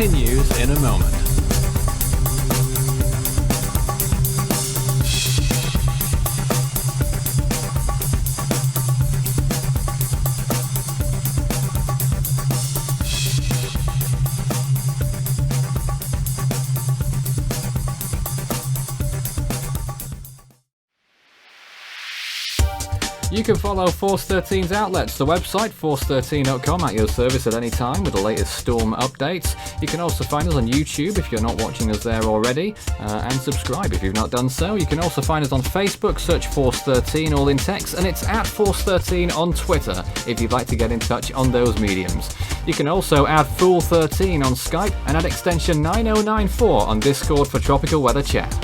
continues in a moment. You can follow Force 13's outlets, the website force13.com, at your service at any time with the latest storm updates. You can also find us on YouTube if you're not watching us there already, and subscribe if you've not done so. You can also find us on Facebook, search Force 13 all in text, and it's at Force 13 on Twitter if you'd like to get in touch on those mediums. You can also add Fool 13 on Skype and add extension 9094 on Discord for tropical weather chat.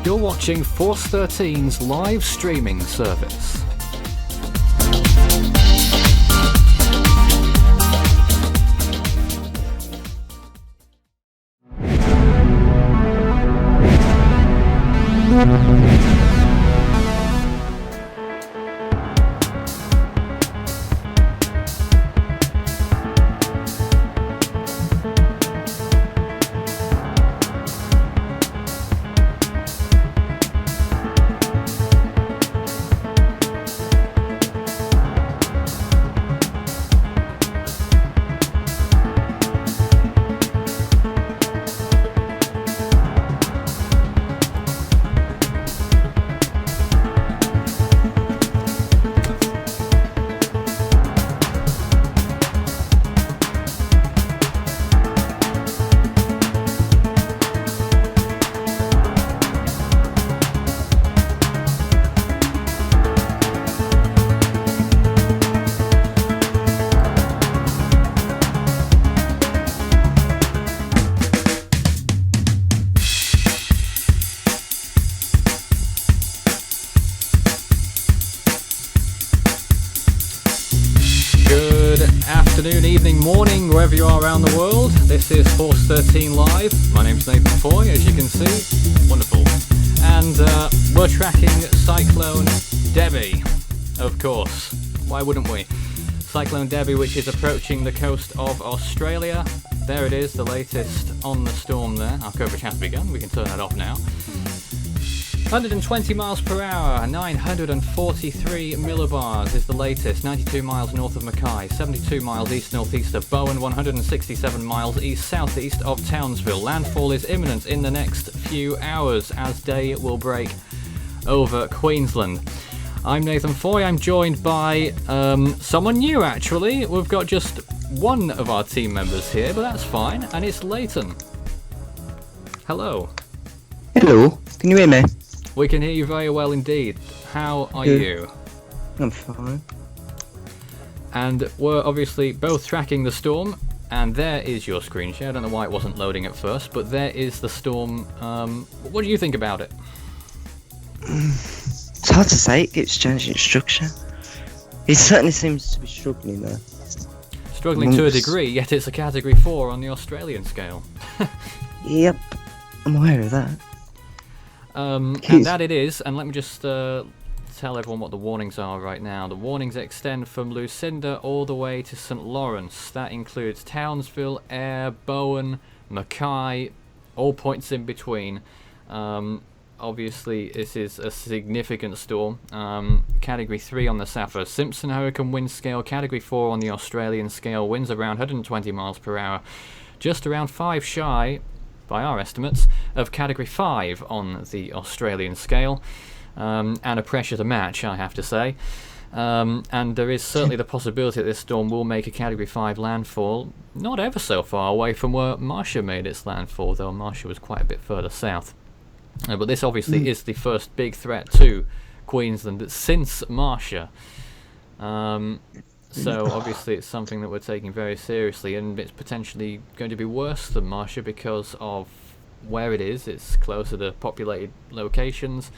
You're watching Force 13's live streaming service. Afternoon, evening, morning, wherever you are around the world. This is Force 13 Live. My name's Nathan Foy, as you can see. Wonderful. And we're tracking Cyclone Debbie, of course. Why wouldn't we? Cyclone Debbie, which is approaching the coast of Australia. There it is, the latest on the storm there. Our coverage has begun. We can turn that off now. 120 miles per hour, 943 millibars is the latest, 92 miles north of Mackay, 72 miles east-northeast of Bowen, 167 miles east-southeast of Townsville. Landfall is imminent in the next few hours as day will break over Queensland. I'm Nathan Foy. I'm joined by someone new, actually. We've got just one of our team members here, but that's fine, and it's Leighton. Hello. Hello, can you hear me? We can hear you very well indeed. How are you? I'm fine. And we're obviously both tracking the storm, and there is your screen share. I don't know why it wasn't loading at first, but there is the storm. What do you think about it? It's hard to say. It keeps changing its structure. It certainly seems to be struggling though. Struggling to a degree, yet it's a category 4 on the Australian scale. Yep, I'm aware of that. And that it is, and let me just tell everyone what the warnings are right now. The warnings extend from Lucinda all the way to St Lawrence. That includes Townsville, Ayr, Bowen, Mackay, all points in between. Obviously, this is a significant storm. Category 3 on the Saffir-Simpson hurricane wind scale, Category 4 on the Australian scale, winds around 120 miles per hour, just around 5 shy, by our estimates, of Category 5 on the Australian scale, and a pressure to match, I have to say. And there is certainly the possibility that this storm will make a Category 5 landfall, not ever so far away from where Marcia made its landfall, though Marcia was quite a bit further south. But this obviously is the first big threat to Queensland since Marcia. So obviously it's something that we're taking very seriously, and it's potentially going to be worse than Marcia because of where it is. It's closer to populated locations,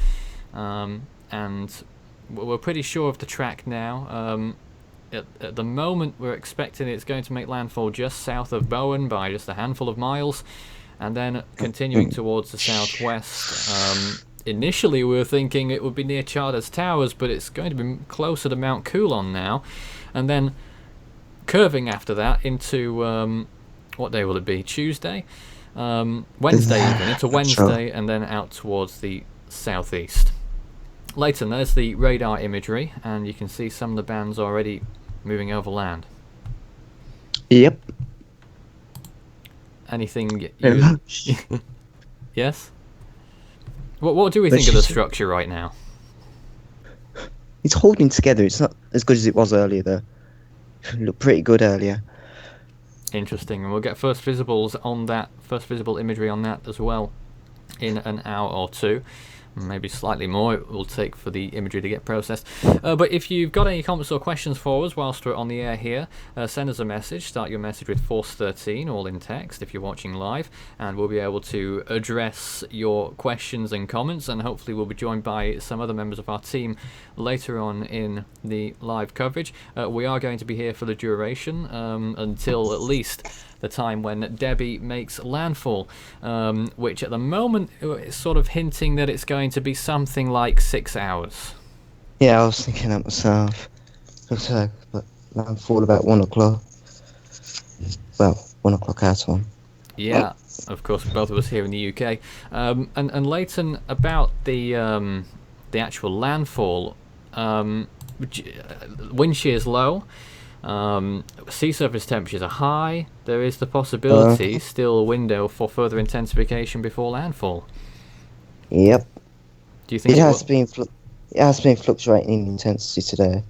and we're pretty sure of the track now. At the moment we're expecting it's going to make landfall just south of Bowen by just a handful of miles, and then continuing towards the southwest. Initially we were thinking it would be near Charters Towers, but it's going to be closer to Mount Coolon now, and then curving after that into what day will it be? Tuesday? Wednesday even, into Wednesday, and then out towards the southeast. Leighton, there's the radar imagery, and you can see some of the bands already moving over land. Yep. Anything you... Yes? What do we think of the structure right now? It's holding together. It's not as good as it was earlier, though. It looked pretty good earlier. Interesting, and we'll get first visibles on that, first visible imagery on that as well in an hour or two. Maybe slightly more it will take for the imagery to get processed. But if you've got any comments or questions for us whilst we're on the air here, send us a message. Start your message with Force 13, all in text if you're watching live, and we'll be able to address your questions and comments, and hopefully we'll be joined by some other members of our team later on in the live coverage. We are going to be here for the duration until at least the time when Debbie makes landfall, which at the moment is sort of hinting that it's going to be something like 6 hours. Yeah, I was thinking that myself. Looks like landfall about 1 o'clock. Well, 1 o'clock our time. Yeah, of course, both of us here in the UK. And Leighton, about the actual landfall, wind shear is low. Sea surface temperatures are high. There is the possibility, still a window for further intensification before landfall. Yep. Do you think it has been fluctuating in intensity today?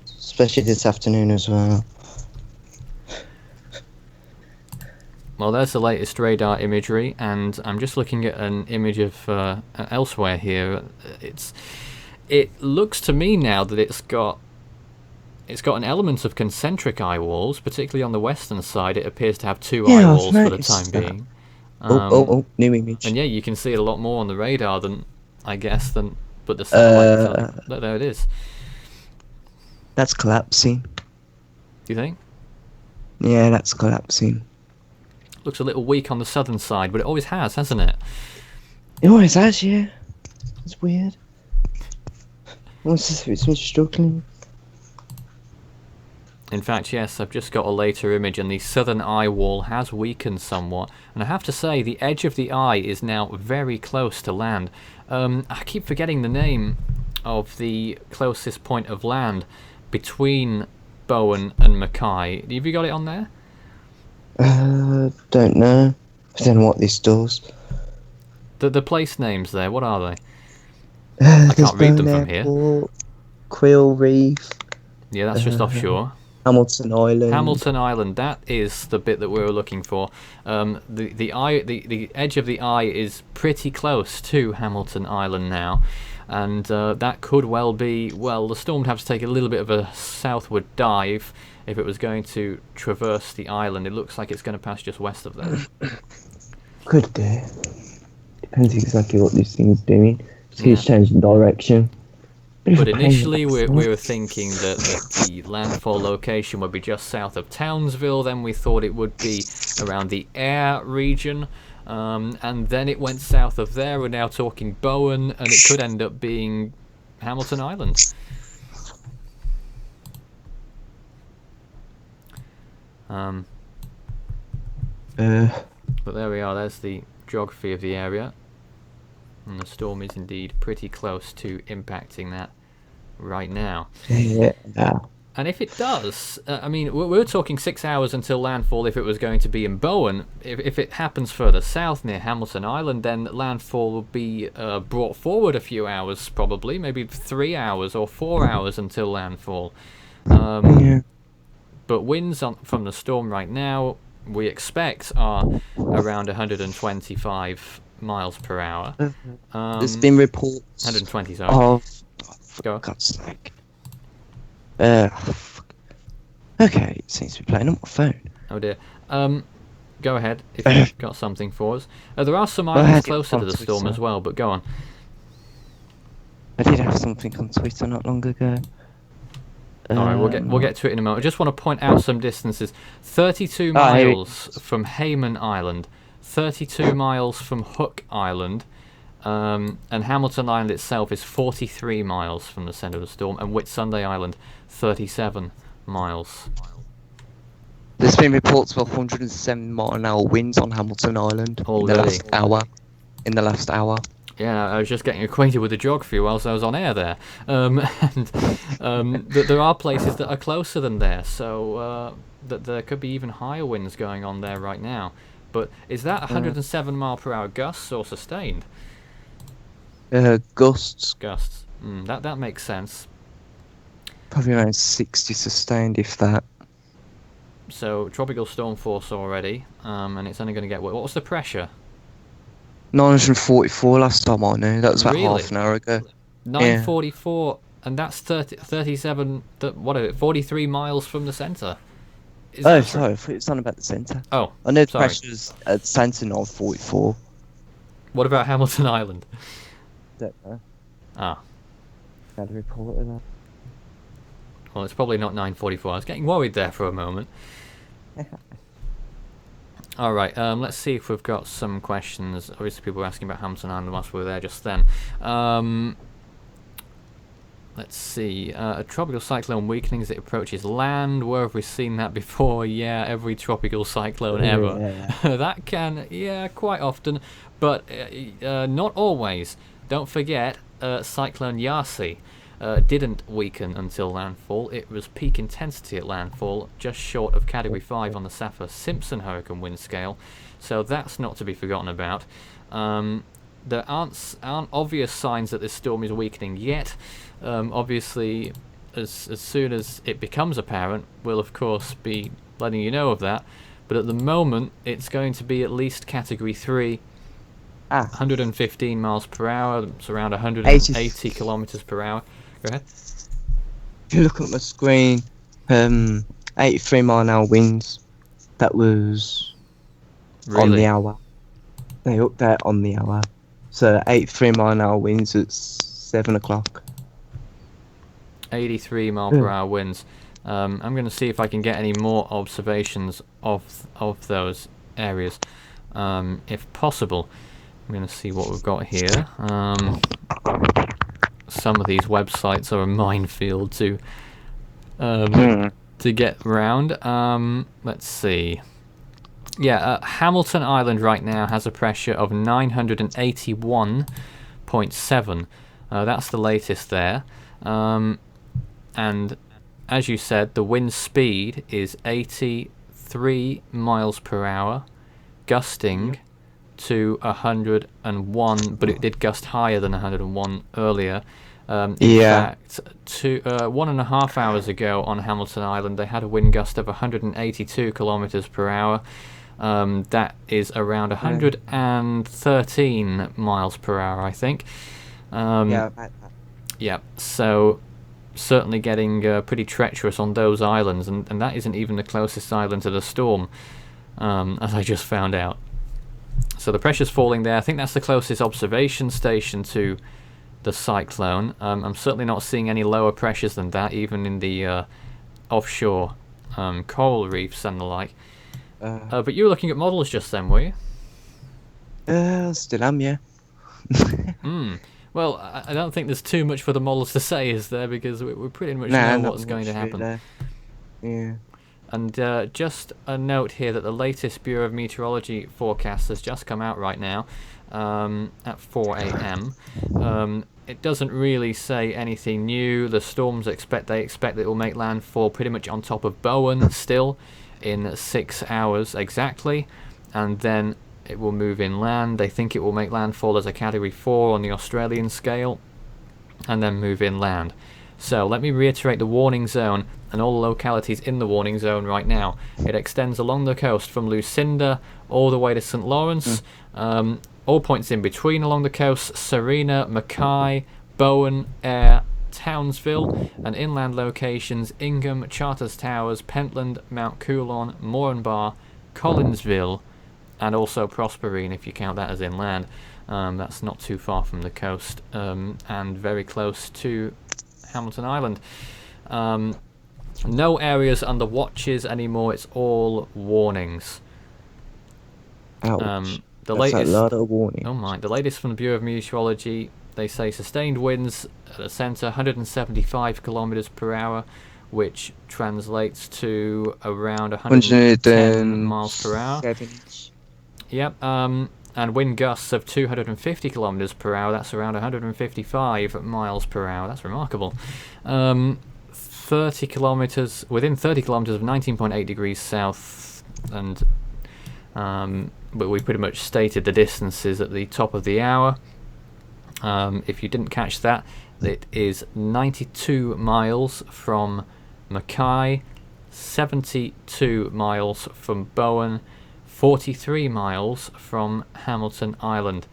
Especially this afternoon as well. Well, there's the latest radar imagery, and I'm just looking at an image of elsewhere here. It looks to me now that it's got an element of concentric eye walls, particularly on the western side. It appears to have two eye walls for the time being. New image. And yeah, you can see it a lot more on the radar than but the satellite. There it is. That's collapsing. Do you think? Yeah, that's collapsing. Looks a little weak on the southern side, but it always has, hasn't it? It always has, yeah. It's weird. It's been struggling. In fact, yes, I've just got a later image, and the southern eye wall has weakened somewhat. And I have to say, the edge of the eye is now very close to land. I keep forgetting the name of the closest point of land between Bowen and Mackay. Have you got it on there? Don't know. I don't know what this does. The place names there, what are they? I can't read them from here. Quill Reef. Yeah, that's just offshore. Hamilton Island. Hamilton Island, that is the bit that we were looking for. The edge of the eye is pretty close to Hamilton Island now, and that could well be, the storm would have to take a little bit of a southward dive if it was going to traverse the island. It looks like it's going to pass just west of there. Could do. Depends exactly what this thing's doing. It's changing direction. But initially we were thinking that the landfall location would be just south of Townsville, then we thought it would be around the Ayr region, and then it went south of there. We're now talking Bowen, and it could end up being Hamilton Island. But there we are, there's the geography of the area. And the storm is indeed pretty close to impacting that right now. Yeah. And if it does, I mean, we're talking 6 hours until landfall if it was going to be in Bowen. If it happens further south near Hamilton Island, then landfall will be brought forward a few hours, probably, maybe 3 hours or 4 hours until landfall. Yeah. But winds from the storm right now, we expect, are around 125 miles per hour. There's been reports 120, sorry. of... Go on. God's sake. Okay, it seems to be playing on my phone. Oh dear. Go ahead if you've got something for us. There are some islands closer to the storm as well, but go on. I did have something on Twitter not long ago. Alright, we'll get to it in a moment. I just want to point out some distances. 32 miles from Hayman Island, 32 miles from Hook Island, and Hamilton Island itself is 43 miles from the centre of the storm, and Whitsunday Island, 37 miles. There's been reports of 107-mile-an-hour winds on Hamilton Island in the last hour. Yeah, I was just getting acquainted with the geography whilst I was on air there. There are places that are closer than there, so that there could be even higher winds going on there right now. But is that 107 mile per hour gusts or sustained? Gusts. Gusts. That makes sense. Probably around 60 sustained, if that. So tropical storm force already, and it's only going to get worse. What was the pressure? 944 last time I knew. That was about half an hour ago. 944, and that's 37. 43 miles from the centre. Sorry, I thought it was on about the centre. Oh, I know the pressure's at centre 944. What about Hamilton Island? Don't know. Ah. Had a report of that. Well, it's probably not 944. I was getting worried there for a moment. All right, let's see if we've got some questions. Obviously, people were asking about Hamilton Island whilst we were there just then. Let's see. A tropical cyclone weakening as it approaches land. Where have we seen that before? Yeah, every tropical cyclone ever. Yeah. That can, quite often, but not always. Don't forget, Cyclone Yasi didn't weaken until landfall. It was peak intensity at landfall, just short of Category 5 on the Saffir-Simpson hurricane wind scale. So that's not to be forgotten about. There aren't obvious signs that this storm is weakening yet. Obviously, as soon as it becomes apparent, we'll of course be letting you know of that. But at the moment, it's going to be at least Category 3. 115 miles per hour. It's around 180 kilometers per hour. Go ahead. If you look at my screen, 83-mile-an-hour winds. That was on the hour. They update on the hour. So 83-mile-an-hour winds at 7 o'clock. 83 mile per hour winds. I'm going to see if I can get any more observations of those areas, if possible. I'm going to see what we've got here. Some of these websites are a minefield to get round. Let's see. Yeah, Hamilton Island right now has a pressure of 981.7. That's the latest there. And as you said, the wind speed is 83 miles per hour, gusting to 101, but it did gust higher than 101 earlier. In fact, 1.5 hours ago on Hamilton Island, they had a wind gust of 182 kilometers per hour. That is around 113 miles per hour, I think. Yeah, so certainly getting pretty treacherous on those islands, and that isn't even the closest island to the storm, as I just found out. So the pressure's falling there. I think that's the closest observation station to the cyclone. I'm certainly not seeing any lower pressures than that, even in the offshore coral reefs and the like. But you were looking at models just then, were you? Still am, yeah. Well, I don't think there's too much for the models to say, is there? Because we pretty much know what's going to happen. Yeah. And just a note here that the latest Bureau of Meteorology forecast has just come out right now at 4 a.m. It doesn't really say anything new. The storms they expect that it will make landfall pretty much on top of Bowen still in 6 hours exactly, and then it will move inland. They think it will make landfall as a Category 4 on the Australian scale, and then move inland. So let me reiterate the warning zone and all the localities in the warning zone right now. It extends along the coast from Lucinda all the way to St. Lawrence, all points in between along the coast: Sarina, Mackay, Bowen, Ayr, Townsville, and inland locations: Ingham, Charters Towers, Pentland, Mount Coolon, Moranbah, Collinsville, and also Prosperine if you count that as inland. That's not too far from the coast, and very close to Hamilton Island. No areas under watches anymore, it's all warnings. Ouch. The That's latest, a lot of warning. oh my, the latest from the Bureau of Meteorology, they say sustained winds at the centre 175 kilometers per hour, which translates to around 110 miles per hour. Yep, and wind gusts of 250 kilometers per hour, that's around 155 miles per hour. That's remarkable. 30 kilometers, within 30 kilometers of 19.8 degrees south, and but we pretty much stated the distances at the top of the hour. If you didn't catch that, it is 92 miles from Mackay, 72 miles from Bowen, 43 miles from Hamilton Island,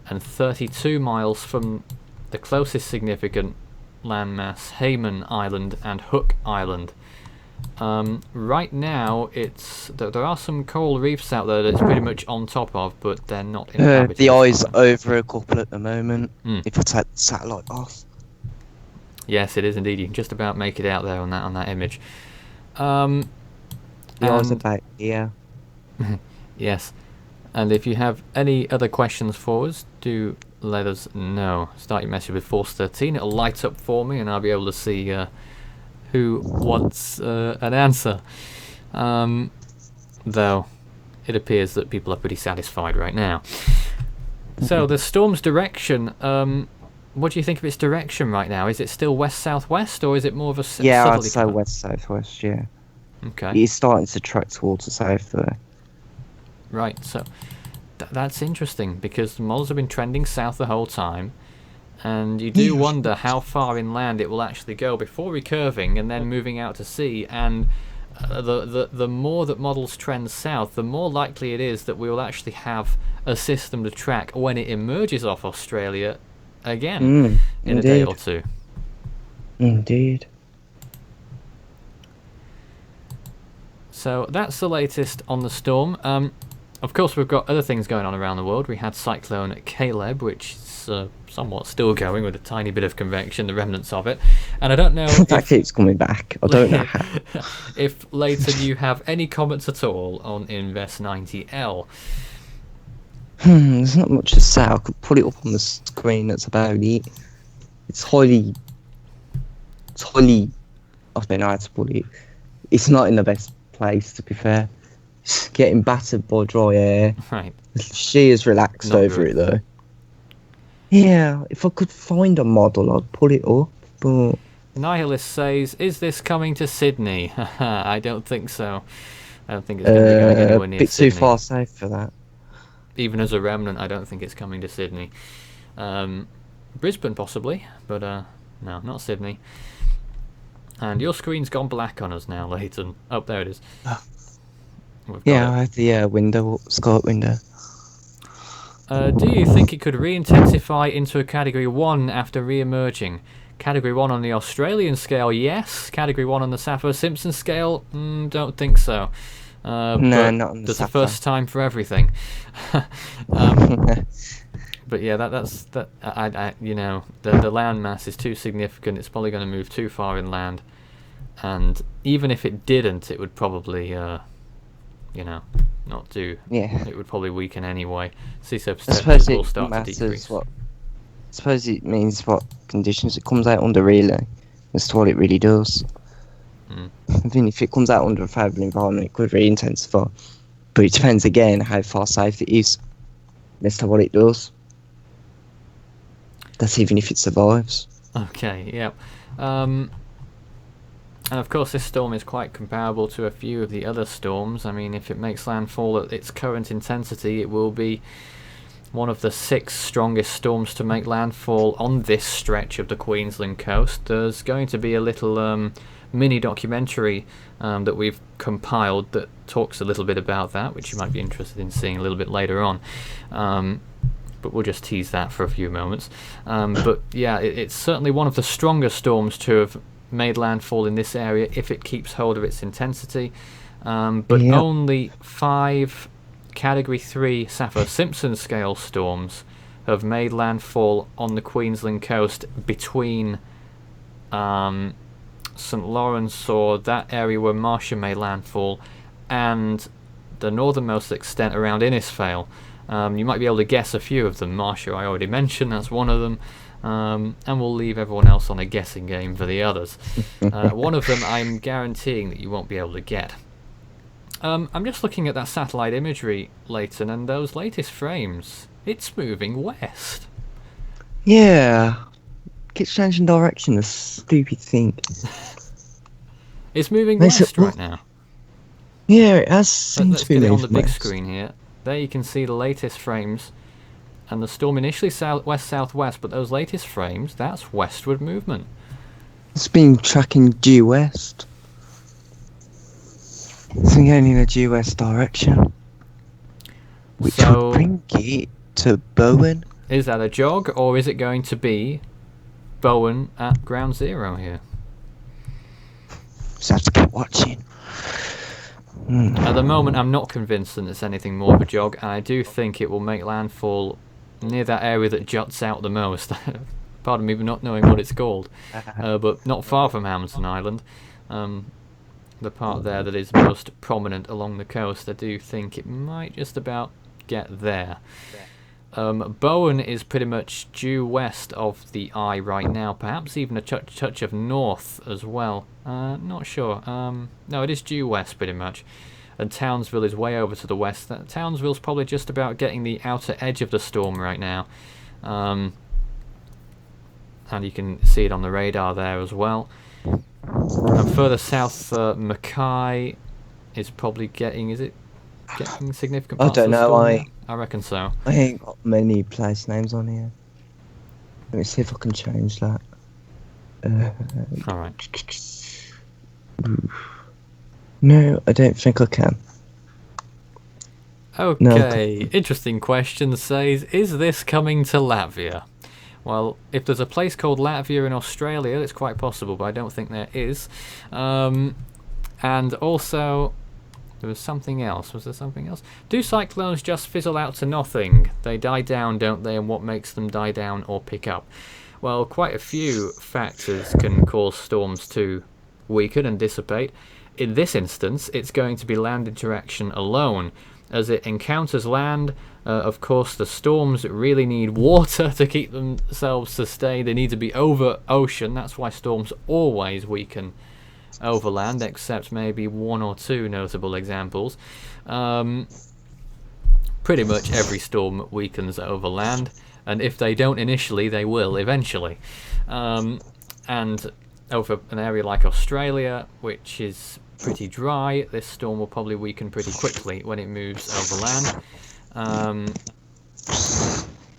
and 32 miles from the closest significant landmass, Hayman Island and Hook Island. Right now, there are some coral reefs out there that it's pretty much on top of, but they're not inhabited. The eye's over a couple at the moment. If I take the satellite off. Yes, it is indeed. You can just about make it out there on that image. The eye's about here. Yes, and if you have any other questions for us, do let us know. Start your message with Force 13. It'll light up for me, and I'll be able to see who wants an answer. Though it appears that people are pretty satisfied right now. So the storm's direction. What do you think of its direction right now? Is it still west-southwest, or is it more of a southerly? Yeah, I'd say west-southwest. Yeah. Okay. It's starting to track towards the south there. Right. So that's interesting, because the models have been trending south the whole time. And you do wonder how far inland it will actually go before recurving and then moving out to sea. And the more that models trend south, the more likely it is that we will actually have a system to track when it emerges off Australia again in a day or two. Indeed. So that's the latest on the storm. Of course, we've got other things going on around the world. We had Cyclone Caleb, which is somewhat still going with a tiny bit of convection, the remnants of it. And I don't know that keeps coming back. I don't know how. If later you have any comments at all on Invest 90L. There's not much to say. I could put it up on the screen. That's about it. It's highly. I don't know how to put it. It's not in the best place, to be fair. It's getting battered by dry air. Right. She is relaxed Not over good. it though. Yeah, if I could find a model, I'd put it up. But Nihilist says, "Is this coming to Sydney?" I don't think so. I don't think it's going to be going anywhere near bit Sydney. too far south for that. Even as a remnant, I don't think it's coming to Sydney. Brisbane possibly, but no, not Sydney. And your screen's gone black on us now, Leighton. Oh, there it is. Yeah, I had the window, Skype window. Do you think it could re-intensify into a Category 1 after re-emerging? Category 1 on the Australian scale, yes. Category 1 on the Sappho-Simpson scale, don't think so. No, not on the There's a Sappho. first time for everything. But yeah, that's you know, the land mass is too significant. It's probably going to move too far inland, and even if it didn't, it would probably, you know, not do. Yeah. It would probably weaken anyway. Sea surface I suppose temperatures will it start to matters decrease. what. I suppose it means what conditions it comes out under, really. That's what it really does. I think if it comes out under a favourable environment, it could really intensify. But it depends again how far safe it is as to what it does. That's even if it survives. Okay, yeah. And of course this storm is quite comparable to a few of the other storms. I mean, if it makes landfall at its current intensity, it will be one of the 6 strongest storms to make landfall on this stretch of the Queensland coast. There's going to be a little mini documentary that we've compiled that talks a little bit about that, which you might be interested in seeing a little bit later on. But we'll just tease that for a few moments. But yeah, it's certainly one of the strongest storms to have made landfall in this area if it keeps hold of its intensity. But only 5 Category 3 Saffir-Simpson scale storms have made landfall on the Queensland coast between St Lawrence, or that area where Marcia made landfall, and the northernmost extent around Innisfail. You might be able to guess a few of them. Marcia I already mentioned, that's one of them. And we'll leave everyone else on a guessing game for the others. One of them I'm guaranteeing that you won't be able to get. I'm just looking at that satellite imagery, Leighton, and those latest frames. It's moving west. Yeah. Keeps changing direction, the stupid thing. It's moving west right now. Yeah, it has seemed Let's to be get it on moving the big west. screen here. There you can see the latest frames. And the storm initially west-southwest, but those latest frames, that's westward movement. It's been tracking due west. It's going in a due west direction. Which So- would bring it to Bowen. Is that a jog, or is it going to be Bowen at ground zero here? Just have to keep watching. At the moment, I'm not convinced that it's anything more of a jog, and I do think it will make landfall near that area that juts out the most. Pardon me for not knowing what it's called, but not far from Hamilton Island. The part there that is most prominent along the coast, I do think it might just about get there. Bowen is pretty much due west of the eye right now, perhaps even a touch of north as well. Not sure. No, it is due west pretty much. And Townsville is way over to the west. Townsville's probably just about getting the outer edge of the storm right now. And you can see it on the radar there as well. And further south, Mackay is probably getting... Is it getting significant parts I of don't the know. storm? I reckon so. I ain't got many place names on here. Let me see if I can change that. Alright. No, I don't think I can. Okay, interesting question says, is this coming to Latvia? Well, if there's a place called Latvia in Australia, it's quite possible, but I don't think there is. And also, there was something else. Was there something else? Do cyclones just fizzle out to nothing? They die down, don't they? And what makes them die down or pick up? Well, quite a few factors can cause storms to weaken and dissipate. In this instance, it's going to be land interaction alone. As it encounters land, of course, the storms really need water to keep themselves sustained. They need to be over ocean. That's why storms always weaken over land, except maybe 1 or 2 notable examples. Pretty much every storm weakens over land, and if they don't initially, they will eventually. And over an area like Australia, which is pretty dry, this storm will probably weaken pretty quickly when it moves over land.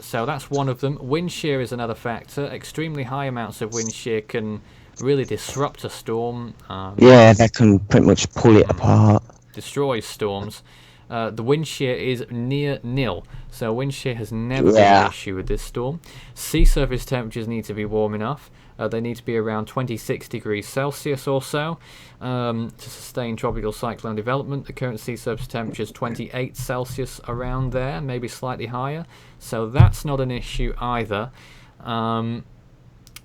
So that's one of them. Wind shear is another factor. Extremely high amounts of wind shear can really disrupt a storm. Yeah, that can pretty much pull it apart. Destroys storms. The wind shear is near nil, so wind shear has never been an issue with this storm. Sea surface temperatures need to be warm enough. They need to be around 26 degrees Celsius or so to sustain tropical cyclone development. The current sea surface temperature is 28 Celsius around there, maybe slightly higher, so that's not an issue either. And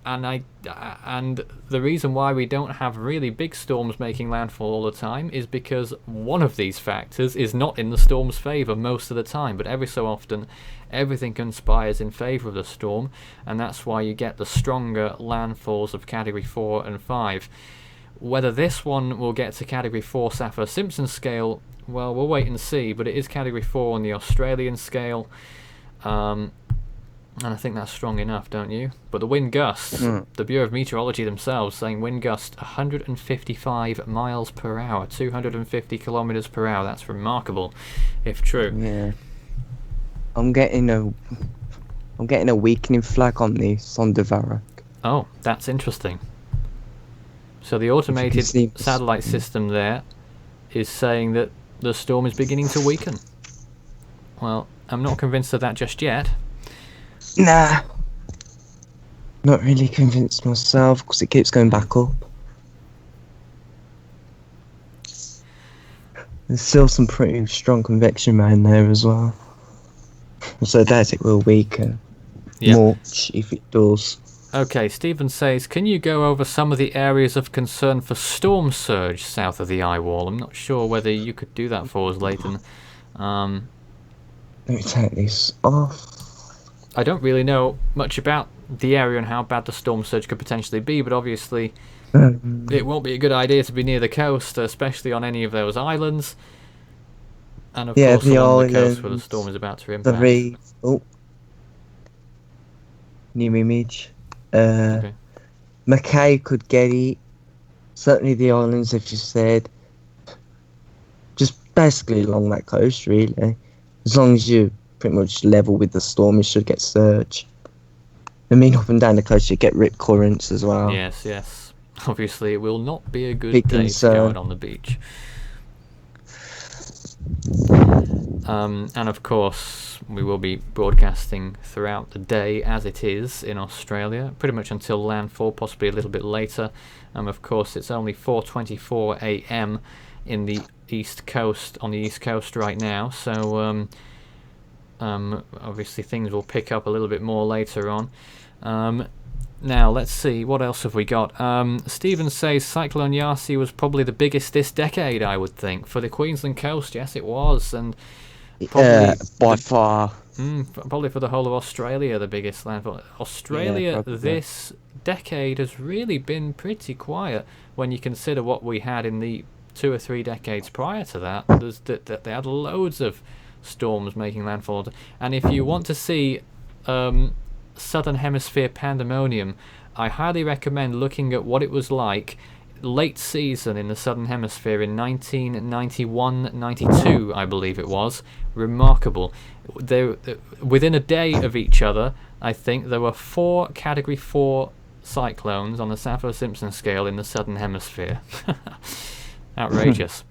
the reason why we don't have really big storms making landfall all the time is because one of these factors is not in the storm's favour most of the time, but every so often everything conspires in favour of the storm, and that's why you get the stronger landfalls of Category 4 and 5. Whether this one will get to Category 4 Saffir-Simpson scale, well, we'll wait and see, but it is Category 4 on the Australian scale. And I think that's strong enough, don't you? But the wind gusts, the Bureau of Meteorology themselves saying wind gusts 155 miles per hour, 250 kilometers per hour. That's remarkable, if true. Yeah. I'm getting a weakening flag on this on Devara. Oh, that's interesting. So the automated satellite system there is saying that the storm is beginning to weaken. Well, I'm not convinced of that just yet. Nah. Not really convinced myself because it keeps going back up. There's still some pretty strong convection around there as well. So that it will weaken much if it does. Okay, Stephen says, can you go over some of the areas of concern for storm surge south of the eye wall? I'm not sure whether you could do that for us, Leighton. Let me take this off. I don't really know much about the area and how bad the storm surge could potentially be, but obviously it won't be a good idea to be near the coast, especially on any of those islands. And of course along the coast where the storm is about to impact. New image. Mackay could get it. Certainly the islands, if you said. Just basically along that coast, really. As long as you pretty much level with the storm, you should get surge. I mean, up and down the coast, you get rip currents as well. Yes, yes. Obviously, it will not be a good day to go out on the beach. And of course, we will be broadcasting throughout the day as it is in Australia, pretty much until landfall, possibly a little bit later. Of course, it's only 4:24 a.m. in the east coast, on the east coast right now. So obviously things will pick up a little bit more later on. Now let's see, what else have we got? Stephen says Cyclone Yasi was probably the biggest this decade, I would think, for the Queensland coast. Yes, it was, and probably by far. Probably for the whole of Australia, the biggest landfall. Australia this decade has really been pretty quiet when you consider what we had in the 2 or 3 decades prior to that. They had loads of storms making landfall, and if you want to see Southern Hemisphere pandemonium, I highly recommend looking at what it was like late season in the Southern Hemisphere in 1991-92, I believe it was. Remarkable. Within a day of each other, I think there were 4 Category 4 cyclones on the Saffir-Simpson scale in the Southern Hemisphere. Outrageous.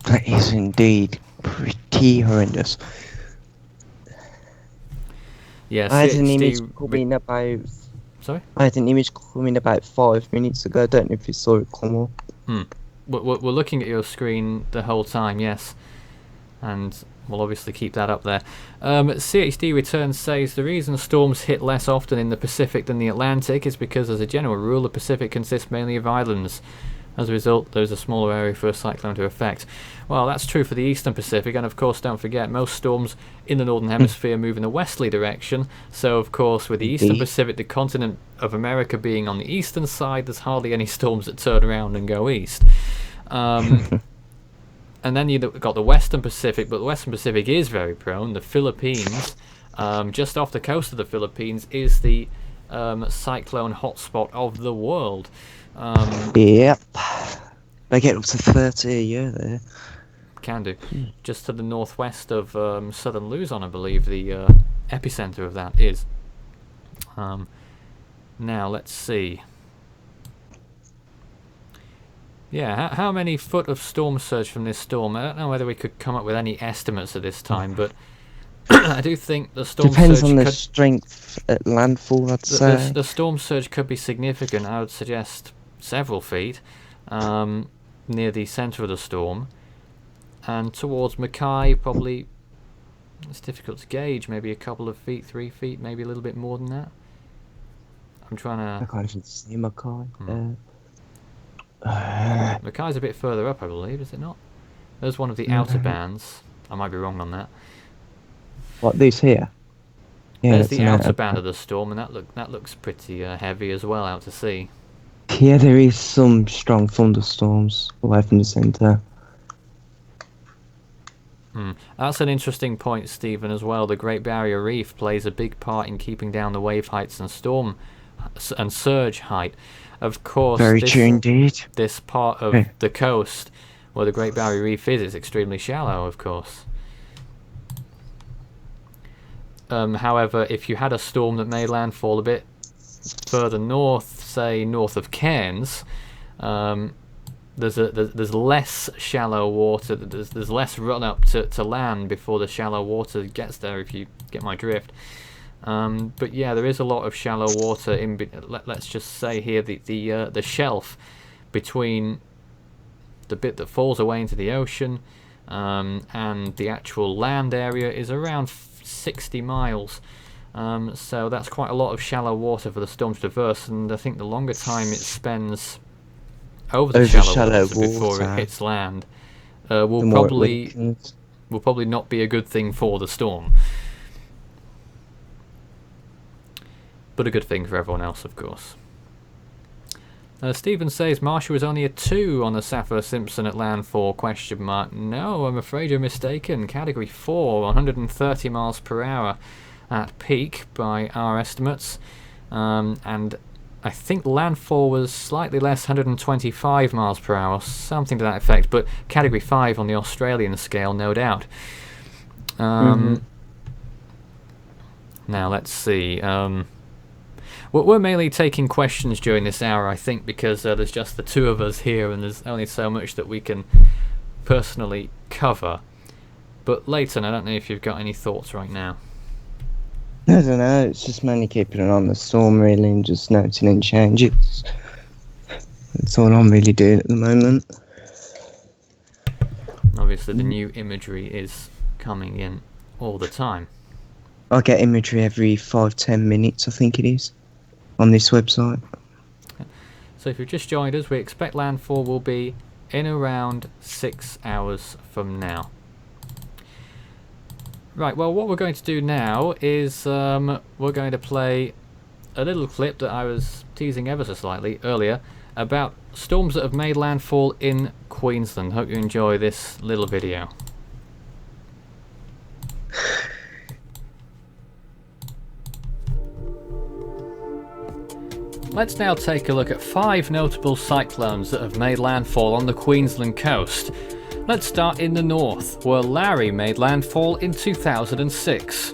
That is indeed pretty horrendous. Yes, I had an image coming about. Sorry? I had an image coming about 5 minutes ago. I don't know if you saw it come up. We're looking at your screen the whole time, yes. And we'll obviously keep that up there. CHD Returns says the reason storms hit less often in the Pacific than the Atlantic is because, as a general rule, the Pacific consists mainly of islands. As a result, there's a smaller area for a cyclone to affect. Well, that's true for the Eastern Pacific, and of course, don't forget, most storms in the Northern Hemisphere move in a westerly direction. So, of course, with the Eastern Pacific, the continent of America being on the eastern side, there's hardly any storms that turn around and go east. And then you've got the Western Pacific, but the Western Pacific is very prone. The Philippines, just off the coast of the Philippines, is the cyclone hotspot of the world. Yep. They get up to 30 a year there. Can do. Just to the northwest of southern Luzon, I believe the epicenter of that is. Now, let's see. Yeah, how many foot of storm surge from this storm? I don't know whether we could come up with any estimates at this time, but I do think the storm depends surge on the strength at landfall, I'd say. The storm surge could be significant. I would suggest several feet near the centre of the storm, and towards Mackay probably it's difficult to gauge, maybe a couple of feet, 3 feet, maybe a little bit more than that. I'm trying to... I can't even see Mackay. Mackay's a bit further up, I believe, is it not? There's one of the outer bands. I might be wrong on that. What, these here? Yeah, there's the outer band of the storm, and that looks pretty heavy as well out to sea. Yeah, there is some strong thunderstorms away from the centre. That's an interesting point, Stephen, as well. The Great Barrier Reef plays a big part in keeping down the wave heights and storm and surge height. Of course, Very true indeed. This part of the coast where the Great Barrier Reef is extremely shallow, of course. However, if you had a storm that made landfall a bit further north, say north of Cairns, there's less shallow water. There's less run up to land before the shallow water gets there, if you get my drift. But yeah, there is a lot of shallow water in. Let's just say here the shelf between the bit that falls away into the ocean and the actual land area is around 60 miles. So that's quite a lot of shallow water for the storm to traverse, and I think the longer time it spends over the shallow water before it hits land will probably not be a good thing for the storm. But a good thing for everyone else, of course. Stephen says Marcia was only a 2 on the Saffir-Simpson at landfall, ? No, I'm afraid you're mistaken. Category 4, 130 miles per hour at peak by our estimates. And I think landfall was slightly less, 125 miles per hour, something to that effect, but category 5 on the Australian scale, no doubt. Now, let's see. We're mainly taking questions during this hour, I think, because there's just the two of us here and there's only so much that we can personally cover. But Leighton, I don't know if you've got any thoughts right now. I don't know, it's just mainly keeping an eye on the storm, really, and just noting any changes. That's all I'm really doing at the moment. Obviously, the new imagery is coming in all the time. I get imagery every 5-10 minutes, I think it is, on this website. So if you've just joined us, we expect landfall will be in around 6 hours from now. Right, well, what we're going to do now is we're going to play a little clip that I was teasing ever so slightly earlier about storms that have made landfall in Queensland. Hope you enjoy this little video. Let's now take a look at 5 notable cyclones that have made landfall on the Queensland coast. Let's start in the north, where Larry made landfall in 2006.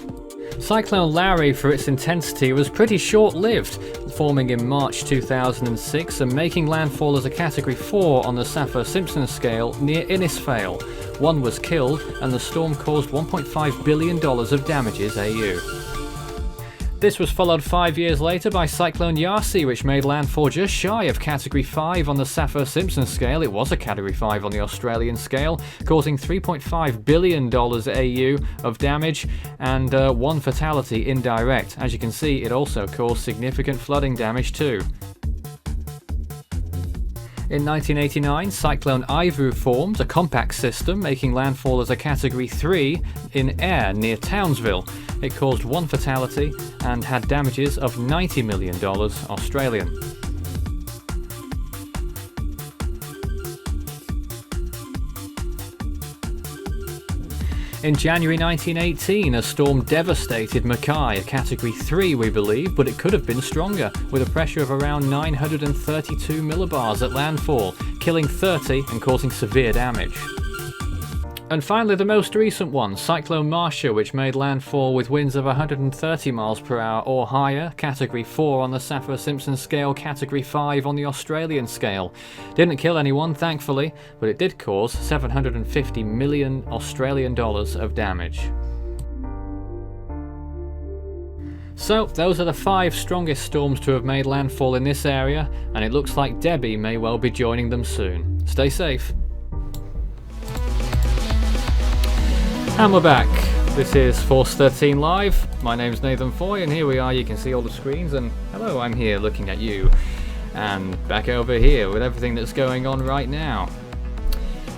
Cyclone Larry, for its intensity, was pretty short-lived, forming in March 2006 and making landfall as a Category 4 on the Saffir-Simpson scale near Innisfail. 1 was killed, and the storm caused $1.5 billion of damages AU. This was followed 5 years later by Cyclone Yasi, which made landfall just shy of Category 5 on the Saffir-Simpson scale. It was a Category 5 on the Australian scale, causing $3.5 billion AU of damage and 1 fatality indirect. As you can see, it also caused significant flooding damage too. In 1989, Cyclone Ivu formed, a compact system, making landfall as a Category 3 in Ayr near Townsville. It caused 1 fatality and had damages of $90 million Australian. In January 1918, a storm devastated Mackay, a Category 3 we believe, but it could have been stronger, with a pressure of around 932 millibars at landfall, killing 30 and causing severe damage. And finally, the most recent one, Cyclone Marcia, which made landfall with winds of 130 miles per hour or higher, Category 4 on the Saffir-Simpson scale, Category 5 on the Australian scale. Didn't kill anyone, thankfully, but it did cause $750 million Australian dollars of damage. So, those are the 5 strongest storms to have made landfall in this area, and it looks like Debbie may well be joining them soon. Stay safe. And we're back. This is Force 13 Live. My name's Nathan Foy, and here we are. You can see all the screens, and hello, I'm here looking at you. And back over here with everything that's going on right now.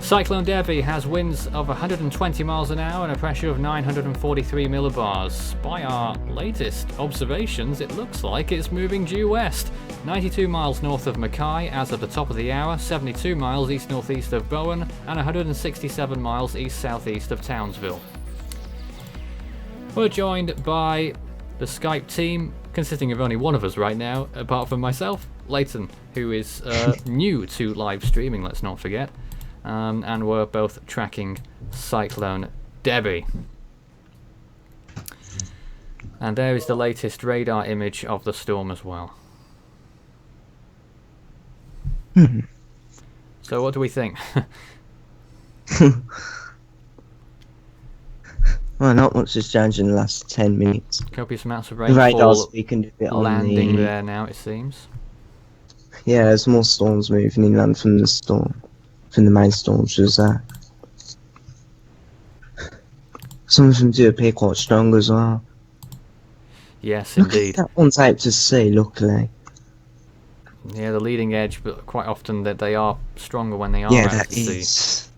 Cyclone Debbie has winds of 120 miles an hour and a pressure of 943 millibars. By our latest observations, it looks like it's moving due west. 92 miles north of Mackay as of the top of the hour, 72 miles east-northeast of Bowen, and 167 miles east-southeast of Townsville. We're joined by the Skype team, consisting of only one of us right now, apart from myself, Leighton, who is new to live streaming, let's not forget. And we're both tracking Cyclone Debbie. And there is the latest radar image of the storm as well. So what do we think? Well, not much has changed in the last 10 minutes. Copious amounts of The radar's rainfall weakened a bit on landing the... there now, it seems. Yeah, there's more storms moving inland from the storm. From the main storms, some of them do appear quite strong as well. Yes, Look indeed. at that one's out to sea, luckily. Yeah, the leading edge, but quite often that they are stronger when they are Yeah, out that to sea. is.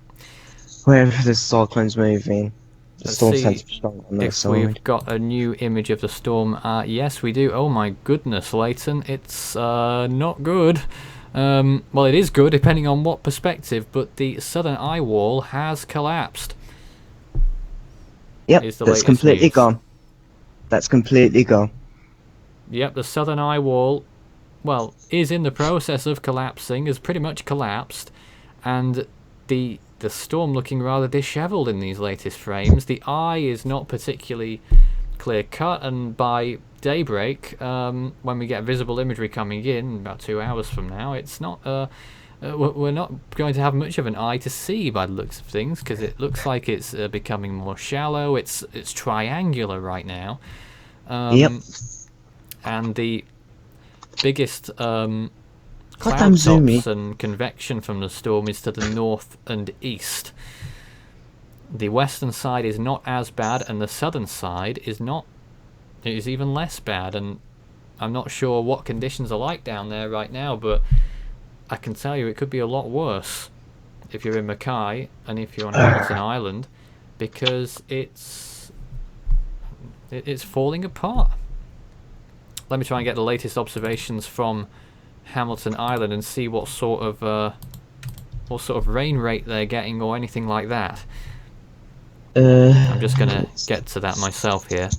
Wherever the cyclone's moving, the Let's storm see tends to be strong on their if side. we've got a new image of the storm. Yes, we do. Oh my goodness, Leighton, it's not good. Well, it is good depending on what perspective, but the southern eye wall has collapsed. Yep, Is the that's latest completely news. gone. That's completely gone. Yep, the southern eye wall, well, is in the process of collapsing, has pretty much collapsed, and the storm looking rather dishevelled in these latest frames. The eye is not particularly clear cut, and by daybreak, when we get visible imagery coming in about 2 hours from now, it's not we're not going to have much of an eye to see by the looks of things, because it looks like it's becoming more shallow. It's triangular right now. Yep. And the biggest Goddamn cloud zoomy. tops and convection from the storm is to the north and east. The western side is not as bad, and the southern side is not. It is even less bad, and I'm not sure what conditions are like down there right now, but I can tell you it could be a lot worse if you're in Mackay and if you're on Hamilton Island, because it's falling apart. Let me try and get the latest observations from Hamilton Island and see what sort of rain rate they're getting or anything like that. I'm just gonna get to that myself here.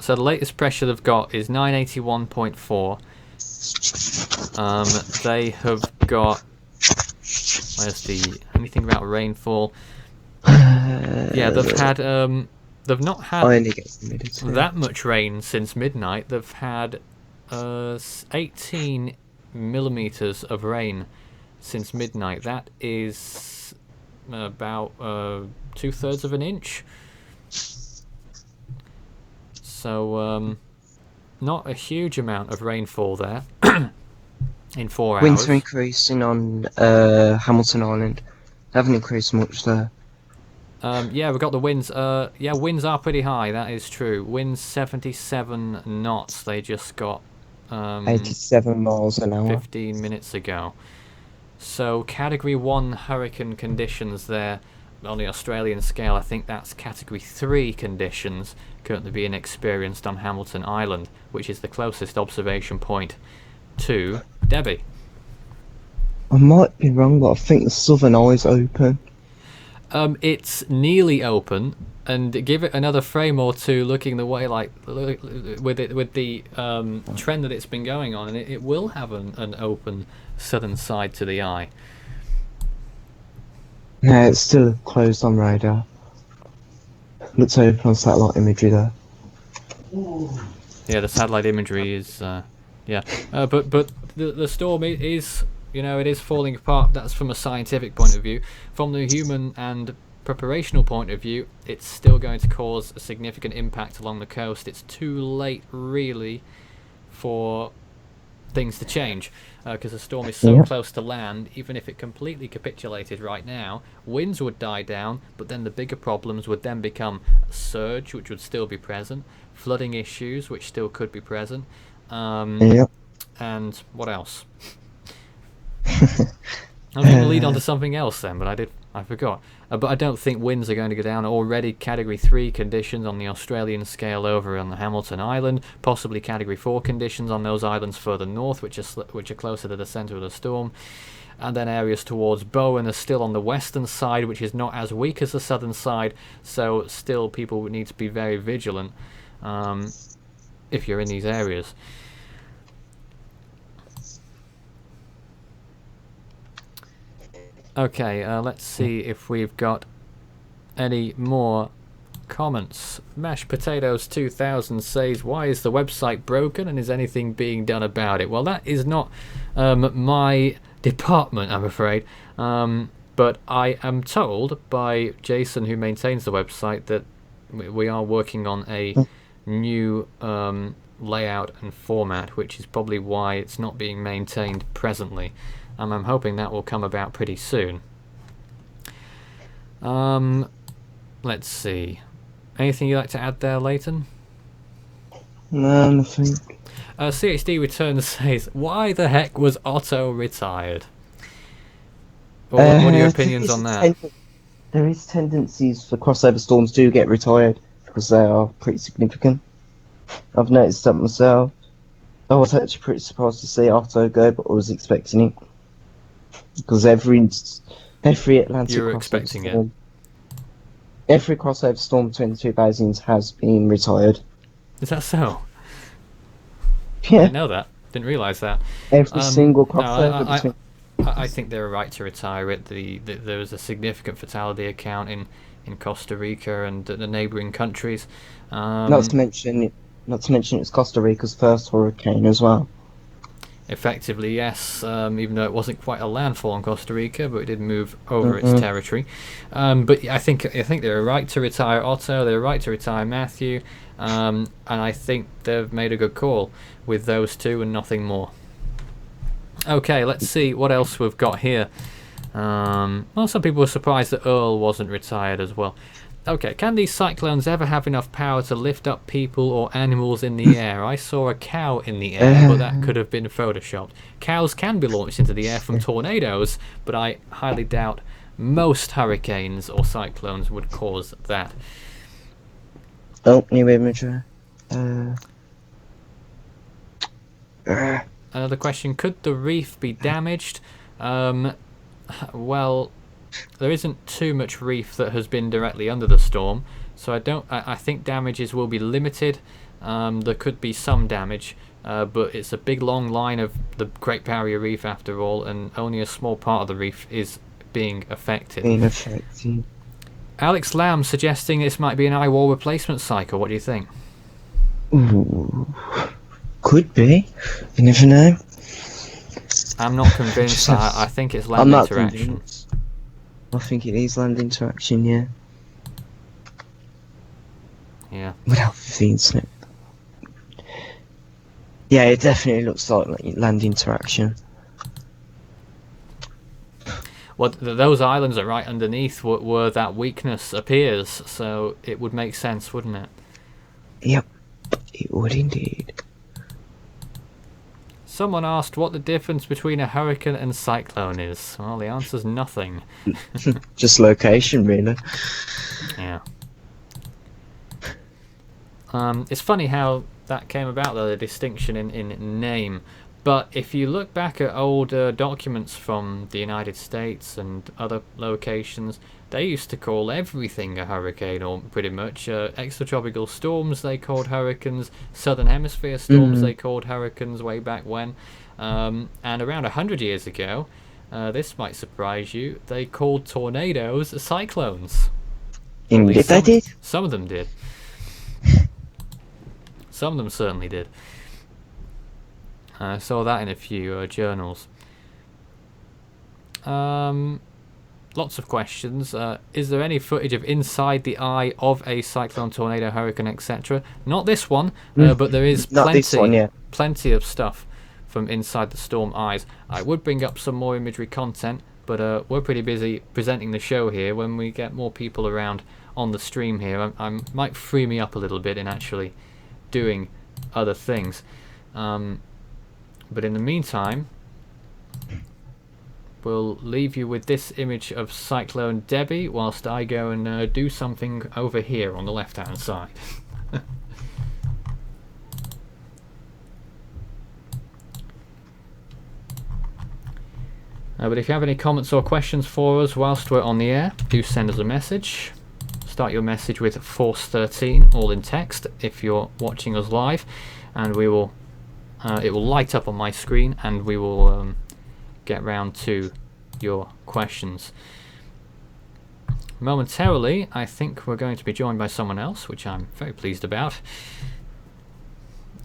So the latest pressure they've got is 981.4. They have got, where's the anything about rainfall? Yeah, they've had they've not had I only get humidity. that much rain since midnight. They've had 18 millimeters of rain since midnight. That is about 2/3 of an inch. So not a huge amount of rainfall there in 4 hours. Winds are increasing on Hamilton Island. They haven't increased much there. Yeah, we've got the winds. Yeah, winds are pretty high. That is true. Winds 77 knots. They just got 87 miles an hour. 15 minutes ago. So Category 1 hurricane conditions there on the Australian scale. I think that's Category 3 conditions currently being experienced on Hamilton Island, which is the closest observation point to Debbie. I might be wrong, but I think the southern eye is open. It's nearly open, and give it another frame or two looking the way like with the trend that it's been going on, and it will have an open southern side to the eye. No, it's still closed on radar. Looks open on satellite imagery there. Yeah, the satellite imagery is but the storm is, you know, it is falling apart. That's from a scientific point of view. From the human and preparational point of view, it's still going to cause a significant impact along the coast. It's too late, really, for things to change, because the storm is so close to land. Even if it completely capitulated right now, winds would die down, but then the bigger problems would then become a surge, which would still be present, flooding issues, which still could be present, and what else? I was going to lead on to something else then, but I forgot. But I don't think winds are going to go down. Already Category 3 conditions on the Australian scale over on the Hamilton Island, possibly Category 4 conditions on those islands further north, which are closer to the centre of the storm. And then areas towards Bowen are still on the western side, which is not as weak as the southern side, so still people would need to be very vigilant if you're in these areas. Okay, let's see if we've got any more comments. Mashed Potatoes 2000 says, why is the website broken and is anything being done about it? Well, that is not my department, I'm afraid, but I am told by Jason, who maintains the website, that we are working on a new layout and format, which is probably why it's not being maintained presently. I'm hoping that will come about pretty soon. Let's see. Anything you'd like to add there, Leighton? No, nothing. CHD Returns says, why the heck was Otto retired? What are your opinions on that? There is tendencies for crossover storms to get retired because they are pretty significant. I've noticed that myself. I was actually pretty surprised to see Otto go, but I was expecting it. Because every Atlantic you were crossover expecting storm, every crossover storm between the two basins has been retired. Is that so? Yeah. I didn't know that. Didn't realise that. Every single crossover between. I think they're right to retire it. There was a significant fatality account in Costa Rica and the neighbouring countries. Not to mention it's Costa Rica's first hurricane as well. Effectively, yes, even though it wasn't quite a landfall in Costa Rica, but it did move over its territory. But I think they're right to retire Otto, they're right to retire Matthew, and I think they've made a good call with those two and nothing more. Okay, let's see what else we've got here. Well, some people were surprised that Earl wasn't retired as well. Okay, can these cyclones ever have enough power to lift up people or animals in the air? I saw a cow in the air, but that could have been photoshopped. Cows can be launched into the air from tornadoes, but I highly doubt most hurricanes or cyclones would cause that. Oh, new imagery. Another question, could the reef be damaged? Well, there isn't too much reef that has been directly under the storm, so I think damages will be limited. There could be some damage, but it's a big long line of the Great Barrier Reef after all, and only a small part of the reef is being affected. Alex Lamb suggesting this might be an eye wall replacement cycle. What do you think? Ooh, could be. You never know. I'm not convinced. I think it's land interaction. Convinced. I think it is land interaction, yeah. Yeah. Without thinking it. Yeah, it definitely looks like land interaction. Well, those islands are right underneath where that weakness appears, so it would make sense, wouldn't it? Yep, it would indeed. Someone asked what the difference between a hurricane and cyclone is. Well, the answer's nothing. Just location, really. Yeah. It's funny how that came about, though, the distinction in name. But if you look back at old documents from the United States and other locations, they used to call everything a hurricane, or pretty much. Extratropical storms they called hurricanes, southern hemisphere storms they called hurricanes way back when. And around 100 years ago, this might surprise you, they called tornadoes cyclones. Indeed they did. Some of them did. Some of them certainly did. I saw that in a few journals. Lots of questions. Is there any footage of inside the eye of a cyclone, tornado, hurricane, etc.? Not this one, but there is plenty of stuff from inside the storm eyes. I would bring up some more imagery content, but we're pretty busy presenting the show here. When we get more people around on the stream here, I might free me up a little bit in actually doing other things. But in the meantime, we'll leave you with this image of Cyclone Debbie whilst I go and do something over here on the left-hand side. But if you have any comments or questions for us whilst we're on the air, do send us a message. Start your message with Force 13, all in text, if you're watching us live, and we will. It will light up on my screen, and we will get round to your questions. Momentarily, I think we're going to be joined by someone else, which I'm very pleased about,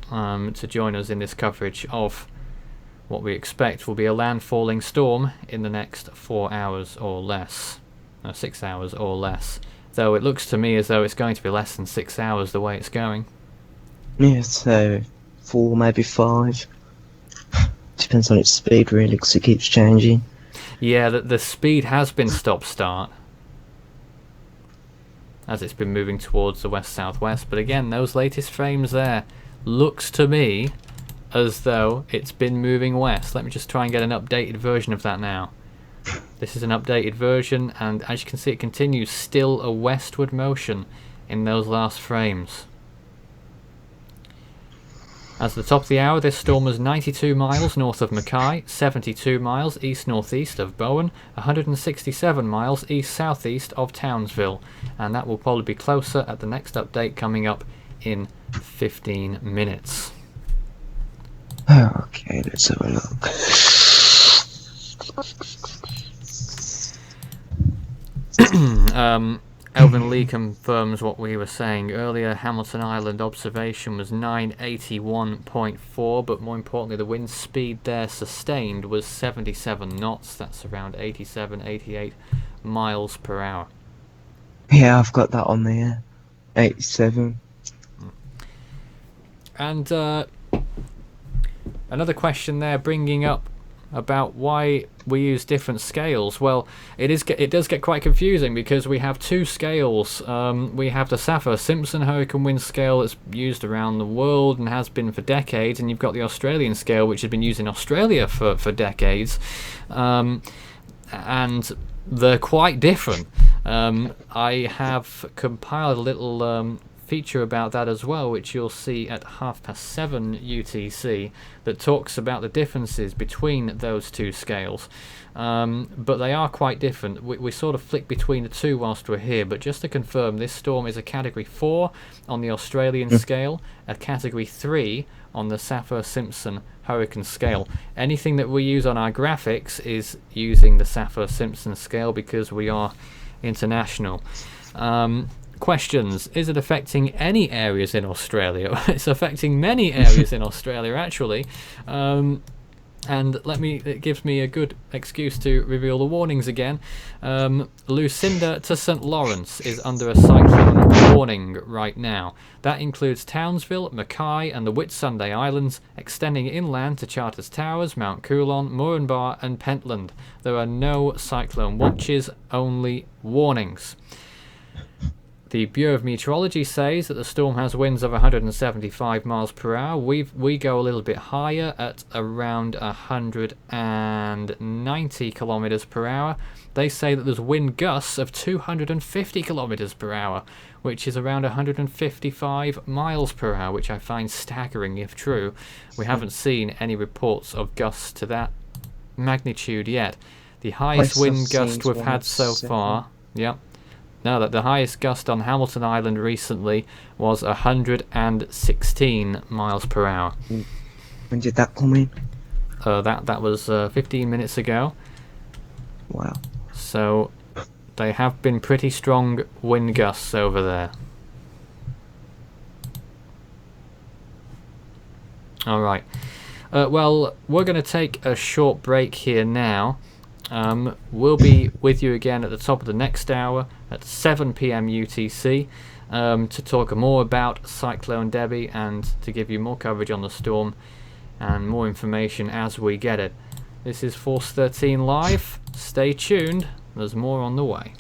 to join us in this coverage of what we expect will be a landfalling storm in the next 4 hours or less. 6 hours or less. Though it looks to me as though it's going to be less than 6 hours the way it's going. Yeah, so 4, maybe 5. Depends on its speed, really, because it keeps changing. Yeah, the speed has been stop-start as it's been moving towards the west-southwest. But again, those latest frames there looks to me as though it's been moving west. Let me just try and get an updated version of that now. This is an updated version, and as you can see, it continues still a westward motion in those last frames. As the top of the hour, this storm was 92 miles north of Mackay, 72 miles east-northeast of Bowen, 167 miles east-southeast of Townsville, and that will probably be closer at the next update coming up in 15 minutes. Okay, let's have a look. Elvin Lee confirms what we were saying earlier. Hamilton Island observation was 981.4, but more importantly, the wind speed there sustained was 77 knots. That's around 87, 88 miles per hour. Yeah, I've got that on there. 87. And another question there bringing up about why we use different scales. Well, it does get quite confusing because we have two scales. We have the Saffir-Simpson hurricane wind scale that's used around the world and has been for decades, and you've got the Australian scale, which has been used in Australia for decades, and they're quite different. I have compiled a little feature about that as well, which you'll see at 7:30 UTC, that talks about the differences between those two scales. But they are quite different. We sort of flick between the two whilst we're here, but just to confirm, this storm is a category 4 on the Australian scale, a category 3 on the Saffir-Simpson hurricane scale. Anything that we use on our graphics is using the Saffir-Simpson scale because we are international. Questions. Is it affecting any areas in Australia? It's affecting many areas in Australia, actually. And it gives me a good excuse to reveal the warnings again. Lucinda to St. Lawrence is under a cyclone warning right now. That includes Townsville, Mackay and the Whitsunday Islands, extending inland to Charters Towers, Mount Coolon, Murrumbidgee and Pentland. There are no cyclone watches, only warnings. The Bureau of Meteorology says that the storm has winds of 175 miles per hour. We go a little bit higher at around 190 kilometers per hour. They say that there's wind gusts of 250 kilometers per hour, which is around 155 miles per hour, which I find staggering if true. We haven't seen any reports of gusts to that magnitude yet. The highest wind gust we've had so far, yep. Now that the highest gust on Hamilton Island recently was 116 miles per hour. When did that come in? That was 15 minutes ago. Wow. So they have been pretty strong wind gusts over there. Alright. Well, we're going to take a short break here now. We'll be with you again at the top of the next hour at 7 PM UTC to talk more about Cyclone Debbie and to give you more coverage on the storm and more information as we get it. This is Force 13 Live. Stay tuned. There's more on the way.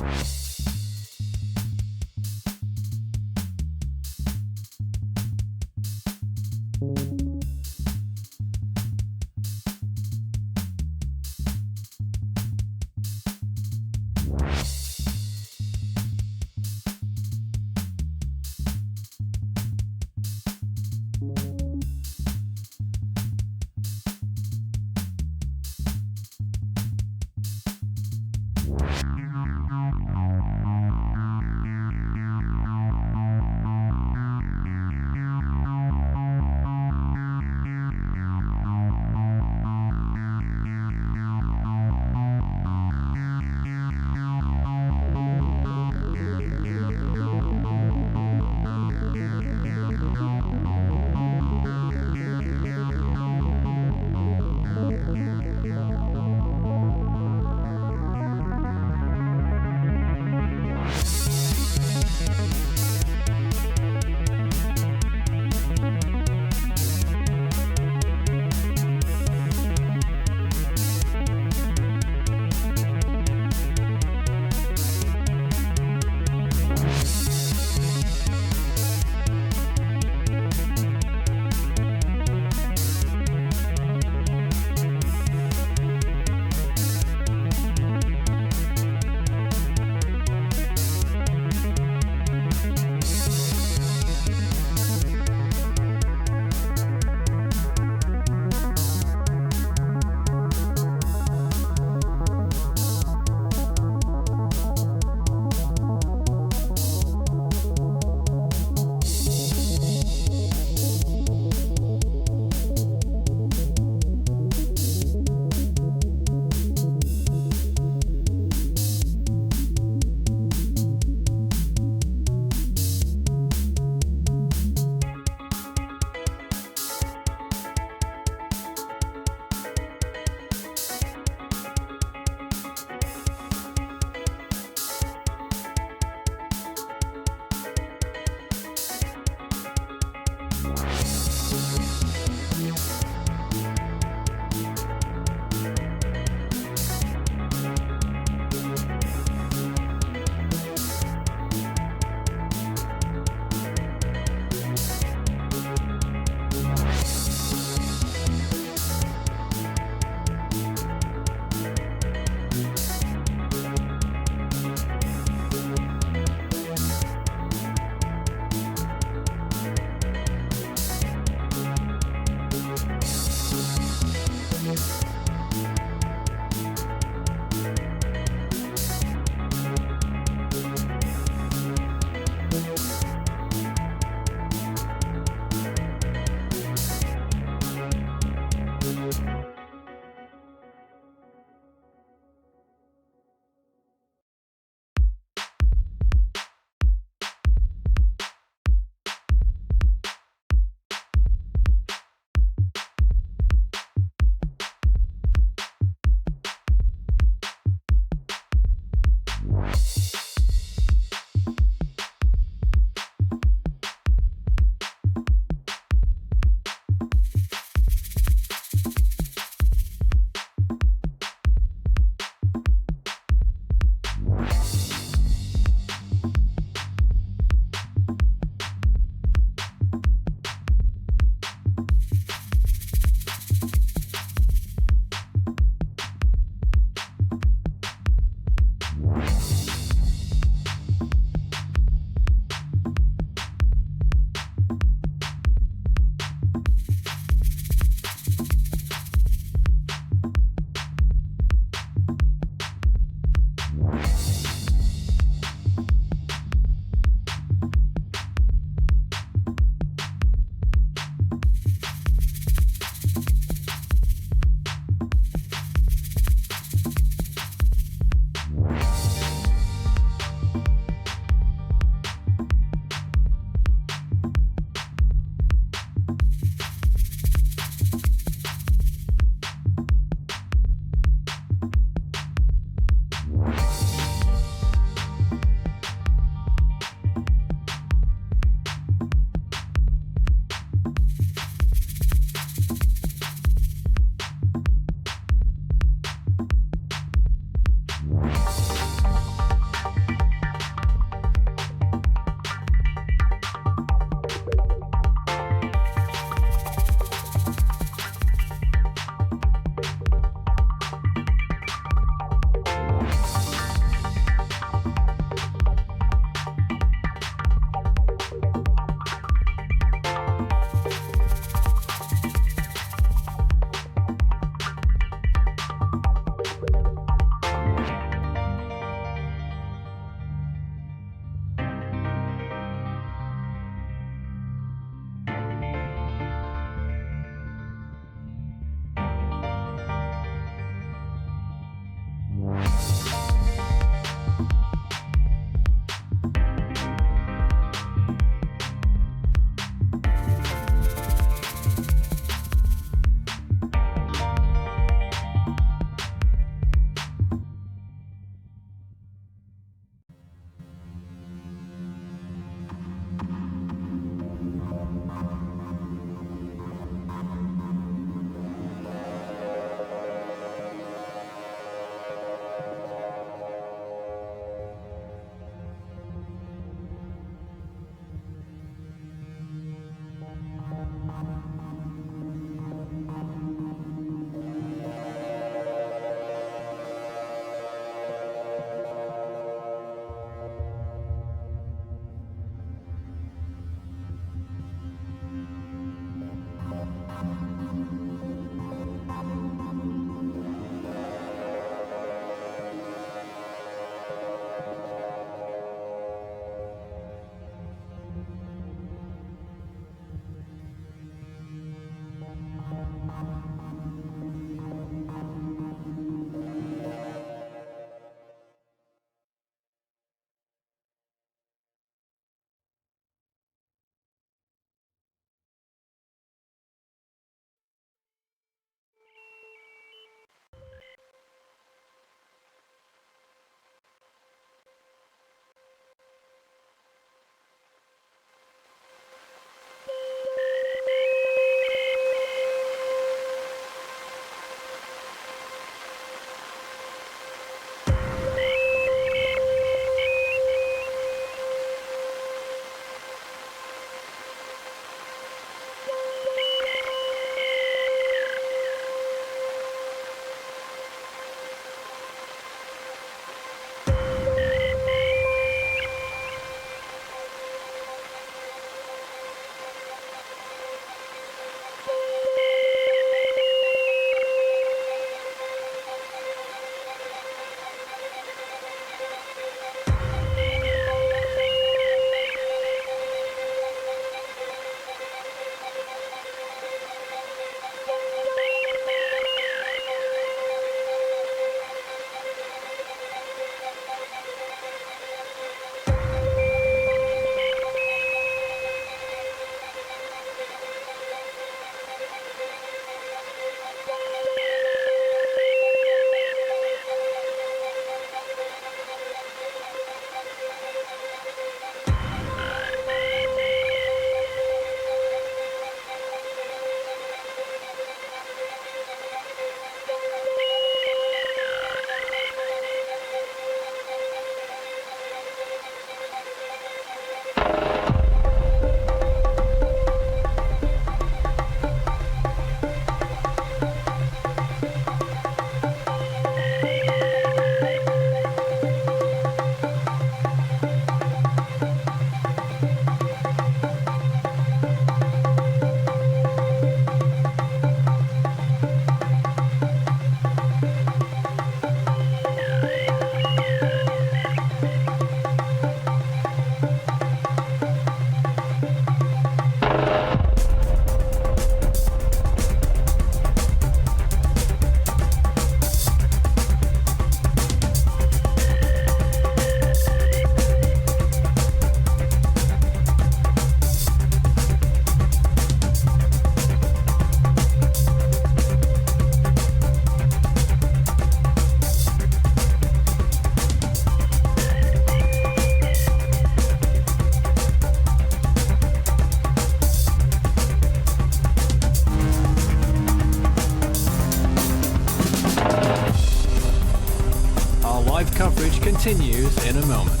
continues in a moment.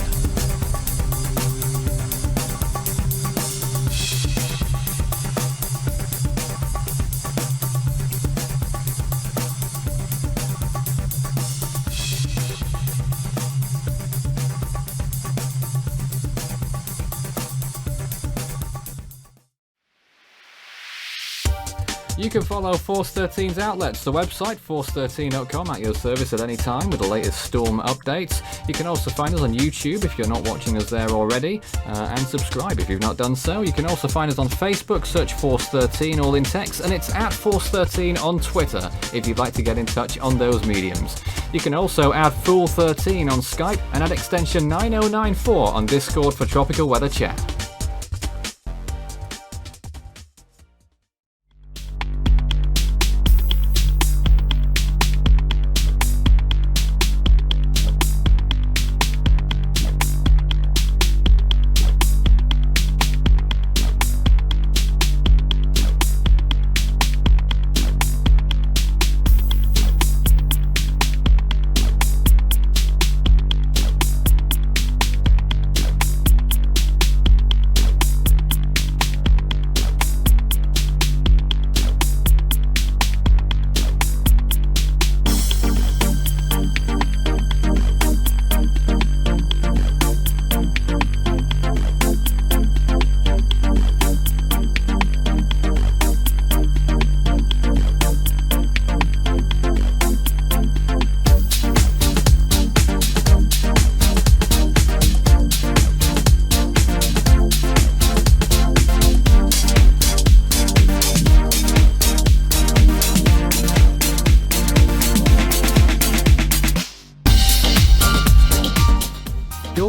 You can follow Force 13's outlets, the website force13.com, at your service at any time with the latest storm updates. You can also find us on YouTube if you're not watching us there already, and subscribe if you've not done so. You can also find us on Facebook, search Force 13, all in text, and it's at Force 13 on Twitter if you'd like to get in touch on those mediums. You can also add Fool 13 on Skype and add extension 9094 on Discord for tropical weather chat.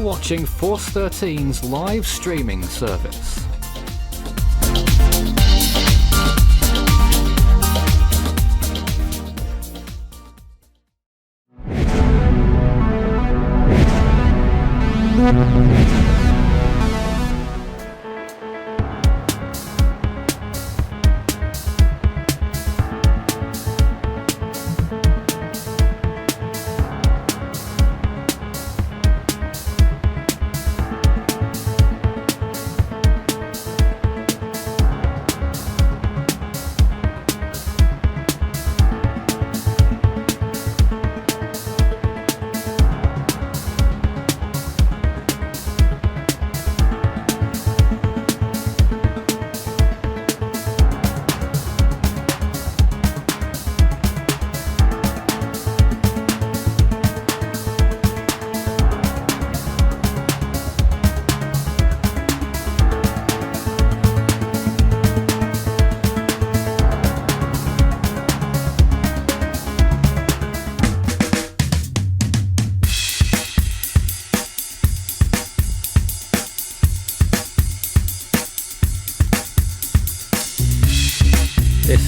Watching Force 13's live streaming service.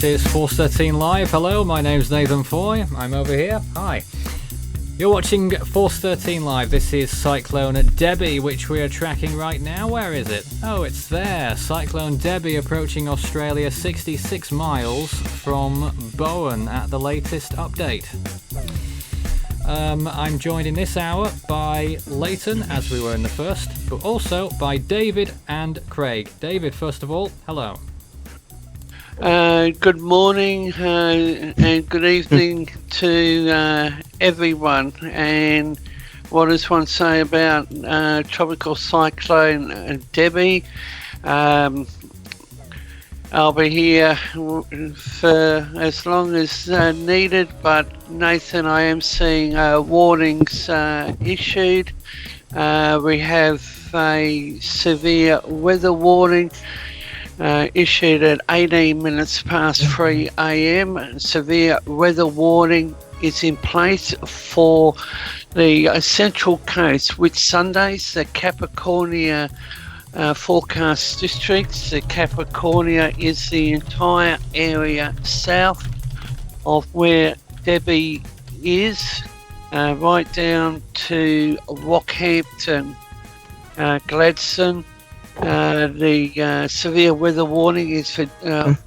This is Force 13 Live. Hello, my name's Nathan Foy. I'm over here. Hi. You're watching Force 13 Live. This is Cyclone Debbie, which we are tracking right now. Where is it? Oh, it's there. Cyclone Debbie approaching Australia 66 miles from Bowen at the latest update. I'm joined in this hour by Leighton, as we were in the first, but also by David and Craig. David, first of all, hello. Good morning and good evening to everyone. And what does one say about Tropical Cyclone Debbie? I'll be here for as long as needed, but Nathan, I am seeing warnings issued. We have a severe weather warning issued at 18 minutes past 3 a.m. Severe weather warning is in place for the Central Coast, with Sundays, the Capricornia forecast districts. The Capricornia is the entire area south of where Debbie is, right down to Rockhampton, Gladstone. The severe weather warning is for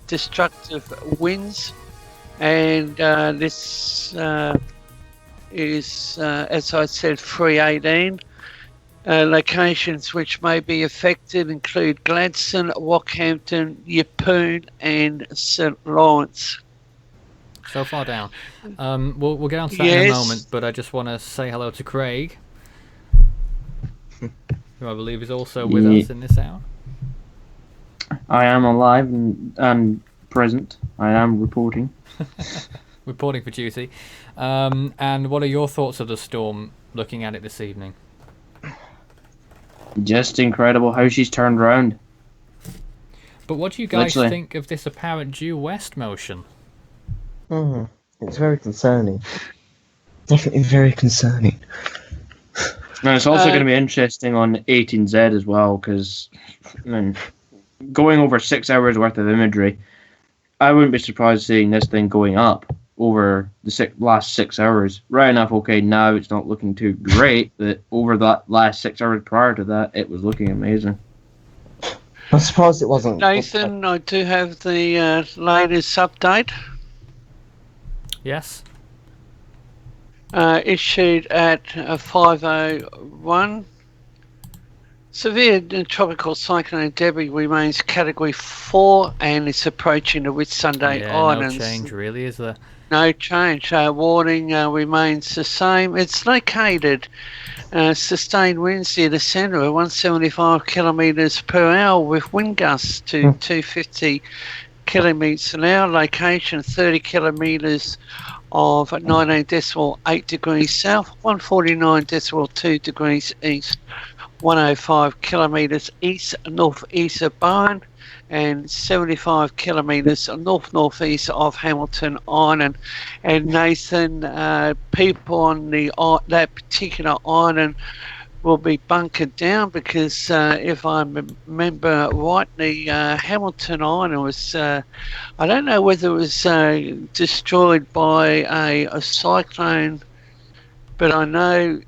destructive winds, and this is, as I said, 318. Locations which may be affected include Gladstone, Rockhampton, Yeppoon and St Lawrence. So far down. We'll get on to that in a Yes. moment, but I just want to say hello to Craig, who I believe is also with us in this hour. I am alive and present. I am reporting. Reporting for duty. And what are your thoughts of the storm, looking at it this evening? Just incredible how she's turned around. But what do you guys Literally. think of this apparent due west motion? It's very concerning. Definitely very concerning. And it's also going to be interesting on 18Z as well, because going over 6 hours worth of imagery, I wouldn't be surprised seeing this thing going up over the last 6 hours. Right enough, okay, now it's not looking too great, but over that last 6 hours prior to that, it was looking amazing. I'm surprised it wasn't. Nathan, I do have the latest update. Yes? Issued at 5:01. Severe tropical cyclone Debbie remains Category 4 and is approaching the Whitsunday Islands. No change really, is there? No change. Warning remains the same. It's located sustained winds near the centre of 175 kilometres per hour with wind gusts to 250 kilometres an hour. Location 30 kilometres of 19.8 degrees south, 149.2 degrees east, 105 kilometres east northeast of Bowen, and 75 kilometres north-northeast of Hamilton Island. And Nathan, people on that particular island will be bunkered down because if I remember rightly, Hamilton Island was, I don't know whether it was destroyed by a cyclone, but I know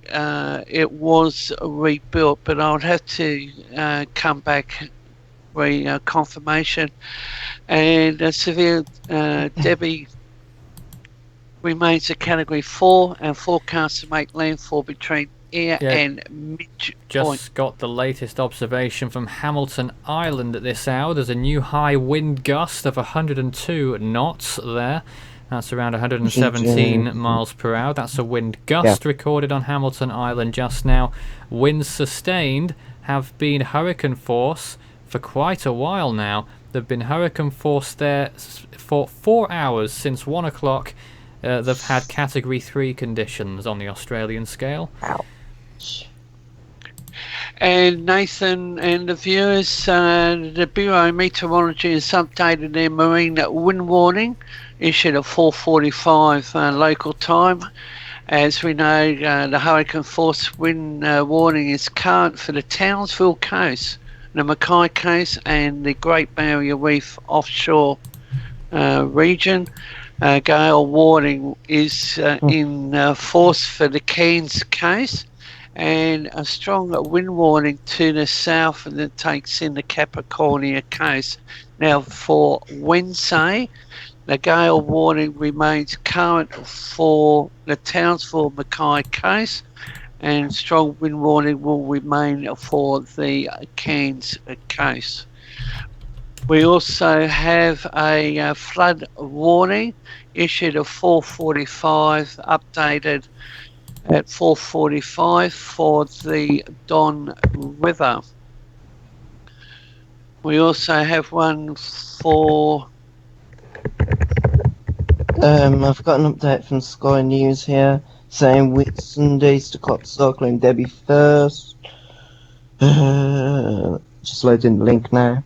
it was rebuilt, but I would have to come back with confirmation. And severe Debbie remains a Category 4 and forecast to make landfall between and midpoint. Just got the latest observation from Hamilton Island at this hour. There's a new high wind gust of 102 knots there. That's around 117 miles per hour. That's a wind gust recorded on Hamilton Island just now. Winds sustained have been hurricane force for quite a while now. They've been hurricane force there for 4 hours since 1 o'clock. They've had Category 3 conditions on the Australian scale. And Nathan and the viewers, the Bureau of Meteorology has updated their marine wind warning, issued at 4:45 local time. As we know, the hurricane force wind warning is current for the Townsville coast, the Mackay coast, and the Great Barrier Reef offshore region. Gale warning is in force for the Cairns coast, and a strong wind warning to the south that takes in the Capricornia coast. Now for Wednesday, the gale warning remains current for the Townsville Mackay coast, and strong wind warning will remain for the Cairns coast. We also have a flood warning issued at 4:45, updated at 4:45 for the Don River. We also have one for... I've got an update from Sky News here saying Whitsundays to clock Cyclone Debbie first. Just loading the link now.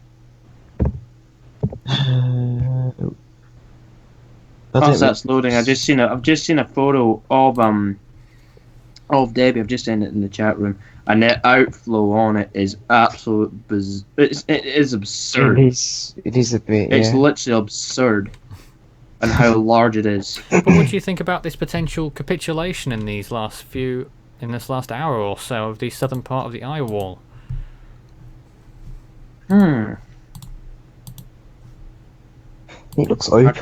As that's loading, I've just seen a photo of Debbie. I've just seen it in the chat room, and the outflow on it is absolute it is absurd. It is a bit. It's literally absurd, and how large it is. But what do you think about this potential capitulation in this last hour or so of the southern part of the eye wall? It looks open. A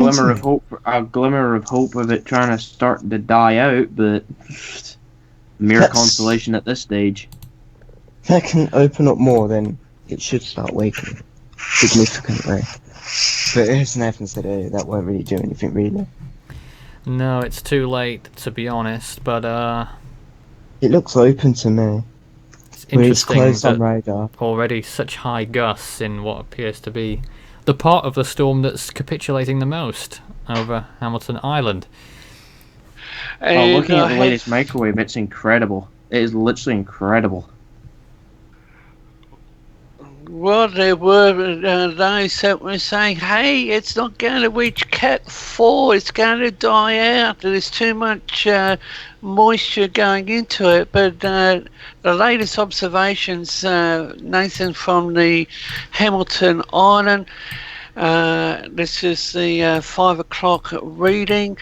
glimmer of hope of it trying to start to die out, but mere consolation at this stage. If that can open up more, then it should start waking significantly. But as Nathan said earlier, that won't really do anything, really. No, it's too late, to be honest, but It looks open to me. it's It's interesting closed on that radar. already such high gusts in what appears to be the part of the storm that's capitulating the most over Hamilton Island. Well, looking at the latest microwave, it's incredible. It is literally incredible. Well, there were those that were saying, hey, it's not going to reach Cat 4, it's going to die out, there's too much moisture going into it. But the latest observations, Nathan, from the Hamilton Island, this is the 5 o'clock reading.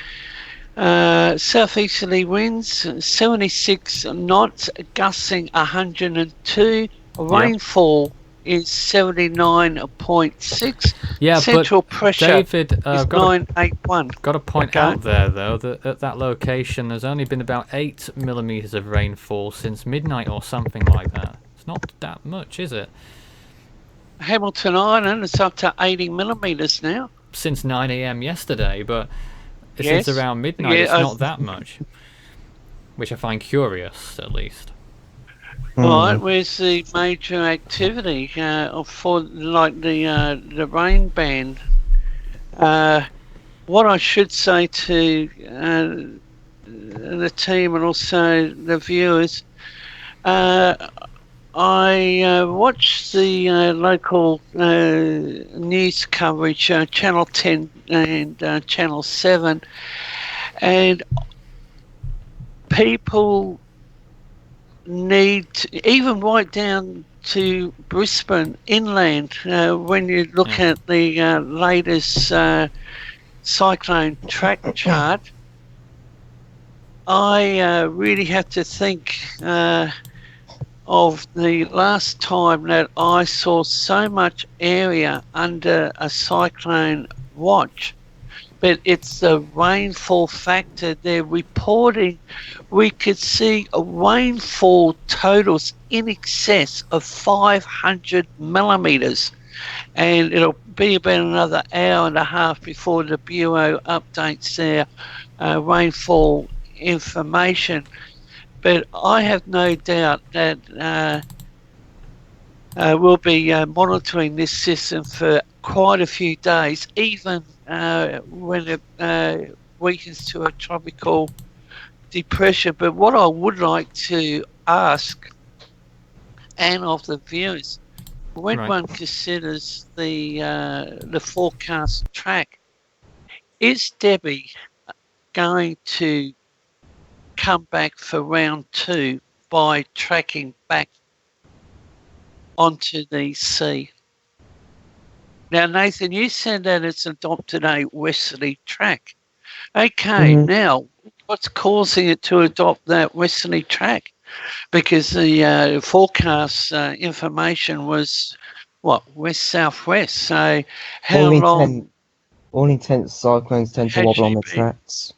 Southeasterly winds 76 knots, gusting 102. Rainfall is 79.6. Yeah, Central but pressure David, is 981. got to point out there, though, that at that location there's only been about 8 millimetres of rainfall since midnight or something like that. It's not that much, is it? Hamilton Island is up to 80 millimetres now. Since 9 a.m. yesterday, but Yes. since around midnight it's Yeah, not that much. Which I find curious, at least. Right, where's the major activity for like the rain band? What I should say to the team and also the viewers, I watched the local news coverage, Channel 10 and Channel 7, and people need even right down to Brisbane inland, when you look at the latest cyclone track chart, I really have to think of the last time that I saw so much area under a cyclone watch. But it's the rainfall factor they're reporting. We could see rainfall totals in excess of 500 millimetres. And it'll be about another hour and a half before the Bureau updates their rainfall information. But I have no doubt that we'll be monitoring this system for quite a few days, even when it weakens to a tropical depression. But what I would like to ask, and of the viewers, when one considers the forecast track, is Debbie going to come back for round 2 by tracking back onto the sea? Now, Nathan, you said that it's adopted a westerly track. Okay, now, what's causing it to adopt that westerly track? Because the forecast information was, west-southwest. So how long... all intense cyclones tend to wobble on the tracks.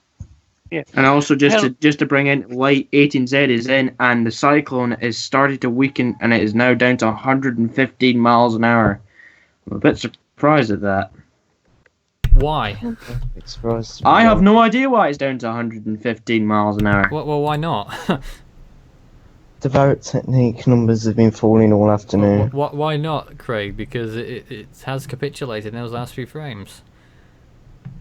Yeah. And also just to bring in, light 18Z is in, and the cyclone is starting to weaken, and it is now down to 115 miles an hour. I'm a bit surprised at that. Why? I have no idea why it's down to 115 miles an hour. Well, why not? The Barrett technique numbers have been falling all afternoon. Why not, Craig? Because it has capitulated in those last few frames.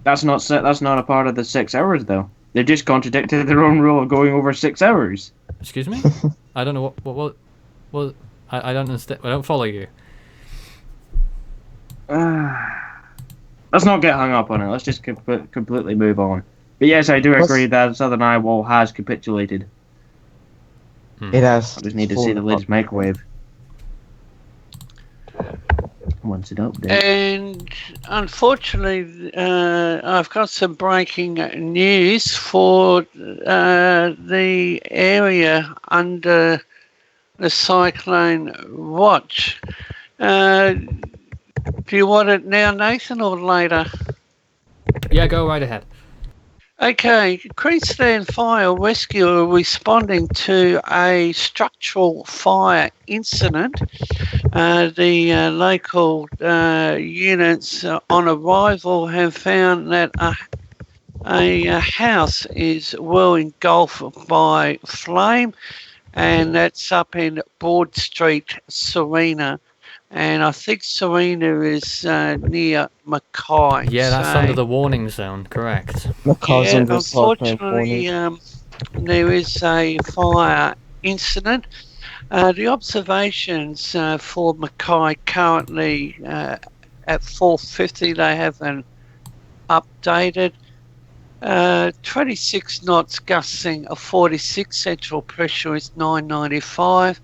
That's not a part of the 6 hours, though. They just contradicted their own rule of going over 6 hours. Excuse me? I don't know what I don't understand. I don't follow you. Let's not get hung up on it. Let's just completely move on. But yes, I do agree that Southern Eye Wall has capitulated. It has. I just need to see the latest microwave. Once it updates. And unfortunately, I've got some breaking news for the area under the cyclone watch. Do you want it now, Nathan, or later? Yeah, go right ahead. Okay, Queensland Fire Rescue are responding to a structural fire incident. The local units on arrival have found that a house is well engulfed by flame, and that's up in Broad Street, Serena. And I think Serena is near Mackay. Yeah, that's so, under the warning zone, correct. Mackay's Yeah, under a cyclone unfortunately, warning. there is a fire incident. The observations for Mackay currently at 4:50, they haven't updated. 26 knots gusting a 46, central pressure is 995,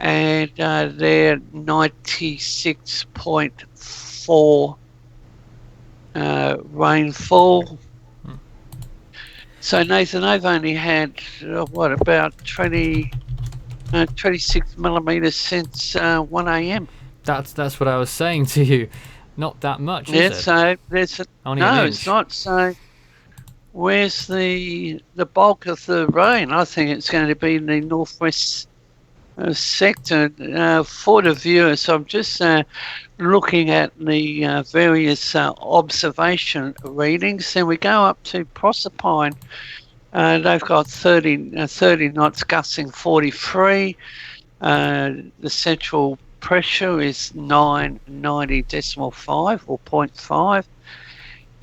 and they're 96.4 rainfall. So Nathan, they've only had about 26 millimeters since 1 a.m. That's what I was saying to you. Not that much, Yeah, is it? so there's Only an no, inch. it's not. So where's the bulk of the rain? I think it's going to be in the northwest sector. For the viewers, I'm just looking at the various observation readings. Then we go up to Proserpine. They've got 30 knots gusting 43. The central pressure is 990.5 or 0.5,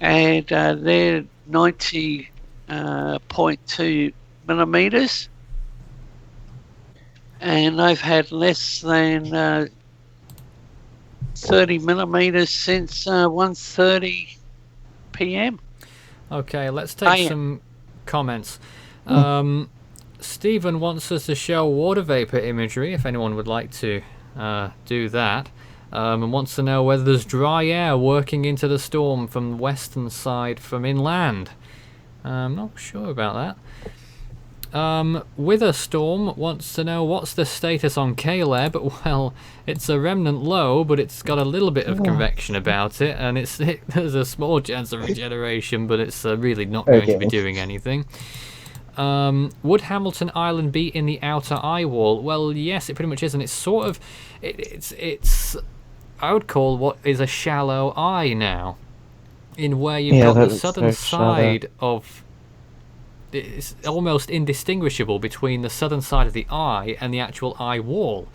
and they're 90.2 millimeters, and they've had less than 30 millimeters since 1:30 p.m. Okay, let's take some comments. Stephen wants us to show water vapor imagery, if anyone would like to do that, and wants to know whether there's dry air working into the storm from the western side from inland. I'm not sure about that. Wither Storm wants to know what's the status on Caleb. Well, it's a remnant low, but it's got a little bit of convection about it, and there's a small chance of regeneration, but it's really not going to be doing anything. Would Hamilton Island be in the outer eye wall? Well, yes, it pretty much is, and it's sort of it's I would call what is a shallow eye now, in where you've got the southern side of. It's almost indistinguishable between the southern side of the eye and the actual eye wall,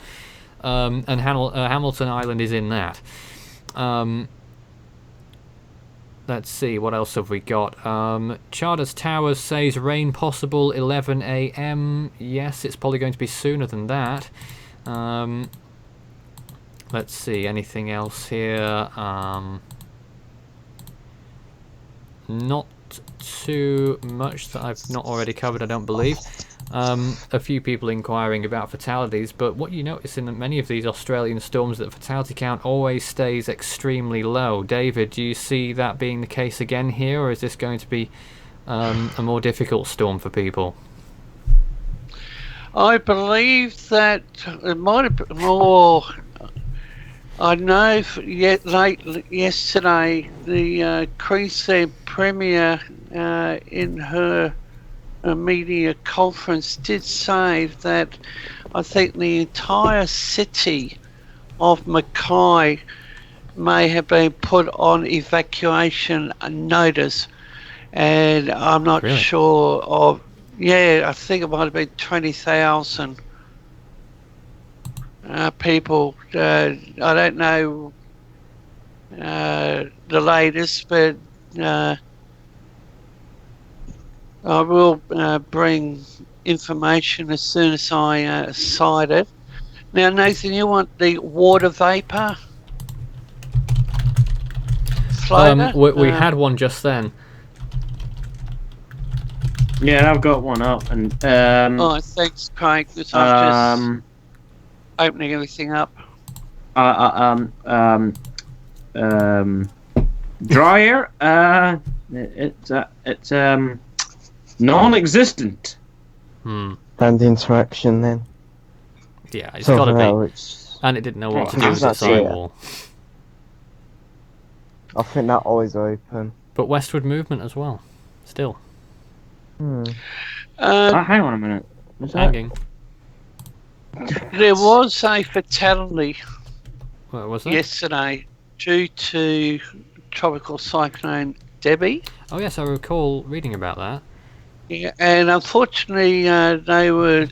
and Hamilton Island is in that. Let's see, what else have we got? Charters Towers says rain possible 11 a.m. Yes, it's probably going to be sooner than that. Let's see, anything else here? Not too much that I've not already covered, I don't believe. A few people inquiring about fatalities, but what you notice in many of these Australian storms that the fatality count always stays extremely low. David, do you see that being the case again here, or is this going to be a more difficult storm for people? I believe that it might have been more. I know late yesterday, the Queensland Premier in her media conference did say that I think the entire city of Mackay may have been put on evacuation notice, and I'm not sure of. Yeah, I think it might have been 20,000 people. I don't know the latest, but I will bring information as soon as I cite it. Now, Nathan, you want the water vapor floater? We had one just then. Yeah, I've got one up, and oh, thanks, Craig. Because I'm just opening everything up. Dry air. It's non-existent. And interaction then. Yeah, it's got to be. It's, and it didn't know what to do with its eye wall. I think that eye's open. but westward movement as well. Still Hang on a minute. Was that- hanging. There was a fatality What was that? yesterday due to tropical cyclone Debbie. Oh yes, I recall reading about that. Yeah, and unfortunately, they were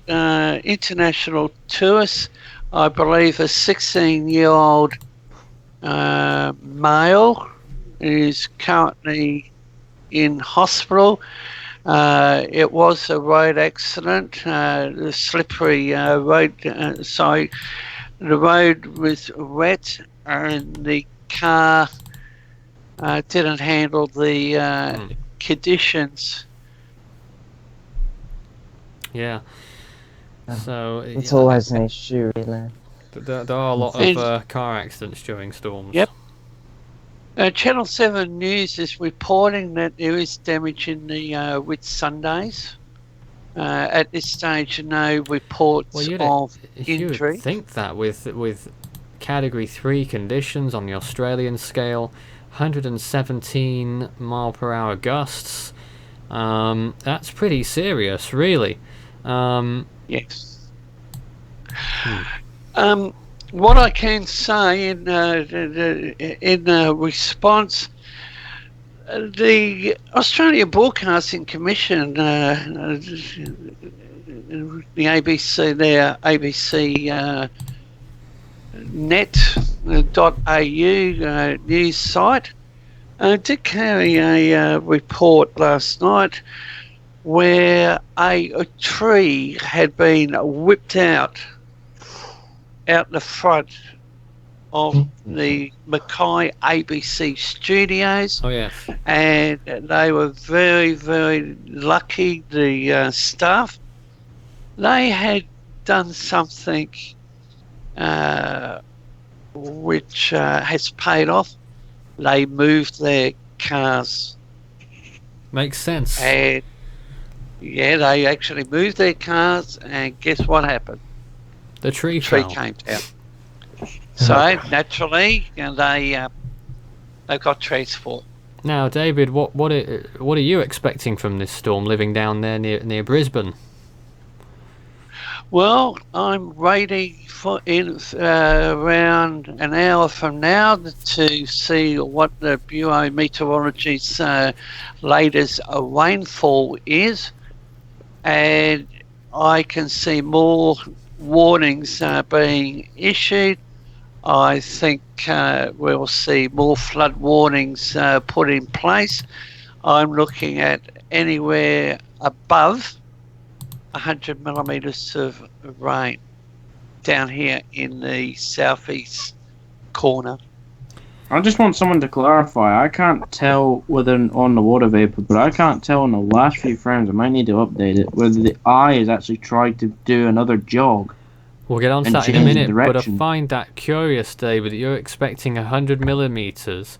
international tourists. I believe a 16-year-old male is currently in hospital. It was a road accident, the slippery road. The road was wet, and the car didn't handle the conditions. Yeah. So It's always an issue, really. there are a lot of car accidents during storms. Yep. Channel 7 News is reporting that there is damage in the Whitsundays. At this stage, no reports of injury. You'd think that with Category 3 conditions on the Australian scale, 117 mile per hour gusts, that's pretty serious, really. Yes. What I can say in response, the Australian Broadcasting Commission, the ABC, their ABC net.au news site, did carry a report last night where a tree had been whipped out the front of the Mackay ABC studios. Oh yes. And they were very, very lucky, the staff. They had done something which has paid off. They moved their cars. Makes sense. And yeah, they actually moved their cars, and guess what happened? The tree Tree fell. came down. So naturally, they've got trees for. Now, David, what are you expecting from this storm, living down there near Brisbane? Well, I'm waiting for around an hour from now to see what the Bureau of Meteorology's latest rainfall is, and I can see more warnings being issued. I think we'll see more flood warnings put in place. I'm looking at anywhere above 100 millimetres of rain down here in the southeast corner. I just want someone to clarify. I can't tell whether on the water vapor, but I can't tell in the last few frames. I might need to update it whether the eye has actually tried to do another jog. We'll get on to And that in a change minute, but I direction. find that curious, David, that you're expecting 100 millimetres,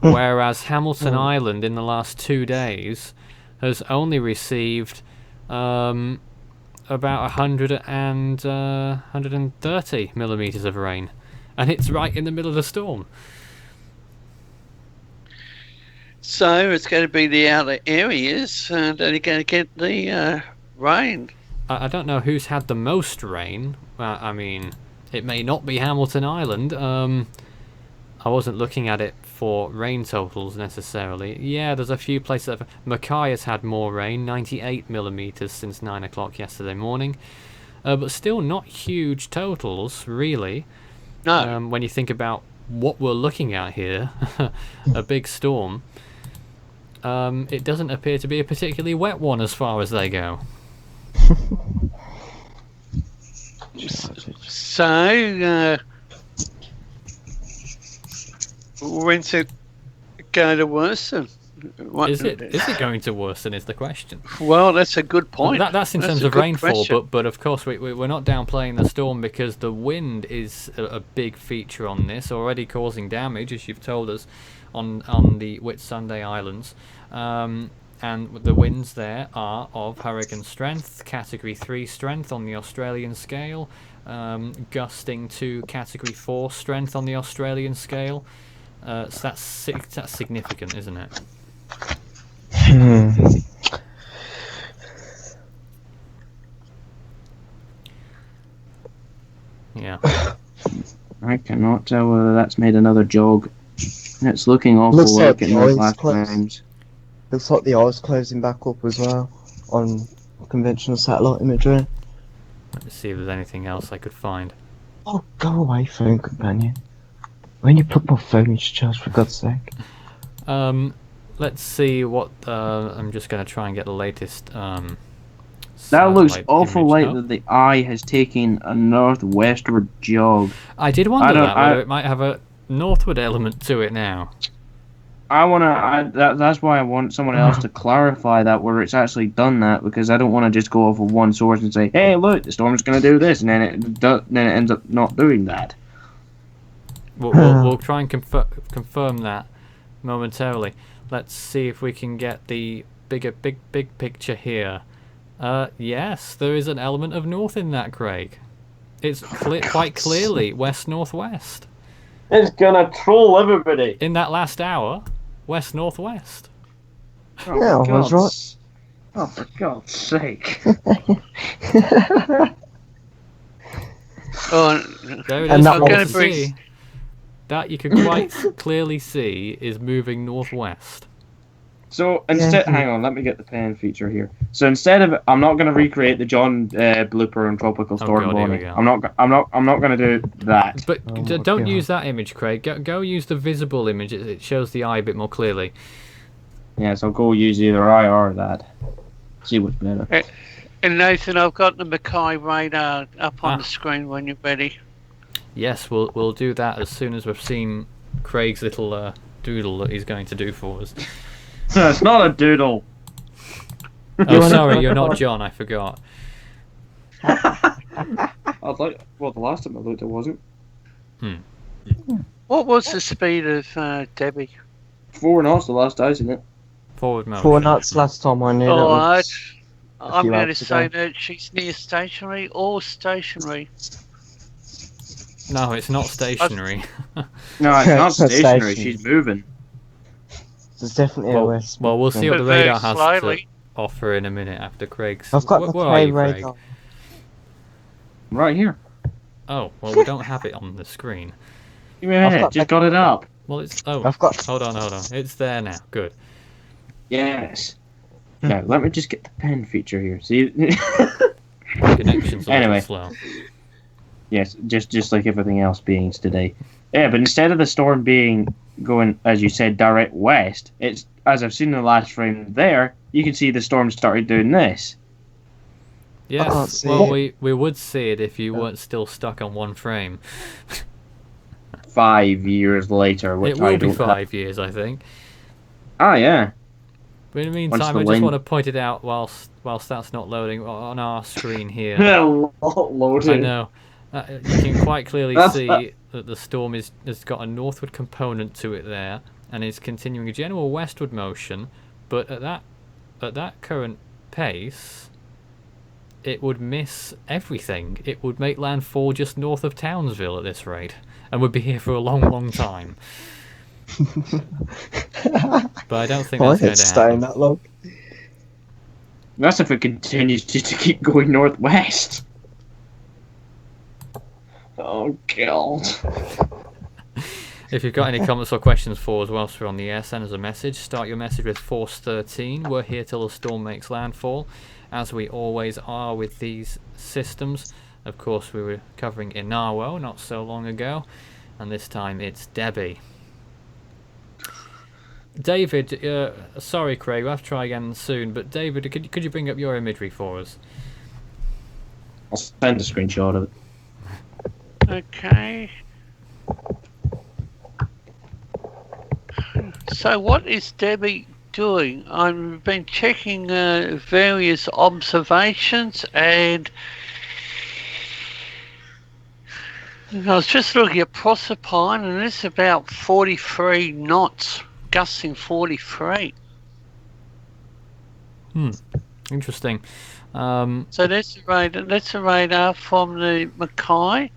whereas Hamilton Island in the last 2 days has only received about 130 millimetres of rain, and it's right in the middle of the storm. So it's going to be the outer areas that are going to get the rain. I don't know who's had the most rain. I mean, it may not be Hamilton Island. I wasn't looking at it for rain totals necessarily. Yeah, there's a few places that Mackay has had more rain, 98 millimetres since 9 o'clock yesterday morning. But still not huge totals, really. No. When you think about what we're looking at here, a big storm. It doesn't appear to be a particularly wet one as far as they go. So, when's it going to worsen? Is it going to worsen is the question. Well, that's a good point. That's in terms a of good rainfall, question. but of course we're not downplaying the storm because the wind is a big feature on this, already causing damage, as you've told us, on the Whitsunday Islands. And the winds there are of hurricane strength, Category 3 strength on the Australian scale, gusting to Category 4 strength on the Australian scale. So that's significant, isn't it? Yeah. I cannot tell whether that's made another jog. It's looking awful Looks like like in the those eyes last closed. frames. Looks like the eye's closing back up as well on conventional satellite imagery. Let me see if there's anything else I could find. Oh, go away, phone companion. When you plug my phone into charge, for God's sake. Let's see what. I'm just going to try and get the latest. That looks satellite awful image. like Oh, that the eye has taken a northwestward jog. I did I wonder don't- that whether it might have a northward element to it now. That's why I want someone else to clarify that where it's actually done that, because I don't want to just go off of one source and say, hey, look, the storm's going to do this, and then it ends up not doing that. We'll try and confirm that momentarily. Let's see if we can get the big picture here. Yes, there is an element of north in that, Craig. It's quite clearly west-northwest. It's going to troll everybody. In that last hour, west-northwest. Oh, Yeah, I was right. Oh, for God's sake. Oh, There it And is. that You can one's- see. That you can quite clearly see is moving northwest. So instead, hang on, let me get the pen feature here. So instead of, I'm not going to recreate the John blooper on Tropical Storm God, here we warning. go. I'm not going to do that. But Oh don't my God. use that image, Craig. Go use the visible image. It shows the eye a bit more clearly. Yes, I'll go use either I or that. See what's better. and Nathan, I've got the Mackay radar up on Ah. the screen when you're ready. Yes, we'll do that as soon as we've seen Craig's little doodle that he's going to do for us. It's not a doodle. Oh, sorry, you're not John. I forgot. I'd like. Well, the last time I looked, it wasn't. What was the speed of Debbie? 4 knots the last I seen it. Forward motion. 4 knots last time I knew. Oh, that I'm few going to hours say ago. that she's near stationary or stationary. No, it's not stationary. No, it's not It's not stationary. stationary. She's moving. There's definitely a west. well, we'll see what the But very radar has to slowly. offer in a minute after Craig's. I've got Where the are K you, Craig? radar. Right here. Oh, well, we don't have it on the screen. Give me a minute. got Just the- got it up. Well, it's. Oh, I've got. hold on. It's there now. Good. Yes. Now let me just get the pen feature here. See. Connection's a Anyway. little slow. Yes, just like everything else beings today. Yeah, but instead of the storm being going, as you said, direct west, it's, as I've seen in the last frame there, you can see the storm started doing this. can't Yes, see well, it. we would see it if you weren't still stuck on one frame. 5 years later, which It will I be don't 5 years, I think. Ah, yeah. But in the Once meantime, the I just wind- want to point it out whilst that's not loading on our screen here. Loaded. I know. You can quite clearly see that the storm has got a northward component to it there, and is continuing a general westward motion. But at that current pace, it would miss everything. It would make landfall just north of Townsville at this rate, and would be here for a long time. But I don't think Why that's going it's to staying happen. that long? That's if it continues to keep going northwest. Oh, God. If you've got any comments or questions for us whilst we're on the air, send us a message. Start your message with Force 13. We're here till the storm makes landfall, as we always are with these systems. Of course, we were covering Inawo not so long ago, and this time it's Debbie. David, sorry Craig, we'll have to try again soon, but David, could you bring up your imagery for us? I'll send a screenshot of it. Okay. So what is Debbie doing? I've been checking various observations, and I was just looking at Proserpine, and it's about 43 knots, gusting 43. Interesting. So that's a radar from the Mackay,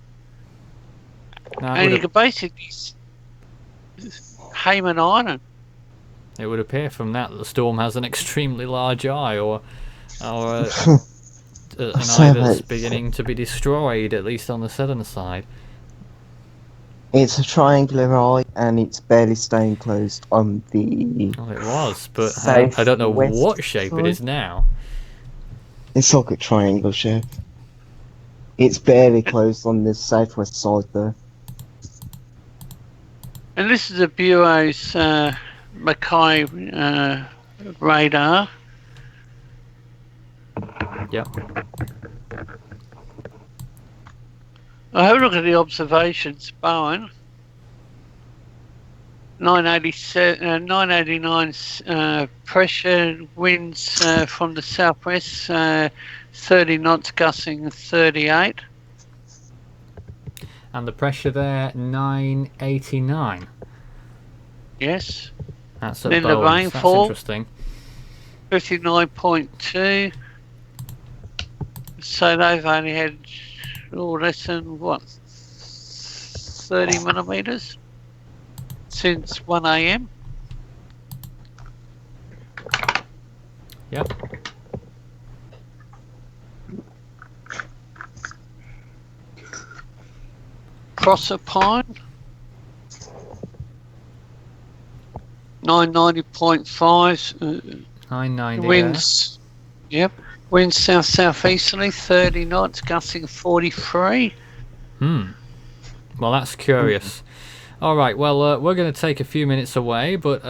Now, it and you would've- can basically Hayman Island. It would appear from that the storm has an extremely large eye, or an eye that's beginning to be destroyed, at least on the southern side. It's a triangular eye, and it's barely staying closed on the... Well, it was, but I don't know what shape it is now. It's like a triangle shape. It's barely closed on the southwest side there. And this is the Bureau's Mackay radar. Yep. I have a look at the observations. Bowen, 989 pressure, winds from the southwest, 30 knots, gusting 38. And the pressure there, 989. Yes. That's at then Bowen. the rainfall, That's interesting. 59.2. So they've only had less than, what, 30 millimetres since 1 a.m. Yep. Proserpine, 990.5. 990. Winds, yep. Winds south-southeasterly, 30 knots, gusting 43. Well, that's curious. All right, well, we're going to take a few minutes away, but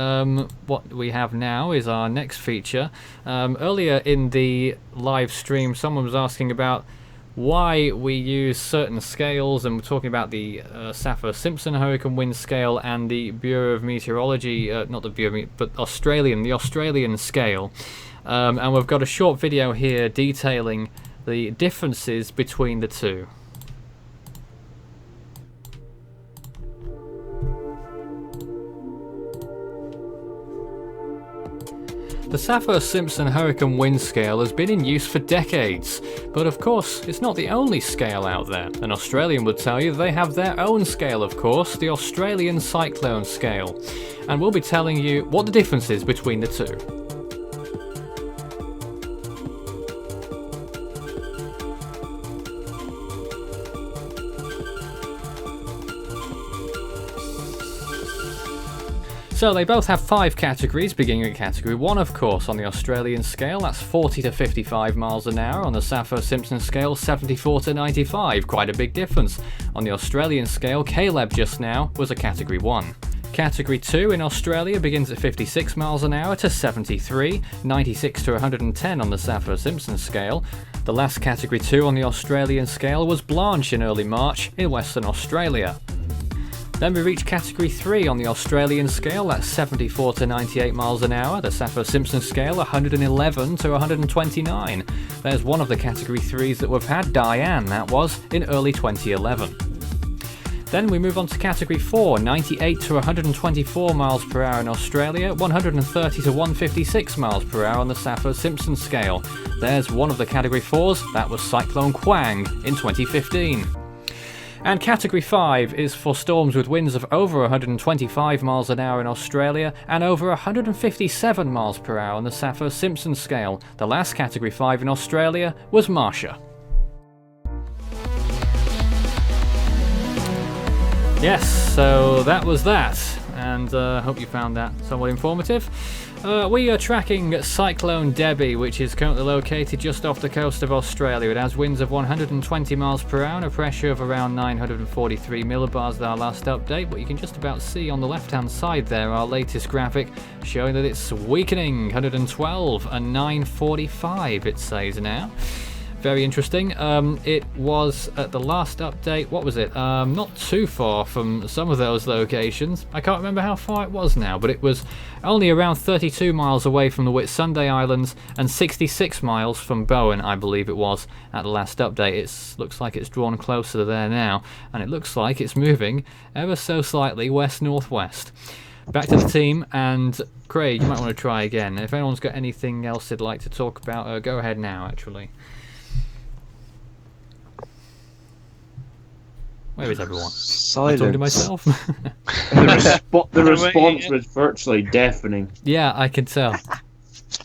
what we have now is our next feature. Earlier in the live stream, someone was asking about why we use certain scales, and we're talking about the Saffir-Simpson hurricane wind scale and the Bureau of Meteorology, not the Bureau, but the Australian scale. And we've got a short video here detailing the differences between the two. The Saffir-Simpson hurricane wind scale has been in use for decades, but of course it's not the only scale out there. An Australian would tell you they have their own scale, of course, the Australian cyclone scale, and we'll be telling you what the difference is between the two. So they both have 5 categories, beginning at category 1 of course on the Australian scale, that's 40 to 55 miles an hour. On the Saffir-Simpson scale, 74 to 95, quite a big difference. On the Australian scale, Caleb just now was a category 1. Category 2 in Australia begins at 56 miles an hour to 73, 96 to 110 on the Saffir-Simpson scale. The last category 2 on the Australian scale was Blanche in early March in Western Australia. Then we reach category 3 on the Australian scale, that's 74 to 98 miles an hour. The Saffir-Simpson scale, 111 to 129. There's one of the category 3s that we've had, Diane, that was, in early 2011. Then we move on to category 4, 98 to 124 miles per hour in Australia, 130 to 156 miles per hour on the Saffir-Simpson scale. There's one of the category 4s, that was Cyclone Quang in 2015. And category 5 is for storms with winds of over 125 miles an hour in Australia and over 157 miles per hour on the Saffir-Simpson scale. The last category 5 in Australia was Marcia. Yes, so that was that, and I hope you found that somewhat informative. We are tracking Cyclone Debbie, which is currently located just off the coast of Australia. It has winds of 120 miles per hour and a pressure of around 943 millibars at our last update, but you can just about see on the left-hand side there our latest graphic showing that it's weakening, 112 and 945 it says now. Very interesting. It was at the last update, what was it? Not too far from some of those locations. I can't remember how far it was now, but it was only around 32 miles away from the Whitsunday Islands and 66 miles from Bowen, I believe it was, at the last update. It looks like it's drawn closer there now, and it looks like it's moving ever so slightly west-northwest. Back to the team, and Craig, you might want to try again. If anyone's got anything else they'd like to talk about, go ahead now, actually. Where is everyone? Silence. I'm talking to myself. The response was virtually deafening. Yeah, I can tell.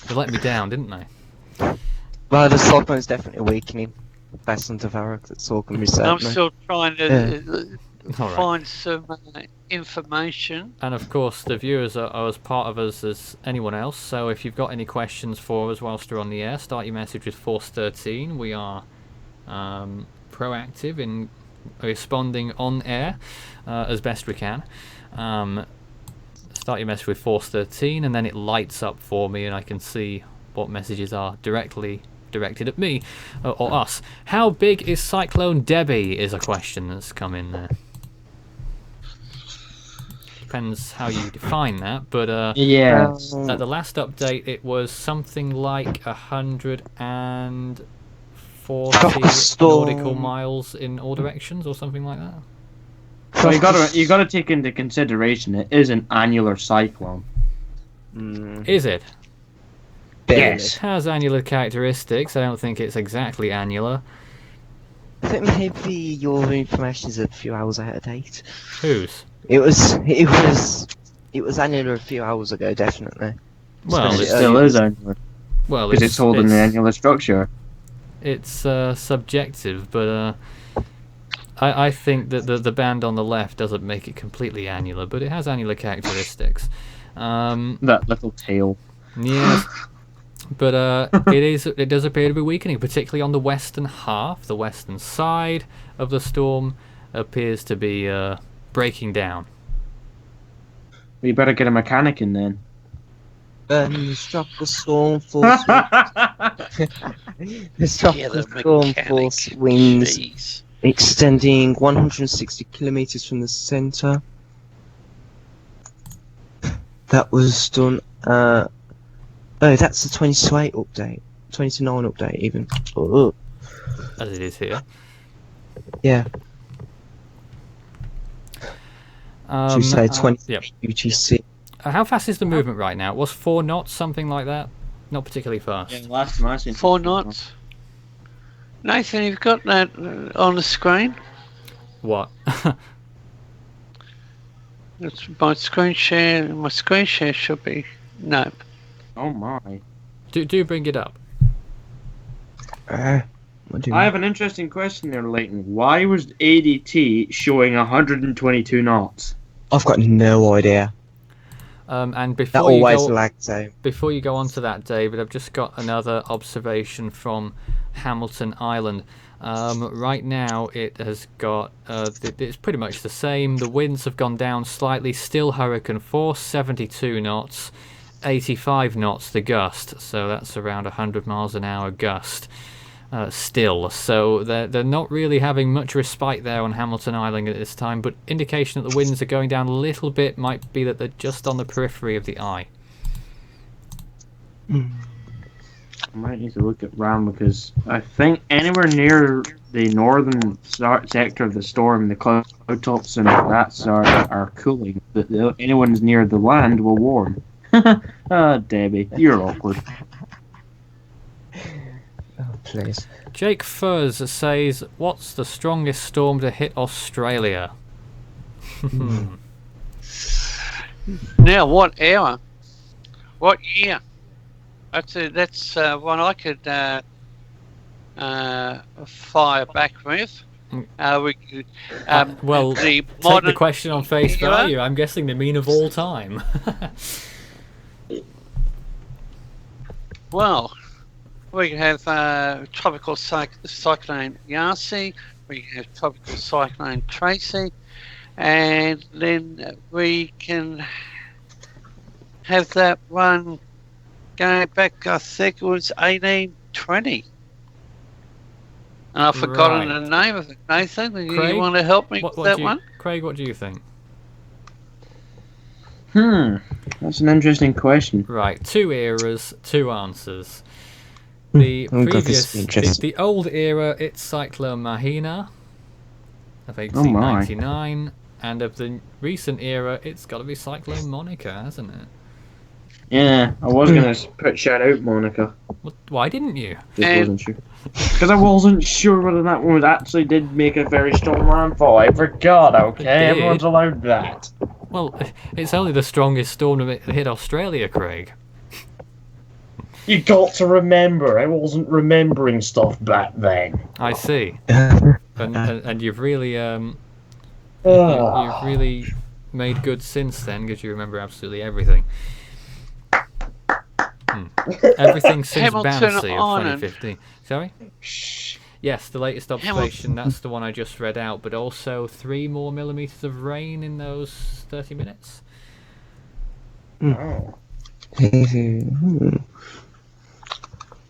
They let me down, didn't they? Well, the cyclone's definitely weakening. Based on Tavarak, that's all can be said. I'm mate. still trying to All right. find some information. And of course, the viewers are as part of us as anyone else. So if you've got any questions for us whilst we're on the air, start your message with Force 13. We are proactive in responding on air as best we can. Start your message with Force 13, and then it lights up for me, and I can see what messages are directly directed at me or us. How big is Cyclone Debbie? Is a question that's come in there. Depends how you define that, but Yeah. at the last update it was something like 140 nautical miles in all directions or something like that. Well, you gotta take into consideration it is an annular cyclone. Is it? Yes. It has annular characteristics. I don't think it's exactly annular. I think maybe your information is a few hours out of date. Whose? It was annular a few hours ago, definitely. Well, It it's, still is annular. well, Because it's holding the annular structure. It's subjective, but I think that the band on the left doesn't make it completely annular, but it has annular characteristics. That little tail. Yes, but it does appear to be weakening, particularly on the western half. The western side of the storm appears to be breaking down. Mm. Well, you better get a mechanic in then. The tropical storm force. The tropical storm force winds Jeez. extending 160 kilometers from the center. That was done. Oh, that's the 20 to 8 update. 20 to 9 update, even. Oh. As it is here. Yeah. Should we say 20 Yep. UTC? How fast is the movement right now? It was 4 knots, something like that? Not particularly fast. Yeah, last time I seen 4 knots. Nathan, you've got that on the screen? What? It's my screen share. My screen share should be no. Oh my. do bring it up. What do you I have an interesting question there, Leighton. Why was ADT showing 122 knots? I've got no idea. And That before you always go, lags out. before you go on to that, David, I've just got another observation from Hamilton Island. Right now, it has got it's pretty much the same. The winds have gone down slightly. Still hurricane force, 72 knots, 85 knots the gust. So that's around 100 miles an hour gust. Still, so they're not really having much respite there on Hamilton Island at this time, but indication that the winds are going down a little bit might be that they're just on the periphery of the eye. I might need to look at RAM because I think anywhere near the northern sector of the storm, the cloud tops and that are cooling, but anyone's near the land will warm. Debbie, you're awkward. Oh, please. Jake Fuzz says, "What's the strongest storm to hit Australia?" Now, what hour? What year? That's one I could fire back with. We could, Well, the take modern the question on face era? value. I'm guessing they mean of all time. Well, we can have tropical cyclone Yasi, we can have tropical cyclone Tracy, and then we can have that one going back, I think it was 1820. And I've forgotten Right. the name of it. Nathan, Craig, you want to help me with that one? Craig, what do you think? That's an interesting question. Right, 2 eras, 2 answers. The Oh, God, this previous, is interesting. the old era, it's Cyclone Mahina of 1899, and of the recent era, it's got to be Cyclone Monica, hasn't it? Yeah, I was going to put shout out Monica. Why didn't you? Just wasn't sure. Because I wasn't sure whether that one actually did make a very strong landfall. I forgot, okay? It did. Everyone's allowed that. Well, it's only the strongest storm to hit Australia, Craig. You got to remember, I wasn't remembering stuff back then. I see. And you've really you've really made good since then, because you remember absolutely everything. Everything since Hamilton Bouncy of Island. 2015. Sorry? Yes, the latest observation, that's the one I just read out, but also 3 more millimetres of rain in those 30 minutes. Oh.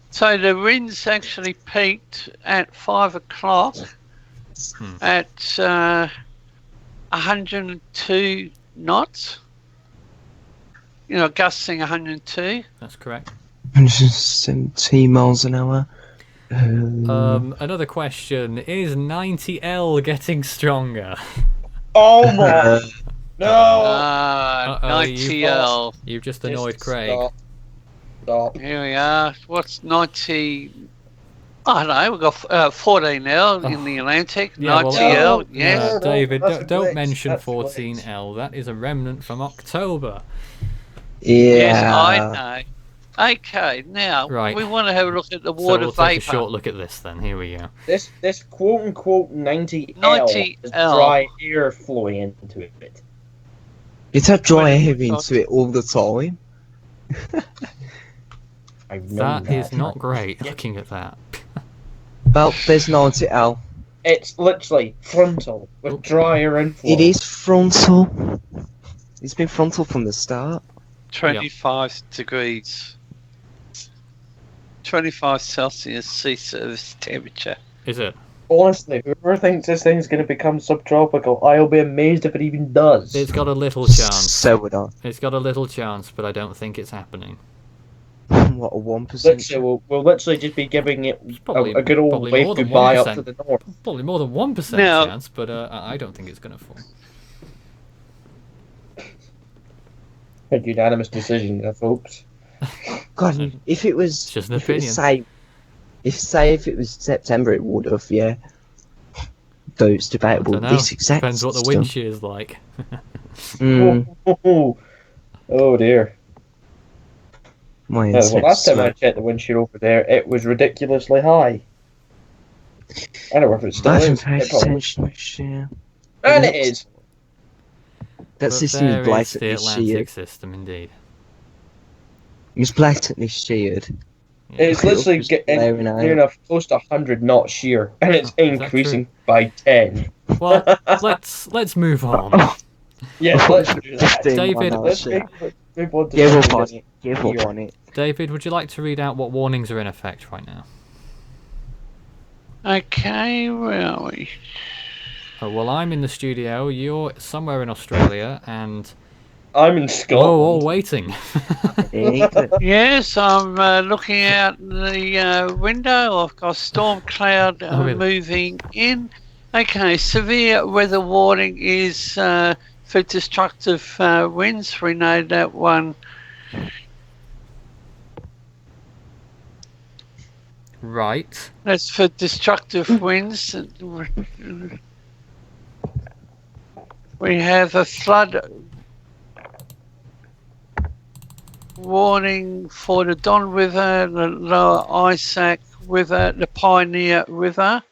So the winds actually peaked at 5 o'clock at 102 knots. You know, gusting 102. That's correct. 117 miles an hour. Another question, is 90L getting stronger? Oh my! No! 90L. You've just annoyed Craig. Stop. Here we are. What's 90? I don't know. We've got 14L in the Atlantic. Yeah, 90L, yes. David, That's don't great. mention That's 14L. That is a remnant from October. Yes, Yeah. I know. Okay, now Right. we want to have a look at the So water we'll take a vapor. short look at this then. Here we go. This quote unquote 90L 90L. is dry air flowing into it. It's had dry air Well, into it all the time. I've known That is not great, looking at that. Well, there's 90L. It's literally frontal with dry air inflow. It is frontal. It's been frontal from the start. 25 degrees. 25 Celsius sea surface temperature. Is it? Honestly, whoever thinks this thing's going to become subtropical, I'll be amazed if it even does. It's got a little chance. So would I. It's got a little chance, but I don't think it's happening. What, a 1%? Literally, we'll literally just be giving it Probably- a good old probably wave more than goodbye up 1%. to the north. Probably more than 1% Now- chance, but I don't think it's going to fall. A unanimous decision, folks. God, if it was, It's just an if it was opinion. if it was September, it would have, yeah. Though it's debatable. Dunno. This exact Depends what the wind shear is like. Mm, Oh dear. my Yeah, well, last time I insects. checked the wind shear over there, it was ridiculously high. I don't know if it's still I is. haven't paid It probably- attention this year. And it is. That But system there is is the blatantly Atlantic sheared. system, indeed. It's blatantly sheared. Yeah. It's literally Just getting blaring out. near enough close to 100 knot shear, and it's Oh, is that increasing by 10. Well, let's move on. Yes, let's do that. 15 David- miles Let's an hour. move on to Give up something on that's it. Give up here. on it. David, would you like to read out what warnings are in effect right now? Okay, where are we? Oh, well, I'm in the studio, you're somewhere in Australia, and... I'm in Whoa, Scotland. waiting. England. Yes, I'm looking out the window. I've got a storm cloud Oh, really? moving in. Okay, severe weather warning is for destructive winds. We know that one. Right. That's for destructive winds. We have a flood warning for the Don River, the Lower Isaac River, the Pioneer River.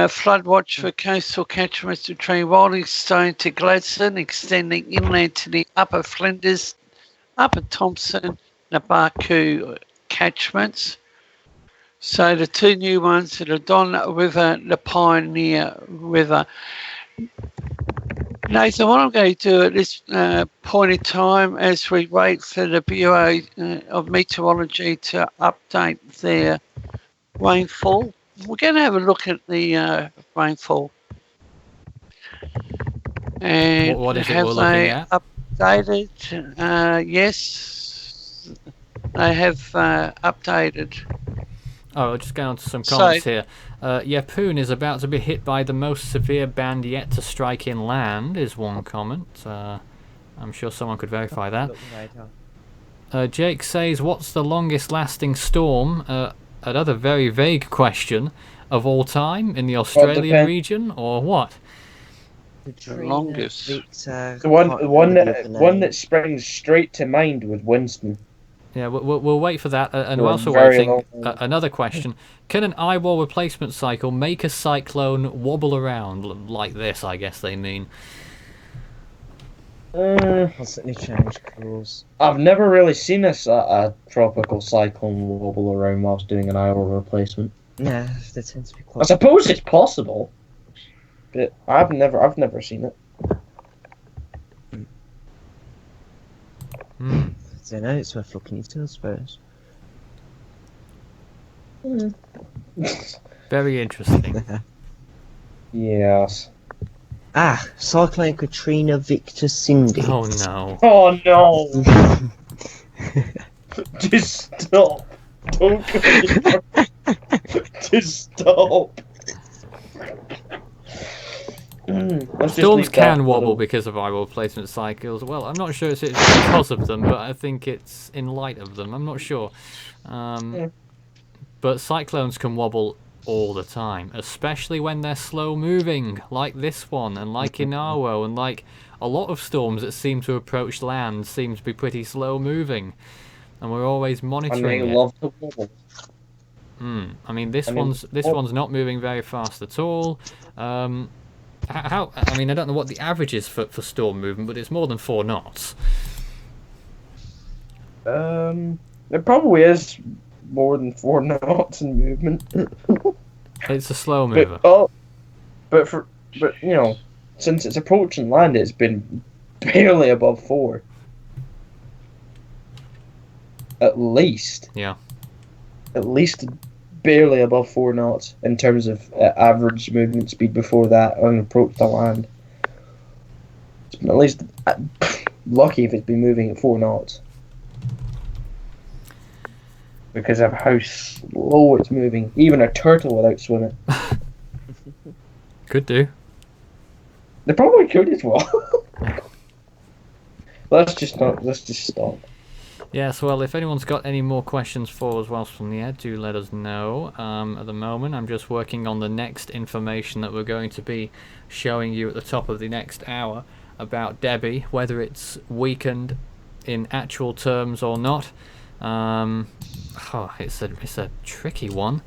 Flood watch for coastal catchments between Rolling Stone to Gladstone, extending inland to the Upper Flinders, Upper Thompson, the Barcoo catchments. So the two new ones are the Don River, the Pioneer River. Nathan, what I'm going to do at this point in time, as we wait for the Bureau of Meteorology to update their rainfall, we're going to have a look at the rainfall. And What is it have we're looking they at? updated? Yes, they have updated. Oh, I'll just go on to some So- comments here. Yeppoon is about to be hit by the most severe band yet to strike inland, is one comment. I'm sure someone could verify that. Jake says, what's the longest lasting storm? Another very vague question, of all time in the Australian region, or what? Longest. Victor, The one can't remember the other one name. that springs straight to mind was Winston. Yeah, we'll wait for that. And For a whilst we're very waiting, long time. another question. Can an eyewall replacement cycle make a cyclone wobble around like this, I guess they mean? Constantly change course. I've never really seen a tropical cyclone wobble around whilst doing an eyewall replacement. Nah, they tend to be I quite. suppose it's possible, but I've never seen it. Hmm. I don't know, it's worth looking into, I suppose. Very interesting. Yes. Cyclone Katrina, Victor, Cindy. Oh no. Oh no! Just stop! Don't go anymore. Just stop! Let's just Storms leave that can wobble little- because of eyewall replacement cycles. Well, I'm not sure it's because of them, but I think it's in light of them. I'm not sure. But cyclones can wobble all the time, especially when they're slow moving, like this one, and like Inawo, and like a lot of storms that seem to approach land seem to be pretty slow moving, and we're always And monitoring they it. love to wobble. I mean, this I mean, one's not moving very fast at all. How? I mean, I don't know what the average is for storm movement, but it's more than 4 knots. It probably is more than 4 knots in movement. It's a slow mover. But you know, since it's approaching land, it's been barely above 4. At least. Yeah. At least barely above 4 knots in terms of average movement speed before that on approach to land. It's been at least lucky if it's been moving at 4 knots. Because of how slow it's moving. Even a turtle without swimming. Could do. They probably could as well. Let's just stop. Yes, well, if anyone's got any more questions for us whilst from the air, do let us know. At the moment, I'm just working on the next information that we're going to be showing you at the top of the next hour about Debbie, whether it's weakened in actual terms or not. It's a tricky one.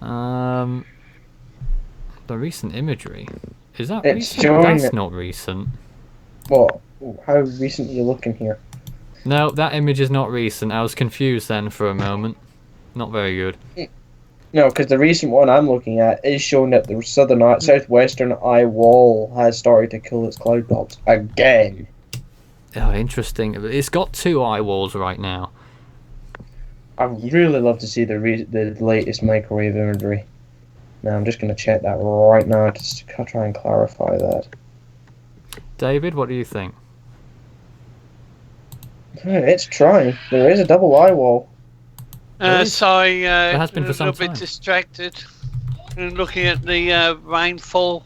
The recent imagery, is that It's recent? showing That's that- not recent. What? How recent are you looking here? No, that image is not recent. I was confused then for a moment. Not very good. No, because the recent one I'm looking at is showing that the southwestern eye wall has started to kill its cloud tops again. Oh, interesting. It's got 2 eye walls right now. I'd really love to see the latest microwave imagery. Now I'm just going to check that right now just to try and clarify that. David, what do you think? It's trying. There is a double eye wall. Sorry, has been for a some little bit time. distracted and looking at the rainfall.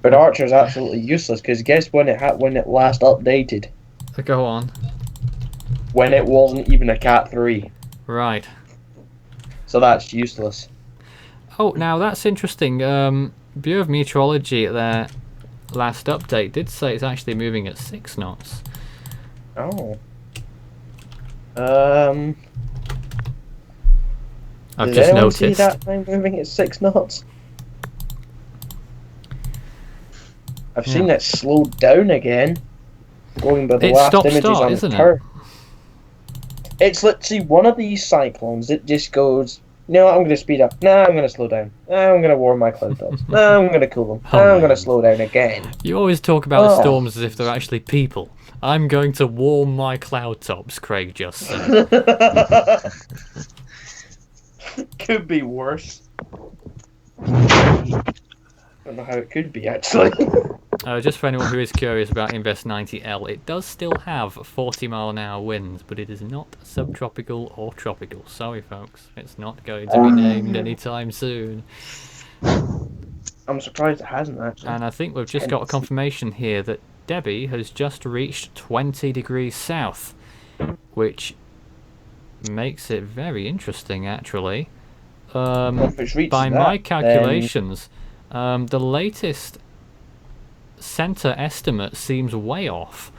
But Archer's absolutely useless because guess when it last updated? Go on. When it wasn't even a Cat 3. Right. So that's useless. Oh, now that's interesting. Bureau of Meteorology at their last update did say it's actually moving at 6 knots. Oh. I've Did just anyone see noticed. that thing moving at 6 knots? I've seen it slowed down again. Going by the It's last stop images start, on isn't it? Earth. It's literally one of these cyclones that just goes, no, I'm going to speed up. No, I'm going to slow down. No, I'm going to warm my cloud tops. No, I'm going to cool them. Oh, No, I'm going man. to slow down again. You always talk about the Oh. storms as if they're actually people. I'm going to warm my cloud tops, Craig just said. Could be worse. I don't know how it could be, actually. Just for anyone who is curious about Invest 90L, it does still have 40-mile-an-hour winds, but it is not subtropical or tropical. Sorry, folks, it's not going to be named anytime soon. I'm surprised it hasn't, actually. And I think we've just got a confirmation here that Debbie has just reached 20 degrees south, which makes it very interesting, actually. If it's reached By that, my then- calculations, the latest centre estimate seems way off.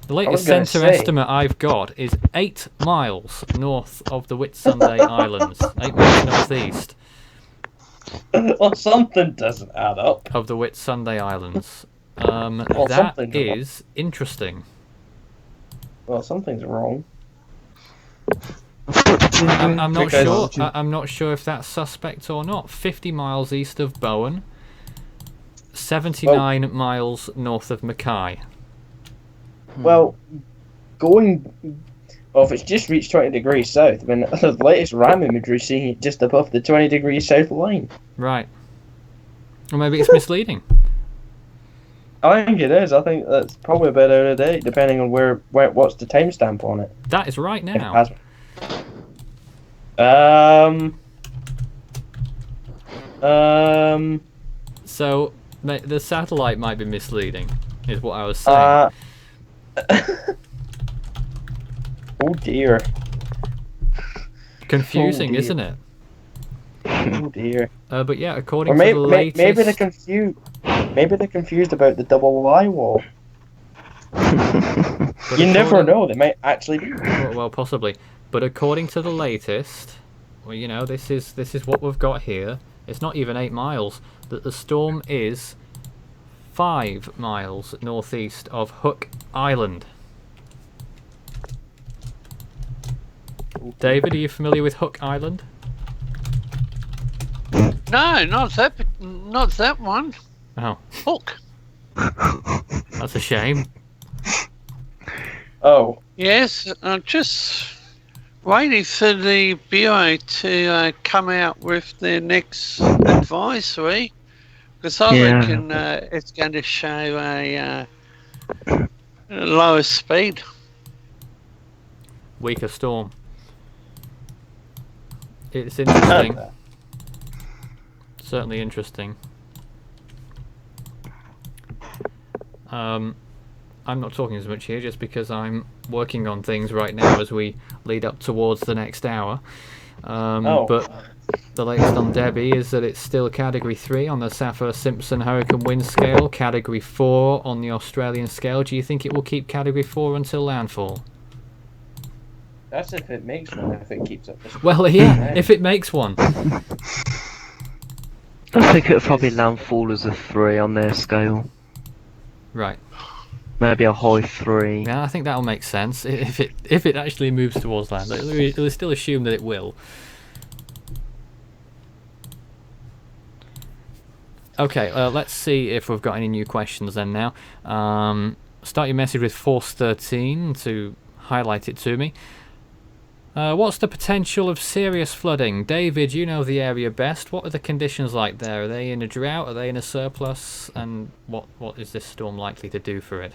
The latest gonna centre say- estimate I've got is 8 miles north of the Whitsunday Islands, 8 miles northeast Well, something doesn't add up. of the Whitsunday Islands. Well, That something's wrong. is interesting. Well, something's wrong. I'm not Because- sure. I'm not sure if that's suspect or not. 50 miles east of Bowen, 79 miles north of Mackay. Well, if it's just reached 20 degrees south, I mean, the latest RAM imagery is seeing it just above the 20 degrees south line. Right. Or maybe it's misleading. I think it is. I think that's probably a bit out of date, depending on what's the timestamp on it. That is right If it now. has one. So the satellite might be misleading, is what I was saying. Oh dear. Confusing, dear. isn't it? Oh dear. But yeah, according Or to the latest. maybe they're confused. Maybe they're confused about the double eye wall. but You never according- know. They might actually be. Well, possibly. But according to the latest, well, you know, this is what we've got here. It's not even 8 miles. That the storm is 5 miles northeast of Hook Island. David, are you familiar with Hook Island? No, not that one. Oh, Hook. that's a shame. Oh, Yes, I'm just waiting for the Bureau to come out with their next advisory, because I Yeah. reckon it's going to show a lower speed. Weaker storm. It's interesting. Certainly interesting. I'm not talking as much here just because I'm working on things right now as we lead up towards the next hour. But the latest on Debbie is that it's still Category 3 on the Saffir-Simpson Hurricane Wind Scale, Category 4 on the Australian scale. Do you think it will keep Category 4 until landfall? that's if it makes one. If it keeps up this. Well, yeah, if it makes one. I think it'll probably landfall as a 3 on their scale. Right. Maybe a high 3. Yeah, I think that'll make sense if it actually moves towards land. We'll still assume that it will. Okay, let's see if we've got any new questions then now. Start your message with Force 13 to highlight it to me. What's the potential of serious flooding? David, you know the area best. What are the conditions like there? Are they in a drought? Are they in a surplus? And what is this storm likely to do for it?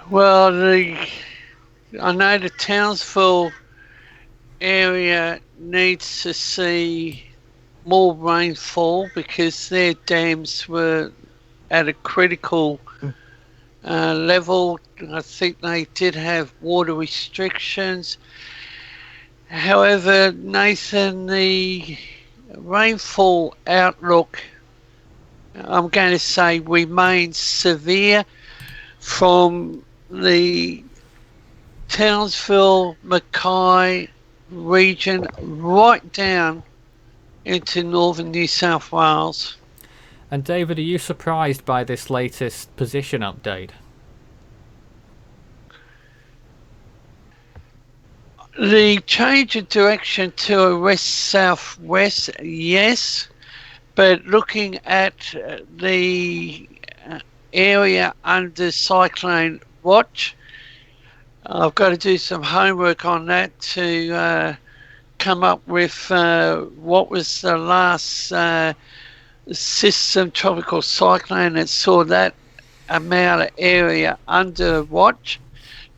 Well, I know the Townsville area needs to see more rainfall because their dams were at a critical level. I think they did have water restrictions. However, Nathan, the rainfall outlook, I'm going to say, remains severe from the Townsville, Mackay region right down into northern New South Wales. And David, are you surprised by this latest position update? The change of direction to a west-southwest, yes, but looking at the area under cyclone watch, I've got to do some homework on that to come up with what was the last system tropical cyclone that saw that amount of area under watch.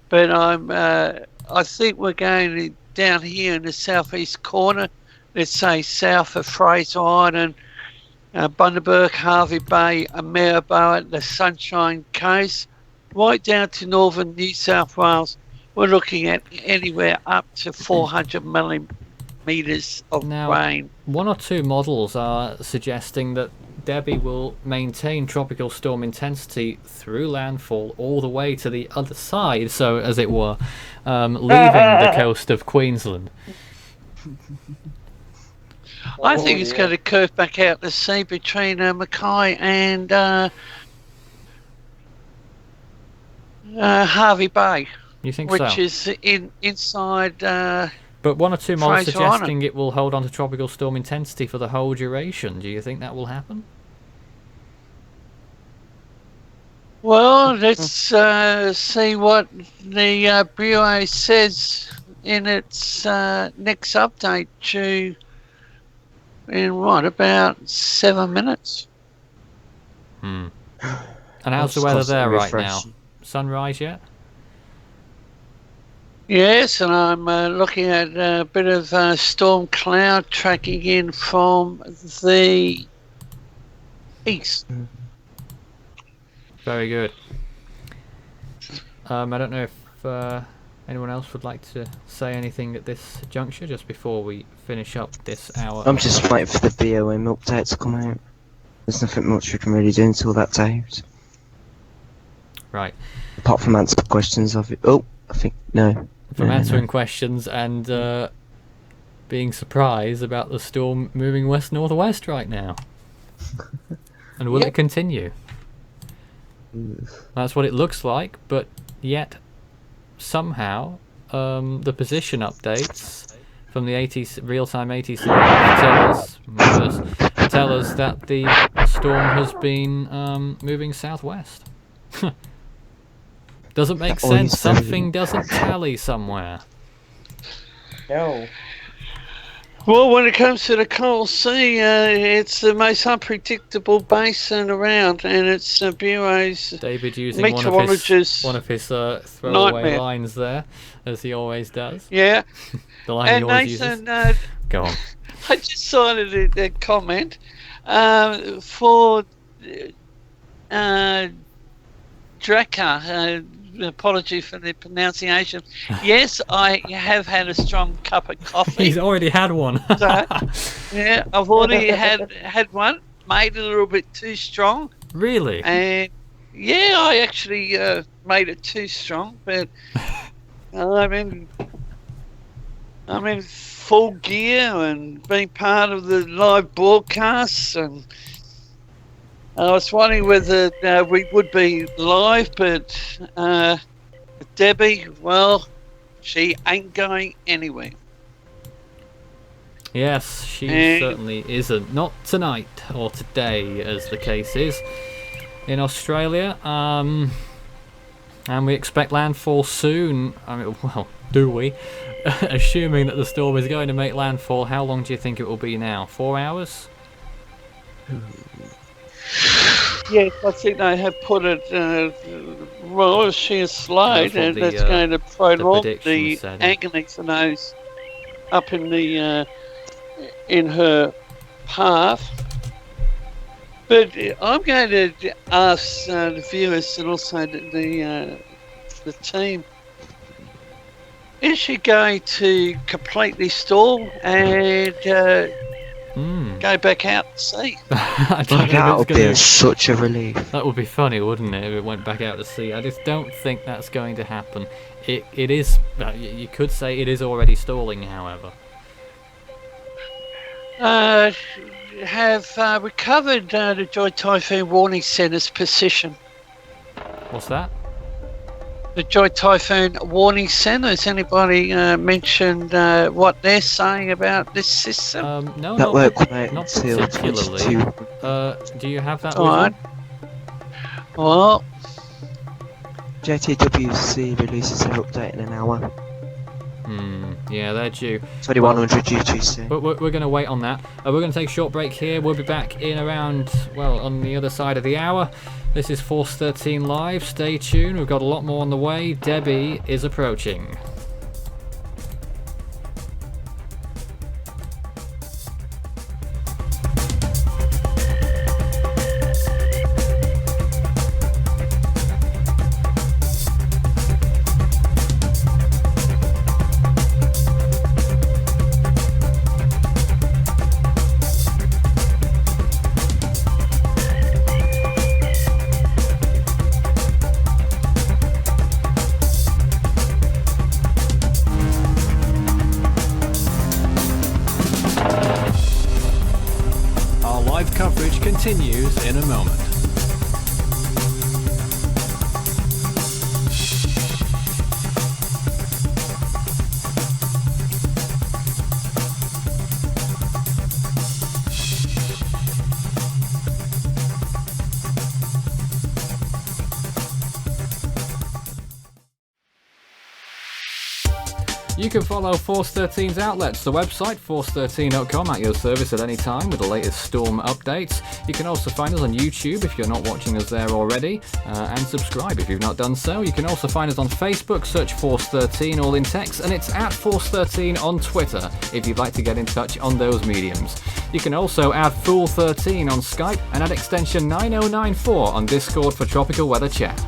But I think we're going down here in the southeast corner, let's say south of Fraser Island, Bundaberg, Harvey Bay, and Maryborough, the Sunshine Coast, right down to northern New South Wales. We're looking at anywhere up to 400 millimetres of rain. One or two models are suggesting that Debbie will maintain tropical storm intensity through landfall all the way to the other side, so as it were, leaving the coast of Queensland. I think it's going to curve back out to sea between Mackay and Harvey Bay. You think which so? Is inside. But one or two models Fraser suggesting it will hold on to tropical storm intensity for the whole duration. Do you think that will happen? Well, let's see what the Bureau says in its next update due in about 7 minutes. And how's the weather there right now? Sunrise yet? Yes, and I'm looking at a bit of storm cloud tracking in from the east. Very good. I don't know if anyone else would like to say anything at this juncture just before we finish up this hour. I'm just waiting for the BOM update to come out. There's nothing much we can really do until that's out. Right. Apart from answer questions of it. Oh, I think no. From answering questions and being surprised about the storm moving west-northwest right now. And will it continue? That's what it looks like, but yet somehow the position updates from the real-time ATC tell us that the storm has been moving southwest. Doesn't make sense. Something doesn't tally somewhere. No. Well, when it comes to the Coral Sea, it's the most unpredictable basin around, and it's Bureau's David using meteorologist's one of his throwaway nightmare. lines there, as he always does. Yeah. The line And he always Nathan, uses. Go on. I just saw a comment for Drakkar. Apology for the pronunciation. Yes, I have had a strong cup of coffee. He's already had one. So, yeah, I've already had one. Made it a little bit too strong. Really? And yeah, I actually made it too strong, but I'm in full gear and being part of the live broadcasts, and I was wondering whether we would be live, but Debbie, well, she ain't going anywhere. Yes, she certainly isn't. Not tonight or today, as the case is in Australia. And we expect landfall soon. I mean, well, do we? Assuming that the storm is going to make landfall, how long do you think it will be now? 4 hours? Yes, I think they have put it well, sheer slide, and that's going to prolong the agony for those up in the in her path. But I'm going to ask the viewers and also the team: is she going to completely stall and go back out to sea? That would be such a relief. That would be funny, wouldn't it, if it went back out to sea? I just don't think that's going to happen. It is. You could say it is already stalling, however. Have we covered the Joy Typhoon Warning Centre's position? What's that? The Joy Typhoon Warning Centre. Has anybody mentioned what they're saying about this system? No, that won't come out not until particularly. 22. Do you have that? All right. Well, JTWC releases their update in an hour. Yeah, they're due. 2100 UTC. But we're going to wait on that. We're going to take a short break here. We'll be back in around, well, on the other side of the hour. This is Force 13 Live. Stay tuned. We've got a lot more on the way. Debbie is approaching. continues in a moment. You can follow Force 13's outlets, the website force13.com, at your service at any time with the latest Storm updates. You can also find us on YouTube if you're not watching us there already, and subscribe if you've not done so. You can also find us on Facebook, search Force 13, all in text, and it's at Force 13 on Twitter if you'd like to get in touch on those mediums. You can also add Fool 13 on Skype and add extension 9094 on Discord for tropical weather chat.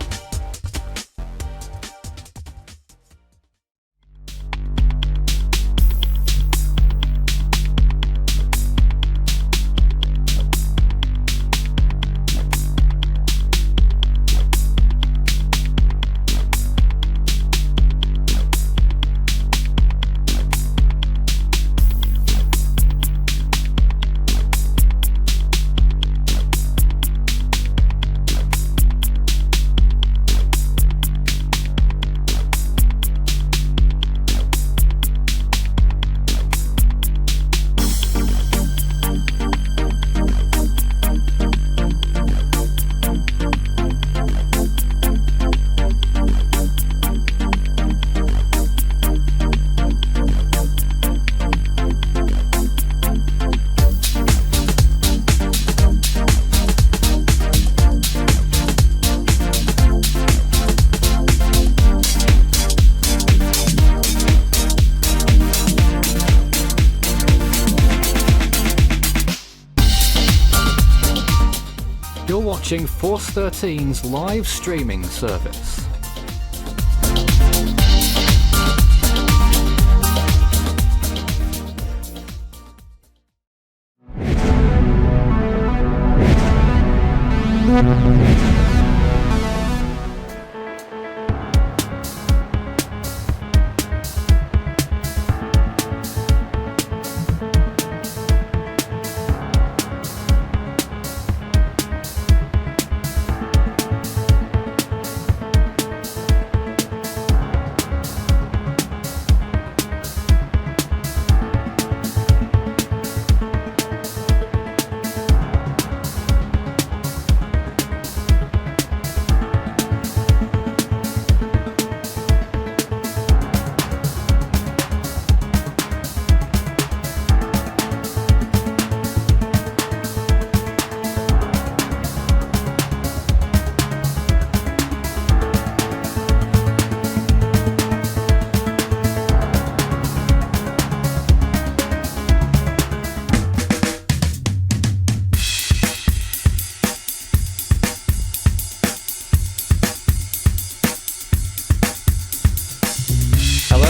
Watching Force 13's live streaming service.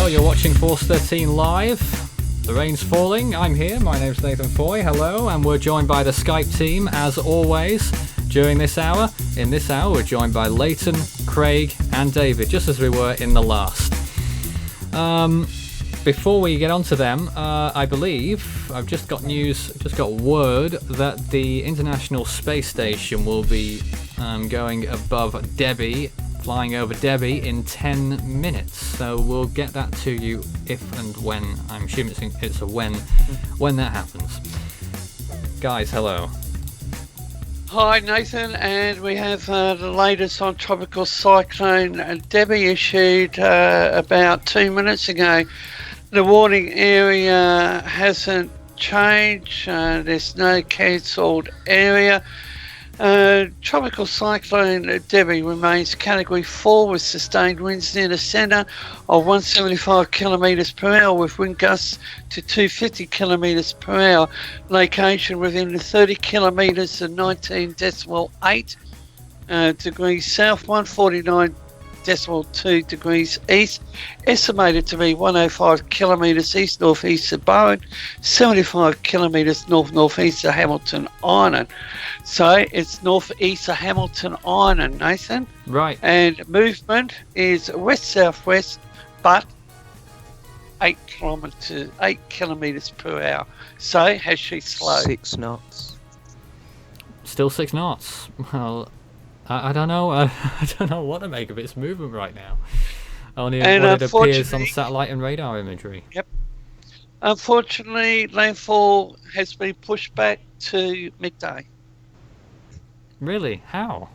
You're watching Force 13 live. The rain's falling. I'm here. My name's Nathan Foy. Hello, and we're joined by the Skype team as always during this hour. In this hour, we're joined by Leighton, Craig, and David, just as we were in the last. Before we get on to them, I believe I've just got word that the International Space Station will be going above Debbie, flying over Debbie in 10 minutes. So we'll get that to you if and when. I'm assuming it's a when that happens. Guys, hello. Hi Nathan, and we have the latest on Tropical Cyclone Debbie issued about 2 minutes ago. The warning area hasn't changed, there's no cancelled area. Tropical Cyclone Debbie remains Category 4 with sustained winds near the centre of 175 kilometres per hour with wind gusts to 250 kilometres per hour. Location within the 30 kilometres of 19.8 degrees south, 149.2 degrees east. Estimated to be 105 kilometres east-north-east of Bowen, 75 kilometres north-north-east of Hamilton Island. So it's north-east of Hamilton Island, Nathan. Right. And movement is west-southwest, but 8 kilometres per hour. So has she slowed? 6 knots. Still 6 knots. Well, I don't know. I don't know what to make of its movement right now. Only And what it appears on unfortunately- satellite and radar imagery. Unfortunately, landfall has been pushed back to midday. Really? How?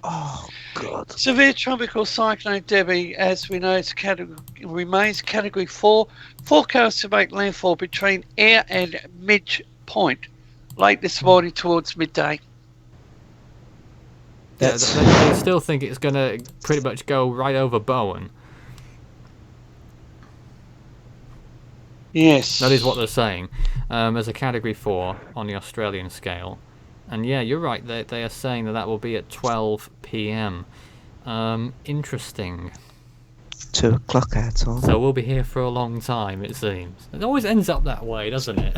Oh God. Severe tropical cyclone Debbie, as we know, remains category 4. Forecast to make landfall between air and midpoint late this morning towards midday. Yeah, they still think it's going to pretty much go right over Bowen. Yes. That is what they're saying, as a category 4 on the Australian scale. And yeah, you're right, they are saying that will be at 12 p.m. Interesting. 2 o'clock our time. So we'll be here for a long time, it seems. It always ends up that way, doesn't it?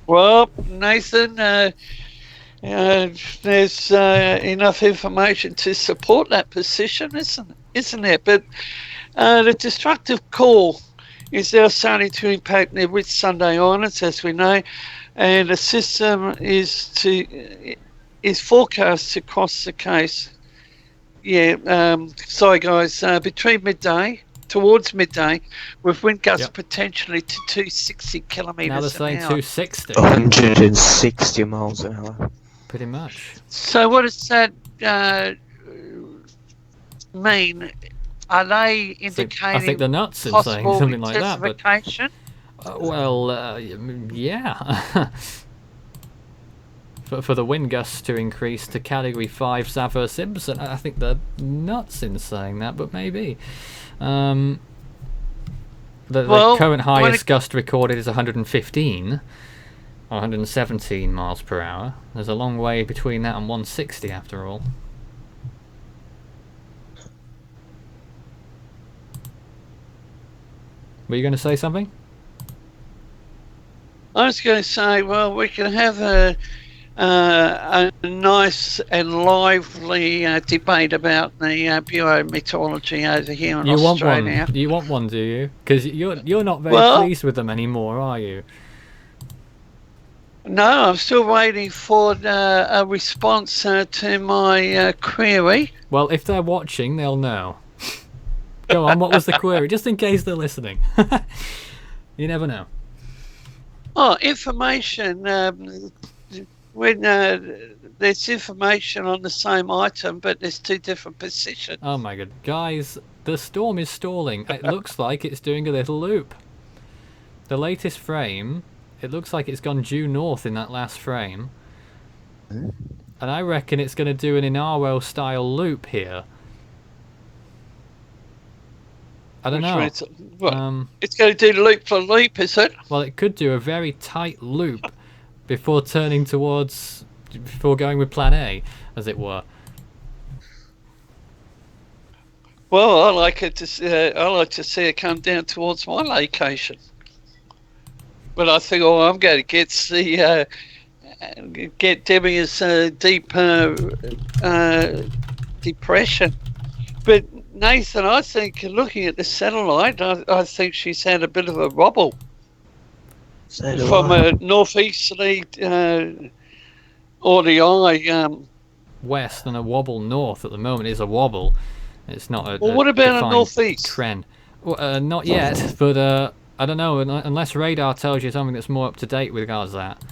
Well, Nathan, there's enough information to support that position, isn't there? But the destructive core is now starting to impact the Whitsunday Islands, as we know, and the system is forecast to cross the coast. Yeah, sorry guys, between midday, towards midday, with wind gusts potentially to 260 kilometres Now they're saying an hour. 260. 160 miles an hour. Pretty much. So what does that mean? Are they indicating I think they're nuts in saying possible something like that. But intensification? yeah. For the wind gusts to increase to category 5 Saffir-Simpson, I think they're nuts in saying that, but maybe. The current highest gust recorded is 115 or 117 miles per hour. There's a long way between that and 160 after all. Were you going to say something? I was going to say, well, we can have a nice and lively debate about the Bureau of Meteorology over here in Australia. Want one? You want one, do you? Because you're not very pleased with them anymore, are you? No, I'm still waiting for a response to my query. Well, if they're watching, they'll know. Go on, what was the query? Just in case they're listening. You never know. Oh, information. When there's information on the same item, but there's 2 different positions. Oh my god. Guys, the storm is stalling. It looks like it's doing a little loop. The latest frame, it looks like it's gone due north in that last frame. And I reckon it's going to do an Inaro style loop here. I don't know. It's going to do loop for loop, is it? Well, it could do a very tight loop before turning before going with plan A, as it were. Well, I like to see it come down towards my location. But I think, I'm going to get Debbie's deep depression. But Nathan, I think looking at the satellite, I think she's had a bit of a wobble from a northeasterly or the eye west, and a wobble north at the moment is a wobble. It's not a. Well, what about a northeast trend? Well, not yet, but I don't know unless radar tells you something that's more up to date with regards to that.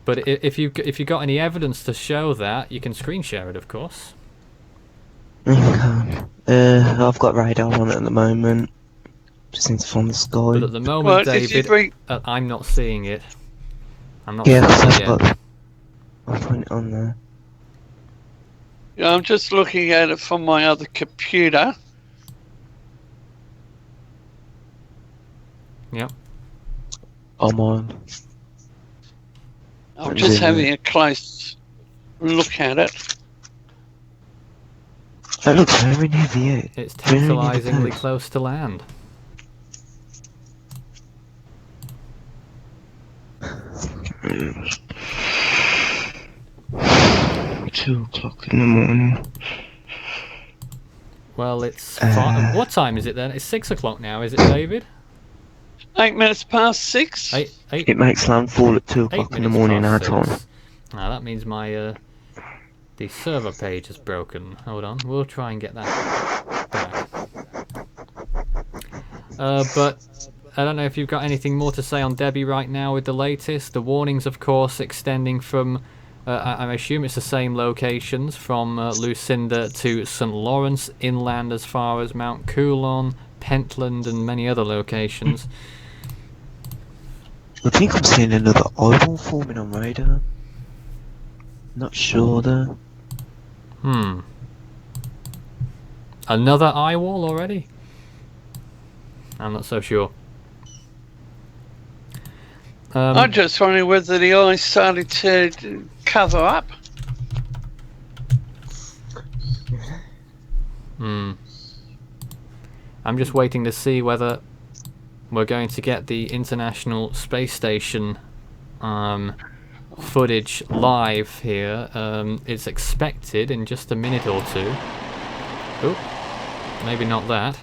But if you got any evidence to show that, you can screen share it, of course. I've got radar on it at the moment. Just need to find the sky. But at the moment, David, I'm not seeing it. I'm not seeing it yet. I'll put it on there. Yeah, I'm just looking at it from my other computer. Yep. I'm on. I'm just having a close look at it. That looks very near the Earth. It's tantalisingly close to land. Two o'clock in the morning. Well, it's what time is it then? It's 6 o'clock now, is it, David? 8 minutes past 6. It makes landfall at 2 o'clock in the morning our time. Now that means my the server page is broken. Hold on, we'll try and get that back. But I don't know if you've got anything more to say on Debbie right now with the latest. The warnings, of course, extending from, I assume it's the same locations, from Lucinda to St. Lawrence, inland as far as Mount Coulon, Pentland, and many other locations. I think I'm seeing another eyeball forming on radar. Not sure though. Another eye wall already? I'm not so sure. I'm just wondering whether the ice started to cover up. I'm just waiting to see whether we're going to get the International Space Station footage live here. It's expected in just a minute or two. Oh, maybe not that.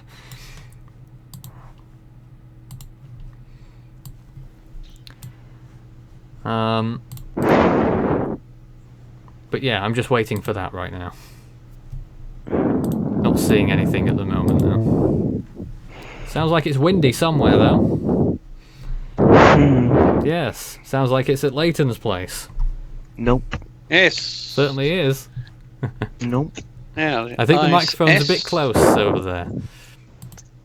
But yeah, I'm just waiting for that right now. Not seeing anything at the moment though. Sounds like it's windy somewhere though. Yes, sounds like it's at Leighton's place. Nope. Yes. Certainly is. Nope. Now, I think the microphone's a bit close over there.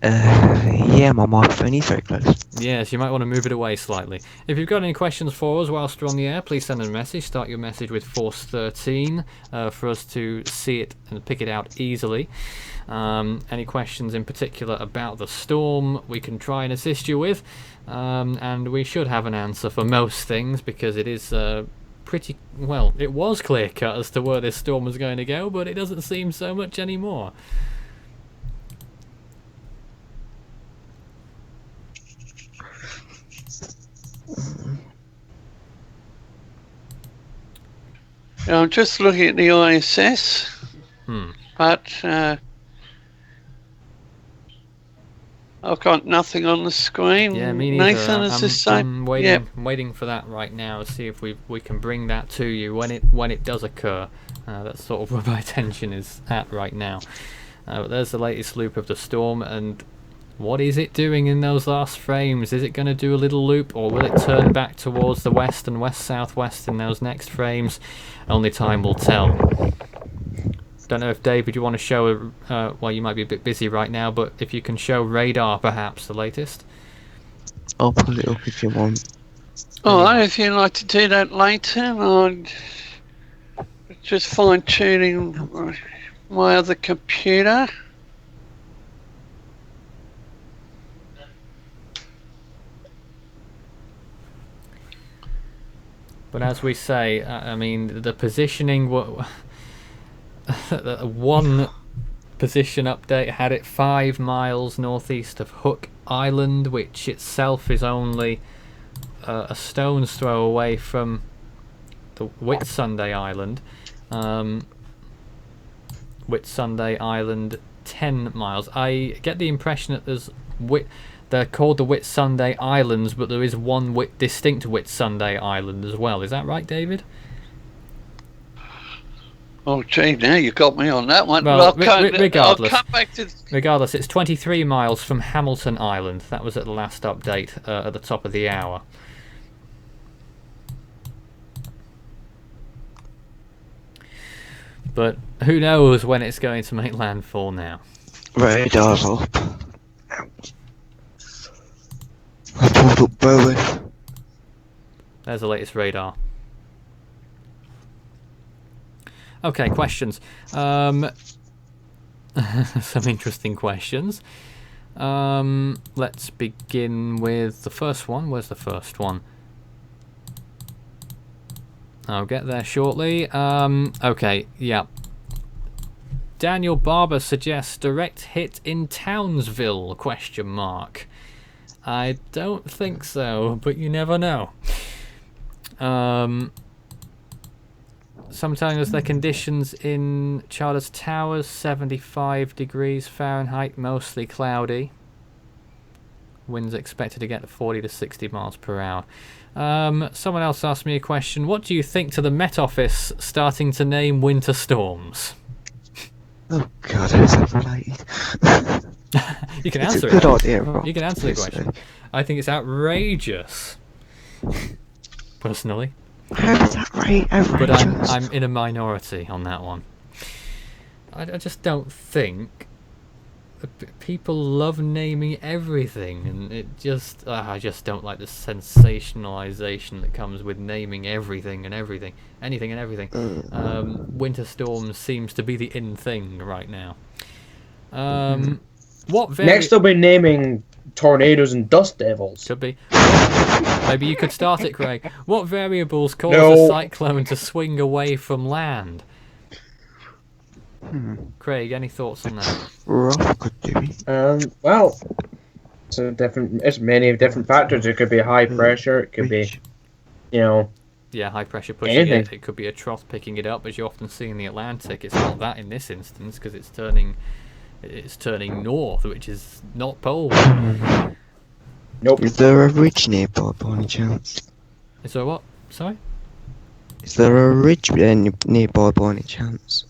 Yeah, my microphone is very close. Yes, you might want to move it away slightly. If you've got any questions for us whilst we're on the air, please send a message. Start your message with Force 13 for us to see it and pick it out easily. Any questions in particular about the storm we can try and assist you with. And we should have an answer for most things because it is pretty... Well, it was clear-cut as to where this storm was going to go, but it doesn't seem so much anymore. I'm just looking at the ISS, but I've got nothing on the screen. Yeah, me neither. Nathan, is this same? I'm waiting for that right now to see if we can bring that to you when it does occur. That's sort of where my attention is at right now. But there's the latest loop of the storm, and what is it doing in those last frames? Is it going to do a little loop, or will it turn back towards the west and west-southwest in those next frames? Only time will tell. Don't know if David, you want to show, well, you might be a bit busy right now, but if you can show radar, perhaps, the latest. I'll pull it up if you want. Alright, if you'd like to do that later, I'm just fine-tuning my other computer. But as we say, I mean, the positioning... One position update had it 5 miles northeast of Hook Island, which itself is only a stone's throw away from the Whitsunday Island. Whitsunday Island, 10 miles. I get the impression that they're called the Whitsunday Islands, but there is one distinct Whitsunday Island as well. Is that right, David? Oh, gee, now you got me on that one. Well, regardless, I'll come back to... regardless, it's 23 miles from Hamilton Island. That was at the last update at the top of the hour. But who knows when it's going to make landfall now. Radar's up. I pulled up Bowen. There's the latest radar. Okay, questions. Some interesting questions. Let's begin with the first one. Where's the first one? I'll get there shortly. Okay, yeah. Daniel Barber suggests direct hit in Townsville, ? I don't think so, but you never know. Sometimes the conditions in Charters Towers, 75 degrees Fahrenheit, mostly cloudy. Winds expected to get to 40 to 60 miles per hour. Someone else asked me a question. What do you think to the Met Office starting to name winter storms? Oh God, how's that related? You can It's answer a good it. idea, Rob. You can answer the question. I think it's outrageous, personally. How is that outrageous? But I'm in a minority on that one. I just don't think people love naming everything, and it just I just don't like the sensationalization that comes with naming everything and everything, anything and everything. Winter storms seems to be the in thing right now. Next they'll be naming tornadoes and dust devils. Could be. Maybe you could start it, Craig. What variables cause No. a cyclone to swing away from land? Craig, any thoughts on that? Rob could do it. Well, it's many different factors. It could be high pressure. It could be, Yeah, high pressure pushing anything. it. It could be a trough picking it up, as you often see in the Atlantic. It's not that in this instance because it's turning north, which is not polar. Nope. Is there a ridge nearby by any chance? Is there what? Sorry? Is there a ridge nearby by any chance?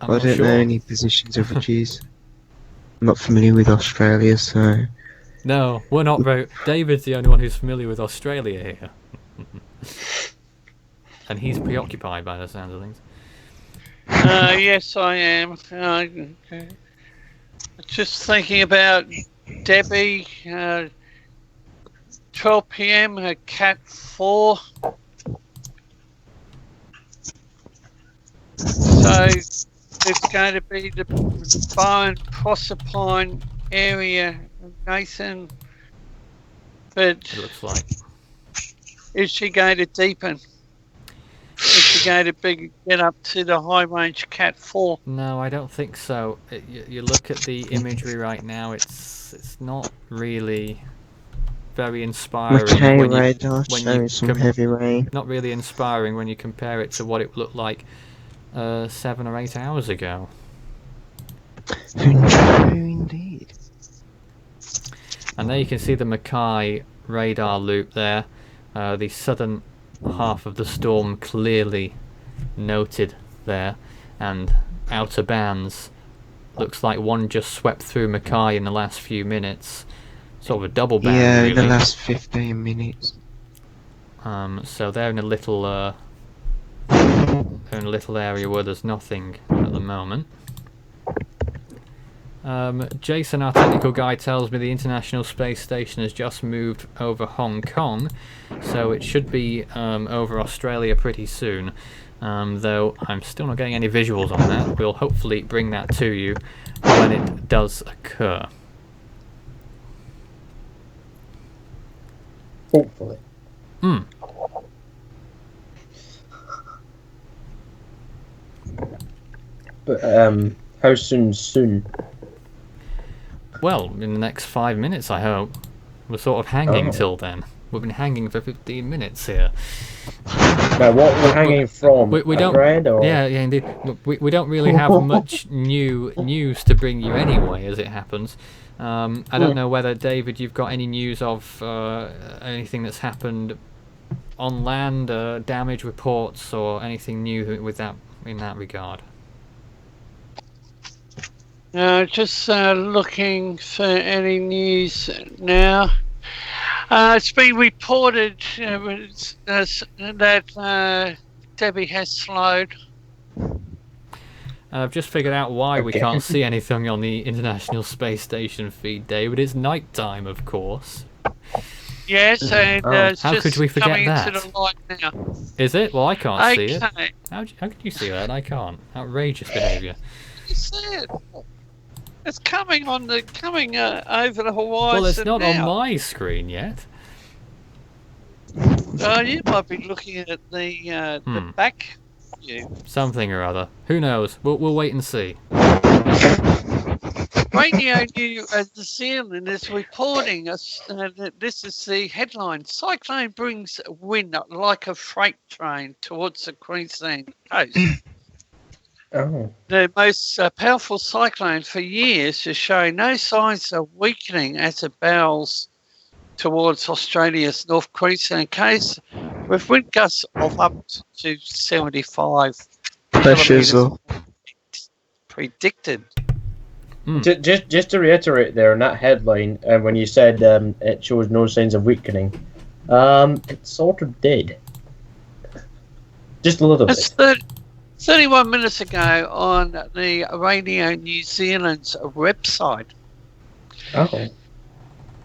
I'm I not don't sure. know any positions of ridges. I'm not familiar with Australia, so... No, we're not very... David's the only one who's familiar with Australia here. And he's preoccupied by the sound of things. Yes, I am. Just thinking about Debbie. 12 p.m. Cat 4. So it's going to be the Bowen Proserpine area, Nathan. But It looks like. is she going to deepen? Is she going to get up to the high range Cat 4? No, I don't think so. You look at the imagery right now. It's not really very inspiring. McKay when radar when showing some heavy rain. Not really inspiring when you compare it to what it looked like 7 or 8 hours ago. True indeed. And there you can see the Mackay radar loop there. The southern half of the storm clearly noted there, and outer bands. Looks like one just swept through Mackay in the last few minutes. Sort of a double band, Yeah, really. in the last 15 minutes. So they're in a little area where there's nothing at the moment. Jason, our technical guy, tells me the International Space Station has just moved over Hong Kong, so it should be over Australia pretty soon. Though I'm still not getting any visuals on that. We'll hopefully bring that to you when it does occur. Hopefully. But how soon? Well, in the next 5 minutes, I hope. We're sort of hanging Oh. till then. We've been hanging for 15 minutes here. Now, what we're hanging from? We a don't. thread or? Yeah, indeed. We don't really have much new news to bring you anyway, as it happens. I don't know whether, David, you've got any news of anything that's happened on land, damage reports, or anything new with that in that regard. Just looking for any news now. It's been reported that Debbie has slowed. I've just figured out why we Okay. can't see anything on the International Space Station feed, David. It's night time, of course. Yes, and it's How just could we forget coming that? into the light now. Is it? Well, I can't see it. Okay. How could you see that? I can't. Outrageous behaviour. You see it? It's coming over the horizon. Well, it's not now. on my screen yet. You might be looking at the back view. Something or other. Who knows? We'll wait and see. Radio New Zealand is reporting that this is the headline. Cyclone brings wind like a freight train towards the Queensland coast. Oh. The most powerful cyclone for years is showing no signs of weakening as it barrels towards Australia's North Queensland coast with wind gusts of up to 75 Pressure's kilometres up. predicted. Just to reiterate there on that headline, when you said it shows no signs of weakening, it sort of did. Just a little It's bit. 31 minutes ago on the Radio New Zealand's website. Oh.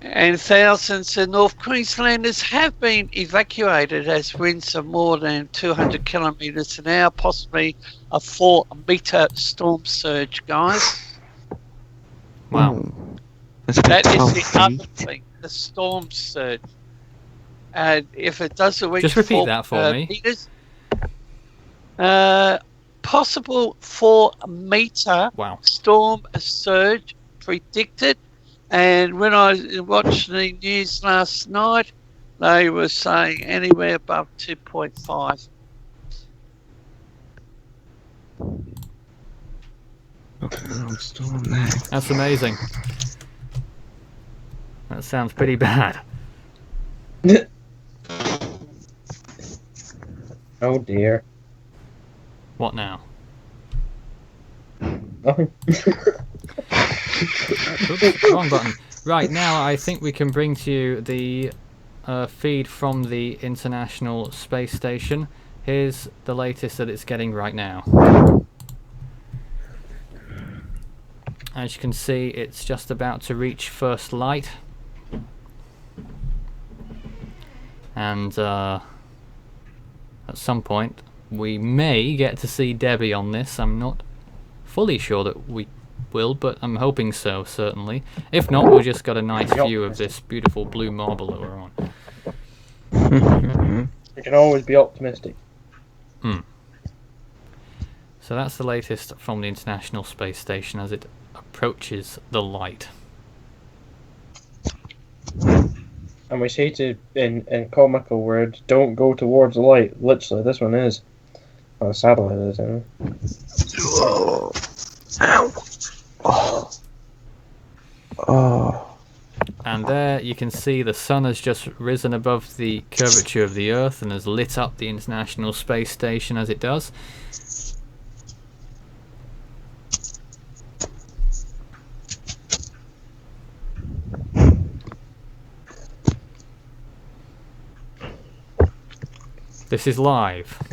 And thousands of North Queenslanders have been evacuated as winds of more than 200 kilometres an hour, possibly a 4-metre storm surge, guys. Wow. That's about That is 12 the other feet. thing, the storm surge. And if it doesn't reach Just repeat 4 that for me. meters, possible 4-metre Wow. storm surge predicted. And when I watched the news last night, they were saying anywhere above 2.5. Storm there. That's amazing. That sounds pretty bad. Oh dear. What now? Nothing. Oops, wrong button. Right, now I think we can bring to you the feed from the International Space Station. Here's the latest that it's getting right now. As you can see, it's just about to reach first light. And at some point we may get to see Debbie on this. I'm not fully sure that we will, but I'm hoping so, certainly. If not, we've just got a nice view of this beautiful blue marble that we're on. You can always be optimistic. So that's the latest from the International Space Station as it approaches the light. And we say to, in comical words, don't go towards the light. Literally, this one is. Well, the satellite is, anyway. Oh. Ow. Oh. Oh. And there you can see the sun has just risen above the curvature of the Earth and has lit up the International Space Station as it does. This is live.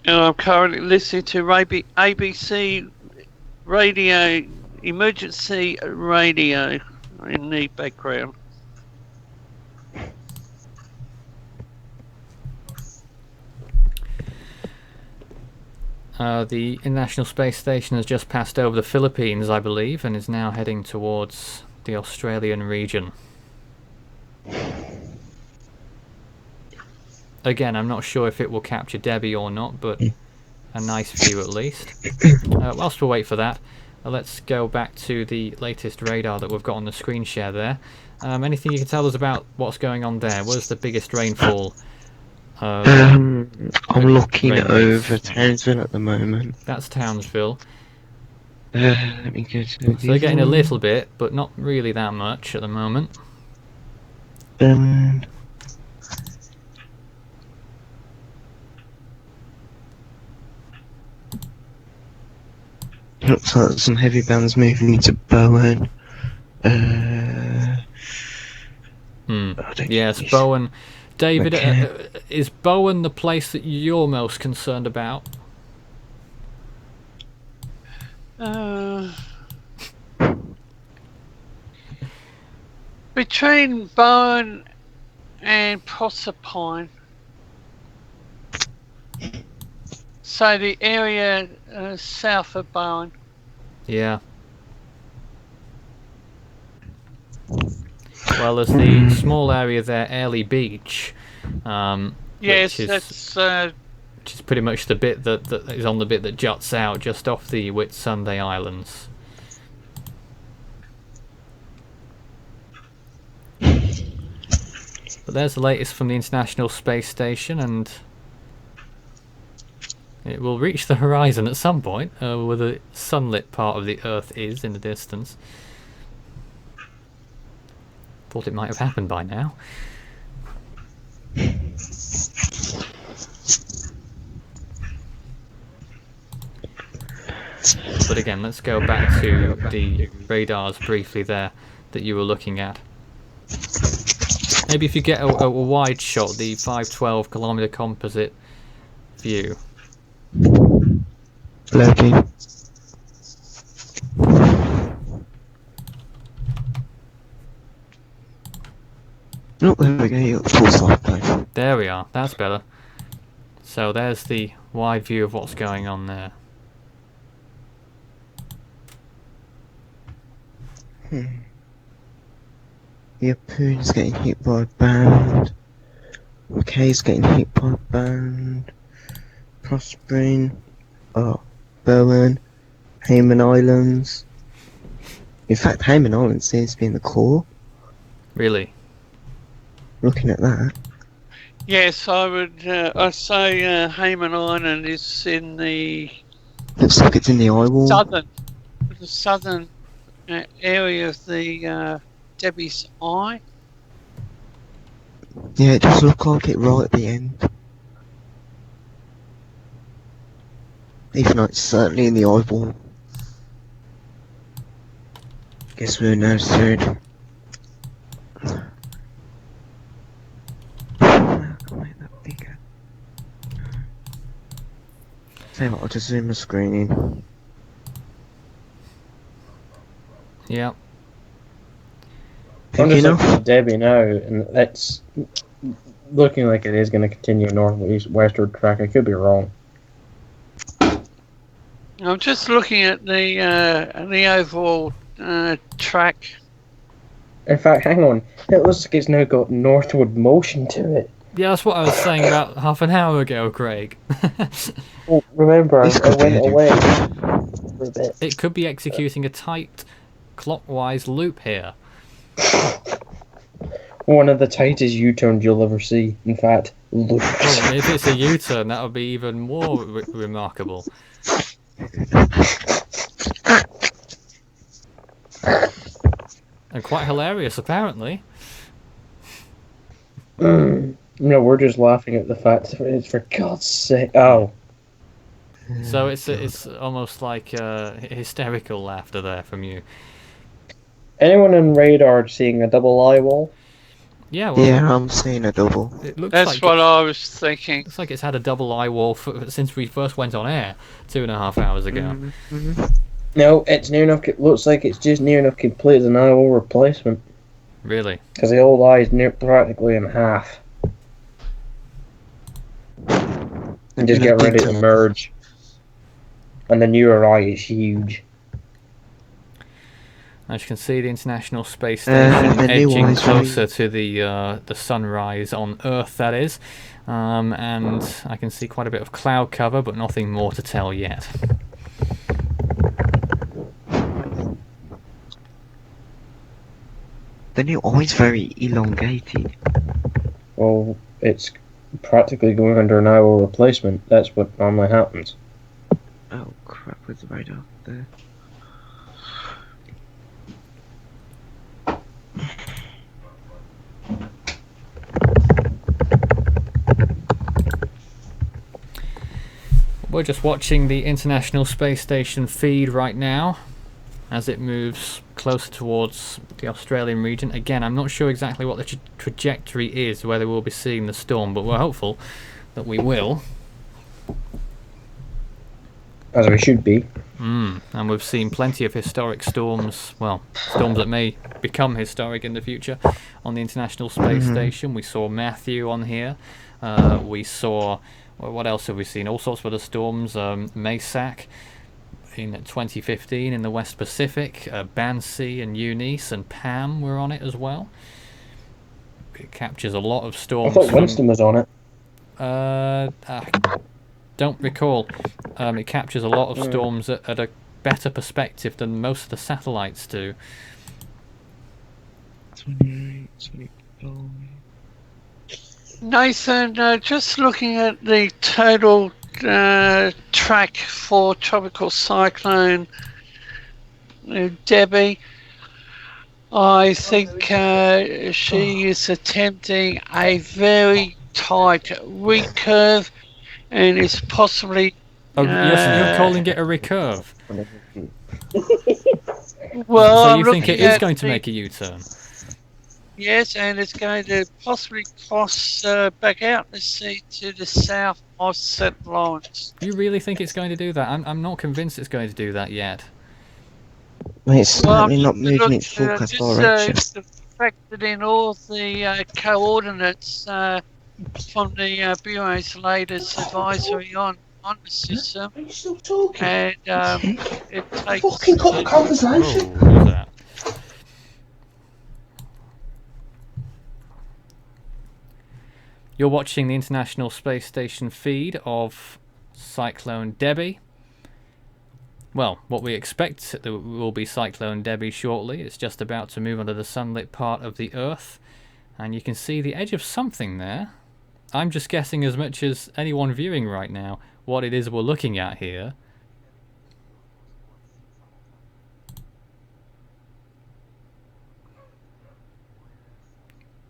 I'm currently listening to ABC radio, emergency radio in the background. The International Space Station has just passed over the Philippines, I believe, and is now heading towards the Australian region. Again, I'm not sure if it will capture Debbie or not, but a nice view at least. Whilst we wait for that, let's go back to the latest radar that we've got on the screen share there. Anything you can tell us about what's going on there? Where's the biggest rainfall? I'm looking rain over rates? Townsville at the moment. That's Townsville. Let me go to So they're getting a little bit, but not really that much at the moment. Looks like some heavy bands moving into Bowen. Yes, Bowen. David, is Bowen the place that you're most concerned about? Between Bowen and Proserpine, so the area south of Bowen. Yeah. Well, there's the small area there, Airlie Beach. Yes, which is, that's which is pretty much the bit that is on the bit that juts out just off the Whitsunday Islands. But there's the latest from the International Space Station, and it will reach the horizon at some point, where the sunlit part of the Earth is in the distance. Thought it might have happened by now. But again, let's go back to the radars briefly there that you were looking at. Maybe if you get a wide shot, the 512 kilometer composite view. Loki. Oh, there we go. You got full sight though. There we are. That's better. So there's the wide view of what's going on there. Yapoon's getting hit by a band. McKay's getting hit by a band. Prospering. Bowen. Hayman Islands. In fact, Hayman Islands seems to be in the core. Really? Looking at that. Yes, I would. I'd say Hayman Island is in the Looks like it's in the eye wall. southern area of the Debbie's eye. Yeah, it does look like it right at the end. Even though it's certainly in the eyeball. Guess we're now third. I can make that bigger. Tell you what, I'll just zoom the screen in. Yeah. I'm Big just enough? looking at Debbie now, and that's looking like it is going to continue northeast westward track. I could be wrong. I'm just looking at the overall track. In fact, hang on. It looks like it's now got northward motion to it. Yeah, that's what I was saying about half an hour ago, Craig. Well, remember, I This could be went a away for a bit. It could be executing a tight clockwise loop here. One of the tightest U-turns you'll ever see. In fact, look. Well, if it's a U-turn, that would be even more remarkable. And quite hilarious, apparently. No, we're just laughing at the fact that it's for God's sake. Oh. So it's almost like hysterical laughter there from you. Anyone on radar seeing a double eye wall? Yeah, well, Yeah, I'm seeing a double. it looks That's like what I was thinking. looks like it's had a double eye wall since we first went on air 2.5 hours ago. No, it's near enough. Looks like it's just near enough complete as an eye wall replacement. Really? Because the old eye is practically in half. And just get ready to merge. And the newer eye is huge. As you can see, the International Space Station the new edging one's closer to the sunrise on Earth, that is. And I can see quite a bit of cloud cover, but nothing more to tell yet. The new eye's very elongated. Well, it's practically going under an eye wall replacement. That's what normally happens. Oh crap, with the radar there. We're just watching the International Space Station feed right now as it moves closer towards the Australian region. Again, I'm not sure exactly what the trajectory is, whether we'll be seeing the storm, but we're hopeful that we will. As we should be. And we've seen plenty of historic storms, well, storms that may become historic in the future on the International Space Station. We saw Matthew on here. We saw, well, what else have we seen? All sorts of other storms. Maysack in 2015 in the West Pacific. Bansi and Eunice and Pam were on it as well. It captures a lot of I storms. thought Winston was on it. Don't recall. It captures a lot of storms at a better perspective than most of the satellites do. 28, 25. Nathan, just looking at the total track for Tropical Cyclone Debbie, I think she is attempting a very tight recurve and is possibly. You're calling it a recurve. Well, So I'm you think it looking is at going to the, make a U-turn? yes, and it's going to possibly cross back out the sea to the south of Cyclones. You really think it's going to do that? I'm not convinced it's going to do that yet. Well, it's Well, I'm certainly not moving look, its forecast just direction. factored in all the coordinates from the Bureau's latest advisory on the system, Are you still talking? and it takes. Fucking cut the conversation. Whoa, who's that? You're watching the International Space Station feed of Cyclone Debbie. Well, what we expect will be Cyclone Debbie shortly. It's just about to move onto the sunlit part of the Earth. And you can see the edge of something there. I'm just guessing as much as anyone viewing right now what it is we're looking at here.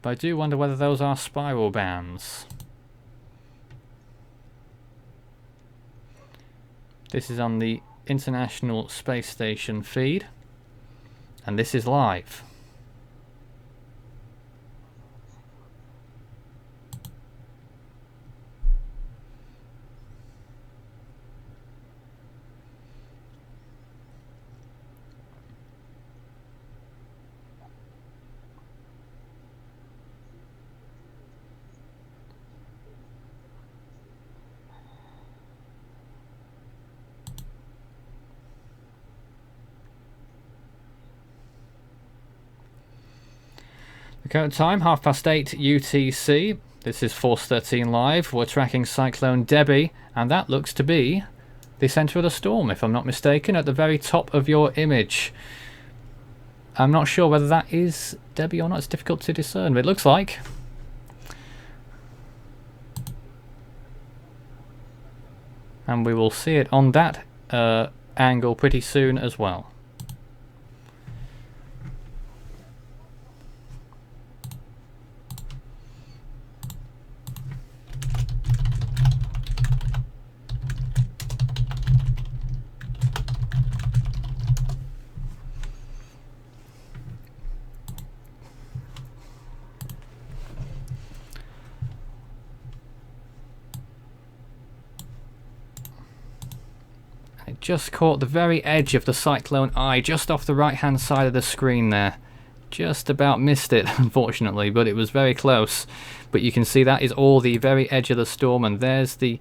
But I do wonder whether those are spiral bands. This is on the International Space Station feed, and this is live. The current time, 8:30 UTC. This is Force 13 Live. We're tracking Cyclone Debbie, and that looks to be the centre of the storm, if I'm not mistaken, at the very top of your image. I'm not sure whether that is Debbie or not. It's difficult to discern, but it looks like. And we will see it on that angle pretty soon as well. It just caught the very edge of the cyclone eye, just off the right hand side of the screen there. Just about missed it, unfortunately, but it was very close. But you can see that is all the very edge of the storm, and there's the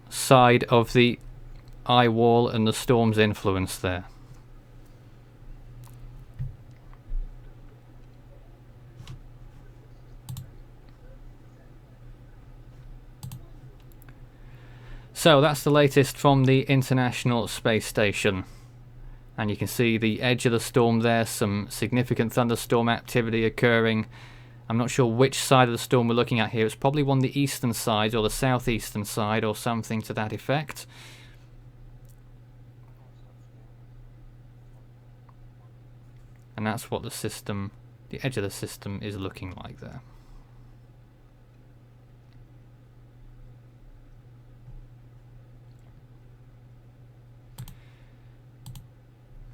side of the eye wall and the storm's influence there. So that's the latest from the International Space Station. And you can see the edge of the storm there, some significant thunderstorm activity occurring. I'm not sure which side of the storm we're looking at here. It's probably one of the eastern sides or the southeastern side or something to that effect. And that's what the system, the edge of the system is looking like there.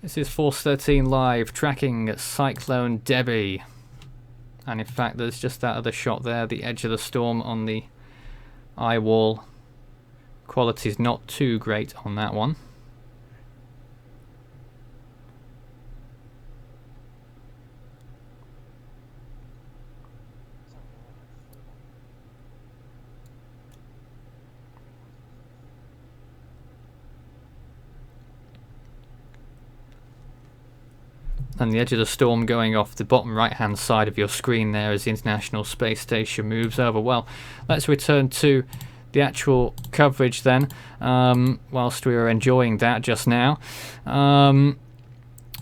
This is Force 13 Live, tracking Cyclone Debbie. And in fact, there's just that other shot there, the edge of the storm on the eye wall. Quality's not too great on that one. And the edge of the storm going off the bottom right hand side of your screen there as the International Space Station moves over. Well, let's return to the actual coverage then, whilst we were enjoying that just now. And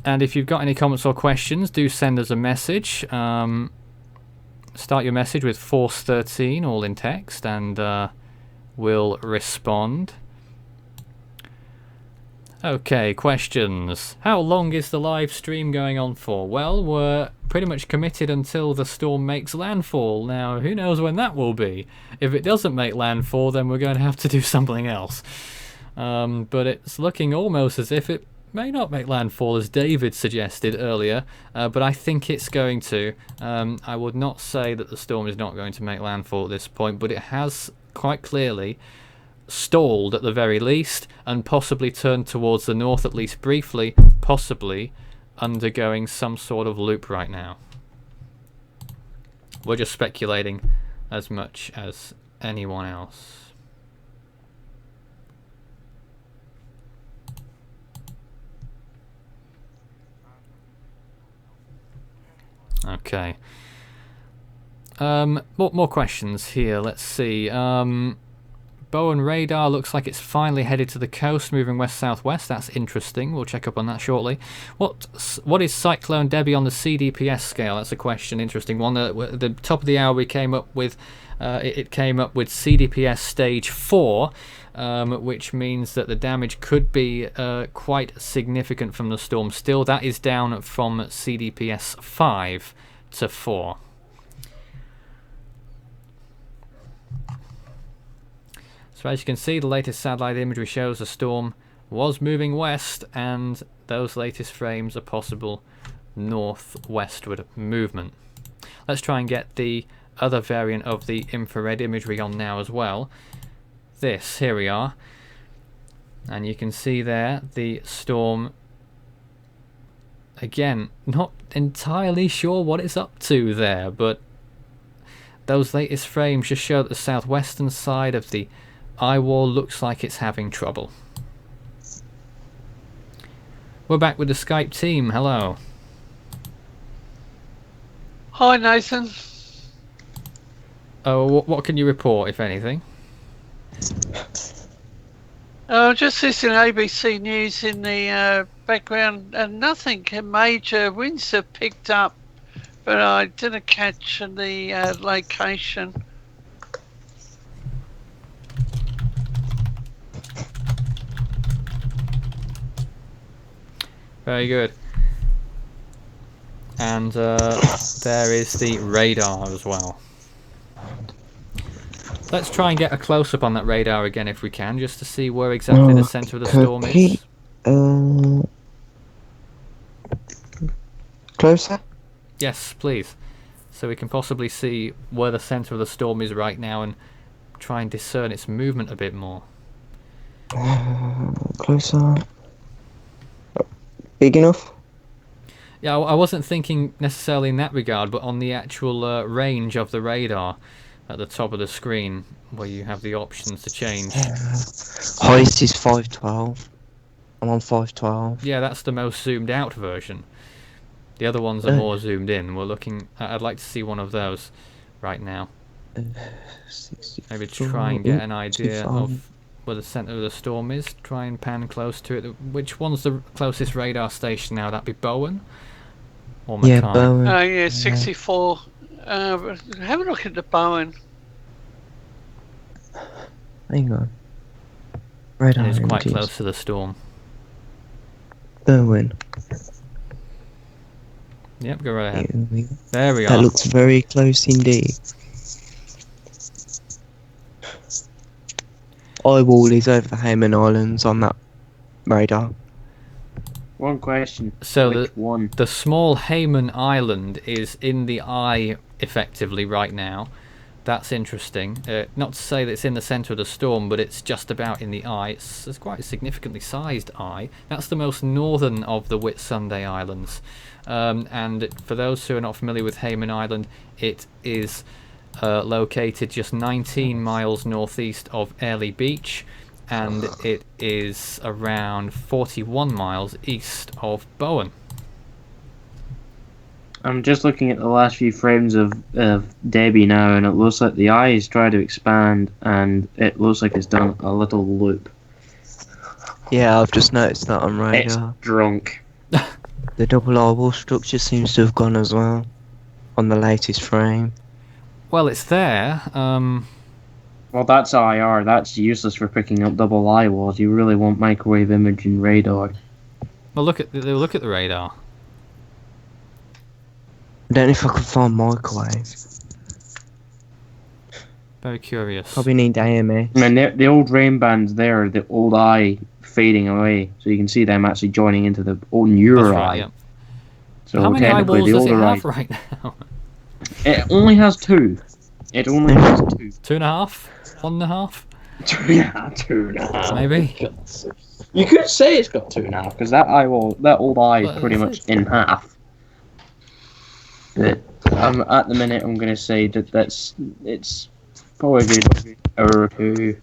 if you've got any comments or questions, do send us a message. Start your message with Force 13, all in text, and we'll respond. Okay, questions. How long is the live stream going on for? Well, we're pretty much committed until the storm makes landfall. Now, who knows when that will be? If it doesn't make landfall, then we're going to have to do something else. But it's looking almost as if it may not make landfall, as David suggested earlier, but I think it's going to. I would not say that the storm is not going to make landfall at this point, but it has quite clearly stalled at the very least, and possibly turned towards the north at least briefly, possibly undergoing some sort of loop right now. We're just speculating as much as anyone else. Okay. More questions here. Let's see. Bowen radar looks like it's finally headed to the coast, moving west-southwest. That's interesting. We'll check up on that shortly. What is Cyclone Debbie on the CDPS scale? That's a question, interesting one. At the top of the hour, we came up with it came up with CDPS stage 4, which means that the damage could be quite significant from the storm. Still, that is down from CDPS 5 to 4. So as you can see, the latest satellite imagery shows the storm was moving west, and those latest frames are possible northwestward movement. Let's try and get the other variant of the infrared imagery on now as well. Here we are. And you can see there the storm. Again, not entirely sure what it's up to there, but those latest frames just show that the southwestern side of the eye wall looks like it's having trouble. We're back with the Skype team. Hello. Hi, Nathan. Oh, what can you report, if anything? Just listening to ABC News in the background, and nothing major. Winds have picked up, but I didn't catch the location. Very good. And there is the radar as well. Let's try and get a close-up on that radar again if we can, just to see where exactly the centre of the storm is. Closer? Yes, please. So we can possibly see where the centre of the storm is right now and try and discern its movement a bit more. Closer. Big enough? Yeah, I wasn't thinking necessarily in that regard, but on the actual range of the radar at the top of the screen, where you have the options to change. Highest is 512. I'm on 512. Yeah, that's the most zoomed out version. The other ones are more zoomed in. We're looking. I'd like to see one of those right now. Maybe try and get an idea of where the centre of the storm is. Try and pan close to it. Which one's the closest radar station now? That'd be Bowen or Mackay? Yeah, Bowen. Oh, yeah, 64. Have a look at the Bowen. Hang on. Radar And it's quite images. close to the storm. Bowen. Yep, go right ahead. Here we go. There we That are. looks very close indeed. Eyewall is over the Hayman Islands on that radar. One question. So Which one? the small Hayman Island is in the eye effectively right now. That's interesting. Not to say that it's in the centre of the storm, but it's just about in the eye. It's quite a significantly sized eye. That's the most northern of the Whitsunday Islands. And for those who are not familiar with Hayman Island, it is located just 19 miles northeast of Airlie Beach, and it is around 41 miles east of Bowen. I'm just looking at the last few frames of Debbie now, and it looks like the eye is trying to expand, and it looks like it's done a little loop. Yeah, I've just noticed that on It's radar. drunk. The double eyewall structure seems to have gone as well on the latest frame. Well, it's there. Well, that's IR. That's useless for picking up double eye walls. You really want microwave imaging radar. Well, look at the radar. I don't know if I could find microwave. Very curious. Probably need AMS. I mean, the old rain bands there, the old eye fading away, so you can see them actually joining into the old newer That's eye. right, yeah. So How many technically, eyeballs the does it older have eye, right now? it only has 2. It only has 2. 2.5? 1.5? 2.5. Maybe. You could say it's got 2.5 because that old eye Well, is pretty is much it? in half. But at the minute, I'm going to say that it's probably an hour or 2,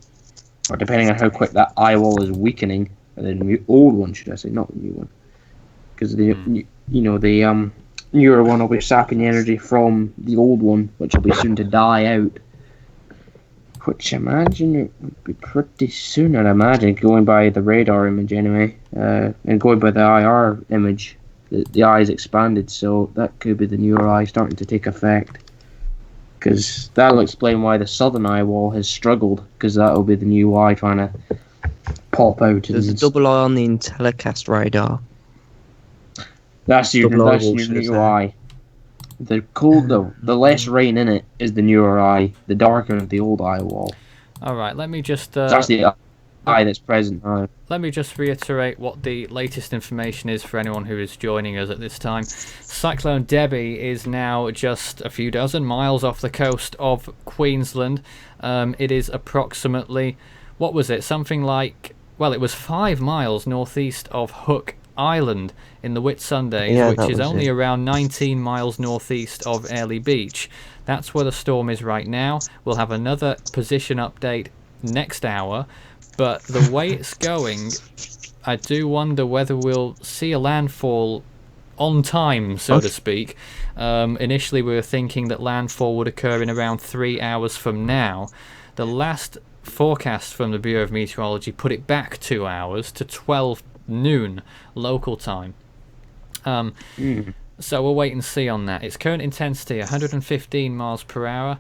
or depending on how quick that eye wall is weakening. The old one, should I say, not the new one, because the newer one will be sapping the energy from the old one, which will be soon to die out. Which I imagine it would be pretty soon. I'd imagine, going by the radar image anyway, and going by the IR image, the eye is expanded, so that could be the newer eye starting to take effect. Because that'll explain why the southern eye wall has struggled, because that'll be the new eye trying to pop out. There's a double eye on the Intellicast radar. That's your double eyeball, should I new say. eye. The cold though, the less rain in it is the newer eye. The darker the old eye wall. All right, let me just That's the eye that's present now. let me just reiterate what the latest information is for anyone who is joining us at this time. Cyclone Debbie is now just a few dozen miles off the coast of Queensland. It is approximately, what was it? Something like, well, it was 5 miles northeast of Hook Island in the Whitsundays, Yeah, which that is was only it. around 19 miles northeast of Airlie Beach. That's where the storm is right now. We'll have another position update next hour, but the way it's going, I do wonder whether we'll see a landfall on time, so to speak. Initially we were thinking that landfall would occur in around 3 hours from now. The last forecast from the Bureau of Meteorology put it back 2 hours to 12 noon local time. So we'll wait and see on that. Its current intensity 115 miles per hour,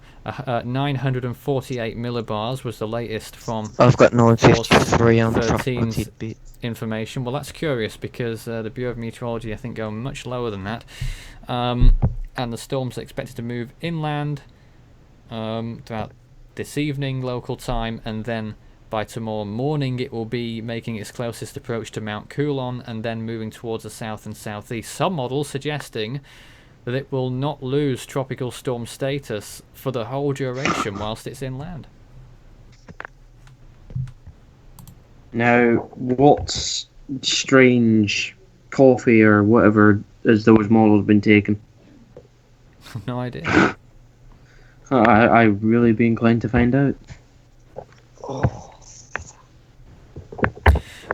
948 millibars was the latest from I've got 953 on Force tropical 13's tidbit. information. Well, that's curious because the Bureau of Meteorology, I think, go much lower than that. And the storm's expected to move inland throughout this evening local time, and then by tomorrow morning it will be making its closest approach to Mount Coulon and then moving towards the south and southeast. Some models suggesting that it will not lose tropical storm status for the whole duration whilst it's inland. Now, what strange coffee or whatever has those models been taken? No idea. I really be inclined to find out.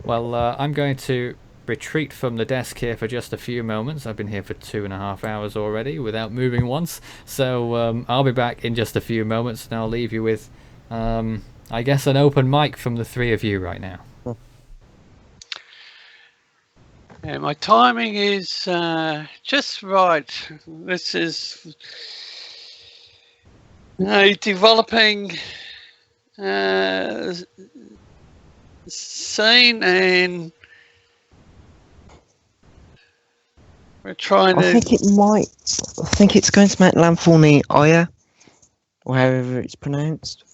Well, I'm going to retreat from the desk here for just a few moments. I've been here for 2.5 hours already without moving once. So I'll be back in just a few moments, and I'll leave you with, I guess, an open mic from the three of you right now. Yeah, my timing is just right. This is developing scene, and we're trying I to. think it's going to make landfall near Aya, or however it's pronounced.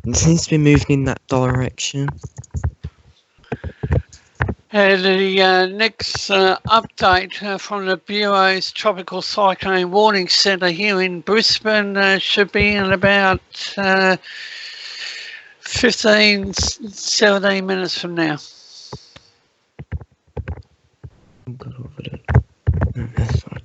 It seems to be moving in that direction. The next update from the Bureau's Tropical Cyclone Warning Centre here in Brisbane should be in about 15, 17 minutes from now. That's fine.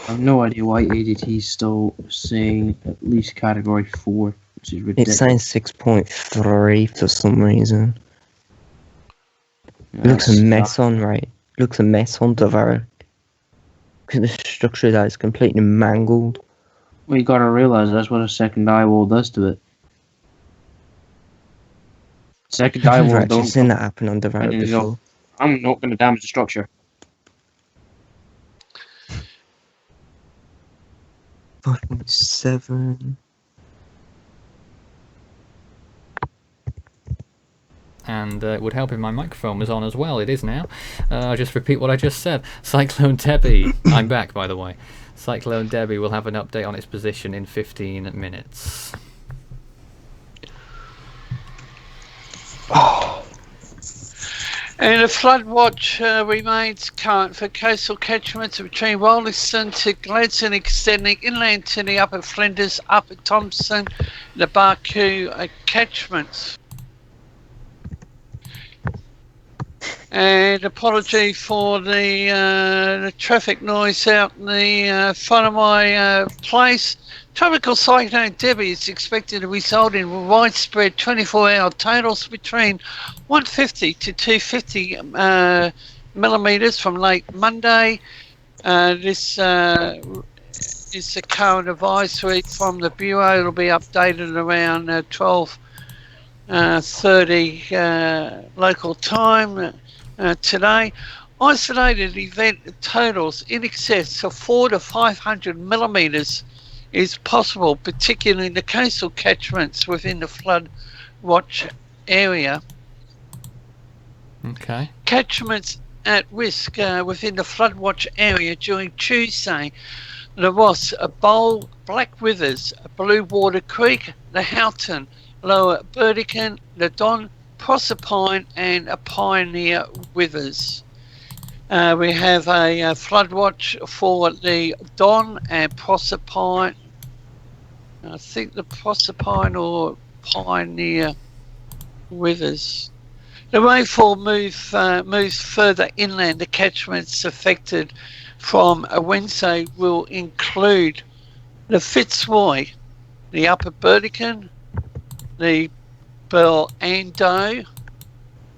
I have no idea why ADT is still saying at least category 4, which is ridiculous. It's saying 6.3 for some reason. It looks a mess on, right? looks a mess on Devaro. Because the structure of that is completely mangled. Well, you gotta realise that's what a second eye wall does to it. Second eye I've never wall actually don't. seen that happen on Devaro And you go, before. I'm not gonna damage the structure. 5.7. And it would help if my microphone was on as well. It is now. I'll just repeat what I just said. Cyclone Debbie. I'm back, by the way. Cyclone Debbie will have an update on its position in 15 minutes. And a flood watch remains current for coastal catchments between Rolleston to Gladstone, extending inland to the Upper Flinders, Upper Thompson, the Barcoo catchments. And apology for the traffic noise out in the front of my place. Tropical Cyclone Debbie is expected to result in widespread 24-hour totals between 150 to 250 millimetres from late Monday. This is the current advisory from the Bureau. It'll be updated around 12:30 local time today. Isolated event totals in excess of 400 to 500 millimetres is possible, particularly in the coastal catchments within the flood watch area. Okay. Catchments at risk within the flood watch area during Tuesday: the Ross, Bowl, Black Rivers, Blue Water Creek, the Houghton, Lower Burdekin, the Don, Proserpine and Pioneer Rivers. We have a flood watch for the Don and Proserpine. I think the Proserpine or Pioneer Rivers. The rainfall moves further inland. The catchments affected from Wednesday will include the Fitzroy, the Upper Burdekin, the Belando,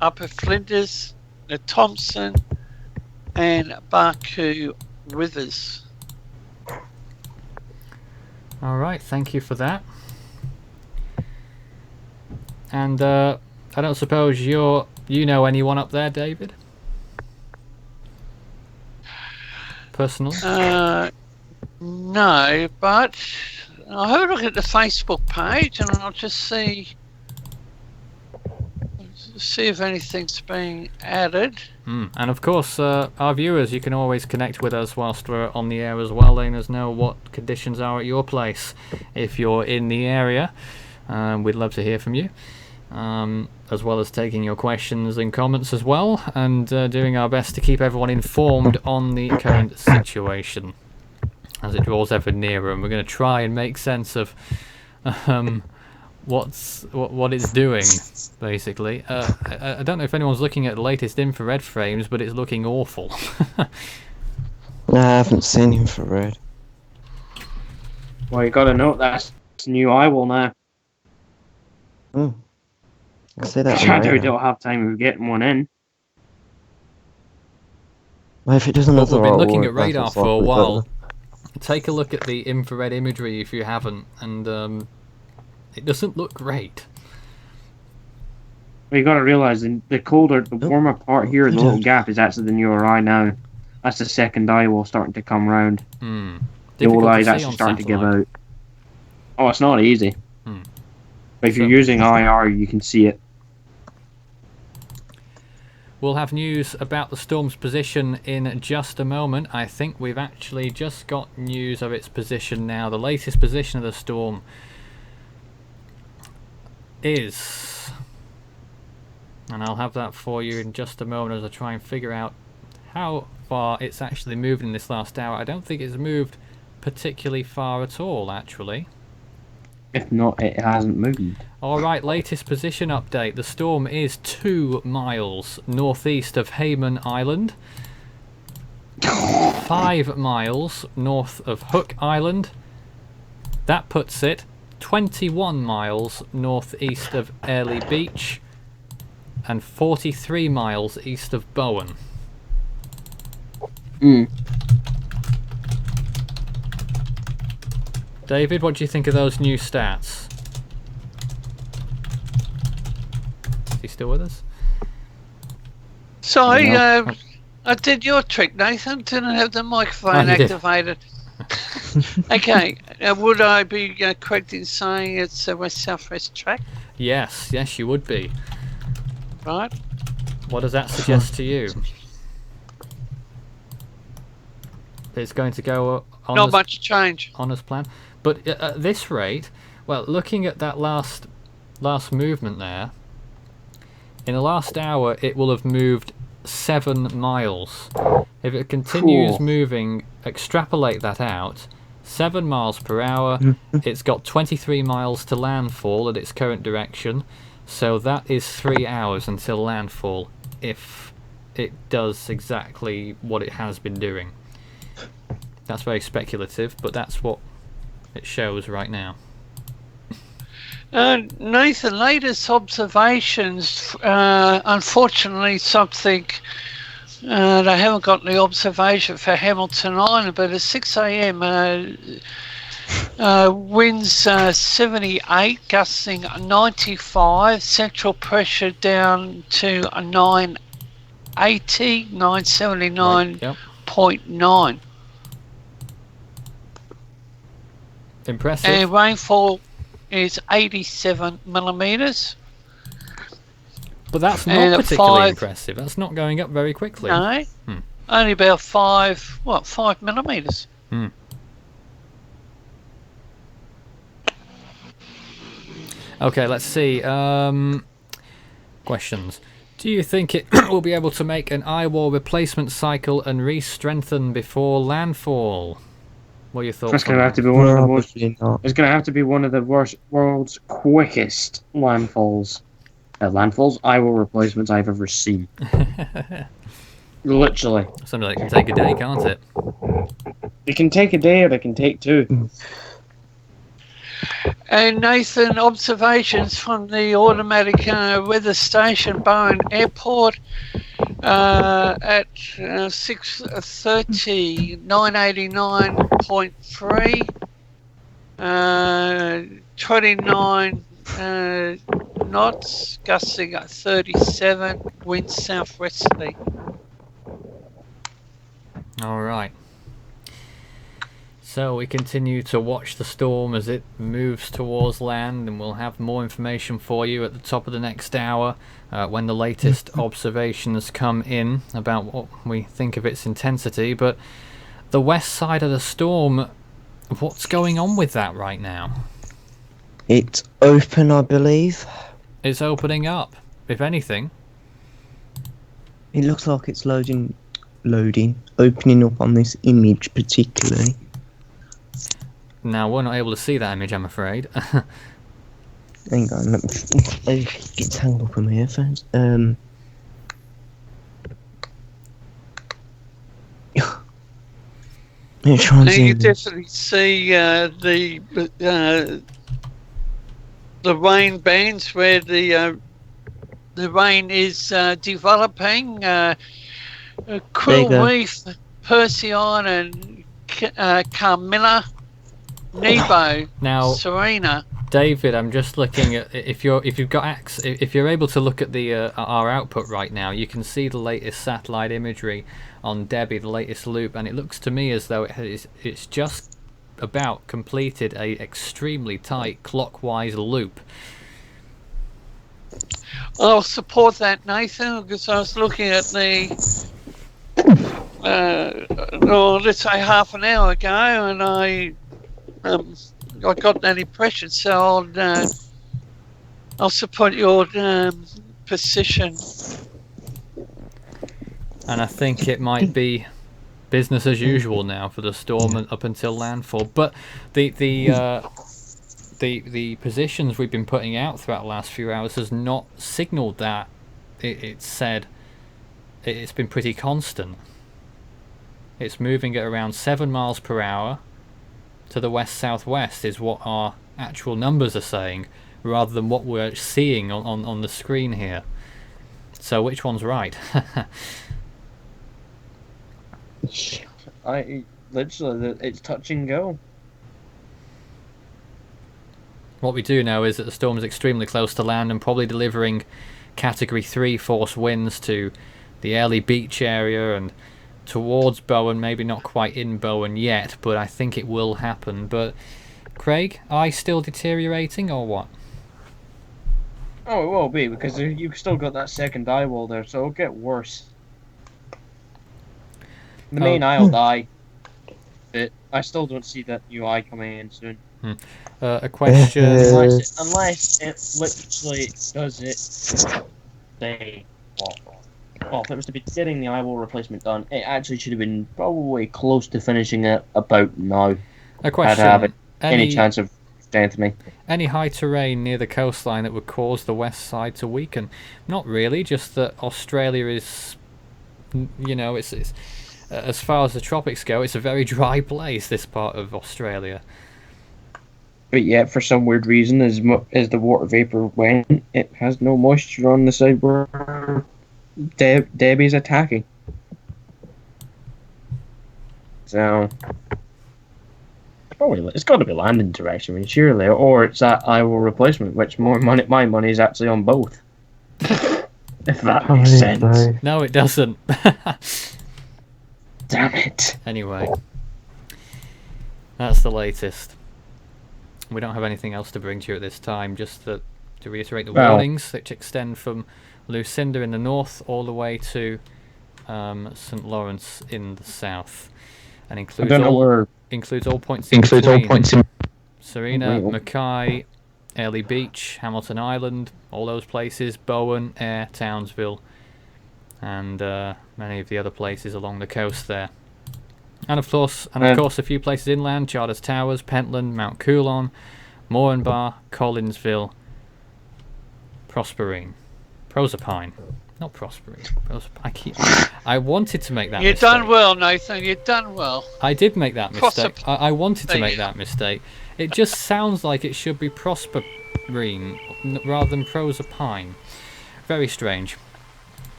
Upper Flinders, the Thompson and Barcoo Rivers. All right, thank you for that. And I don't suppose you know anyone up there, David? Personally? No, but I'll have a look at the Facebook page and I'll just see if anything's being added. And of course, our viewers, you can always connect with us whilst we're on the air as well, letting us know what conditions are at your place if you're in the area. We'd love to hear from you, as well as taking your questions and comments as well, and doing our best to keep everyone informed on the current situation as it draws ever nearer. And we're going to try and make sense of what it's doing, basically. I don't know if anyone's looking at the latest infrared frames, but it's looking awful. No, I haven't seen infrared. Well, you gotta note that's a new eye wall now. I see that. I don't have time of getting one in. Well, if it doesn't But look we've been right, looking or at radar that's for a like- while. Take a look at the infrared imagery if you haven't, and it doesn't look great. Well, you gotta realise the warmer part here, the little gap is actually the newer eye now. That's the second eye wall starting to come round. The old Difficult to eye's see actually on starting to give satellite. out. Oh, it's not easy. But if you're using IR, you can see it. We'll have news about the storm's position in just a moment. I think we've actually just got news of its position now. The latest position of the storm is, and I'll have that for you in just a moment as I try and figure out how far it's actually moved in this last hour. I don't think it's moved particularly far at all, actually. If not, it hasn't moved. Alright, latest position update. The storm is 2 miles northeast of Hayman Island, 5 miles north of Hook Island. That puts it 21 miles northeast of Airlie Beach and 43 miles east of Bowen. Mm. David, what do you think of those new stats? Is he still with us? Sorry, No. I did your trick, Nathan. Didn't have the microphone Oh, you did. activated. Okay, would I be correct in saying it's a west-southwest track, Yes, yes, you would be. right? What does that suggest to you? It's going to go on Not as, much change. on as planned. But at this rate, well, looking at that last movement there, in the last hour it will have moved 7 miles. If it continues Cool. moving, extrapolate that out, 7 miles per hour, it's got 23 miles to landfall at its current direction, so that is 3 hours until landfall, if it does exactly what it has been doing. That's very speculative, but that's what it shows right now. Nathan, latest observations, unfortunately something, they haven't got the observation for Hamilton Island, but at 6 a.m. Winds 78, gusting 95, central pressure down to 980, 979.9. Yep. Impressive. And rainfall is 87 millimetres. But that's and not at particularly 5 impressive. That's not going up very quickly. No, only about 5 millimetres. Okay, let's see. Questions. Do you think it will be able to make an eye-wall replacement cycle and re-strengthen before landfall? What are your thoughts? That's on going to have that? to be one of the most. Probably not. It's going to have to be one of the world's quickest landfalls. Landfalls, eye wall replacements I've ever seen. Literally. Something that can take a day, can't it? It can take a day or it can take 2. And Nathan, observations from the automatic weather station, Bowen Airport, at 6:30, 989.3, 29 knots, gusting at 37, wind southwesterly. All right. So we continue to watch the storm as it moves towards land, and we'll have more information for you at the top of the next hour when the latest observations come in about what we think of its intensity. But the west side of the storm, what's going on with that right now? It's open, I believe. It's opening up, if anything. It looks like it's opening up on this image particularly. Now, we're not able to see that image, I'm afraid. Hang on, let me get tangled up in my earphones. Let's try and Now zoom you in. definitely see the rain bands where the rain is developing. Quill go. Reef, Perseon, and Carmilla, Nebo, Now, Serena. David, I'm just looking at if you're able to look at the our output right now, you can see the latest satellite imagery on Debbie, the latest loop, and it looks to me as though it's just about completed a extremely tight clockwise loop. I'll support that, Nathan, because I was looking at the let's say half an hour ago, and I got that impression, so I'll support your position. And I think it might be business as usual now for the storm up until landfall. But the positions we've been putting out throughout the last few hours has not signalled that. It's said it's been pretty constant. It's moving at around 7 miles per hour to the west-southwest is what our actual numbers are saying, rather than what we're seeing on the screen here. So which one's right? It's touch and go. What we do know is that the storm is extremely close to land and probably delivering Category 3 force winds to the Airlie Beach area and towards Bowen, maybe not quite in Bowen yet, but I think it will happen. But Craig, eye still deteriorating or what? Oh, it will be, because you've still got that second eye wall there, so it'll get worse. The main eye will die, but I still don't see that new eye coming in soon. A question. Unless it literally does it, say, well, if it was to be getting the eye wall replacement done, it actually should have been probably close to finishing it about now. A question. I'd have any chance of strengthening. Any high terrain near the coastline that would cause the west side to weaken? Not really, just that Australia is, it's as far as the tropics go, it's a very dry place, this part of Australia. But yet, for some weird reason, as the water vapor went, it has no moisture on the side where Debbie's attacking. So it's got to be landing direction, I mean, surely, or it's that eye wall replacement, which my money is actually on both. If that makes sense. No, it doesn't. Damn it. Anyway, that's the latest. We don't have anything else to bring to you at this time, just to reiterate the warnings, which extend from Lucinda in the north all the way to St. Lawrence in the south, and includes all points in between. Serena, Mackay, Airlie Beach, Hamilton Island, all those places, Bowen, Ayr, Townsville, and many of the other places along the coast there. And of course, a few places inland: Charters Towers, Pentland, Mount Coolon, Moranbah, Collinsville, Proserpine, not Proserpine. I wanted to make that. You've mistake. done well, Nathan. You've done well. I did make that mistake. I wanted to make that mistake. It just sounds like it should be Proserpine rather than Proserpine. Very strange.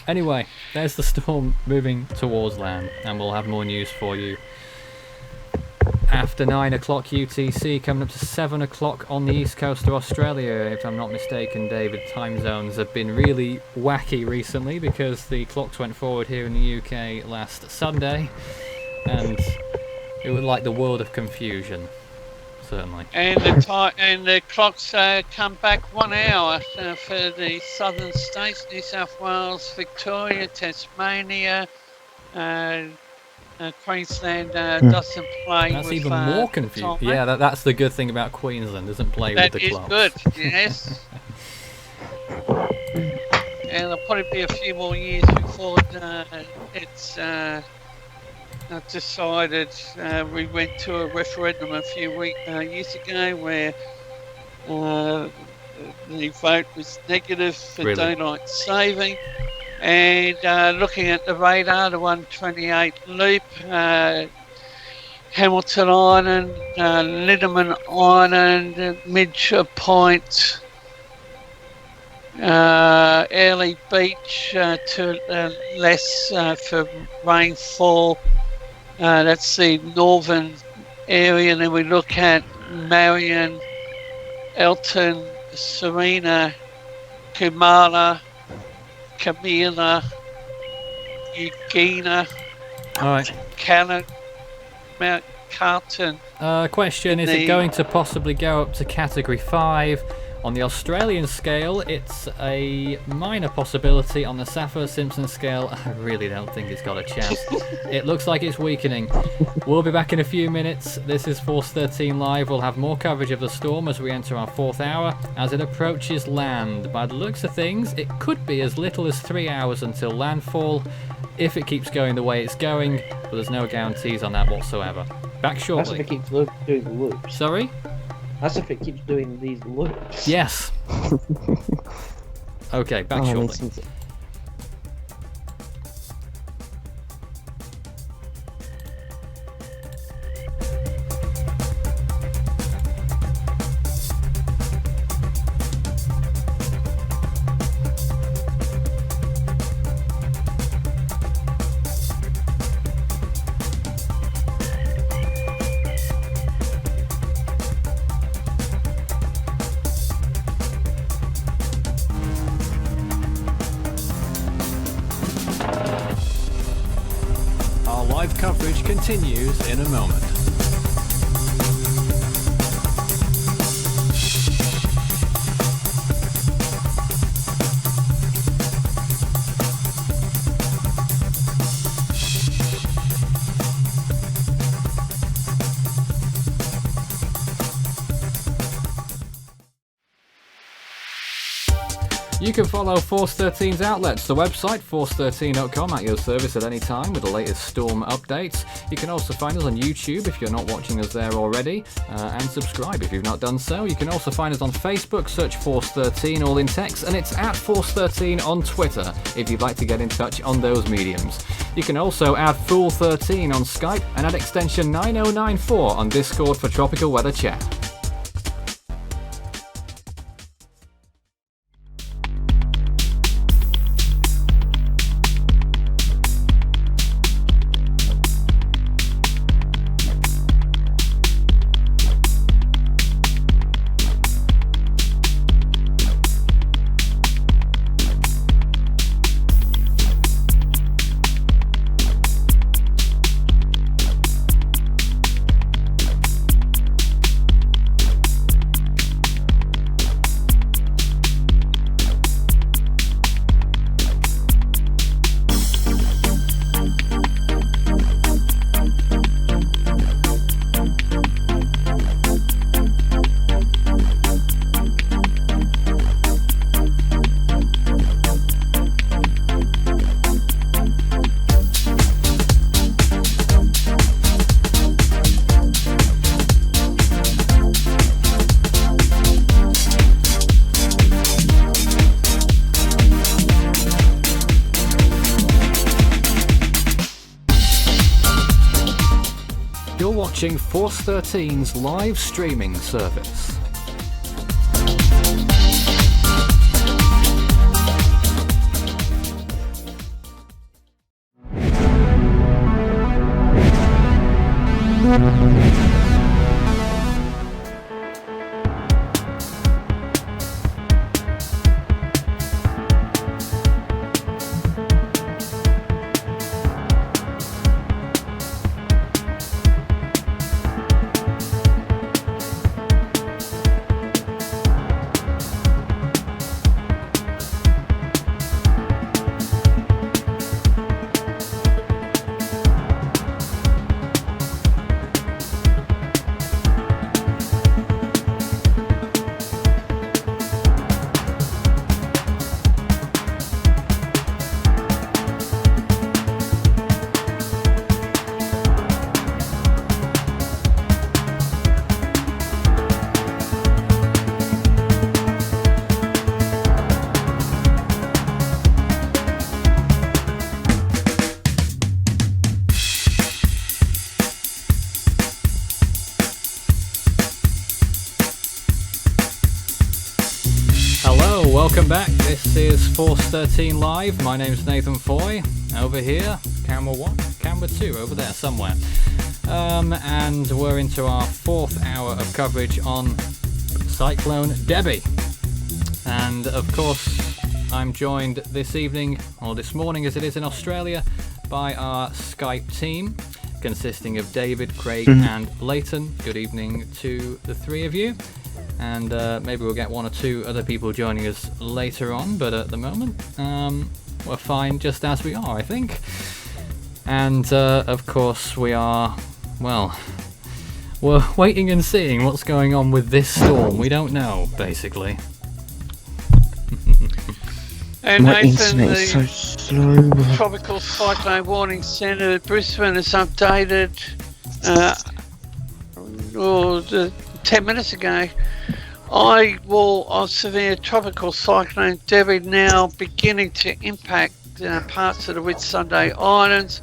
Anyway, there's the storm moving towards land, and we'll have more news for you after 9 o'clock UTC, coming up to 7 o'clock on the east coast of Australia. If I'm not mistaken, David, time zones have been really wacky recently because the clocks went forward here in the UK last Sunday, and it was like the world of confusion. Certainly. And the clocks come back 1 hour for the southern states: New South Wales, Victoria, Tasmania, Queensland doesn't play. That's with, even more confusing. Yeah, that's the good thing about Queensland. Doesn't play with the clocks. That is good. Yes. And there'll probably be a few more years before it's decided. We went to a referendum a few years ago where the vote was negative for daylight saving. And looking at the radar, the 128 loop, Hamilton Island, Lindeman Island, Midshire Point, Airlie Beach to less for rainfall. That's the northern area. And then we look at Marion, Elton, Serena, Kumala, Camilla, Eugenia, Cannon, Mount Carlton. Question, is it going to possibly go up to Category 5? On the Australian scale, it's a minor possibility. On the Saffir-Simpson scale, I really don't think it's got a chance. It looks like it's weakening. We'll be back in a few minutes. This is Force 13 Live. We'll have more coverage of the storm as we enter our 4th hour. As it approaches land, by the looks of things, it could be as little as 3 hours until landfall, if it keeps going the way it's going, but there's no guarantees on that whatsoever. Back shortly. That's if it keeps doing the loops. Sorry? That's if it keeps doing these loops. Yes. Okay, back shortly. continues in a moment. You can follow Force 13's outlets, the website force13.com, at your service at any time with the latest storm updates. You can also find us on YouTube if you're not watching us there already, and subscribe if you've not done so. You can also find us on Facebook, search Force 13, all in text, and it's at Force 13 on Twitter if you'd like to get in touch on those mediums. You can also add Fool 13 on Skype and add extension 9094 on Discord for tropical weather chat. Watching Force 13's live streaming service. Welcome back. This is Force 13 Live. My name's Nathan Foy. Over here, camera 1, camera 2, over there somewhere. And we're into our 4th hour of coverage on Cyclone Debbie. And of course, I'm joined this evening, or this morning as it is in Australia, by our Skype team, consisting of David, Craig and Leighton. Good evening to the three of you. And maybe we'll get one or two other people joining us later on, but at the moment we're fine just as we are, I think. And of course we are, well, we're waiting and seeing what's going on with this storm. We don't know, basically. And My Nathan, internet is so slow. Tropical Cyclone Warning Centre Brisbane is updated 10 minutes ago. Severe tropical cyclone Debbie now beginning to impact parts of the Whitsunday Islands.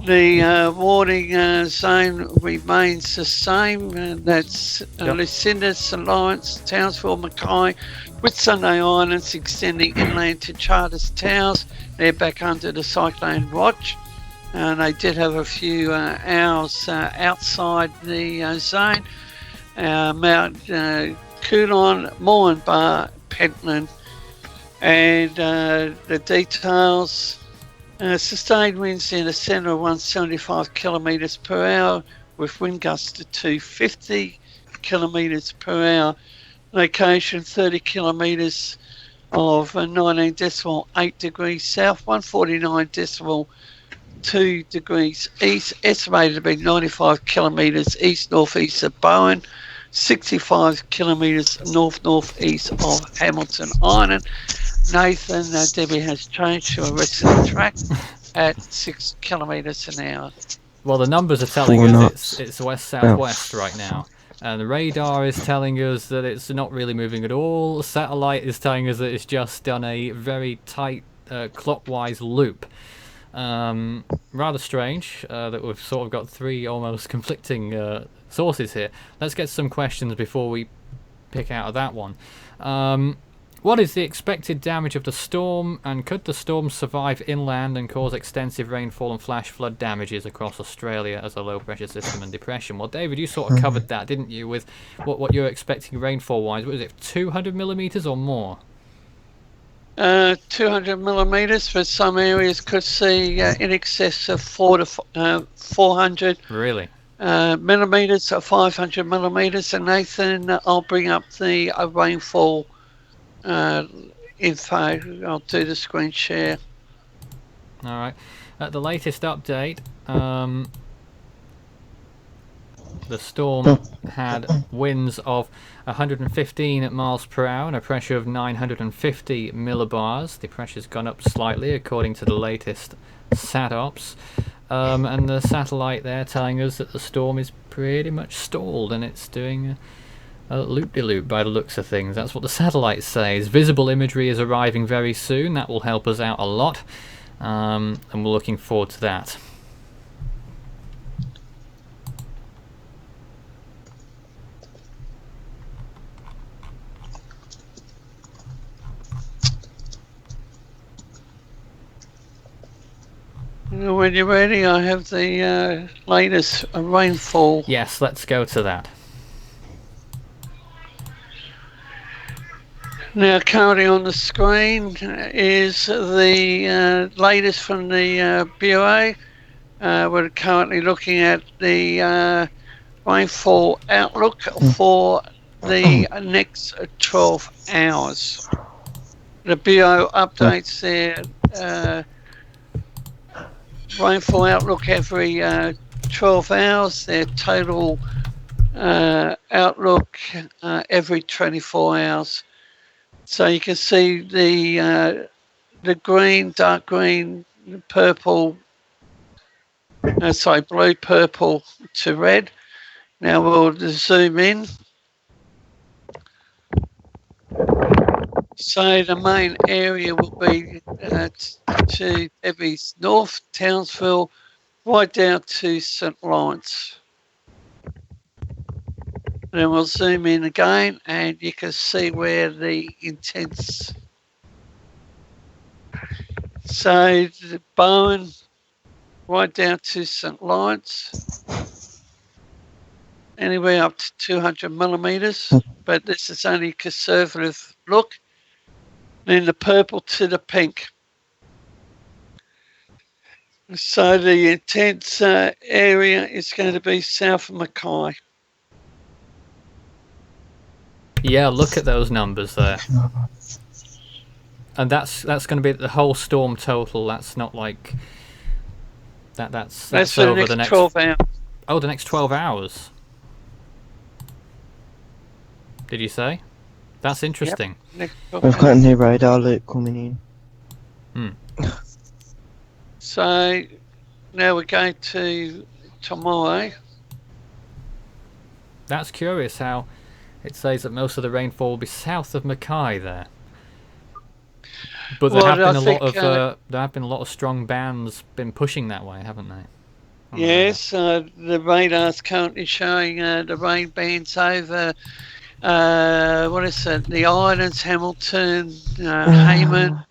The warning zone remains the same, and that's Lucinda, St Lawrence, Townsville, Mackay, Whitsunday Islands extending inland to Charters Towers. They're back under the cyclone watch, and they did have a few hours outside the zone. Mount Coulon, Moranbah, Pentland, and the details Sustained winds in the centre of 175 kilometres per hour with wind gusts to 250 kilometres per hour. Location 30 kilometres of 19.8 degrees south, 149.2 degrees east, estimated to be 95 kilometres east-northeast of Bowen, 65 kilometres north-northeast of Hamilton Island. Nathan, Debbie has changed to a rest of the track at 6 kilometres an hour. Well, the numbers are telling 4 us knots. it's west-southwest right now. And the radar is telling us that it's not really moving at all. The satellite is telling us that it's just done a very tight clockwise loop. Rather strange that we've sort of got 3 almost conflicting sources here. Let's get some questions before we pick out of that one. What is the expected damage of the storm, and could the storm survive inland and cause extensive rainfall and flash flood damages across Australia as a low pressure system and depression? Well, David, you sort of covered that, didn't you, with what you're expecting rainfall wise? Was it 200 millimetres or more? 200 millimetres for some areas, could see in excess of 400 Really? millimetres or 500 millimetres. And Nathan, I'll bring up the rainfall info. I'll do the screen share. All right. At the latest update, the storm had winds of 115 miles per hour and a pressure of 950 millibars. The pressure's gone up slightly according to the latest SATOPS. And the satellite there telling us that the storm is pretty much stalled and it's doing a loop-de-loop by the looks of things. That's what the satellite says. Visible imagery is arriving very soon. That will help us out a lot. And we're looking forward to that. When you're ready, I have the latest rainfall. Yes, let's go to that. Now, currently on the screen is the latest from the Bureau. We're currently looking at the rainfall outlook for the next 12 hours. The Bureau updates their rainfall outlook every 12 hours, their total outlook every 24 hours. So you can see the green, dark green, purple, blue, purple to red. Now we'll zoom in. So the main area will be to Debbie's north, Townsville, right down to St. Lawrence. Then we'll zoom in again and you can see where the intense. So the Bowen right down to St. Lawrence, anywhere up to 200 millimetres, but this is only a conservative look. Then the purple to the pink. So the intense area is going to be south of Mackay. Yeah, look at those numbers there. And that's going to be the whole storm total. That's not like that's for over the next 12 hours. Oh, the next 12 hours. Did you say? That's interesting. Yep. We've got a new radar loop coming in. So now we're going to tomorrow. That's curious how it says that most of the rainfall will be south of Mackay there. But there have been a lot of strong bands been pushing that way, haven't they? Yes, the radar's currently showing the rain bands over the islands, Hamilton, Hayman,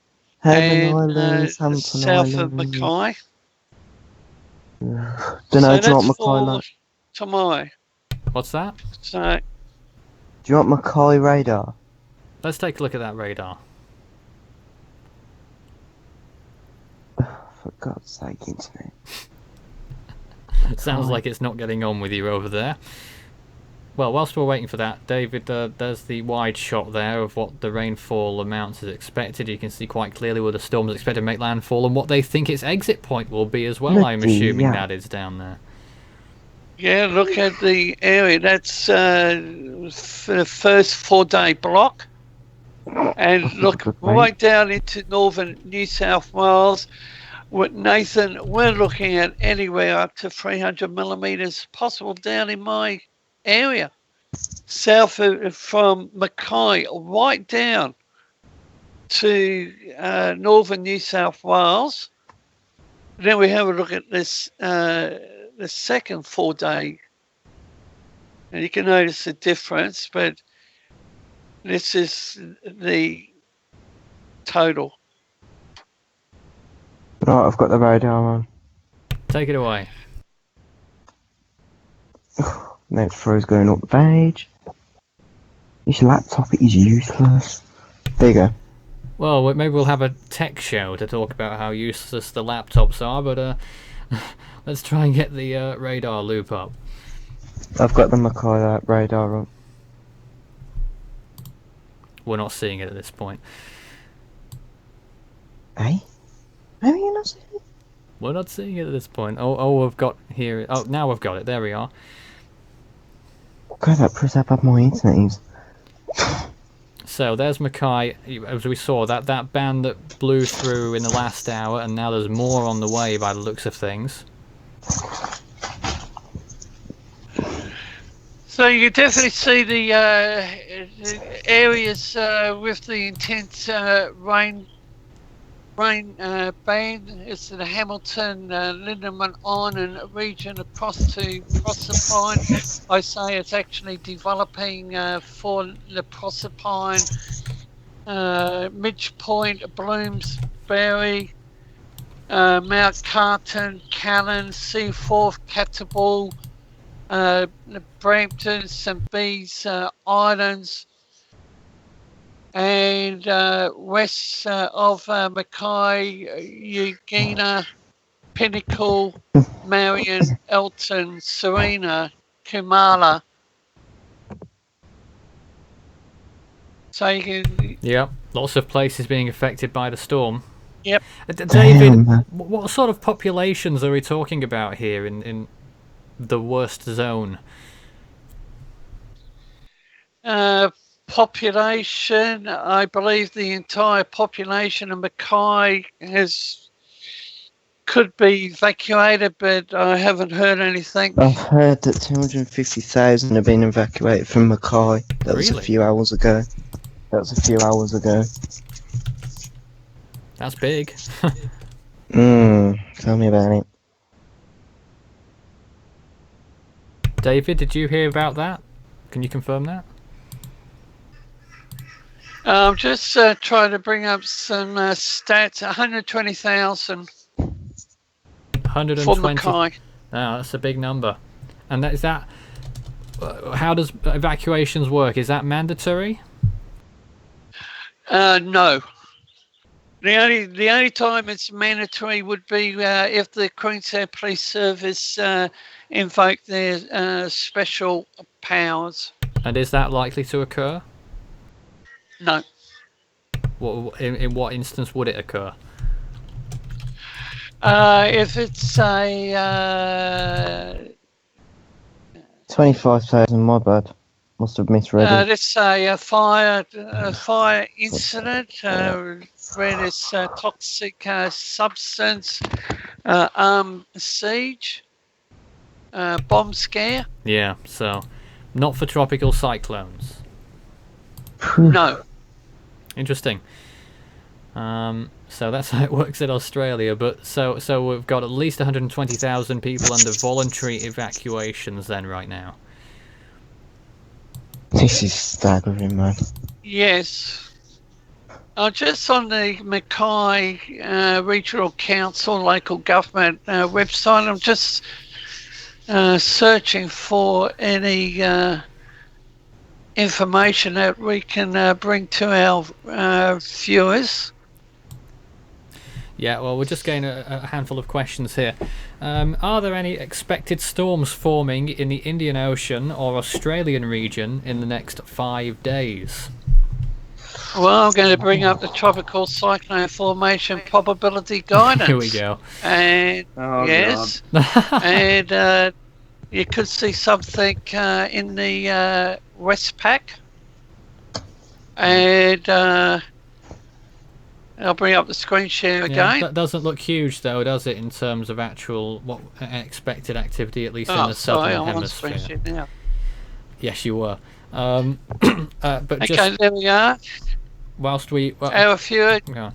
and Islands, Hamilton south of Islands. Mackay. Do you So want that's Mackay for like? tomorrow. What's that? So Do you want Mackay radar? Let's take a look at that radar. for God's sake, internet. Sounds like it's not getting on with you over there. Well, whilst we're waiting for that, David, there's the wide shot there of what the rainfall amounts is expected. You can see quite clearly where the storm is expected to make landfall and what they think its exit point will be as well. I'm assuming that is down there. Yeah, look at the area. That's for the first 4-day block. And look right down into northern New South Wales. With Nathan, we're looking at anywhere up to 300 millimetres possible down in my area. South from Mackay right down to northern New South Wales. Then we have a look at this, the second 4-day. And you can notice the difference, but this is the total. Right, I've got the radar on. Take it away. Next throw's going up the page. This laptop is useless. There you go. Well, maybe we'll have a tech show to talk about how useless the laptops are, but let's try and get the radar loop up. I've got the Mackay radar up. We're not seeing it at this point. Eh? How are you not seeing it? We're not seeing it at this point. Oh, we've got here. Oh, now we've got it. There we are. God, that proves how bad my internet is. So there's Mackay. As we saw, that band that blew through in the last hour, and now there's more on the way by the looks of things. So you definitely see the areas with the intense rain band. It's the Hamilton, Lindeman Island region across to Proserpine. I say it's actually developing for the Proserpine, Midge Point, Bloomsbury, Mount Carlton, Callan, Seaforth, Catterbull, Brampton, St Bees Islands, and west of Mackay, Eugenia, Pinnacle, Marion, Elton, Serena, Kumala. So you can... Yep, lots of places being affected by the storm. Yep. David, what sort of populations are we talking about here in the worst zone? Population, I believe the entire population of Mackay could be evacuated, but I haven't heard anything. I've heard that 250,000 have been evacuated from Mackay. That was Really? a few hours ago. That's big. Tell me about it. David, did you hear about that? Can you confirm that? I'm just trying to bring up some stats. 120,000 for 120. Mackay. Oh, that's a big number. And is that how does evacuations work? Is that mandatory? No. The only time it's mandatory would be if the Queensland Police Service invoke their special powers. And is that likely to occur? No. In what instance would it occur? If it's a 25,000, my bad. Must have misread it. let's say a fire incident where there's toxic substance, siege, bomb scare. Yeah, so not for tropical cyclones. No. Interesting. So that's how it works in Australia. But so we've got at least 120,000 people under voluntary evacuations then right now. This is staggering, man. Yes. Just on the Mackay Regional Council local government website, I'm just searching for any information that we can bring to our viewers. Yeah, well, we're just getting a handful of questions here. Are there any expected storms forming in the Indian Ocean or Australian region in the next 5 days? Well, I'm going to bring up the tropical cyclone formation probability guidance. Here we go. And Oh, yes, and you could see something in the Westpac. And I'll bring up the screen share again. That doesn't look huge, though, does it, in terms of actual what expected activity, at least in the southern hemisphere? On screen share now. Yes, you were. But Okay, just there we are. whilst we... Arafura. Yeah.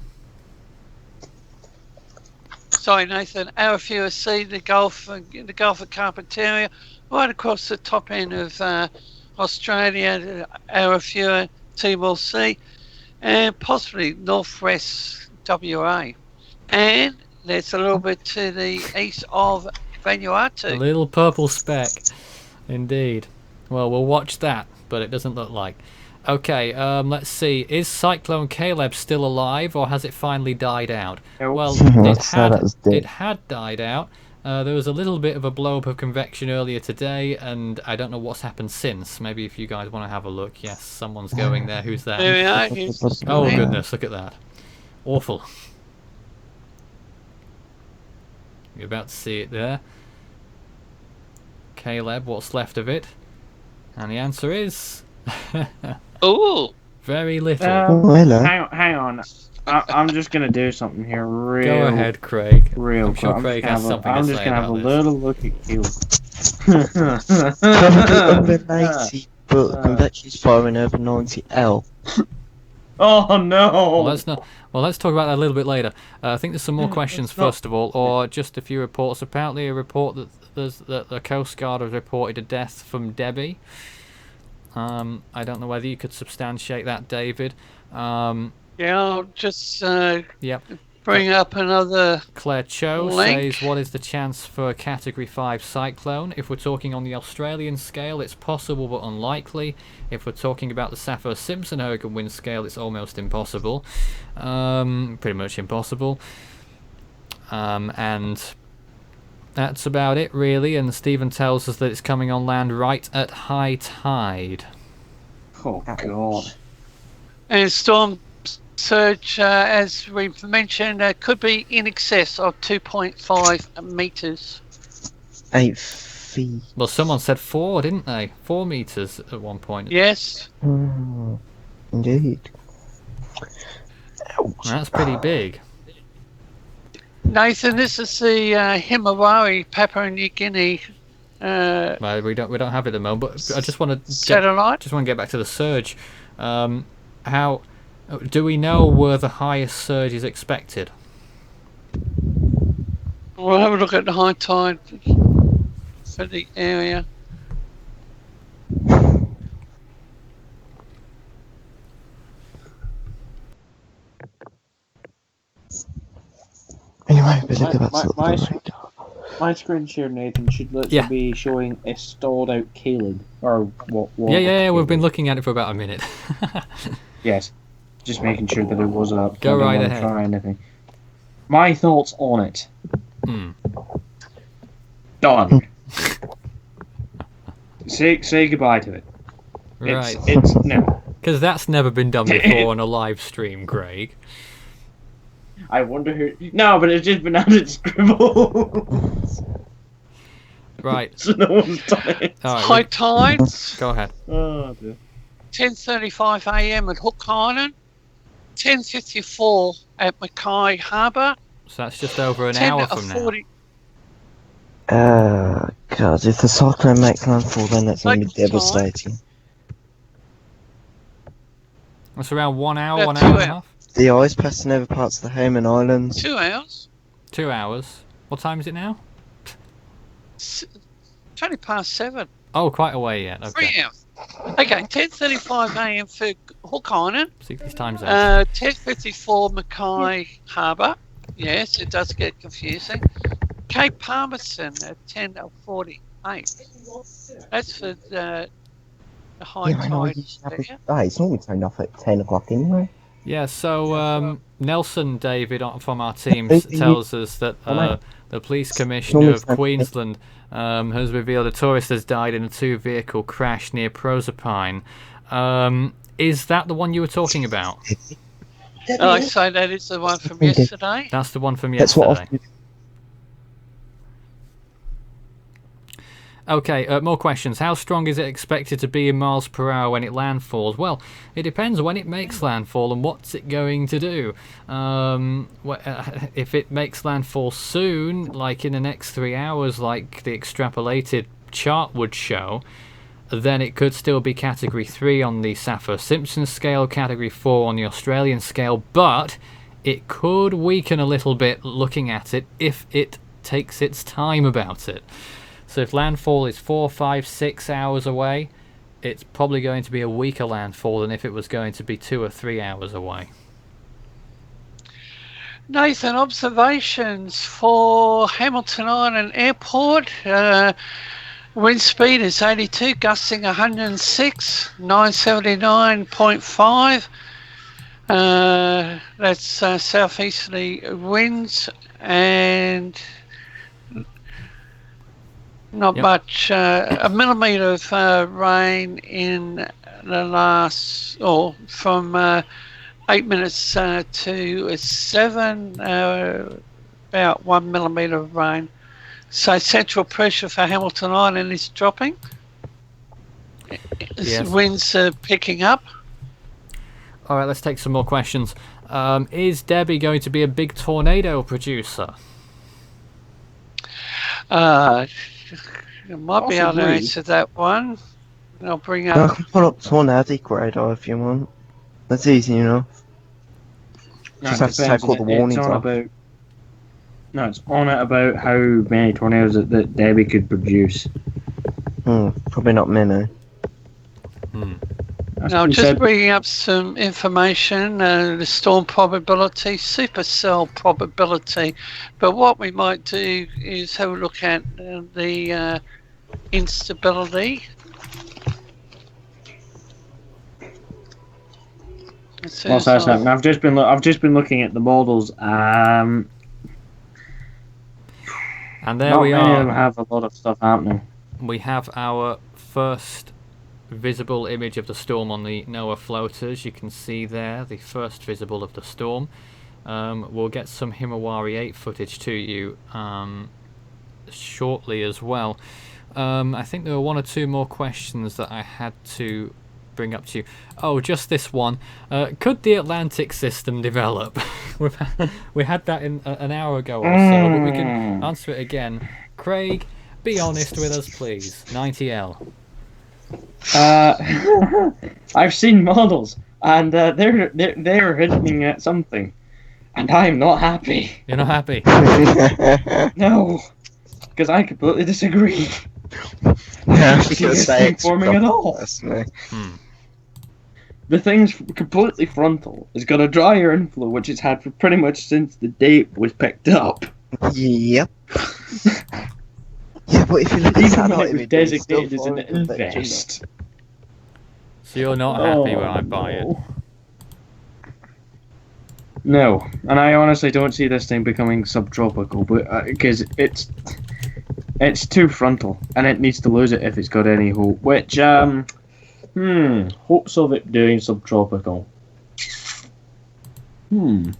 Sorry, Nathan. Arafura Sea, the Gulf of Carpentaria, right across the top end of Australia, Arafura, Timor Sea, and possibly northwest WA. And there's a little bit to the east of Vanuatu. A little purple speck, indeed. Well, we'll watch that, but it doesn't look like. Okay, let's see. Is Cyclone Caleb still alive, or has it finally died out? Nope. Well, it had died out. There was a little bit of a blow-up of convection earlier today, and I don't know what's happened since. Maybe if you guys want to have a look. Yes, someone's going there. Who's that? There we are. Oh, goodness, look at that. Awful. You're about to see it there. Caleb, what's left of it? And the answer is... Ooh! very little. Hello. Hang on. I'm just going to do something here Go ahead, Craig. Real I'm sure quick. Craig has something I'm to just say going to have a about little look at you. Probably over 90, but convection's firing over 90L. Oh no! Let's talk about that a little bit later. I think there's some more questions first of all, or just a few reports. Apparently, a report that the Coast Guard has reported a death from Debbie. I don't know whether you could substantiate that, David. Yeah, I'll just Yep. bring up another Claire Cho link. says, what is the chance for a Category 5 cyclone? If we're talking on the Australian scale, it's possible but unlikely. If we're talking about the Saffir-Simpson hurricane wind scale, it's almost impossible. Pretty much impossible. And that's about it, really. And Stephen tells us that it's coming on land right at high tide. Oh god. And storm surge, as we've mentioned, could be in excess of 2.5 meters. 8 feet. Well, someone said 4, didn't they? 4 meters at one point. Yes. Indeed. That's pretty big. Nathan, this is the Himawari, Papua New Guinea Well, we don't have it at the moment, but I just want to satellite. get back to the surge. How do we know where the highest surge is expected? We'll have a look at the high tide for the area. Anyway, but look at that sort of My screen share, Nathan, should literally be showing a stalled out Caleb. Or what? Yeah, we've been looking at it for about a minute. Yes. Just making sure that it was up. Go right I don't ahead. try anything. My thoughts on it. Done. say goodbye to it. Right. It's no. Because that's never been done before on a live stream, Craig. I wonder who. No, but it's just been added scribble. Right. So no one's done it. All right, High tides, go ahead. Oh dear. 10:35 a.m. at Hook Island, 10:54 at Mackay Harbour, So that's just over an 10 hour to from now. 40. God, if the cyclone makes landfall, then that's going to be Like time. devastating. That's around 1 hour, About 1 2 hour and a hours. half. The ice passing over parts of the Hayman Islands. 2 hours. 2 hours. What time is it now? 20 past 7. Oh, quite a way yet. 3 Okay. hours. Okay, 10:35 a.m. for Hook Island. See these time zones. 10:54 Mackay Harbour. Yes, it does get confusing. Cape Palmerston at 10:48. That's for the high Yeah, I know. tide. You should have there. it's normally turned off at 10 o'clock anyway. Yeah, so Nelson David from our team tells us that the police commissioner of Queensland has revealed a tourist has died in a two-vehicle crash near Proserpine. Is that the one you were talking about? I say that is the one from yesterday. That's the one from That's what yesterday. Okay, more questions. How strong is it expected to be in miles per hour when it landfalls? Well, it depends when it makes landfall and what's it going to do. If it makes landfall soon, like in the next 3 hours, like the extrapolated chart would show, then it could still be Category 3 on the Saffir-Simpson scale, Category 4 on the Australian scale, but it could weaken a little bit looking at it if it takes its time about it. So if landfall is 4, 5, 6 hours away, it's probably going to be a weaker landfall than if it was going to be 2 or 3 hours away. Nathan, observations for Hamilton Island Airport. Wind speed is 82, gusting 106, 979.5. That's southeasterly winds, and not much. A millimetre of rain in the last, from 8 minutes to 7, about 1 millimetre of rain. So central pressure for Hamilton Island is dropping. Yes. Winds are picking up. All right, let's take some more questions. Is Debbie going to be a big tornado producer? I might be able to answer that one. I'll bring I up. can put up Tornadic radar if you want. That's easy enough. Just have to take all the warnings off. It's on it about how many tornadoes that Debbie could produce. Probably not many. No, just bringing up some information, the storm probability, supercell probability. But what we might do is have a look at the instability. What's that? I've just been looking at the models. And there we are. Many of them have a lot of stuff happening. We have our first visible image of the storm on the NOAA floaters. You can see there the first visible of the storm. We'll get some Himawari 8 footage to you shortly as well. I think there were one or two more questions that I had to bring up to you. Oh, just this one. Could the Atlantic system develop? We had that in an hour ago or so, but we can answer it again. Craig, be honest with us, please. 90L. I've seen models, and they're hinting at something, and I'm not happy. You're not happy? No, because I completely disagree. Yeah, I was I going to it's say forming at all. The thing's completely frontal. It's got a drier inflow, which it's had for pretty much since the date was picked up. Yep. Yeah, but if you look at Even when satellite it was images, designated as still an falling convection, invest. So you're not happy when I buy it? No, and I honestly don't see this thing becoming subtropical, but because it's too frontal, and it needs to lose it if it's got any hope. Which hopes of it doing subtropical. I'm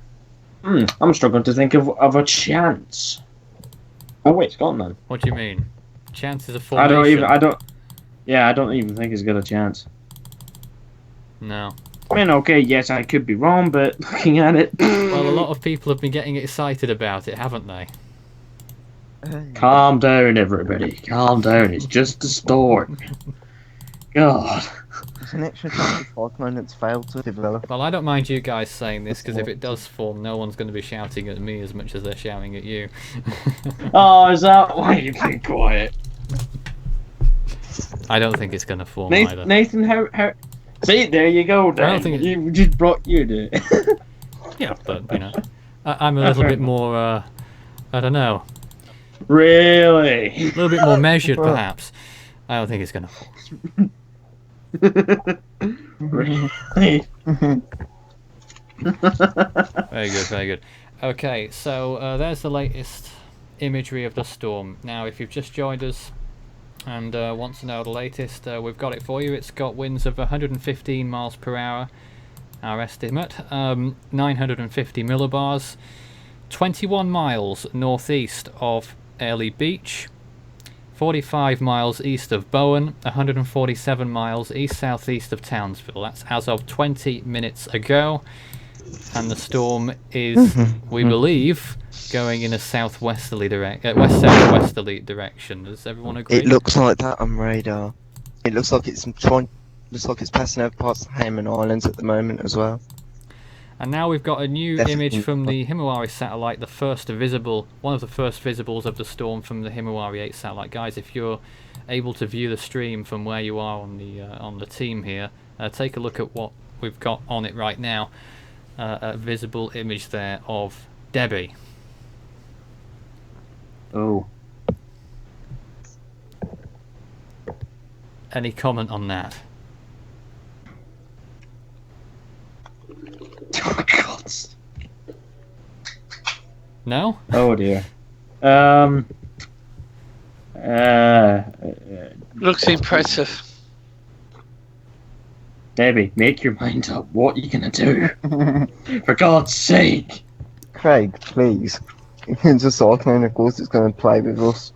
struggling to think of a chance. Oh wait, it's gone then. What do you mean? Chances of formation? I don't even think it's got a chance. No. I mean, okay, yes, I could be wrong, but looking at it... Well, a lot of people have been getting excited about it, haven't they? Calm down, everybody. Calm down. It's just a storm. God. It's an extra cyclone that's failed to develop. Well, I don't mind you guys saying this, because if it does form, no one's going to be shouting at me as much as they're shouting at you. Oh, is that why you've been quiet? I don't think it's going to form either. Nathan, how... See, there you go, Dan. I don't think you just brought you to it. Yeah, but, you know, I'm a little bit more, I don't know. Really? A little bit more measured, perhaps. I don't think it's going to form. Really? Very good, very good. Okay, so there's the latest imagery of the storm. Now, if you've just joined us and want to know the latest, we've got it for you. It's got winds of 115 miles per hour, our estimate, 950 millibars, 21 miles northeast of Airlie Beach, 45 miles east of Bowen, 147 miles east-southeast of Townsville. That's as of 20 minutes ago. And the storm is, we believe, going in a southwesterly west-southwesterly direction. Does everyone agree? It looks like that on radar. It looks like it's passing over parts of the Hayman Islands at the moment as well. And now we've got a new image from the Himawari satellite, one of the first visibles of the storm from the Himawari 8 satellite. Guys, if you're able to view the stream from where you are on the team here, take a look at what we've got on it right now. A visible image there of Debbie. Oh. Any comment on that? Oh, God. No? Oh dear. Looks impressive. Debbie, make your mind up. What are you gonna do? For God's sake! Craig, please. It's a cyclone, of course it's going to play with us.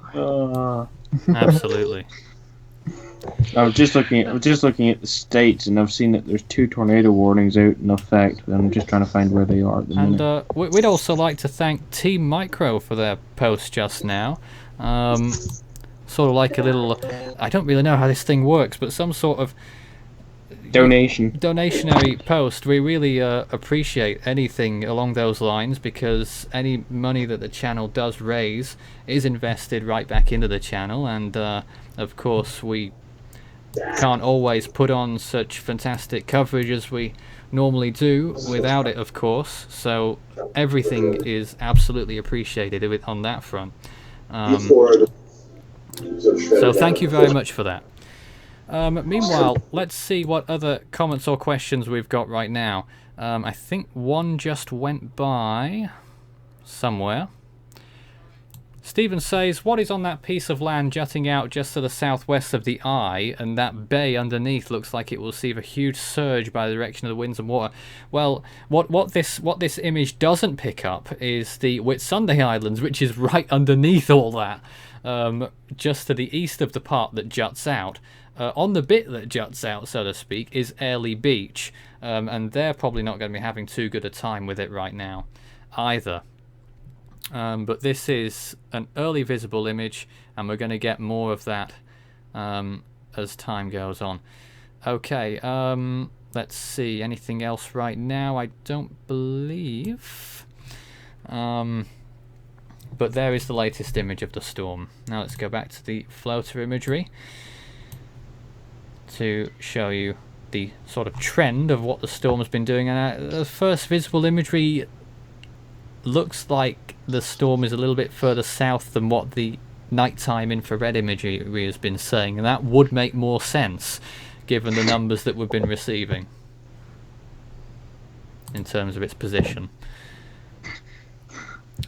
Absolutely. I was just looking at the states, and I've seen that there's 2 tornado warnings out in effect. But I'm just trying to find where they are at the minute. And we'd also like to thank Team Micro for their post just now. Sort of like a little, I don't really know how this thing works, but some sort of donationary post. We really appreciate anything along those lines, because any money that the channel does raise is invested right back into the channel, and of course we can't always put on such fantastic coverage as we normally do without it, of course, so everything is absolutely appreciated on that front. So thank you very much for that. Meanwhile, let's see what other comments or questions we've got right now. I think one just went by somewhere. Stephen says, what is on that piece of land jutting out just to the southwest of the eye, and that bay underneath looks like it will receive a huge surge by the direction of the winds and water? Well, what this image doesn't pick up is the Whitsunday Islands, which is right underneath all that, just to the east of the part that juts out. On the bit that juts out, so to speak, is Airlie Beach, and they're probably not going to be having too good a time with it right now either. But this is an early visible image, and we're going to get more of that as time goes on. Okay, let's see. Anything else right now? I don't believe. But there is the latest image of the storm. Now let's go back to the floater imagery to show you the sort of trend of what the storm has been doing. And the first visible imagery looks like the storm is a little bit further south than what the nighttime infrared imagery has been saying, and that would make more sense given the numbers that we've been receiving in terms of its position.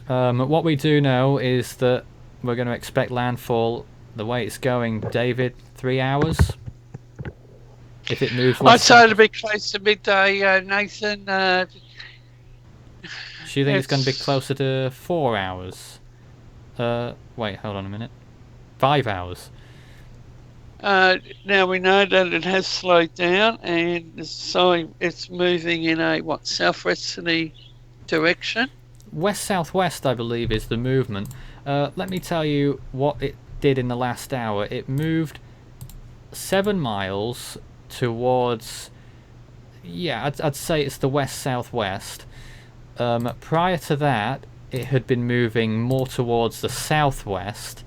What we do know is that we're going to expect landfall the way it's going, David, 3 hours? If it moves I'd say it'll be close to midday, Nathan. Do you think it's going to be closer to 4 hours? Wait, hold on a minute. 5 hours. Now we know that it has slowed down, and so it's moving in a southwesterly direction. West-southwest, I believe, is the movement. Let me tell you what it did in the last hour. It moved 7 miles towards, yeah, I'd say it's the west-southwest. Prior to that, it had been moving more towards the southwest,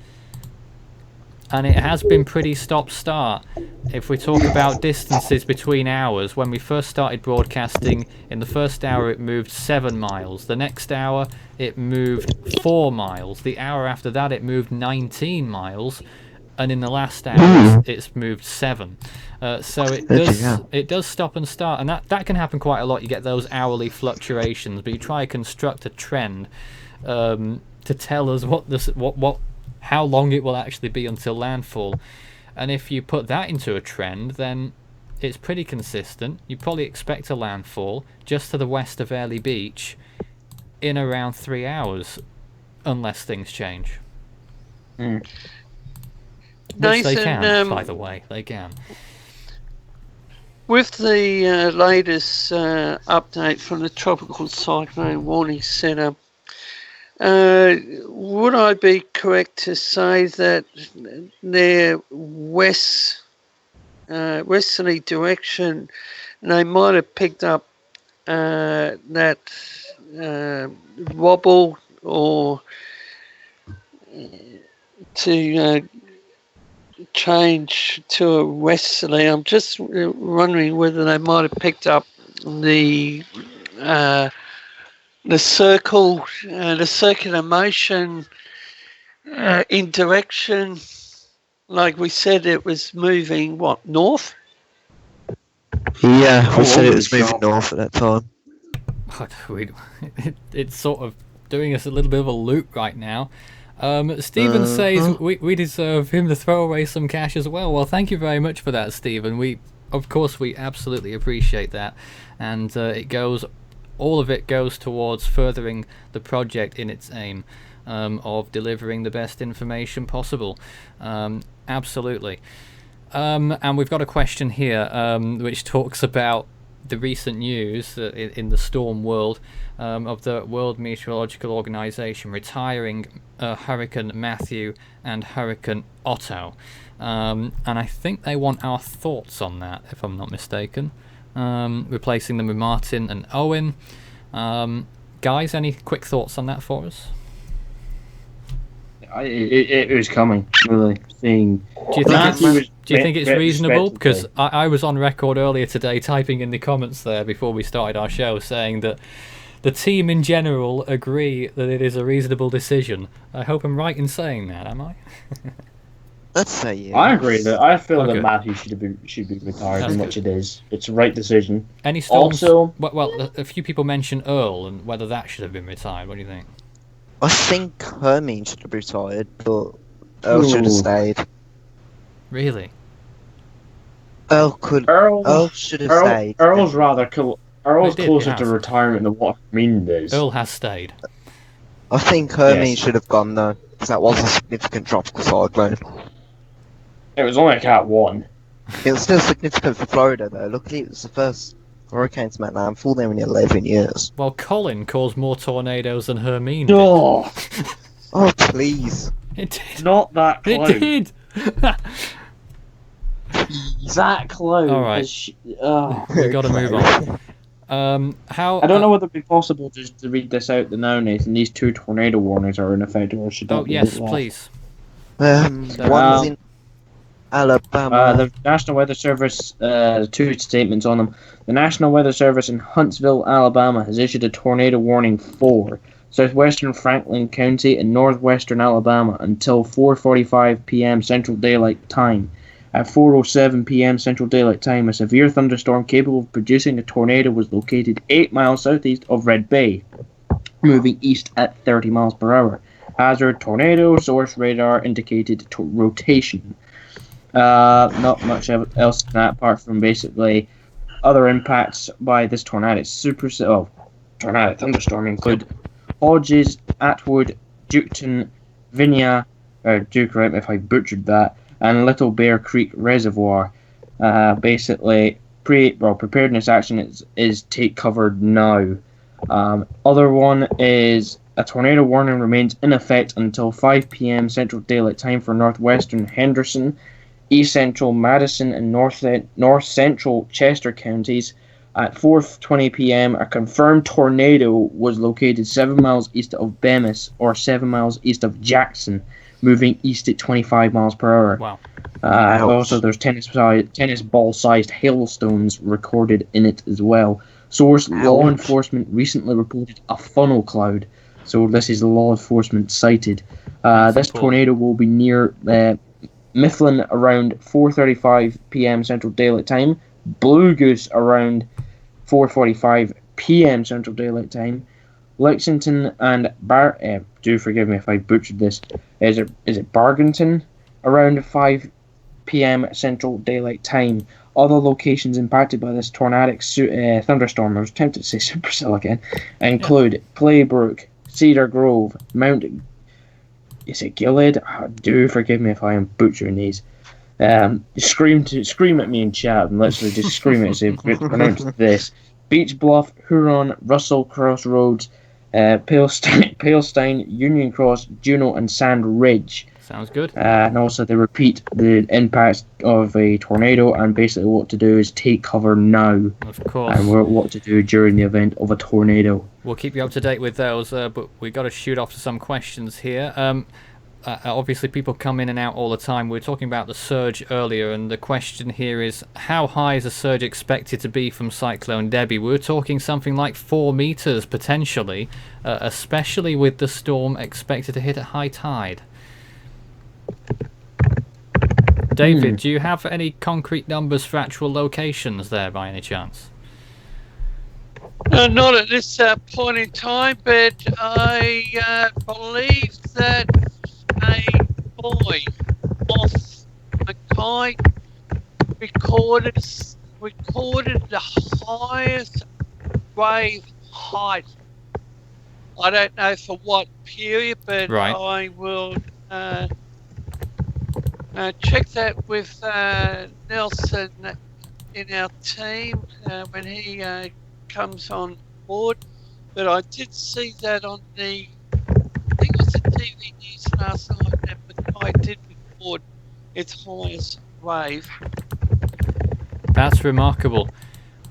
and it has been pretty stop-start. If we talk about distances between hours, when we first started broadcasting, in the first hour it moved 7 miles. The next hour it moved 4 miles. The hour after that it moved 19 miles. And in the last hour it's moved 7. So Bloody hell. it does stop and start, and that can happen quite a lot. You get those hourly fluctuations, but you try to construct a trend to tell us how long it will actually be until landfall. And if you put that into a trend, then it's pretty consistent. You probably expect a landfall just to the west of Airlie Beach in around 3 hours, unless things change. Which they Nathan, can, by the way, they can. With the latest update from the Tropical Cyclone Warning Centre, would I be correct to say that their westerly direction, they might have picked up that wobble or to change to a westerly? I'm just wondering whether they might have picked up the circular motion in direction, like we said it was moving north. Yeah, we said it was moving north at that time. It's sort of doing us a little bit of a loop right now. Stephen says we deserve him to throw away some cash as well. Well, thank you very much for that, Stephen. We absolutely appreciate that, and all of it goes towards furthering the project in its aim of delivering the best information possible. Absolutely. And we've got a question here which talks about the recent news in the storm world of the World Meteorological Organization retiring Hurricane Matthew and Hurricane Otto. And I think they want our thoughts on that, if I'm not mistaken. Replacing them with Martin and Owen. Guys, any quick thoughts on that for us? It was coming, really. Do you think it's reasonable? Because I was on record earlier today typing in the comments there before we started our show saying that the team in general agree that it is a reasonable decision. I hope I'm right in saying that, am I? Let's say yeah. I agree that I feel Okay. that Matthew should be retired That's as much it is. It's the right decision. Any storms? Also, Well, a few people mentioned Earl and whether that should have been retired. What do you think? I think Hermine should have retired, but Earl should have stayed. Really? Earl should have stayed. Earl's rather cool. Earl's He did, closer he to has. retirement than what Hermine is. Earl has stayed. I think Hermine Yes. should have gone though, because that was a significant tropical cyclone. It was only a Cat 1. It was still significant for Florida though. Luckily, it was the first hurricane to make landfall there in 11 years. Well, Colin caused more tornadoes than Hermine did. No, Oh please! It did. not that It close. did. That close. All right. We got to move on. How? I don't know whether it'd be possible just to read this out now, Nathan. These 2 tornado warnings are in effect, or should that Oh be yes, left? please. One's in Alabama. The National Weather Service, 2 statements on them. The National Weather Service in Huntsville, Alabama, has issued a tornado warning for southwestern Franklin County and northwestern Alabama until 4:45 p.m. Central Daylight Time. At 4:07 p.m. Central Daylight Time, a severe thunderstorm capable of producing a tornado was located 8 miles southeast of Red Bay, moving east at 30 miles per hour. Hazard tornado source radar indicated rotation. Not much else than that, apart from basically other impacts by this tornadic tornadic thunderstorm include Hodges, Atwood, Duketon, Vinia, do correct me if I butchered that, and Little Bear Creek Reservoir. Basically, preparedness action is take covered now. Other one is a tornado warning remains in effect until 5 p.m. Central Daylight Time for northwestern Henderson, east central Madison, and north central Chester counties. At 4:20 p.m., a confirmed tornado was located 7 miles east of Bemis or 7 miles east of Jackson, moving east at 25 miles per hour. Wow. Also, there's tennis ball-sized hailstones recorded in it as well. Source: law enforcement recently reported a funnel cloud. So this is law enforcement cited. This cool. tornado will be near Mifflin around 4:35 p.m. Central Daylight Time. Blue Goose around 4:45 p.m. Central Daylight Time. Lexington and do forgive me if I butchered this. Is it Barrington around 5 p.m. Central Daylight Time. Other locations impacted by this tornadic thunderstorm, I was tempted to say supercell again, include Claybrook, Cedar Grove, Mount. Is it Gilead? Do forgive me if I am butchering these. Scream at me in chat and literally just scream it as if pronounce this. Beach Bluff, Huron, Russell Crossroads, Palestine, Union Cross, Juneau, and Sand Ridge. Sounds good. And also they repeat the impacts of a tornado, and basically what to do is take cover now. Of course. And what to do during the event of a tornado. We'll keep you up to date with those, but we've got to shoot off to some questions here. Obviously, people come in and out all the time. We were talking about the surge earlier, and the question here is, how high is the surge expected to be from Cyclone Debbie? We were talking something like 4 meters, potentially, especially with the storm expected to hit at high tide. David, do you have any concrete numbers for actual locations there, by any chance? Not at this point in time, but I believe that a boy off Mackay recorded the highest wave height. I don't know for what period, but right. I will check that with Nelson in our team when he comes on board. But I did see that on the, I think it was the TV news last night, that Mackay did record its highest wave. That's remarkable.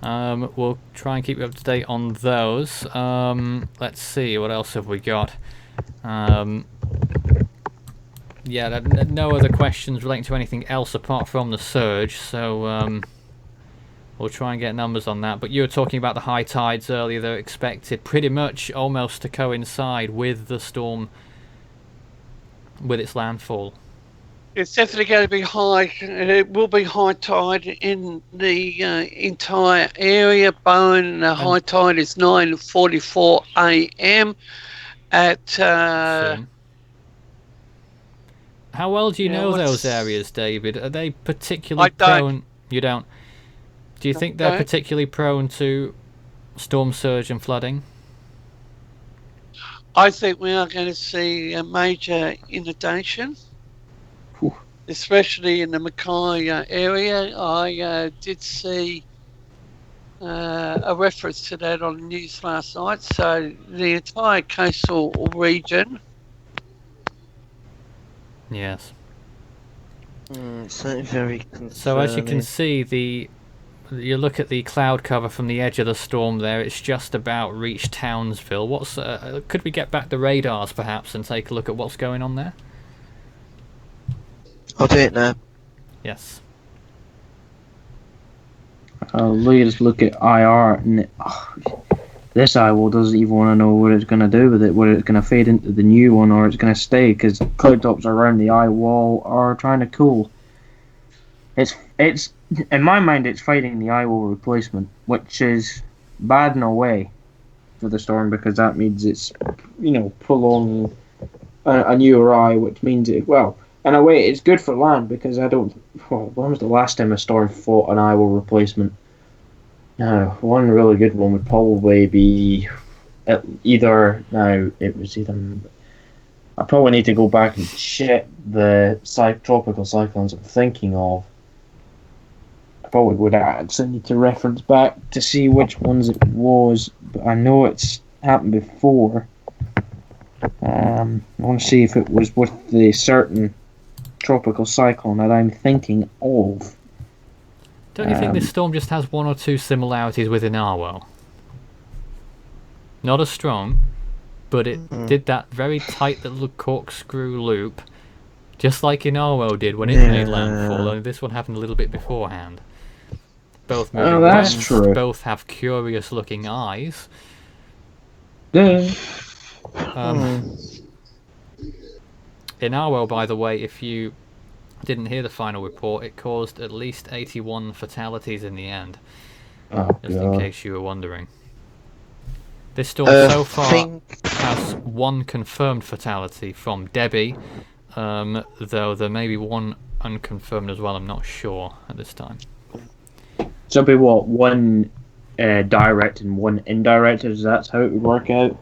We'll try and keep you up to date on those. Let's see, what else have we got? Yeah, no other questions relating to anything else apart from the surge, so we'll try and get numbers on that. But you were talking about the high tides earlier. They're expected pretty much almost to coincide with the storm, with its landfall. It's definitely going to be high. It will be high tide in the entire area. Bowen, the high tide is 9:44 a.m. at... How well do you know those areas, David? Are they particularly prone? You don't? Do you think they're particularly prone to storm surge and flooding? I think we are going to see a major inundation, especially in the Mackay area. I did see a reference to that on the news last night. So the entire coastal region. Yes. So very concerning. So as you can see, you look at the cloud cover from the edge of the storm there, it's just about reached Townsville. What's could we get back the radars perhaps and take a look at what's going on there? I'll do it now. Yes. Just look at IR, and this eyewall doesn't even want to know what it's going to do with it, whether it's going to fade into the new one or it's going to stay, because cloud tops around the eyewall are trying to cool. It's in my mind, it's fighting the eyewall replacement, which is bad in a way for the storm, because that means it's, prolonging a newer eye, which means it, well, in a way, it's good for land, because when was the last time a storm fought an eyewall replacement? One really good one would probably be I probably need to go back and check the tropical cyclones I'm thinking of. I probably would actually need to reference back to see which ones it was, but I know it's happened before. I want to see if it was with the certain tropical cyclone that I'm thinking of. Don't you think this storm just has one or two similarities within Narwhal? Not as strong, but it did that very tight little corkscrew loop, just like in Narwhal did when it made landfall, only this one happened a little bit beforehand. Both moving west, true. Both have curious looking eyes. Yeah. In Narwhal, by the way, if you didn't hear the final report, it caused at least 81 fatalities in the end. Oh, Just in God. case you were wondering. This storm so far think has one confirmed fatality from Debbie, though there may be one unconfirmed as well. I'm not sure at this time. So it'll be what, one direct and one indirect? Is that how it would work out?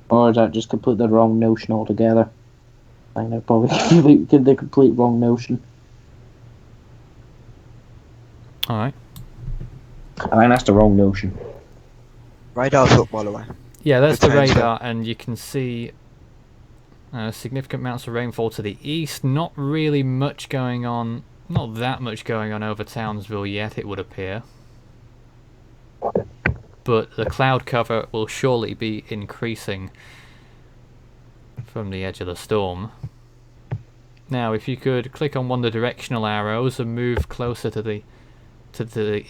Or is that just completely the wrong notion altogether? I think they're probably the complete wrong notion. Alright. I think that's the wrong notion. radar's up, by the way. Yeah, that's the Potential. radar, and you can see significant amounts of rainfall to the east. Not really much going on, not that much going on over Townsville yet, it would appear. But the cloud cover will surely be increasing from the edge of the storm. Now, if you could click on one of the directional arrows and move closer to the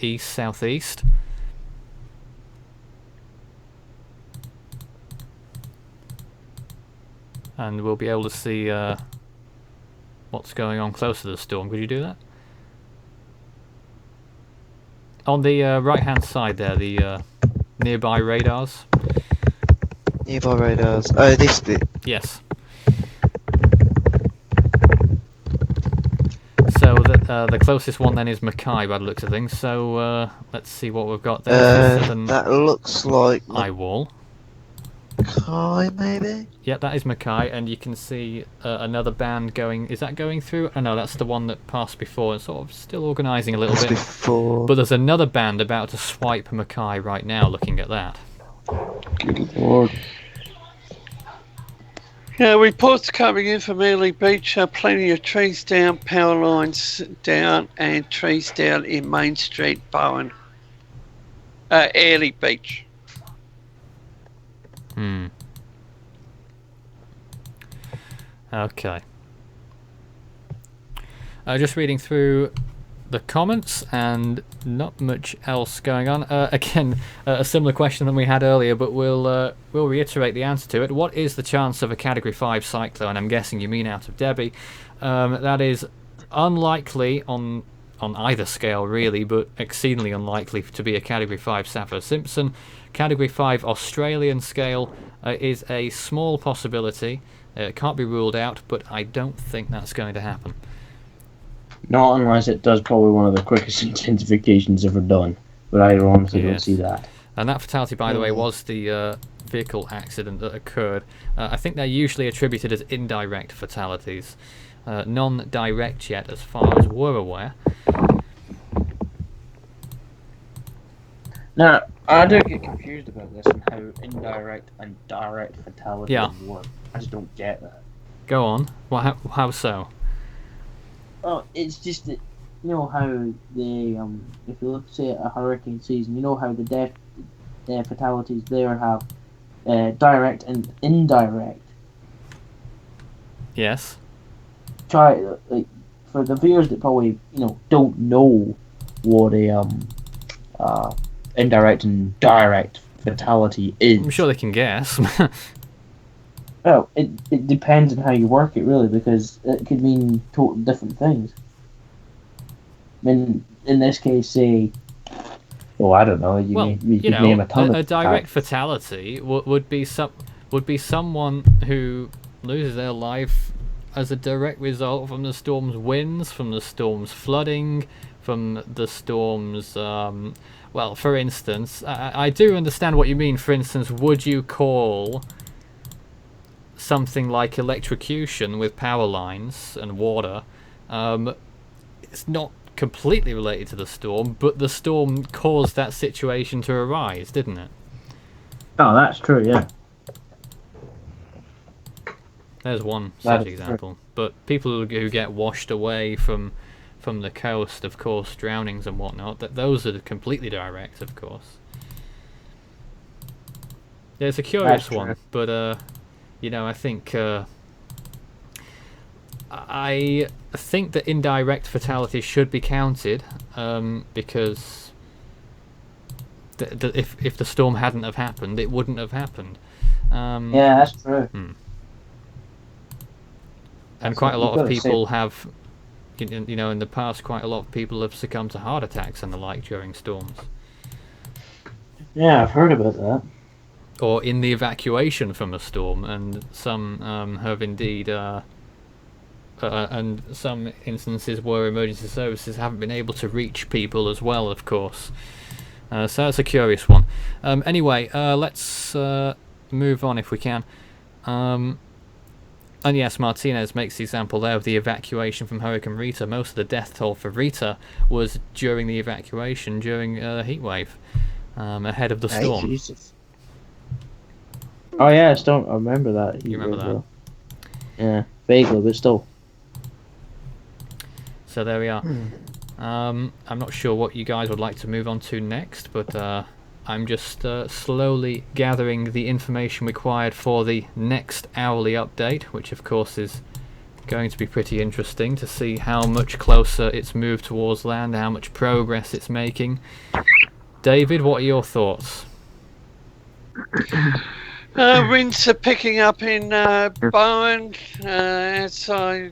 east, southeast. And we'll be able to see what's going on closer to the storm. Could you do that? On the right-hand side there, the nearby radars. Nearby radars. Oh, this bit. Yes. So the closest one then is Mackay by the looks of things. So let's see what we've got there. That looks like Eye wall. Mackay, maybe? Yeah, that is Mackay, and you can see another band going. Is that going through? Oh no, that's the one that passed before. It's sort of still organising a little bit. Before. But there's another band about to swipe Mackay right now. Looking at that. Good Lord. Yeah, reports coming in from Airlie Beach. Plenty of trees down, power lines down, and trees down in Main Street, Bowen. Airlie Beach. Okay. Just reading through the comments, and not much else going on. Again, a similar question than we had earlier, but we'll reiterate the answer to it. What is the chance of a Category 5 cyclone? I'm guessing you mean out of Debbie. That is unlikely on either scale, really, but exceedingly unlikely to be a Category 5 Saffir-Simpson. Category 5 Australian scale is a small possibility. It can't be ruled out, but I don't think that's going to happen. Not unless it does probably one of the quickest intensifications ever done. But I honestly don't see that. And that fatality, by the way, was the vehicle accident that occurred. I think they're usually attributed as indirect fatalities. Non-direct yet, as far as we're aware. Now, I do get confused about this and how indirect and direct fatalities work. I just don't get that. Go on. Well, how so? Oh, it's just that, you know how they, if you look, say, at a hurricane season, you know how the fatalities there have direct and indirect. Yes. Try, like, for the viewers that probably, don't know what a indirect and direct fatality is. I'm sure they can guess. Well, it depends on how you work it, really, because it could mean totally different things. I mean, in this case, say, I don't know, you could name a ton of a direct fatality would be someone who loses their life as a direct result from the storm's winds, from the storm's flooding, from the storm's well, for instance, I do understand what you mean. For instance, would you call something like electrocution with power lines and water? It's not completely related to the storm, but the storm caused that situation to arise, didn't it? Oh, that's true, yeah. There's one such example. But people who get washed away from the coast, of course, drownings and whatnot, those are completely direct, of course. Yeah, it's a curious one, but I think I think that indirect fatalities should be counted, because if the storm hadn't have happened, it wouldn't have happened. Yeah, that's true. And quite a lot of people have, you know, in the past, quite a lot of people have succumbed to heart attacks and the like during storms. Yeah, I've heard about that. Or in the evacuation from a storm, and some have indeed, and some instances where emergency services haven't been able to reach people as well, of course. So it's a curious one. Anyway, let's move on if we can. And yes, Martinez makes the example there of the evacuation from Hurricane Rita. Most of the death toll for Rita was during the evacuation during a heat wave ahead of the storm. Jesus. Oh yeah, I remember that. You remember that? Yeah, vaguely, but still. So there we are. I'm not sure what you guys would like to move on to next, but I'm just slowly gathering the information required for the next hourly update, which of course is going to be pretty interesting to see how much closer it's moved towards land, how much progress it's making. David, what are your thoughts? Winds are picking up in Bowen. As I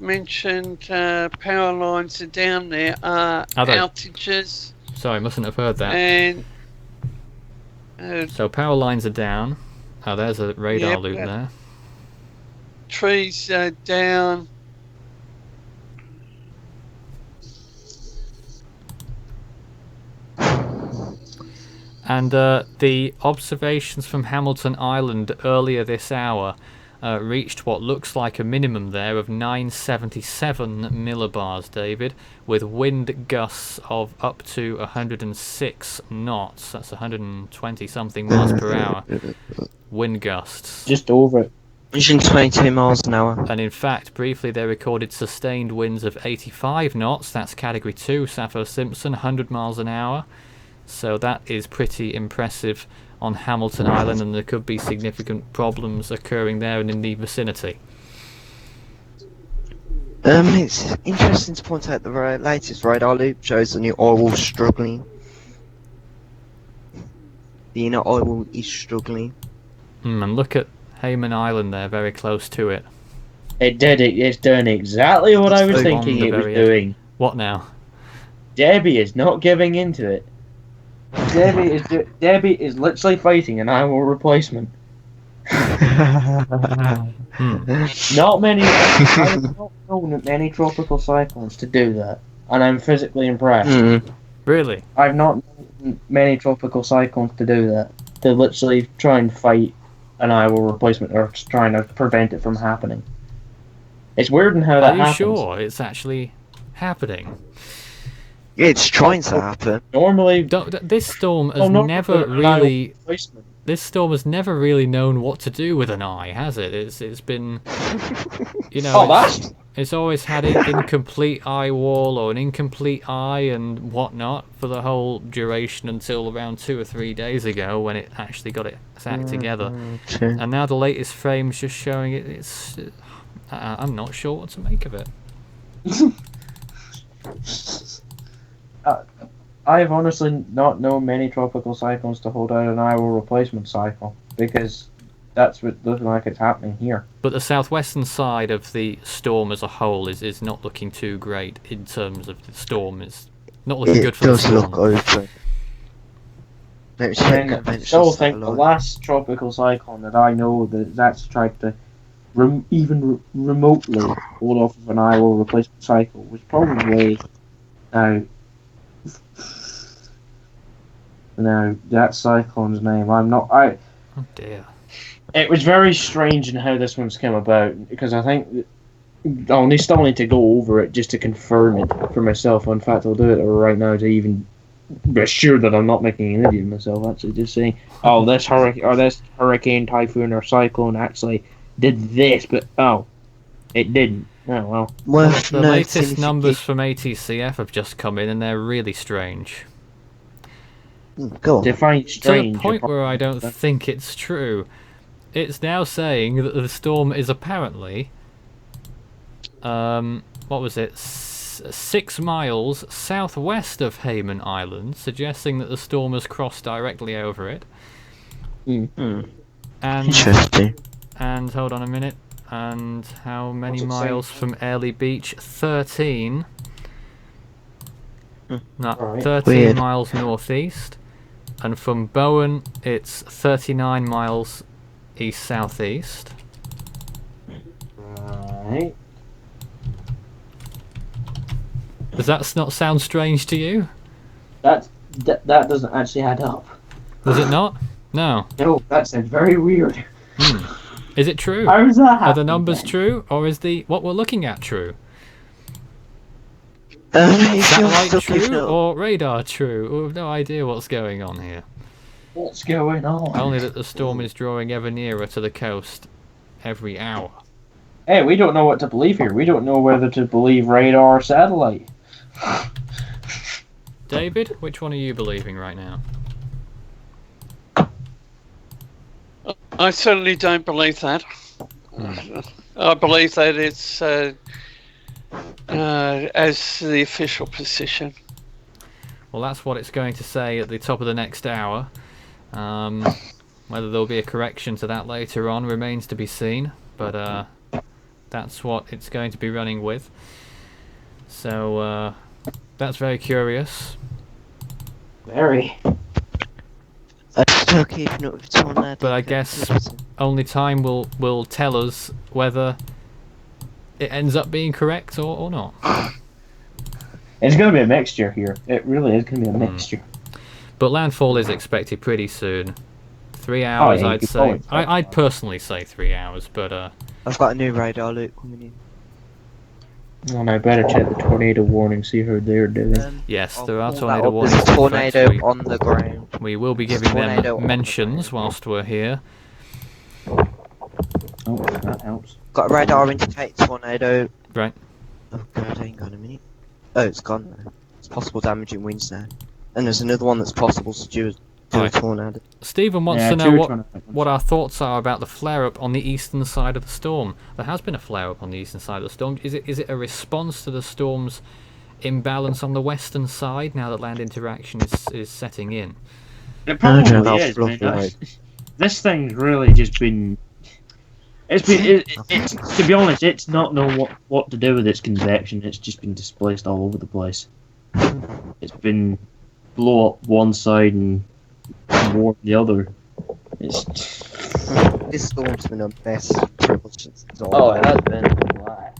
mentioned, power lines are down there. Outages. Sorry, mustn't have heard that. And so power lines are down. Oh, there's a radar loop there. Trees are down. And the observations from Hamilton Island earlier this hour reached what looks like a minimum there of 977 millibars, David, with wind gusts of up to 106 knots. That's 120 something miles per hour. Wind gusts. Just over it. 122 miles an hour. And in fact, briefly they recorded sustained winds of 85 knots. That's Category 2, Sappho-Simpson, 100 miles an hour. So that is pretty impressive on Hamilton Island, and there could be significant problems occurring there and in the vicinity. It's interesting to point out the latest radar loop shows the new eye wall struggling. The inner eye wall is struggling. And look at Hayman Island there, very close to it. It's doing exactly what I was thinking it was doing. What now? Debbie is not giving into it. Debbie is literally fighting an eye wall replacement. Not many. I have not known many tropical cyclones to do that, and I'm physically impressed. Really? I've not known many tropical cyclones to do that. To literally try and fight an eye wall replacement, or trying to prevent it from happening. It's weird in how that happens. Are you sure it's actually happening? Yeah, it's trying to happen. Normally, this storm has never really. This storm has never really known what to do with an eye, has it? It's been, you know, it's always had an incomplete eye wall or an incomplete eye and whatnot for the whole duration until around 2 or 3 days ago when it actually got its act together. And now the latest frame's just showing it. It's, I'm not sure what to make of it. I've honestly not known many tropical cyclones to hold out an eye wall replacement cycle, because that's what looking like it's happening here. But the southwestern side of the storm as a whole is not looking too great in terms of the storm. It's not looking good for the storm. It does look open. I still think the last tropical cyclone that I know that's tried to even remotely hold off of an eye wall replacement cycle was probably Now that cyclone's name, Oh dear. It was very strange in how this one's come about, because I think I'll still need to go over it just to confirm it for myself. In fact, I'll do it right now to even be sure that I'm not making an idiot of myself. Actually, just saying, this hurricane, typhoon, or cyclone actually did this, but it didn't. Oh well. The latest numbers from ATCF have just come in, and they're really strange. Go on. Define strange. To the point where I don't think it's true. It's now saying that the storm is apparently, what was it, 6 miles southwest of Hayman Island, suggesting that the storm has crossed directly over it. Interesting. And hold on a minute. And how many What's it say? miles from Airlie Beach? 13. No, Right. 13 Weird. miles northeast. And from Bowen, it's 39 miles east-southeast. Right. Does that not sound strange to you? That doesn't actually add up. Does it not? No. No, that sounds very weird. Is it true? How does that happen? Are the numbers then? true, or is the what we're looking at true? If you're Satellite still keeping true up, or radar true? We have no idea what's going on here. What's going on? Only that the storm is drawing ever nearer to the coast every hour. Hey, we don't know what to believe here. We don't know whether to believe radar or satellite. David, which one are you believing right now? I certainly don't believe that. I believe that it's as the official position. Well, that's what it's going to say at the top of the next hour. Whether there'll be a correction to that later on remains to be seen, but that's what it's going to be running with. So that's very curious. Very. I'm still keeping up with tornado. But I guess only time will tell us whether it ends up being correct or not. It's going to be a mixture here. It really is going to be a mixture. But landfall is expected pretty soon. 3 hours, yeah, you I'd could say. probably expect I'd that. personally say 3 hours, but I've got a new radar loop coming in. Well, I better check the tornado warning, see how they're doing. yes, I'll there are pull that tornado up. warnings. There's a in tornado effect. on the ground. We will be There's a giving tornado on them the mentions ground. whilst we're here. Oh, that helps. Got a radar indicate tornado. Right. Oh god, hang on a minute. Oh, it's gone now. It's possible damage in winds now. And there's another one that's possible to do a Right. tornado. Stephen wants Yeah, to know two what tornadoes. our thoughts are about the flare-up on the eastern side of the storm. There has been a flare-up on the eastern side of the storm. Is it a response to the storm's imbalance on the western side now that land interaction is setting in? It I don't probably know, is. fluff away. This thing's really just been. It's to be honest, it's not known what to do with its convection. It's just been displaced all over the place. It's been blow up one side and warm the other. It's. This storm's been a mess pretty much since it's all Oh, it over. has been black.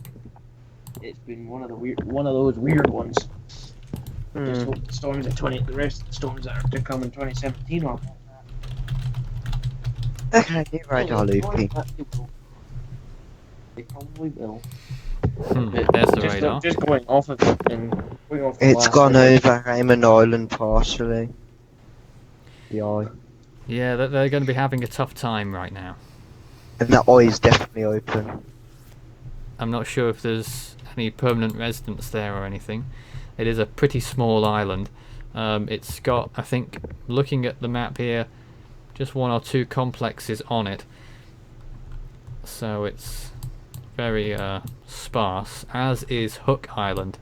It's been one of those weird ones. Just hope the storms of the rest of the storms that are to come in 2017 are. Okay, new radar looping. They probably will. There's the Just, radar. just going off of it and going off the It's last gone one. over Hammond Island partially. The eye. Yeah, they're going to be having a tough time right now. And that eye is definitely open. I'm not sure if there's any permanent residents there or anything. It is a pretty small island. It's got, I think, looking at the map here, just 1 or 2 complexes on it. So it's very sparse, as is Hook Island.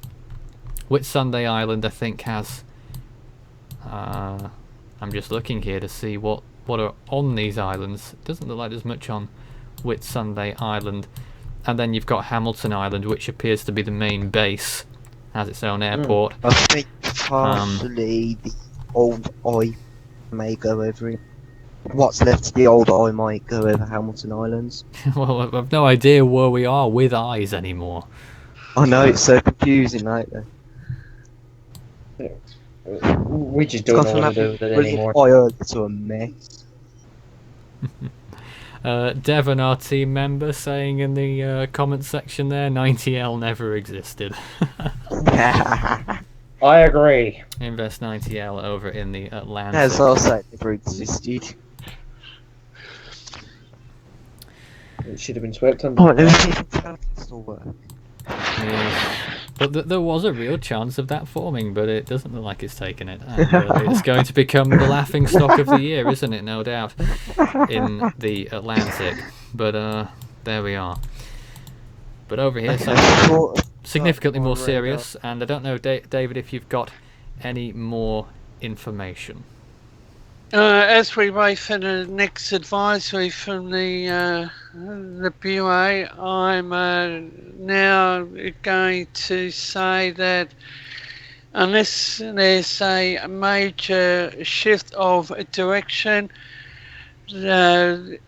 Whitsunday Island, I think, has... I'm just looking here to see what are on these islands. It doesn't look like there's much on Whitsunday Island. And then you've got Hamilton Island, which appears to be the main base, has its own airport. I think partially the old eye may go over it. What's left of the old eye might go over Hamilton Islands. Well, I've no idea where we are with eyes anymore. I know, it's so confusing, right there. We just don't know what to do with it anymore. Eye early to a mess. Devon, our team member, saying in the comment section there, 90L never existed. I agree. Invest 90L over in the Atlantic. As I said, never existed. It should have been swept under. Oh, let me see if it still work. Yeah. But there was a real chance of that forming, but it doesn't look like it's taken it. And, it's going to become the laughing stock of the year, isn't it? No doubt, in the Atlantic. But there we are. But over here, so significantly more serious. And I don't know, David, if you've got any more information. As we wait for the next advisory from the Bureau, I'm now going to say that unless there's a major shift of direction, the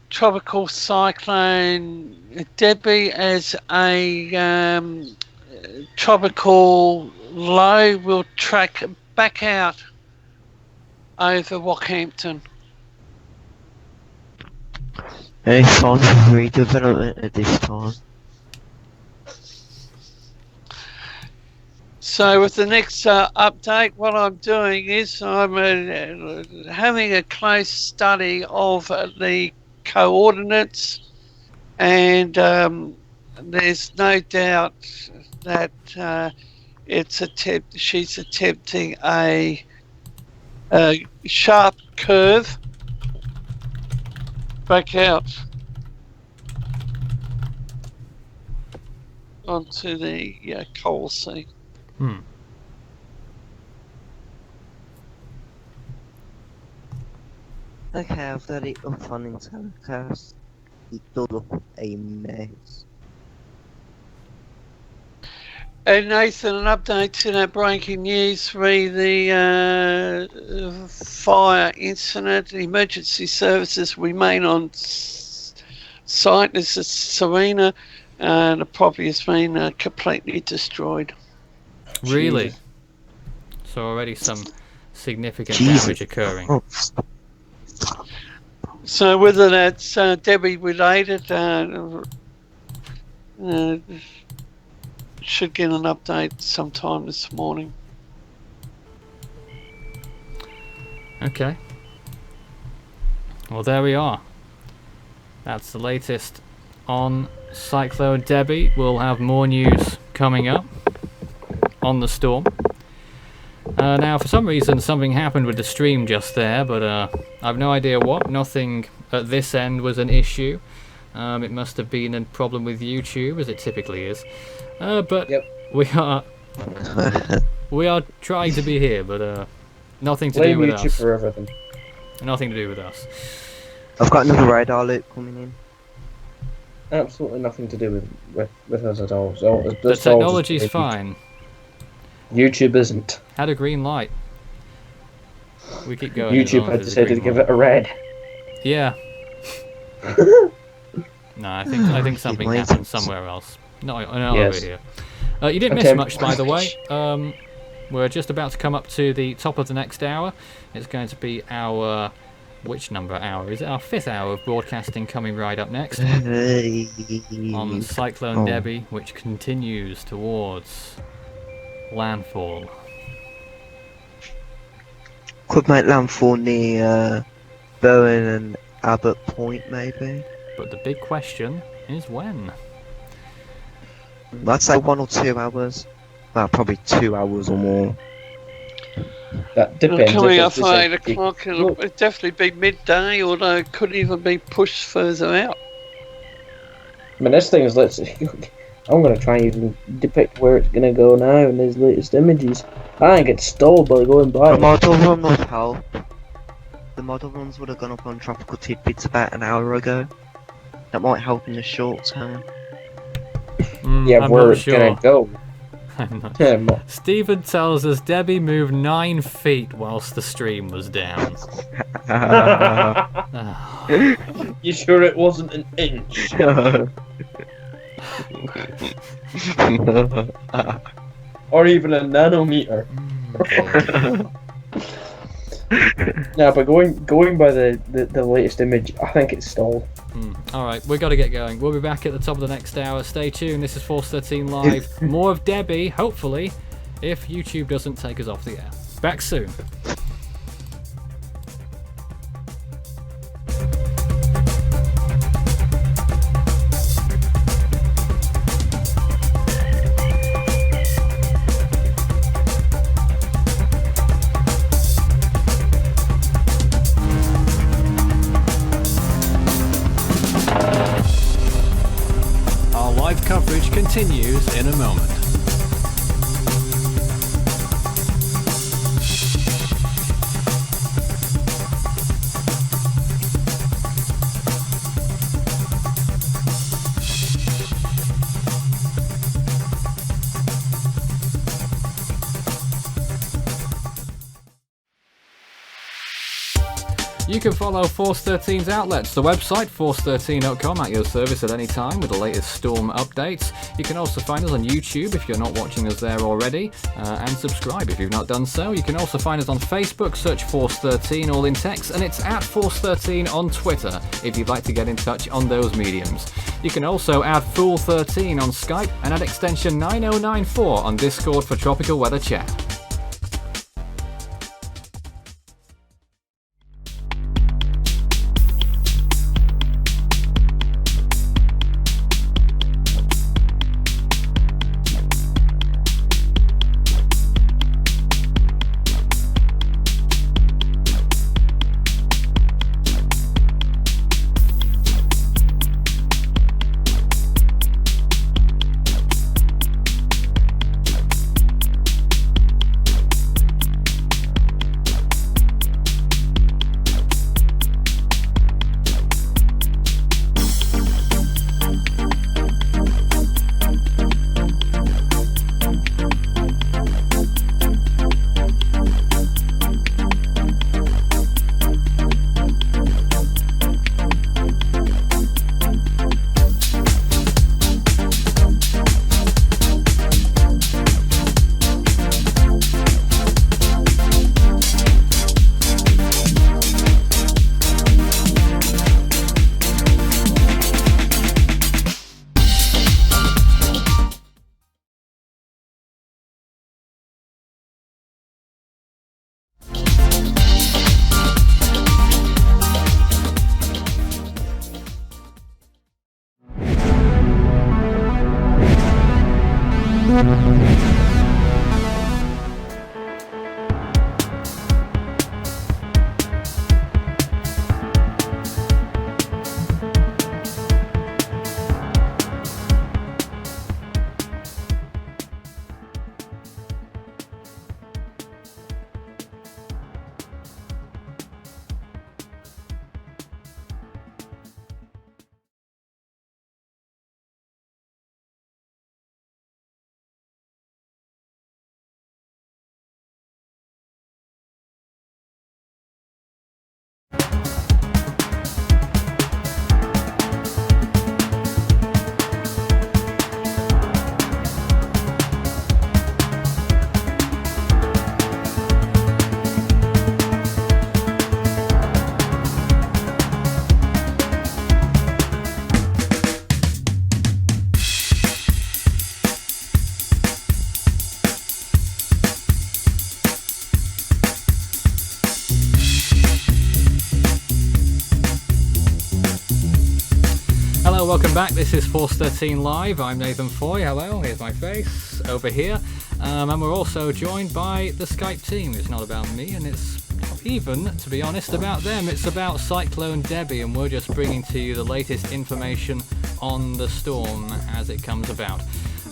tropical cyclone Debbie as a tropical low will track back out over Rockhampton. Any signs of redevelopment at this time? So with the next update, what I'm doing is I'm having a close study of the coordinates, and there's no doubt that she's attempting a sharp curve back out onto the coal sea. Okay, I've got it up on Telecast. It does look a mess. And Nathan, an update to that breaking news re the fire incident. Emergency services remain on site. This is Serena, and the property has been completely destroyed. Really? Jesus. So already some significant Jesus. damage occurring. Oh, So whether that's Debbie related, should get an update sometime this morning. Okay. Well, there we are. That's the latest on Cyclone Debbie. We'll have more news coming up on the storm. Now, for some reason, something happened with the stream just there, but I've no idea what. Nothing at this end was an issue. It must have been a problem with YouTube, as it typically is. But Yep. we are trying to be here, but nothing to Blame do with YouTube us. for everything. Nothing to do with us. I've got another radar loop coming in. Absolutely nothing to do with us at all. So The that's all just technology's YouTube. fine. YouTube isn't. Had a green light. We keep going. as YouTube long had as there's a decided to green give light. it a red. Yeah. No, I think something Wait. happened somewhere else. No, Yes. over here. You didn't miss Okay. much, by the way. We're just about to come up to the top of the next hour. It's going to be our... Which number hour? Is it our 5th hour of broadcasting coming right up next? On Cyclone Oh. Debbie, which continues towards landfall. Could make landfall near Bowen and Abbott Point, maybe. But the big question is when? I'd say 1 or 2 hours. Well, probably 2 hours or more. That depends. Coming if up it's just at a 8 big- o'clock, it'll definitely be midday, although it could even be pushed further out. I mean, this thing is I'm gonna try and even depict where it's gonna go now in these latest images. I think it's stalled by going by. The model run would help. The model runs would have gone up on Tropical Tidbits about an hour ago. That might help in the short term. Yeah, I'm where not it's sure. gonna go. I'm not Yeah, Stephen tells us Debbie moved 9 feet whilst the stream was down. Ah, You sure it wasn't an inch? Or even a nanometer? Yeah, but going by the latest image, I think it's stalled. Alright, we've got to get going. We'll be back at the top of the next hour. Stay tuned. This is Force 13 Live. More of Debbie, hopefully, if YouTube doesn't take us off the air. Back soon. Our live coverage continues in a moment. You can follow Force 13's outlets, the website force13.com, at your service at any time with the latest storm updates. You can also find us on YouTube if you're not watching us there already, and subscribe if you've not done so. You can also find us on Facebook, search Force 13 all in text, and it's at Force 13 on Twitter if you'd like to get in touch on those mediums. You can also add Fool 13 on Skype and add extension 9094 on Discord for tropical weather chat. Welcome back. This is Force 13 Live. I'm Nathan Foy. Hello, here's my face over here. And we're also joined by the Skype team. It's not about me, and it's not even, to be honest, about them. It's about Cyclone Debbie, and we're just bringing to you the latest information on the storm as it comes about.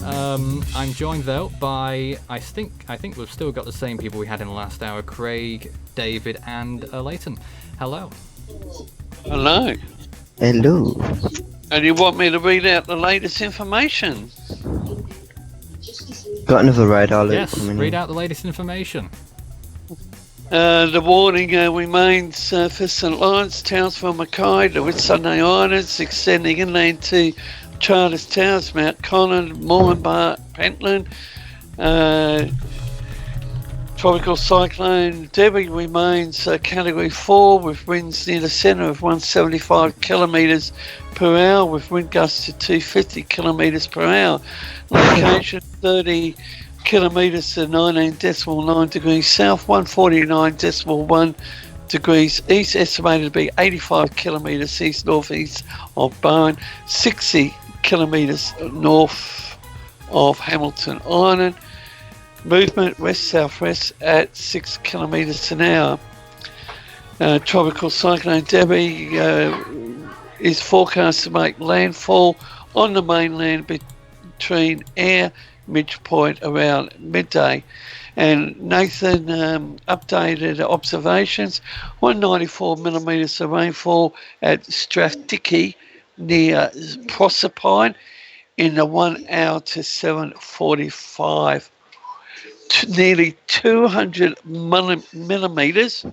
I'm joined though by, I think we've still got the same people we had in the last hour: Craig, David, and Leighton. Hello. Hello. Hello. And you want me to read out the latest information? Got another radar alert Yes, coming read in. out the latest information. The warning remains for St. Lawrence, Townsville, Mackay, the Whitsunday Islands, extending inland to Charters Towers, Mount Conan, Moranbah, Pentland. Tropical Cyclone Debbie remains Category 4 with winds near the centre of 175 kilometres per hour with wind gusts to 250 kilometres per hour. Location 30 kilometres to 19.9 degrees south, 149.1 degrees east, estimated to be 85 kilometres east northeast of Bowen, 60 kilometres north of Hamilton Island. Movement west-southwest at 6 kilometres an hour. Tropical Cyclone Debbie is forecast to make landfall on the mainland between air midpoint around midday. And Nathan updated observations: 194 millimetres of rainfall at Strathdickey near Proserpine in the 1 hour to 7:45. Nearly 200 millimetres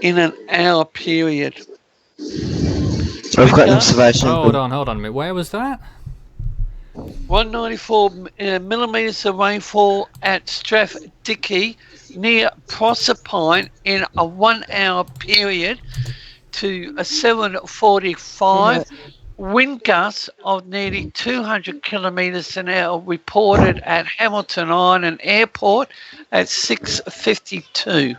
in an hour period. I've got an observation. Hold on a minute. Where was that? 194 millimetres of rainfall at Strathdickey near Proserpine in a 1 hour period to a 7:45. Wind gusts of nearly 200 kilometres an hour reported at Hamilton Island Airport at 6:52.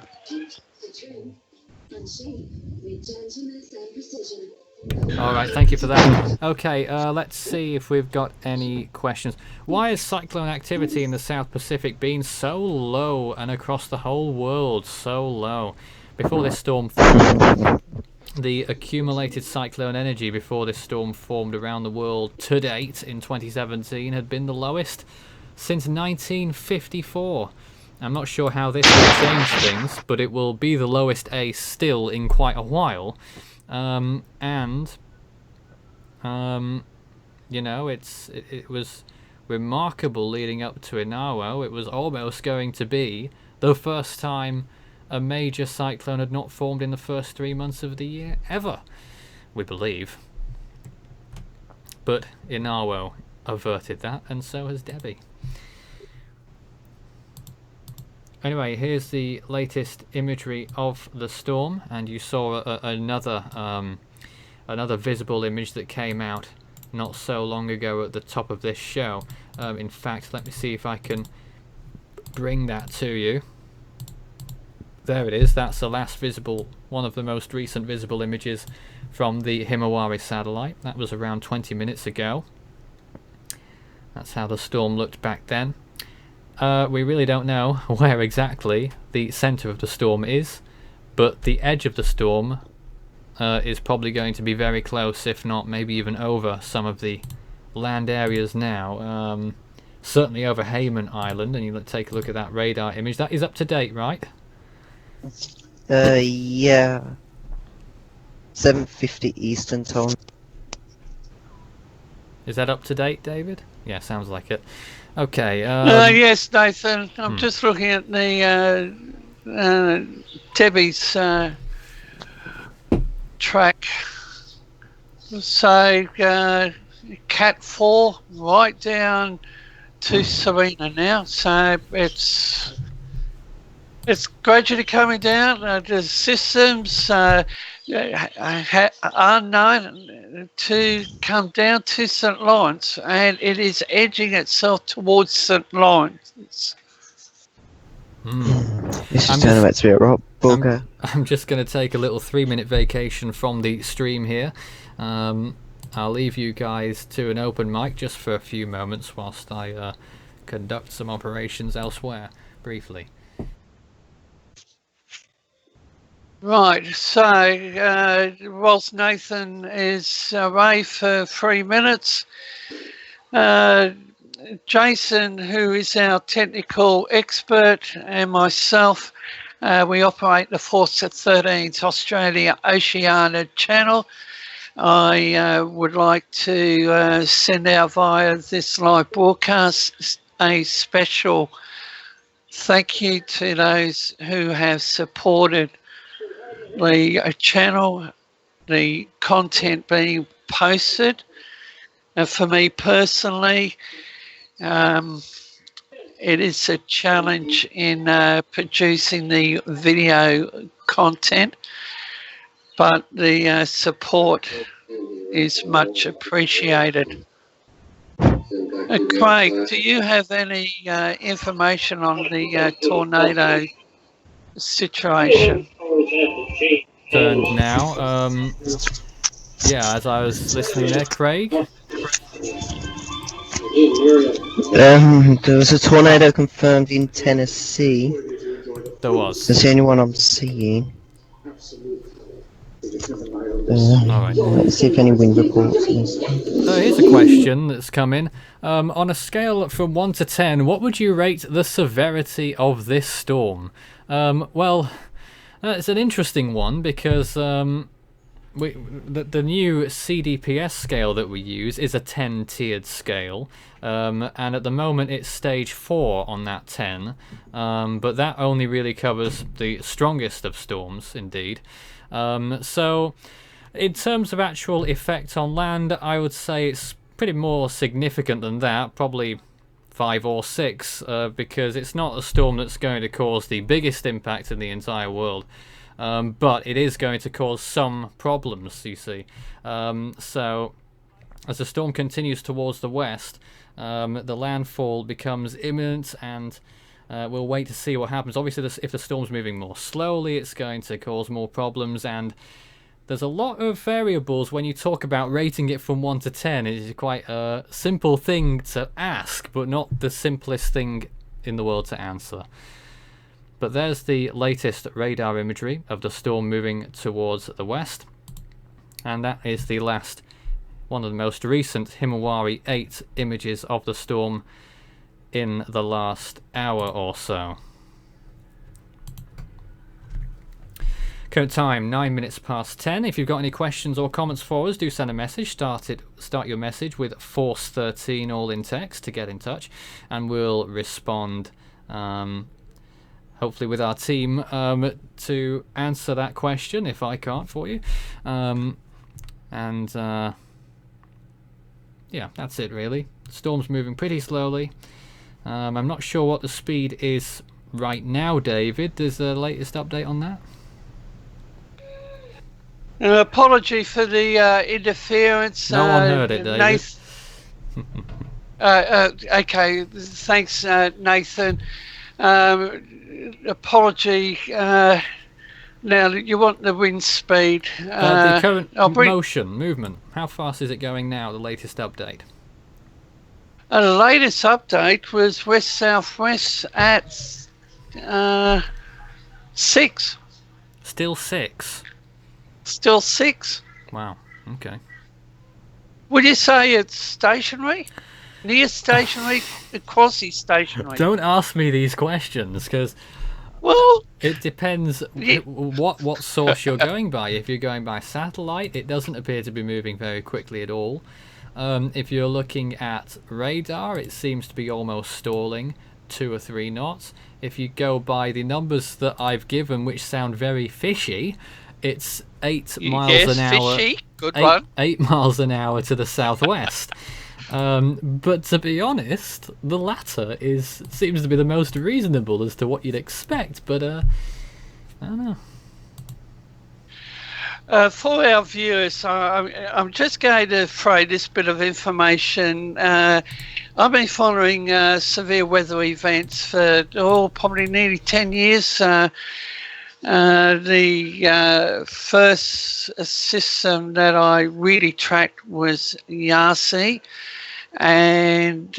All right, thank you for that. Okay, let's see if we've got any questions. Why has cyclone activity in the South Pacific been so low and across the whole world so low? Before this storm formed, the accumulated cyclone energy before this storm formed around the world to date in 2017 had been the lowest since 1954. I'm not sure how this will change things, but it will be the lowest still in quite a while. You know, it was remarkable leading up to Inawo. It was almost going to be the first time a major cyclone had not formed in the first 3 months of the year ever, we believe. But Inawo averted that, and so has Debbie. Anyway, here's the latest imagery of the storm, and you saw another visible image that came out not so long ago at the top of this show. In fact, let me see if I can bring that to you. There it is. That's the last visible, one of the most recent visible images from the Himawari satellite. That was around 20 minutes ago. That's how the storm looked back then. We really don't know where exactly the centre of the storm is, but the edge of the storm is probably going to be very close, if not maybe even over some of the land areas now. Certainly over Hayman Island, and you take a look at that radar image. That is up to date, right? Yeah. 7:50 Eastern time. Is that up to date, David? Yeah, sounds like it. Okay. Yes, Nathan. I'm just looking at the Debbie's track. So Cat 4 right down to Serena now. So it's gradually coming down. The systems are known to come down to St. Lawrence, and it is edging itself towards St. Lawrence. This is turning out to be a rock. I'm just going to take a little 3-minute vacation from the stream here. I'll leave you guys to an open mic just for a few moments whilst I conduct some operations elsewhere, briefly. Right, so whilst Nathan is away for 3 minutes, Jason, who is our technical expert, and myself, we operate the 4th to 13th Australia Oceania channel. I would like to send out via this live broadcast a special thank you to those who have supported the channel, the content being posted. And for me personally, it is a challenge in producing the video content, but the support is much appreciated. Craig, do you have any information on the tornado situation? Turned now. Yeah, as I was listening there, Craig. There was a tornado confirmed in Tennessee. There was. That's the only one I'm seeing. Alright. Let's see if any wind reports. Here's a question that's come in. On a scale from 1 to 10, what would you rate the severity of this storm? Well, it's an interesting one because the new CDPS scale that we use is a 10-tiered scale, and at the moment it's stage 4 on that 10, but that only really covers the strongest of storms, indeed. So in terms of actual effect on land, I would say it's pretty more significant than that, probably 5 or 6, because it's not a storm that's going to cause the biggest impact in the entire world. But it is going to cause some problems, you see. So as the storm continues towards the west, the landfall becomes imminent, and we'll wait to see what happens. Obviously, if the storm's moving more slowly, it's going to cause more problems, and there's a lot of variables when you talk about rating it from 1 to 10. It is quite a simple thing to ask, but not the simplest thing in the world to answer. But there's the latest radar imagery of the storm moving towards the west, and that is the last, one of the most recent Himawari 8 images of the storm in the last hour or so. Current time 9 minutes past 10. If you've got any questions or comments for us, do send a message. Start your message with Force 13 all in text to get in touch, and we'll respond. Hopefully with our team to answer that question if I can't for you. Yeah, that's it really. Storm's moving pretty slowly. I'm not sure what the speed is right now, David. There's the latest update on that? Apology for the interference. No one heard it, David. Okay, thanks, Nathan. Apology. Now you want the wind speed. The current movement. How fast is it going now? The latest update. The latest update was west-southwest at 6. Still 6. Still 6. Wow. Okay. Would you say it's stationary? Near stationary, quasi-stationary? Don't ask me these questions, because it depends what source you're going by. If you're going by satellite, it doesn't appear to be moving very quickly at all. If you're looking at radar, it seems to be almost stalling, 2 or 3 knots. If you go by the numbers that I've given, which sound very fishy, it's 8 miles an hour. Fishy. Good one. 8 miles an hour to the southwest. But to be honest, the latter seems to be the most reasonable as to what you'd expect. But I don't know. For our viewers, I'm just going to throw this bit of information. I've been following severe weather events for probably nearly 10 years. The first system that I really tracked was Yasi, and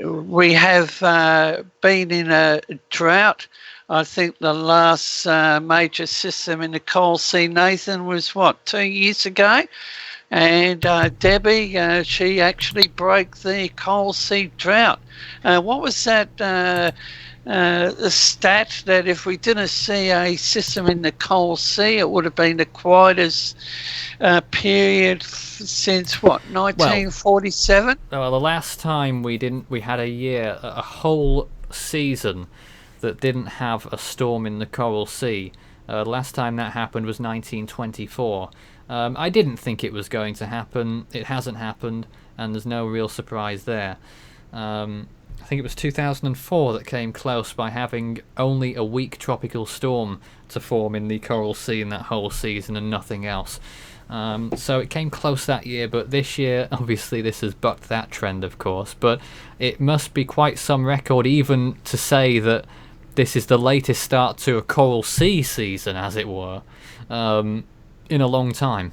we have been in a drought. I think the last major system in the Coral Sea, Nathan, was 2 years ago? And Debbie, she actually broke the Coral Sea drought. What was that? The stat that if we didn't see a system in the Coral Sea, it would have been the quietest period since 1947. Well, the last time we had a whole season that didn't have a storm in the Coral Sea. Last time that happened was 1924. I didn't think it was going to happen. It hasn't happened, and there's no real surprise there. I think it was 2004 that came close by having only a weak tropical storm to form in the Coral Sea in that whole season and nothing else. So it came close that year, but this year, obviously, this has bucked that trend, of course. But it must be quite some record even to say that this is the latest start to a Coral Sea season, as it were, in a long time.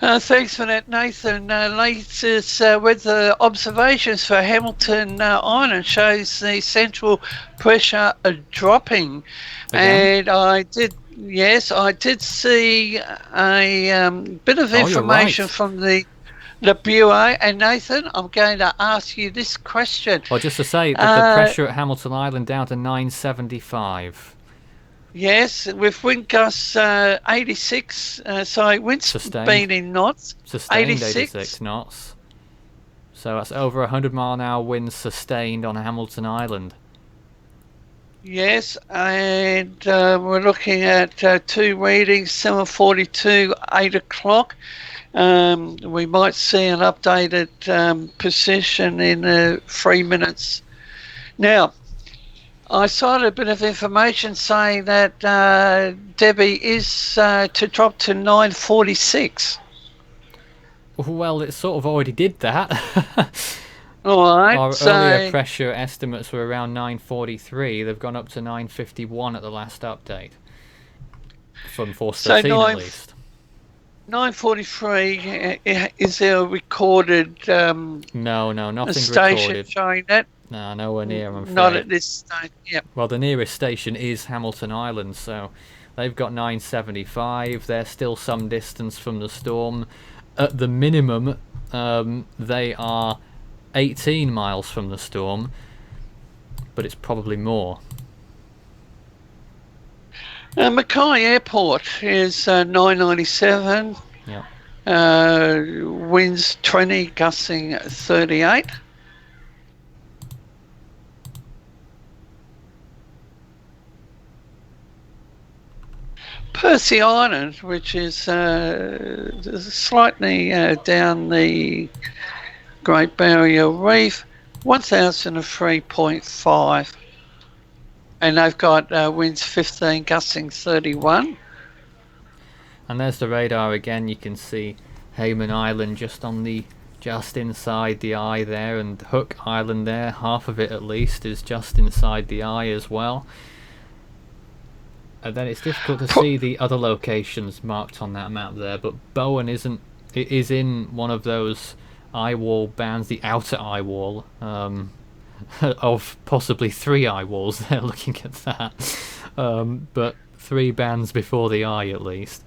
Thanks for that, Nathan. Latest weather observations for Hamilton Island shows the central pressure dropping. Again? And I did see a bit of information from the Bureau. And Nathan, I'm going to ask you this question. Well, just to say that the pressure at Hamilton Island down to 975. Yes, with wind gusts 86, wind Sustained. speed in knots, Sustained 86. 86 knots. So that's over 100 mile an hour winds sustained on Hamilton Island. Yes, and we're looking at two readings, 7:42, 8 o'clock. We might see an updated position in 3 minutes. Now, I cited a bit of information saying that Debbie is to drop to 9:46. Well, it sort of already did that. All right. Our so earlier pressure estimates were around 943. They've gone up to 951 at the last update. From Force 13 at least. 9:43. Is there a recorded No, nothing station recorded. showing that? No, nowhere near, I'm afraid. Not at this stage. Yep. Well, the nearest station is Hamilton Island, so they've got 975. They're still some distance from the storm. At the minimum, they are 18 miles from the storm, but it's probably more. Mackay Airport is 997. Yeah. Winds 20, gusting 38. Percy Island, which is slightly down the Great Barrier Reef, 1003.5. And they've got winds 15, gusting 31. And there's the radar again. You can see Hayman Island just inside the eye there, and Hook Island there, half of it at least, is just inside the eye as well. And then it's difficult to see the other locations marked on that map there, but Bowen isn't. It is in one of those eye wall bands, the outer eye wall, of possibly 3 eye walls. They're looking at that, but 3 bands before the eye at least.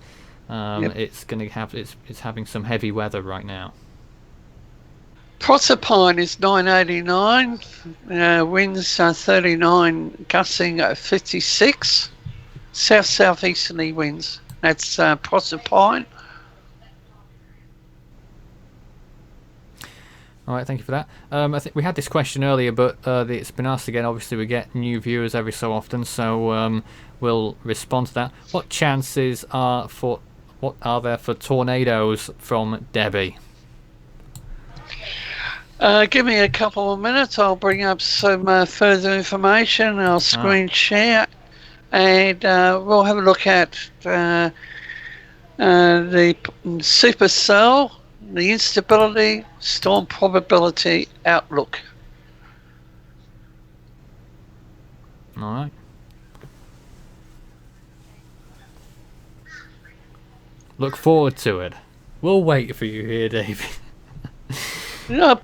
Yep. It's going to have it's having some heavy weather right now. Proserpine is 989, winds 39, gusting 56. South-southeasterly winds. That's Proserpine. All right, thank you for that. I think we had this question earlier, but it's been asked again. Obviously, we get new viewers every so often, so we'll respond to that. What chances are there for tornadoes from Debbie? Give me a couple of minutes. I'll bring up some further information. I'll screen share, and we'll have a look at the supercell, the instability, storm probability outlook. All right. Look forward to it. We'll wait for you here, David. Yeah,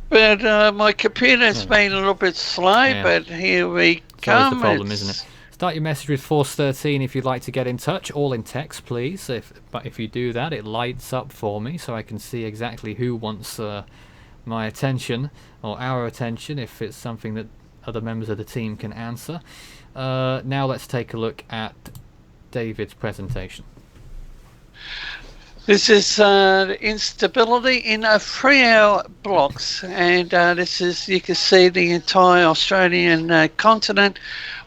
but my computer's been a little bit slow, Yeah. but here we It's always come. the problem, isn't it? Start your message with Force 13 if you'd like to get in touch, all in text, please. But if you do that, it lights up for me so I can see exactly who wants my attention or our attention if it's something that other members of the team can answer. Now let's take a look at David's presentation. This is instability in 3-hour blocks, and this is, you can see the entire Australian continent.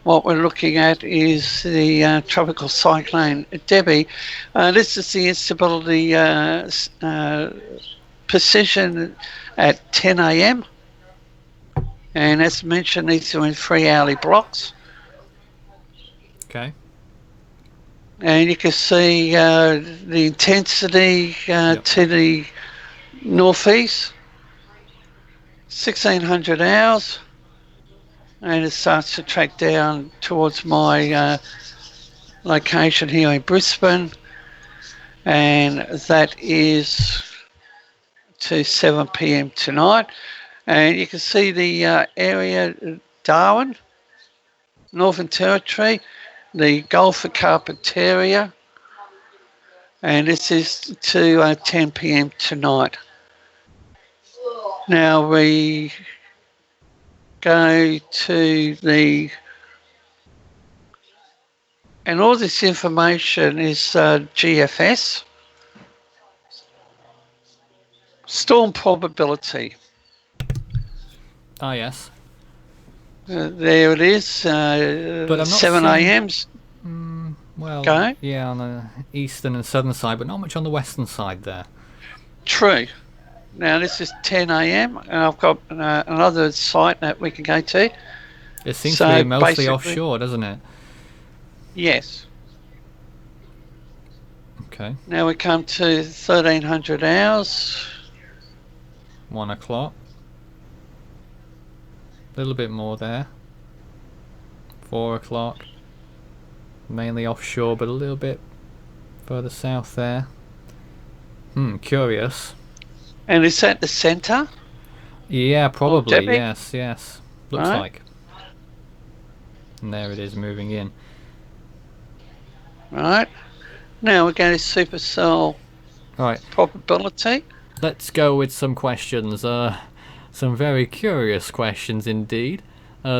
What we're looking at is the tropical cyclone Debbie. This is the instability position at 10 a.m. And as mentioned, these are in 3-hourly blocks. Okay. And you can see the intensity to the northeast, 1600 hours, and it starts to track down towards my location here in Brisbane, and that is to 7 p.m. tonight. And you can see the area, Darwin, Northern Territory, the Gulf of Carpentaria, and this is to 10 p.m. tonight. Now we go to the And all this information is GFS. Storm probability. Ah, yes. There it is. But I'm not 7 seeing- a.m.s. Well, Okay. yeah, on the eastern and southern side, but not much on the western side there. True. Now this is 10 a.m. and I've got another site that we can go to. It seems So to be mostly basically- offshore, doesn't it? Yes. Okay, Now we come to 1300 hours. 1 o'clock. A little bit more there. 4 o'clock. Mainly offshore, but a little bit further south there. Curious. And is that the centre? Yeah, probably. Debbie? Yes. Looks Right. like. And there it is moving in. Right. Now we're going to supercell Right, probability. let's go with some questions. Some very curious questions indeed.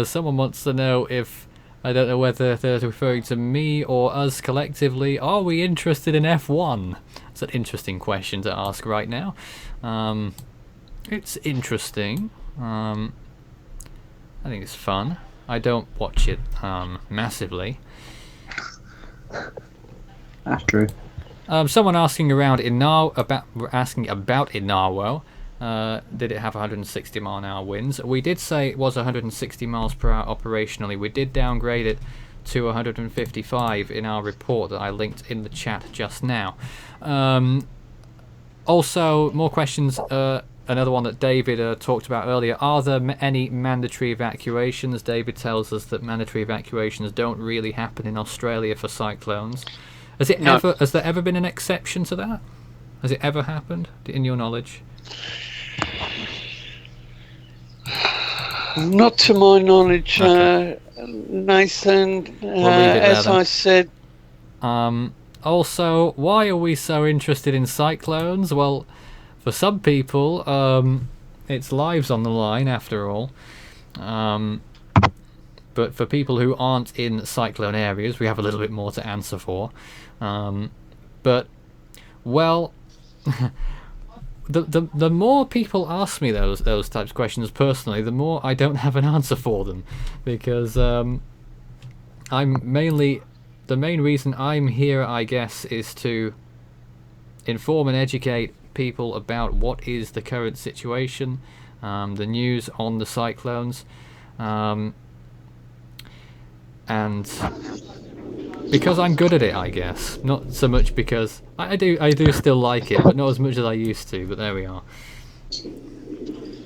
Someone wants to know if, I don't know whether they're referring to me or us collectively, are we interested in F1? It's an interesting question to ask right now. It's interesting. I think it's fun. I don't watch it massively. That's true. Someone asking about Inarwo. Did it have 160 mile an hour winds? We did say it was 160 miles per hour operationally. We did downgrade it to 155 in our report that I linked in the chat just now. Also, more questions. Another one that David talked about earlier. Are there any mandatory evacuations? David tells us that mandatory evacuations don't really happen in Australia for cyclones. Has there ever been an exception to that? Has it ever happened, in your knowledge? Not to my knowledge, Okay. Nathan. leave it there As then. I said, Also, why are we so interested in cyclones? Well, for some people, it's lives on the line after all. But for people who aren't in cyclone areas, we have a little bit more to answer for. But, well, the more people ask me those types of questions personally, the more I don't have an answer for them, because the main reason I'm here, I guess, is to inform and educate people about what is the current situation, the news on the cyclones, and because I'm good at it, I guess. Not so much because I do still like it, but not as much as I used to. But there we are.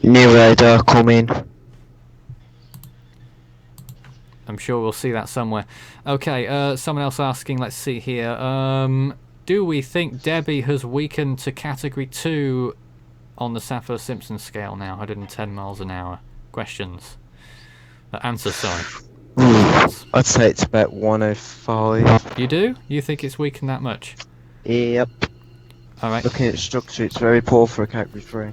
New radar coming. I'm sure we'll see that somewhere. Okay, someone else asking, let's see here. Do we think Debbie has weakened to Category 2 on the Saffir-Simpson scale now, 110 miles an hour? Questions. Answers, sorry. I'd say it's about 105. You do? You think it's weakened that much? Yep. Alright. Looking at the structure, it's very poor for a category 3.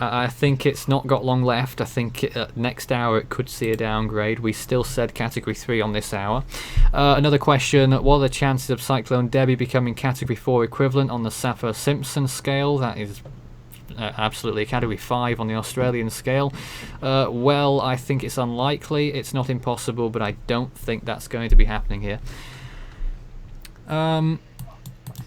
I think it's not got long left. I think next hour it could see a downgrade. We still said Category 3 on this hour. Another question, what are the chances of Cyclone Debbie becoming Category 4 equivalent on the Saffir-Simpson scale? That is absolutely a Category 5 on the Australian scale. Well, I think it's unlikely. It's not impossible, but I don't think that's going to be happening here.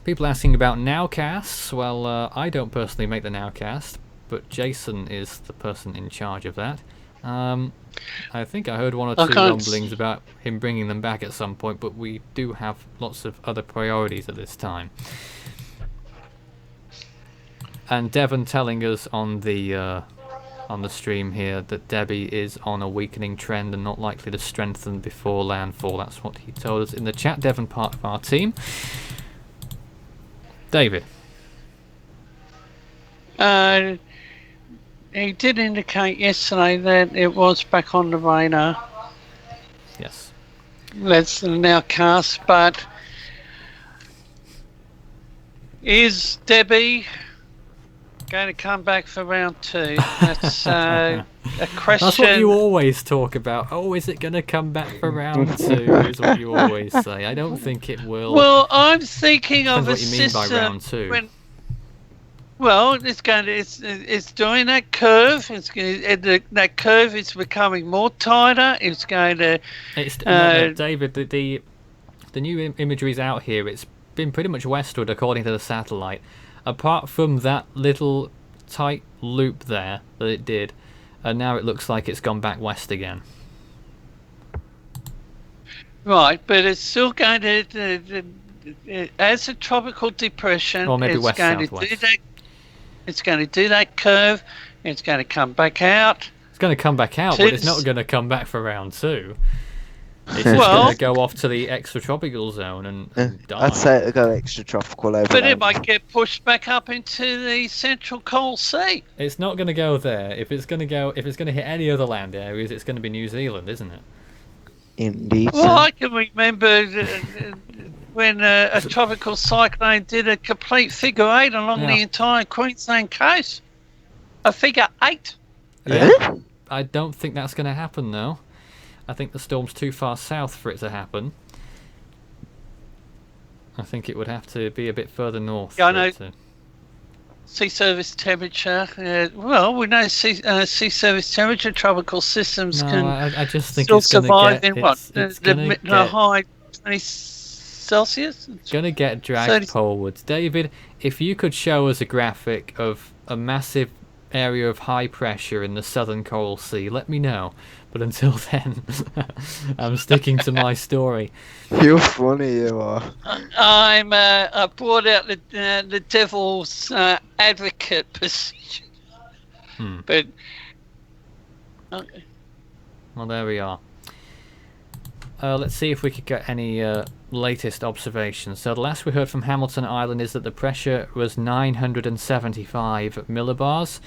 People asking about nowcasts. Well, I don't personally make the nowcast, but Jason is the person in charge of that. I think I heard one or two rumblings about him bringing them back at some point, but we do have lots of other priorities at this time. And Devon telling us on the stream here that Debbie is on a weakening trend and not likely to strengthen before landfall. That's what he told us in the chat. Devon, part of our team. David. he did indicate yesterday that it was back on the radar. Yes. Let's now cast, but is Debbie going to come back for round 2? That's question. That's what you always talk about. Oh, is it going to come back for round 2? Is what you always say. I don't think it will. Well, I'm thinking of Depends a what you mean by system round 2. Well, it's doing that curve. That curve is becoming more tighter. It's going to. No, David, the new imagery's out here. It's been pretty much westward according to the satellite, apart from that little tight loop there that it did, and now it looks like it's gone back west again. Right, but it's still going to. As a tropical depression, Or maybe it's west going southwest. to do that. It's going to do that curve. It's going to come back out. It's going to come back out, but it's not going to come back for round 2. It's just going to go off to the extratropical zone and die. I'd say it'll go extratropical over. But it might get pushed back up into the central cold sea. It's not going to go there. If it's going to hit any other land areas, it's going to be New Zealand, isn't it? Indeed. Well, I can remember when a tropical cyclone did a complete figure 8 along the entire Queensland coast. A figure 8. Yeah. I don't think that's going to happen, though. I think the storm's too far south for it to happen. I think it would have to be a bit further north. Yeah, I know. Sea surface temperature. Well, we know sea surface temperature. Tropical systems can I just think still it's gonna survive get, in what? It's The high 20 Celsius? It's going to get dragged polewards. David, if you could show us a graphic of a massive area of high pressure in the southern Coral Sea, let me know. But until then, I'm sticking to my story. You're funny, you are. I brought out the devil's advocate position. But well, there we are. Let's see if we could get any latest observations. So the last we heard from Hamilton Island is that the pressure was 975 millibars,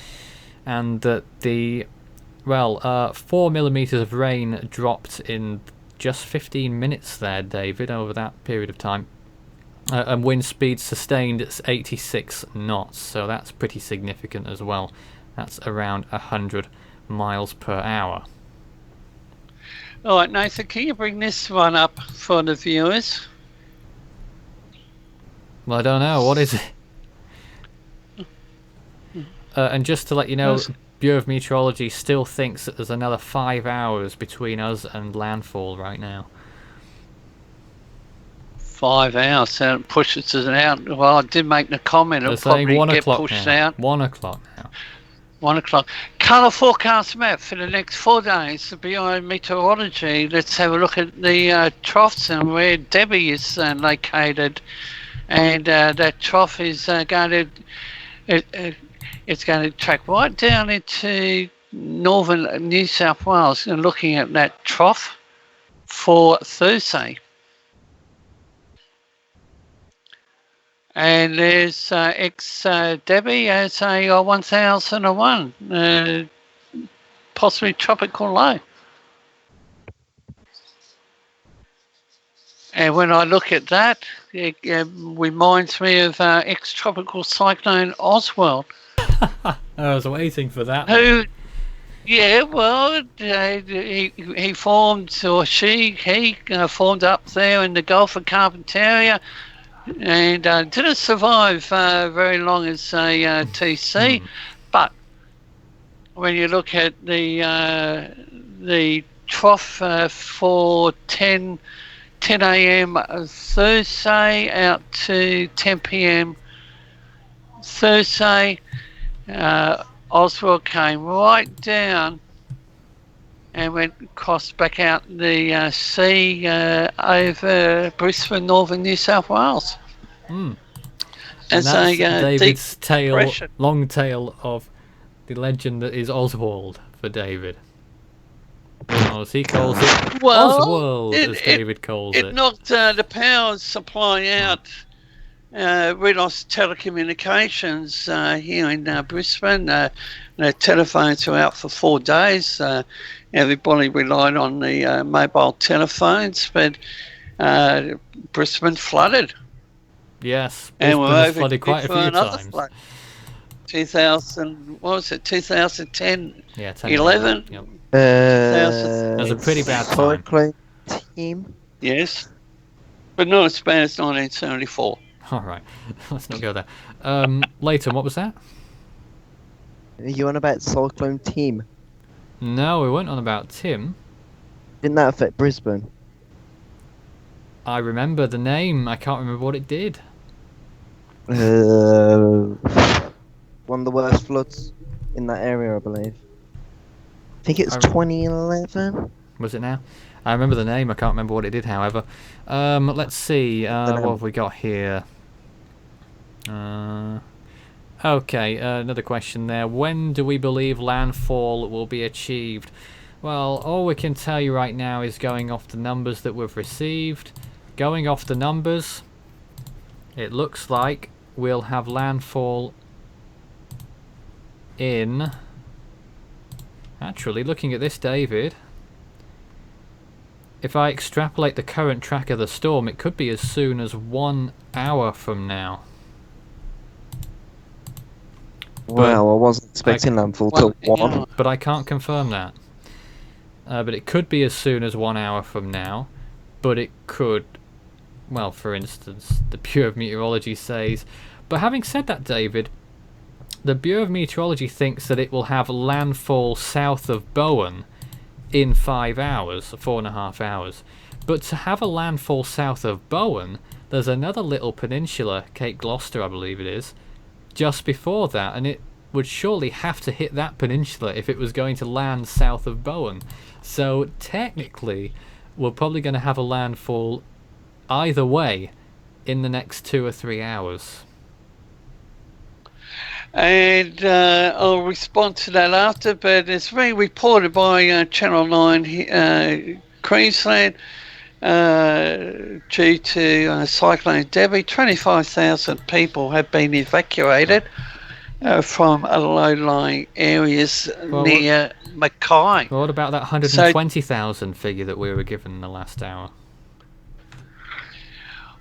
and that the 4 millimeters of rain dropped in just 15 minutes there, David, over that period of time. And wind speed sustained at 86 knots, so that's pretty significant as well. That's around 100 miles per hour. All right, Nathan, can you bring this one up for the viewers? Well, I don't know. What is it? And just to let you know, Bureau of Meteorology still thinks that there's another 5 hours between us and landfall right now. 5 hours, so it pushes it out. Well, I did make the comment. It'll They're saying probably 1 get o'clock pushed now. out. 1 o'clock now. 1 o'clock. Colour forecast map for the next 4 days. The Bureau of Meteorology. Let's have a look at the troughs and where Debbie is located. And that trough is going to... It's going to track right down into northern New South Wales, and looking at that trough for Thursday. And there's Debbie as a 1001, possibly tropical low. And when I look at that, it reminds me of ex-tropical cyclone Oswald. I was waiting for that. Who, yeah, well, he formed, or he formed up there in the Gulf of Carpentaria, and didn't survive very long as a TC. But when you look at the trough for 10 a.m. Thursday out to 10 p.m. Thursday, Oswald came right down and went across back out the sea over Brisbane, northern New South Wales. And that's David's tail, depression. long tail of the legend that is Oswald for David. Or as he calls it, Oswald, as David calls it. It knocked the power supply out. We lost telecommunications here in Brisbane. The telephones were out for 4 days. Everybody relied on the mobile telephones, but Brisbane flooded. Yes, And Brisbane we're has flooded quite a few times. flood. 2000, what was it, 2010, Yeah, 10, 11? Yep. That's a pretty bad time. Cyclone team. Yes. But not as bad as 1974. All right, let's not go there. Leighton, what was that? Are you on about Cyclone team? No, we weren't on about Tim. Didn't that affect Brisbane? I remember the name. I can't remember what it did. One of the worst floods in that area, I believe. I think it's I- 2011. Was it now? I remember the name. I can't remember what it did, however. Let's see. What have we got here? Okay, another question there. When do we believe landfall will be achieved? Well, all we can tell you right now is going off the numbers that we've received. Going off the numbers, it looks like we'll have landfall in... Actually, looking at this, David, if I extrapolate the current track of the storm, it could be as soon as 1 hour from now. Well, I wasn't expecting landfall till 1. But I can't confirm that. But it could be as soon as 1 hour from now. But it could, well, for instance, the Bureau of Meteorology says. But having said that, David, the Bureau of Meteorology thinks that it will have landfall south of Bowen in 5 hours, 4.5 hours. But to have a landfall south of Bowen, there's another little peninsula, Cape Gloucester, I believe it is, just before that, and it would surely have to hit that peninsula if it was going to land south of Bowen. So technically, we're probably going to have a landfall either way in the next 2 or 3 hours. And I'll respond to that after, but it's being reported by Channel 9 Queensland due to Cyclone Debbie. 25,000 people have been evacuated from low-lying areas near Mackay. What about that 120,000 figure that we were given in the last hour?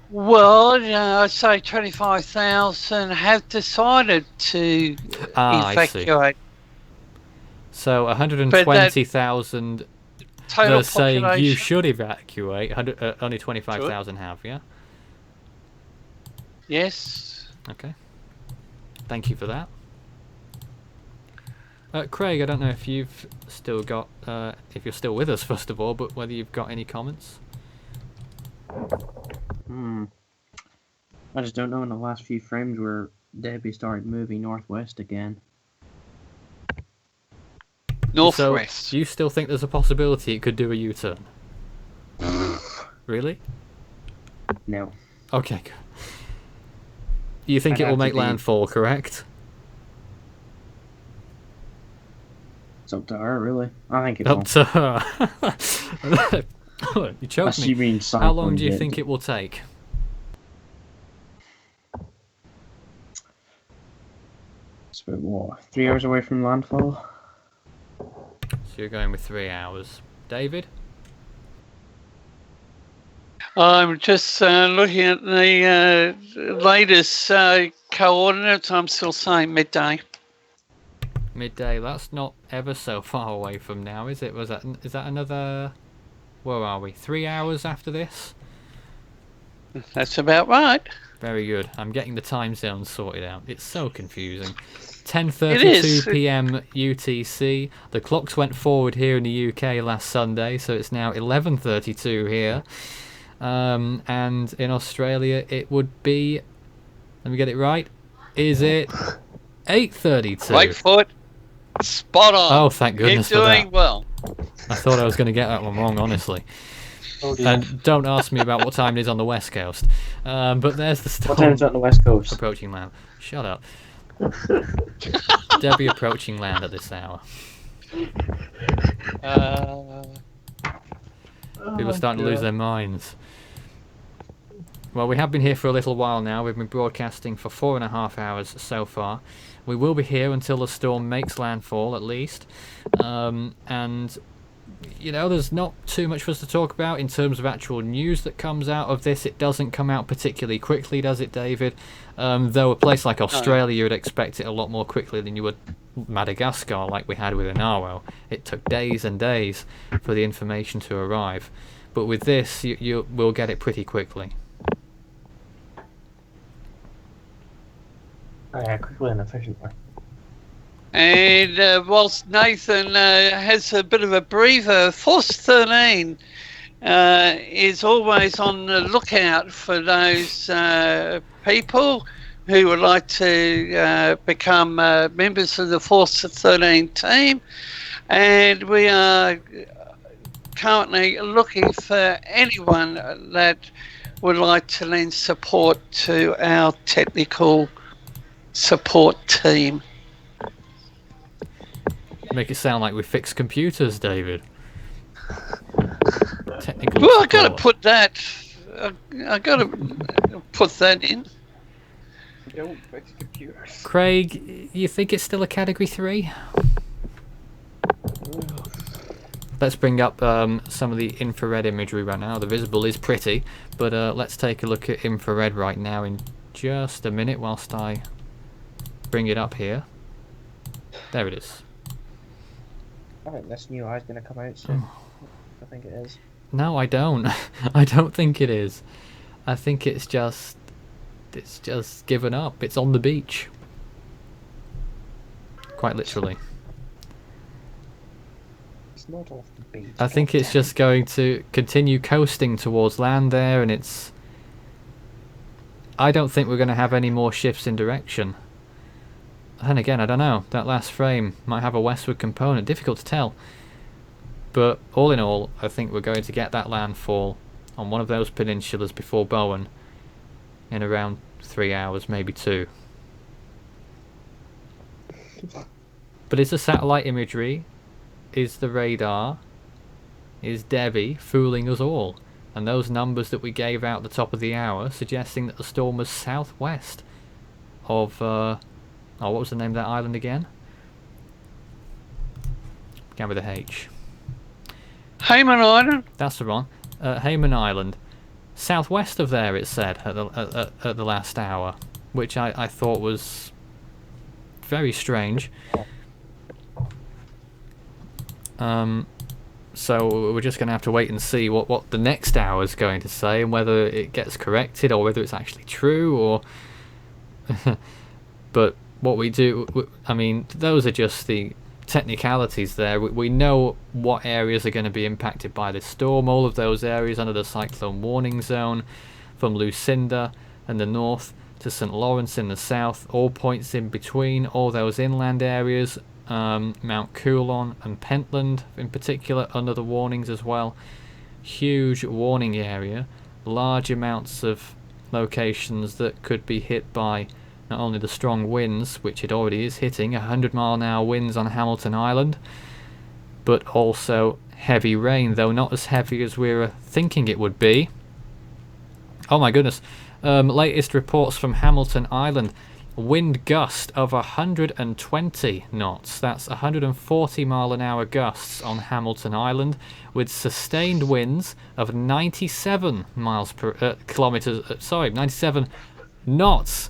Well, I'd say 25,000 have decided to evacuate. So 120,000 Total they're saying population. you should evacuate. Only 25,000 have, yeah? Yes. Okay. Thank you for that. Craig, I don't know if you've still got, if you're still with us, first of all, but whether you've got any comments. I just don't know in the last few frames where Debbie started moving northwest again. Northwest. So you still think there's a possibility it could do a U-turn? Really? No. Okay, good. You think I'd it will have to make be- landfall, correct? It's up to her, really. I think it Up will. to her. You choked me. Assuming How long Cyclone do you Debbie- think it will take? It's about, what, 3 hours away from landfall? So you're going with 3 hours. David? I'm just looking at the latest coordinates. I'm still saying midday. Midday, that's not ever so far away from now, is it? Is that another... Where are we? 3 hours after this? That's about right. Very good. I'm getting the time zones sorted out. It's so confusing. It is. 10:32 p.m. UTC. The clocks went forward here in the UK last Sunday, so it's now 11:32 here. And in Australia, it would be... Let me get it right. Is it 8:32? Right foot. Spot on. Oh, thank goodness for You're that. doing well. I thought I was going to get that one wrong, honestly. Oh, dear. And don't ask me about what time it is on the West Coast. But there's the storm What time is it on the west coast? approaching land. Shut up. Debbie approaching land at this hour. People are starting to lose their minds. Well, we have been here for a little while now. We've been broadcasting for 4.5 hours so far. We will be here until the storm makes landfall, at least. And there's not too much for us to talk about in terms of actual news that comes out of this. It doesn't come out particularly quickly, does it, David? Though a place like Australia, you would expect it a lot more quickly than you would Madagascar, like we had with Inaro. It took days and days for the information to arrive. But with this, you will get it pretty quickly. Oh, yeah, quickly and efficiently. And whilst Nathan has a bit of a breather, Force 13 is always on the lookout for those people who would like to become members of the Force 13 team. And we are currently looking for anyone that would like to lend support to our technical support team. Make it sound like we fix computers, David. Technical Well, I support. got to put that. I got to put that in. Don't fix computers. Craig, you think it's still a Category 3? Let's bring up some of the infrared imagery right now. The visible is pretty, but let's take a look at infrared right now in just a minute whilst I bring it up here. There it is. I think this new eye's going to come out soon. I think it is. No, I don't. I don't think it is. I think it's just given up. It's on the beach. Quite literally. It's not off the beach. I think it's just going to continue coasting towards land there, and it's... I don't think we're going to have any more shifts in direction. Then again, I don't know. That last frame might have a westward component. Difficult to tell. But all in all, I think we're going to get that landfall on one of those peninsulas before Bowen in around 3 hours, maybe 2. But is the satellite imagery, is the radar, is Debbie fooling us all? And those numbers that we gave out at the top of the hour suggesting that the storm was southwest of... what was the name of that island again? Began with a H. Hayman Island. That's the one. Hayman Island. Southwest of there, it said, at the last hour. Which I thought was very strange. So we're just going to have to wait and see what the next hour is going to say, and whether it gets corrected, or whether it's actually true, or... But... what we do, I mean, those are just the technicalities there. We know what areas are going to be impacted by this storm. All of those areas under the cyclone warning zone, from Lucinda in the north to St. Lawrence in the south, all points in between, all those inland areas, Mount Coulon and Pentland in particular under the warnings as well. Huge warning area, large amounts of locations that could be hit by not only the strong winds, which it already is hitting, 100-mile-an-hour winds on Hamilton Island, but also heavy rain, though not as heavy as we were thinking it would be. Oh my goodness. Latest reports from Hamilton Island. Wind gust of 120 knots. That's 140-mile-an-hour gusts on Hamilton Island, with sustained winds of 97 97 knots.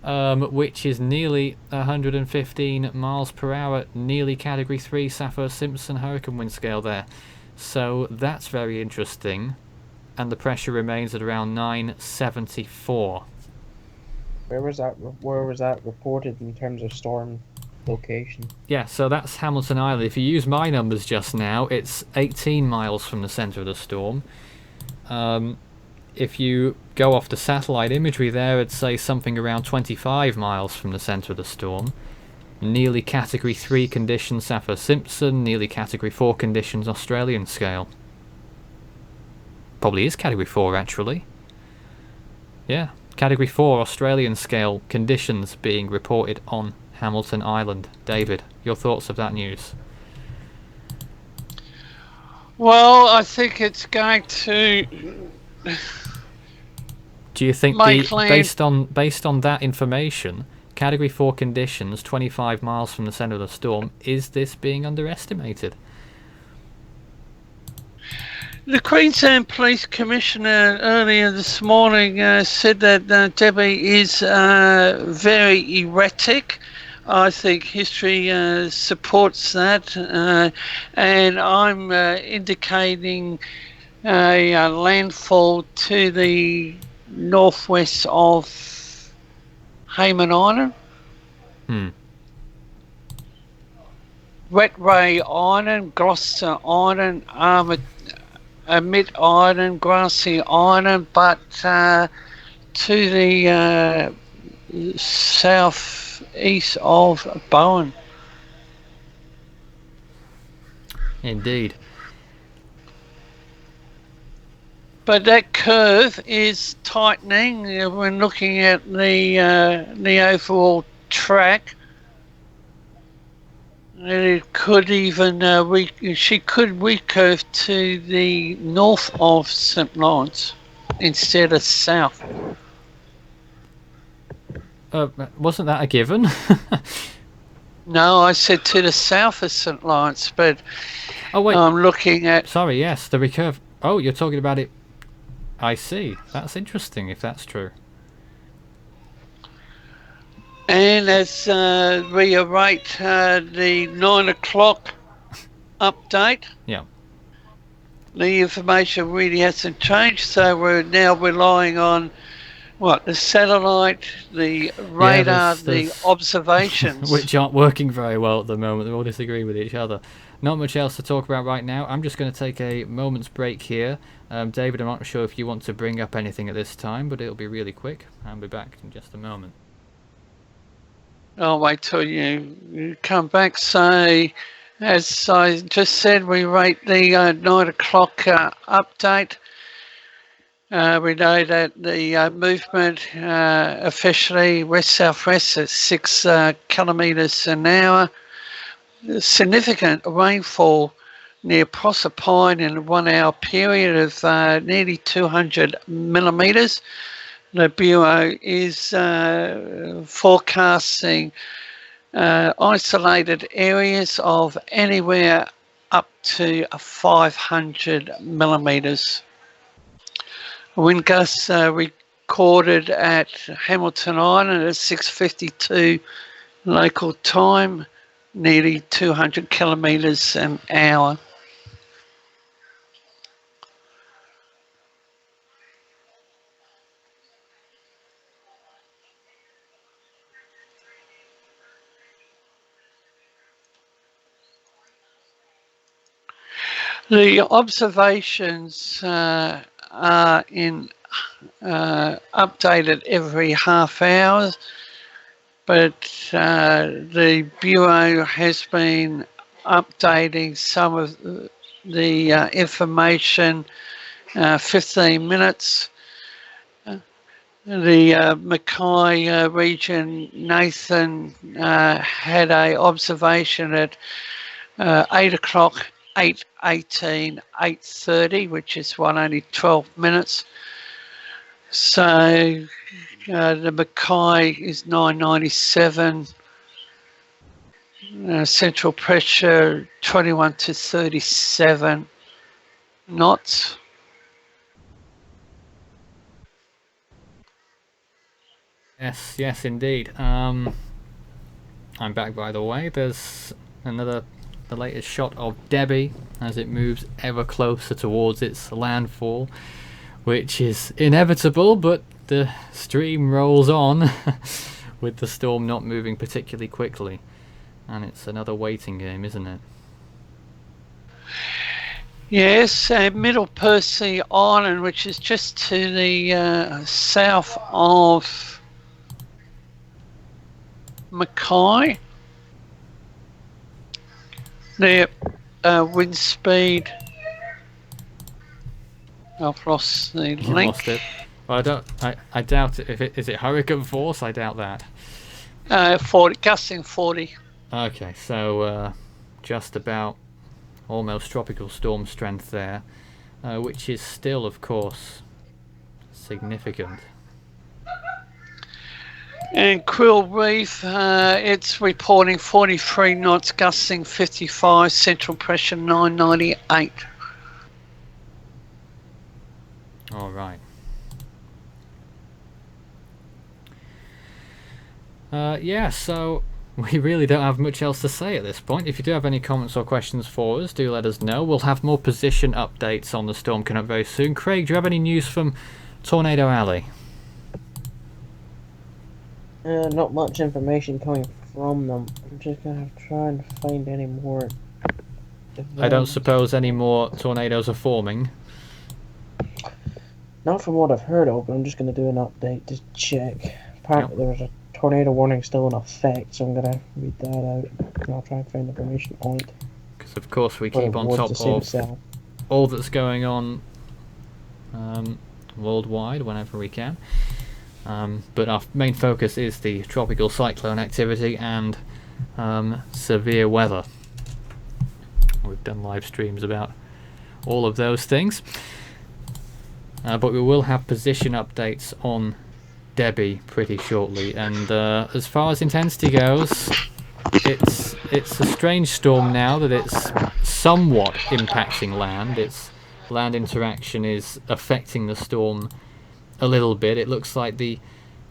Which is nearly 115 miles per hour, nearly Category 3 Saffir-Simpson hurricane wind scale there. So that's very interesting, and the pressure remains at around 974. Where was that reported in terms of storm location? Yeah, so that's Hamilton Island. If you use my numbers just now, it's 18 miles from the centre of the storm. If you go off the satellite imagery there, I'd say something around 25 miles from the centre of the storm. Nearly Category 3 conditions Saffir-Simpson, nearly Category 4 conditions Australian scale. Probably is Category 4 actually. Yeah, Category 4 Australian scale conditions being reported on Hamilton Island. David, your thoughts of that news? Well, I think it's going to... Do you think based on that information, Category 4 conditions, 25 miles from the centre of the storm, is this being underestimated? The Queensland Police Commissioner earlier this morning said that Debbie is very erratic. I think history supports that, and I'm indicating a landfall to the northwest of Hayman Island. Wetray Island, Gloucester Island, Mid Island, Grassy Island, but to the southeast of Bowen. Indeed. But that curve is tightening when looking at the overall track. It could even she could recurve to the north of St. Lawrence instead of south. Wasn't that a given? No, I said to the south of St. Lawrence, but oh wait, I'm looking at. Sorry, yes, the recurve. Oh, you're talking about it. I see. That's interesting. If that's true. And as we await the 9 o'clock update, yeah, the information really hasn't changed. So we're now relying on the satellite, the radar, the observations, which aren't working very well at the moment. They all disagree with each other. Not much else to talk about right now. I'm just going to take a moment's break here. David, I'm not sure if you want to bring up anything at this time, but it'll be really quick. I'll be back in just a moment. I'll wait till you come back. So, as I just said, we rate the 9 o'clock update. We know that the movement officially west-southwest at 6 kilometres an hour. Significant rainfall near Proserpine in a 1 hour period of nearly 200 millimetres. The Bureau is forecasting isolated areas of anywhere up to 500 millimetres. Wind gusts recorded at Hamilton Island at 6:52 local time, nearly 200 kilometres an hour. The observations are updated every half hour, but the Bureau has been updating some of the information 15 minutes. The Mackay region, Nathan had a observation at 8 o'clock, 8:18, 8:30, which is only 12 minutes. So the Mackay is 997. Central pressure 21 to 37 knots. Yes, indeed. I'm back, by the way. There's the latest shot of Debbie as it moves ever closer towards its landfall, which is inevitable, but the stream rolls on with the storm not moving particularly quickly. And it's another waiting game, isn't it? Yes, Middle Percy Island, which is just to the south of Mackay. The wind speed. I've lost the link. You lost it. Well, I doubt it. Is it hurricane force? I doubt that. 40, gusting 40. Okay, so just about almost tropical storm strength there, which is still, of course, significant. And Quill Reef, it's reporting 43 knots, gusting 55, central pressure 998. All right. Yeah, so we really don't have much else to say at this point. If you do have any comments or questions for us, do let us know. We'll have more position updates on the storm coming up very soon. Craig, do you have any news from Tornado Alley? Not much information coming from them. I'm just gonna try and find any more. I don't suppose any more tornadoes are forming. Not from what I've heard of, but I'm just gonna do an update to check. Apparently there was a tornado warning still in effect, so I'm gonna read that out and I'll try and find information on it. Because of course we But keep on it top was the of same cell. all that's going on worldwide whenever we can. But our main focus is the tropical cyclone activity and severe weather. We've done live streams about all of those things. But we will have position updates on Debbie pretty shortly. And as far as intensity goes, it's a strange storm now that it's somewhat impacting land. Its land interaction is affecting the storm a little bit. It looks like the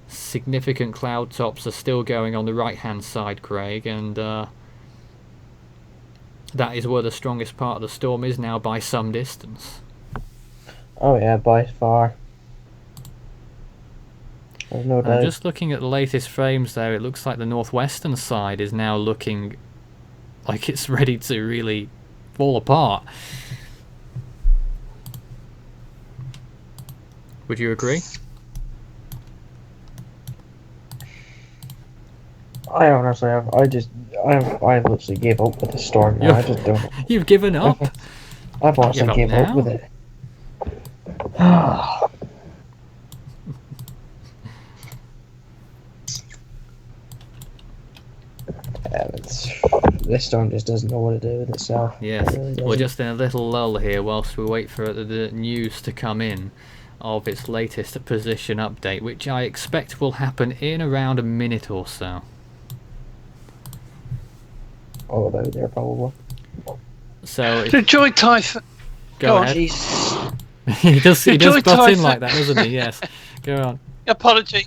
significant cloud tops are still going on the right hand side, Craig, and that is where the strongest part of the storm is now by some distance. Oh yeah, by far. There's no doubt. Just looking at the latest frames there, it looks like the northwestern side is now looking like it's ready to really fall apart. Would you agree? I honestly have. I literally gave up with the storm now. I just don't. You've given up? I've honestly Give up gave up now? with it. This storm just doesn't know what to do with itself. Yes, It really we're doesn't. just in a little lull here whilst we wait for the news to come in of its latest position update, which I expect will happen in around a minute or so. All about there, probably. So if, The Joy Typhoon. go on. ahead. Jeez. he does The Joy butt in Typhoon- like that, doesn't he? Yes. Go on. Apology.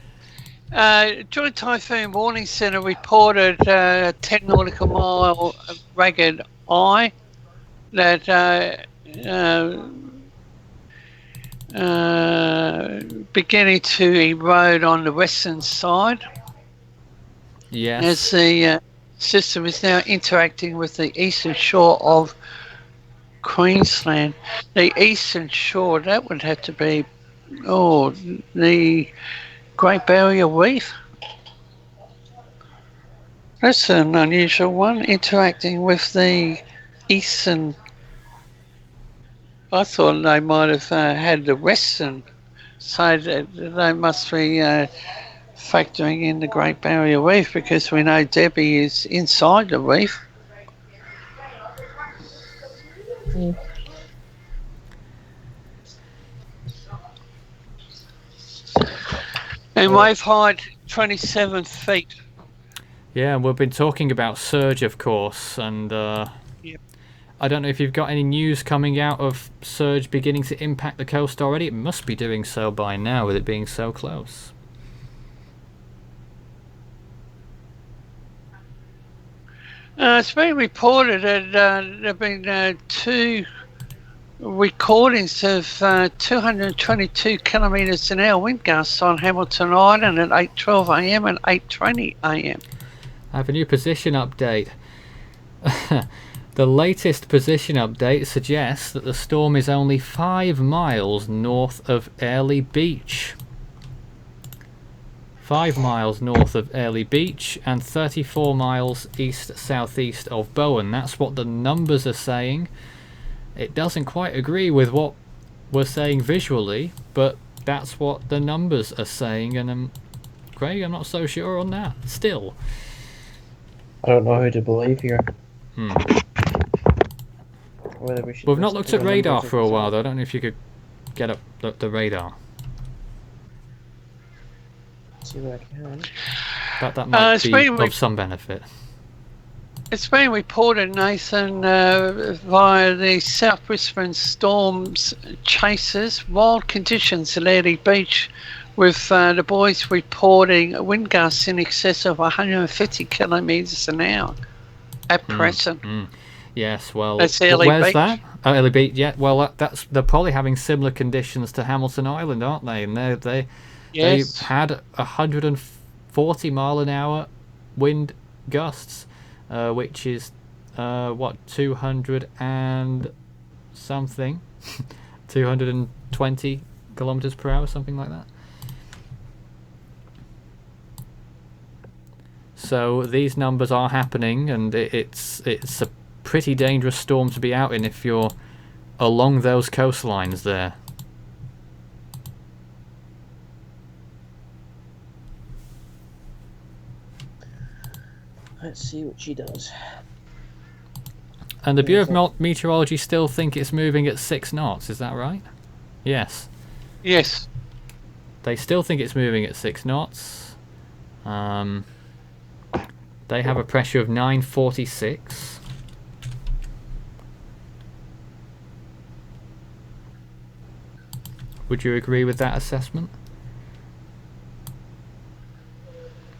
Joy Typhoon Warning Centre reported 10 nautical mile ragged eye that beginning to erode on the western side Yes. as the system is now interacting with the eastern shore of Queensland. The eastern shore, that would have to be, the Great Barrier Reef. That's an unusual one, interacting with the eastern. I thought they might have had the western side. They must be factoring in the Great Barrier Reef because we know Debbie is inside the reef. And wave height 27 feet. Yeah, and we've been talking about surge, of course, and Yep. I don't know if you've got any news coming out of surge beginning to impact the coast already. It must be doing so by now with it being so close. It's been reported that there have been two recordings of 222 kilometres an hour wind gusts on Hamilton Island at 8:12 a.m. and 8:20 a.m. I have a new position update. The latest position update suggests that the storm is only 5 miles north of Airlie Beach. 5 miles north of Airlie Beach and 34 miles east-southeast of Bowen. That's what the numbers are saying. It doesn't quite agree with what we're saying visually, but that's what the numbers are saying, and Craig, I'm not so sure on that still. I don't know who to believe here. Whether we should We've not listen looked to at the radar numbers for a or while though. I don't know if you could get up the radar. see what I can. That might it's be been of some benefit. It's been reported, Nathan, via the South Brisbane Storms chasers, wild conditions at Lady Beach, with the boys reporting wind gusts in excess of 150 kilometres an hour at present. Yes, well, That's Airlie where's Beach. that? Oh, Airlie Beach. Yeah, well, that's they're probably having similar conditions to Hamilton Island, aren't they? And they Yes. had 140 mile an hour wind gusts, which is 200 and something, 220 kilometers per hour, something like that. So these numbers are happening, and it's a pretty dangerous storm to be out in if you're along those coastlines there. Let's see what she does. And the Bureau of Meteorology still think it's moving at 6 knots, is that right? Yes. Yes. They still think it's moving at 6 knots. They have a pressure of 946. Would you agree with that assessment?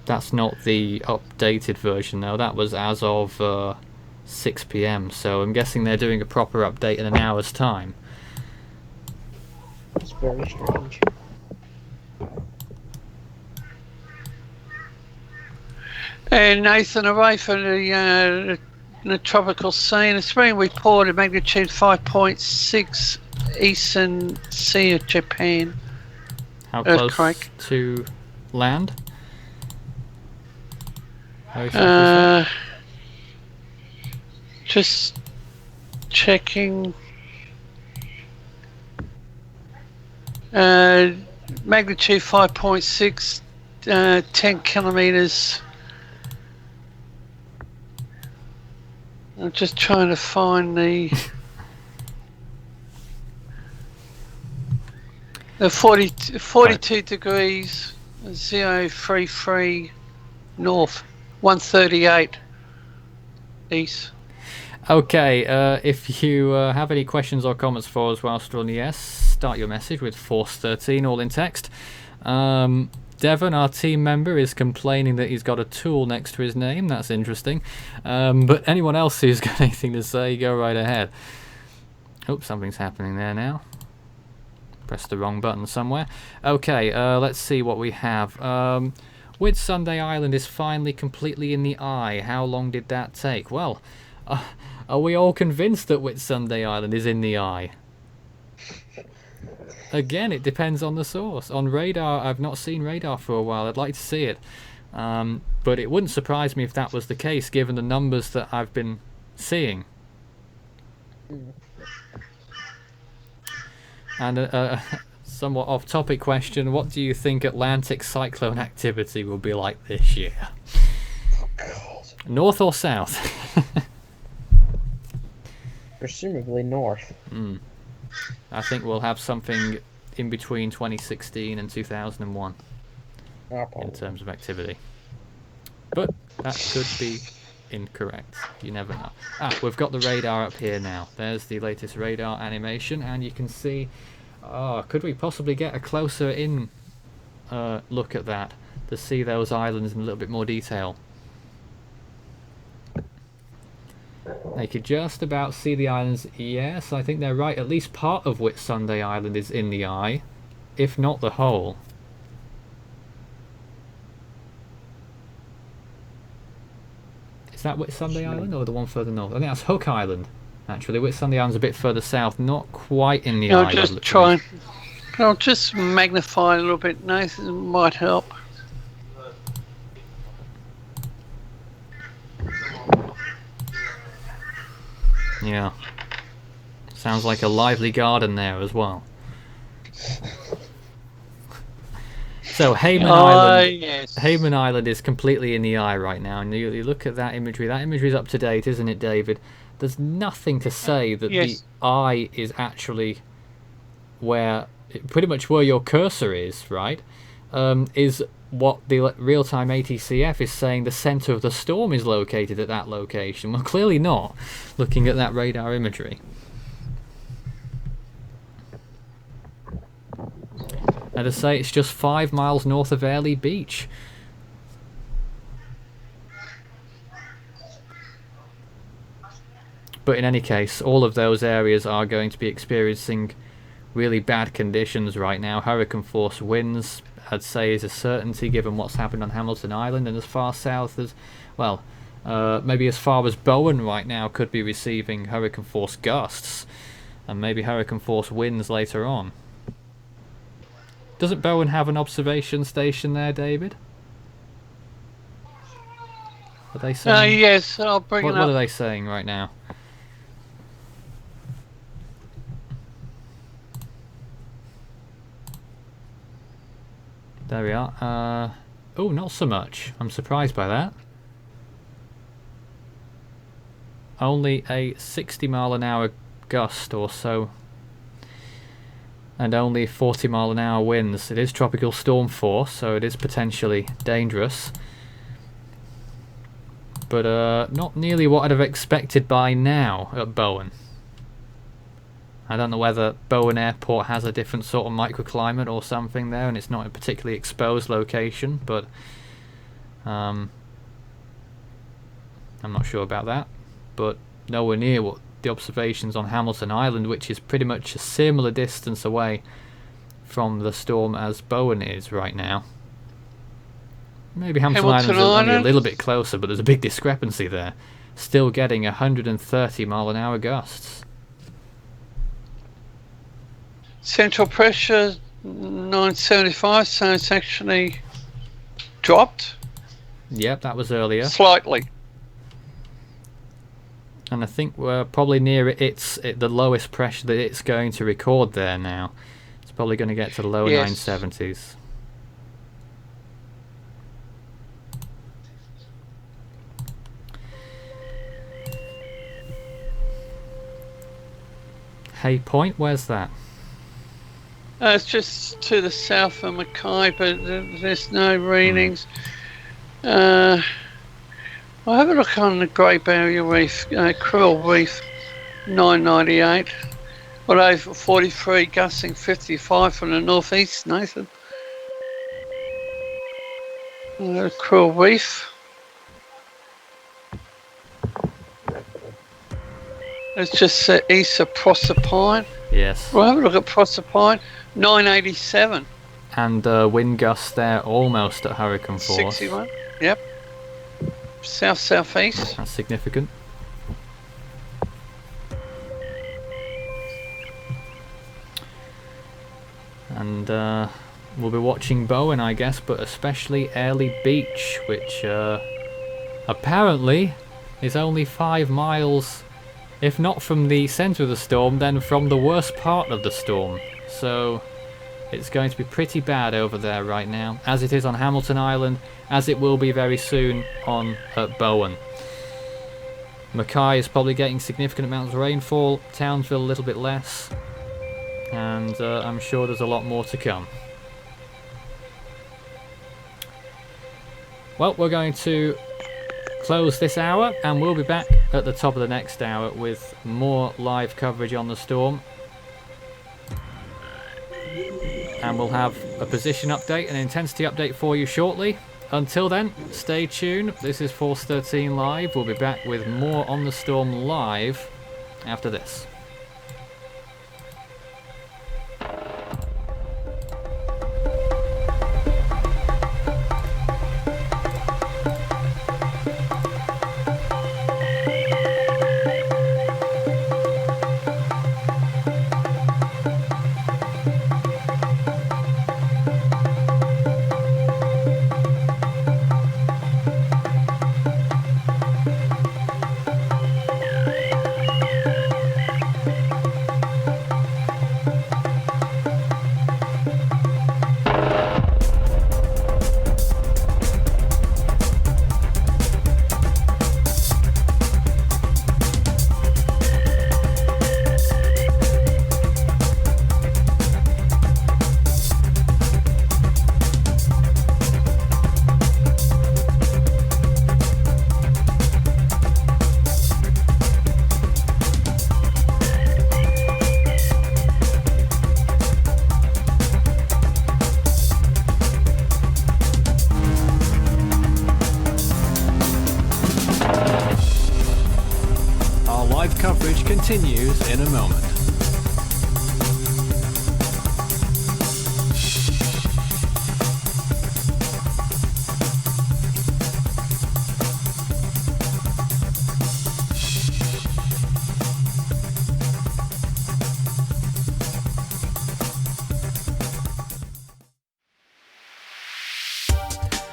That's not the updated version though, that was as of 6 PM, so I'm guessing they're doing a proper update in an hour's time. It's very strange. And Nathan, away from the tropical scene, it's been reported magnitude 5.6 eastern sea of Japan. How close Earthquake. to land? How exactly is Just checking. Magnitude 5.6, 10 kilometers. I'm just trying to find the 42 degrees 033 north, 138 east. Okay, if you have any questions or comments for us whilst we're on the S, start your message with Force 13, all in text. Devon, our team member, is complaining that he's got a tool next to his name. That's interesting. But anyone else who's got anything to say, go right ahead. Oops, something's happening there now. Pressed the wrong button somewhere. Okay, let's see what we have. Whitsunday Island is finally completely in the eye. How long did that take? Well, are we all convinced that Whitsunday Island is in the eye? Again, it depends on the source. On radar, I've not seen radar for a while. I'd like to see it. But it wouldn't surprise me if that was the case, given the numbers that I've been seeing. And a somewhat off-topic question, what do you think Atlantic cyclone activity will be like this year? North or south? Presumably north. I think we'll have something in between 2016 and 2001 in terms of activity. But that could be incorrect. You never know. We've got the radar up here now. There's the latest radar animation, and you can see... could we possibly get a closer in look at that to see those islands in a little bit more detail? They could just about see the islands. Yes, I think they're right. At least part of Whitsunday Island is in the eye, if not the whole. Is that Whitsunday Island or the one further north? I think that's Hook Island, actually. Whitsunday Island's a bit further south, not quite in the eye. I'll just magnify a little bit, Nathan, it might help. Yeah. Sounds like a lively garden there as well. So Hayman Island, yes. Hayman Island is completely in the eye right now, and you look at that imagery. That imagery's up to date, isn't it, David? There's nothing to say that the eye is actually where, pretty much where your cursor is, right? Is what the real-time ATCF is saying the centre of the storm is located at that location. Well, clearly not, looking at that radar imagery. And to say it's just 5 miles north of Airlie Beach. But in any case, all of those areas are going to be experiencing really bad conditions right now. Hurricane force winds, I'd say, is a certainty given what's happened on Hamilton Island, and as far south as, well, maybe as far as Bowen right now could be receiving hurricane force gusts, and maybe hurricane force winds later on. Doesn't Bowen have an observation station there, David? Are they saying? Yes, I'll bring it up. What are they saying right now? There we are. Oh, not so much. I'm surprised by that. Only a 60-mile-an-hour gust or so. And only 40-mile-an-hour winds. It is tropical storm force, so it is potentially dangerous. But not nearly what I'd have expected by now at Bowen. I don't know whether Bowen Airport has a different sort of microclimate or something there, and it's not a particularly exposed location, but I'm not sure about that. But nowhere near what the observations on Hamilton Island, which is pretty much a similar distance away from the storm as Bowen is right now. Maybe Hamilton Island's only a little bit closer, but there's a big discrepancy there. Still getting 130-mile-an-hour gusts. Central pressure 975, so it's actually dropped. Yep, that was earlier. Slightly. And I think we're probably near the lowest pressure that it's going to record there now. It's probably going to get to the lower 970s. Hay Point, where's that? It's just to the south of Mackay, but there's no readings. I'll have a look on the Great Barrier Reef, Krill Reef, 998. Although 43, gusting 55 from the northeast, Nathan. Krill Reef. It's just east of Proserpine. Yes. We'll have a look at Proserpine, 987. And wind gusts there almost at hurricane force. 61, yep. South-southeast. That's significant. And we'll be watching Bowen, I guess, but especially Airlie Beach, which apparently is only 5 miles, if not from the centre of the storm, then from the worst part of the storm. So it's going to be pretty bad over there right now, as it is on Hamilton Island, as it will be very soon at Bowen. Mackay is probably getting significant amounts of rainfall, Townsville a little bit less, and I'm sure there's a lot more to come. Well, we're going to close this hour, and we'll be back at the top of the next hour with more live coverage on the storm. And we'll have a position update and intensity update for you shortly. Until then, stay tuned. This is Force 13 Live. We'll be back with more on the storm live after this. continues in a moment.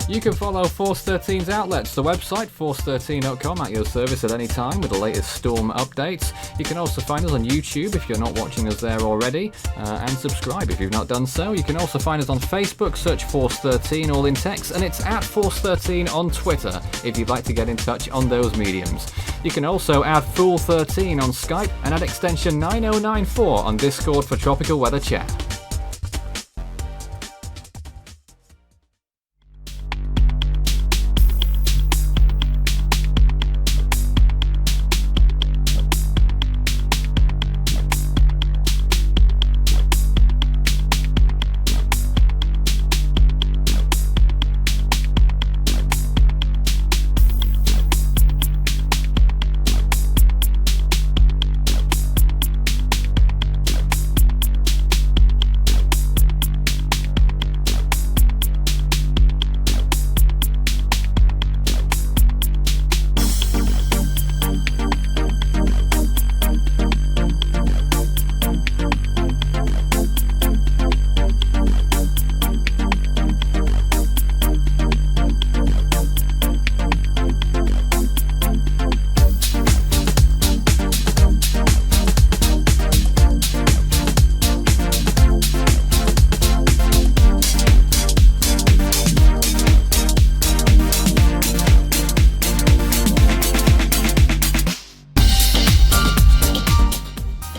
You can follow Force 13's outlets, the website force13.com, at your service at any time with the latest storm updates. You can also find us on YouTube if you're not watching us there already, and subscribe if you've not done so. You can also find us on Facebook, search Force 13 all in text, and it's at Force 13 on Twitter if you'd like to get in touch on those mediums. You can also add Fool 13 on Skype and add extension 9094 on Discord for tropical weather chat.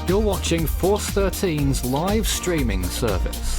You're watching Force 13's live streaming service.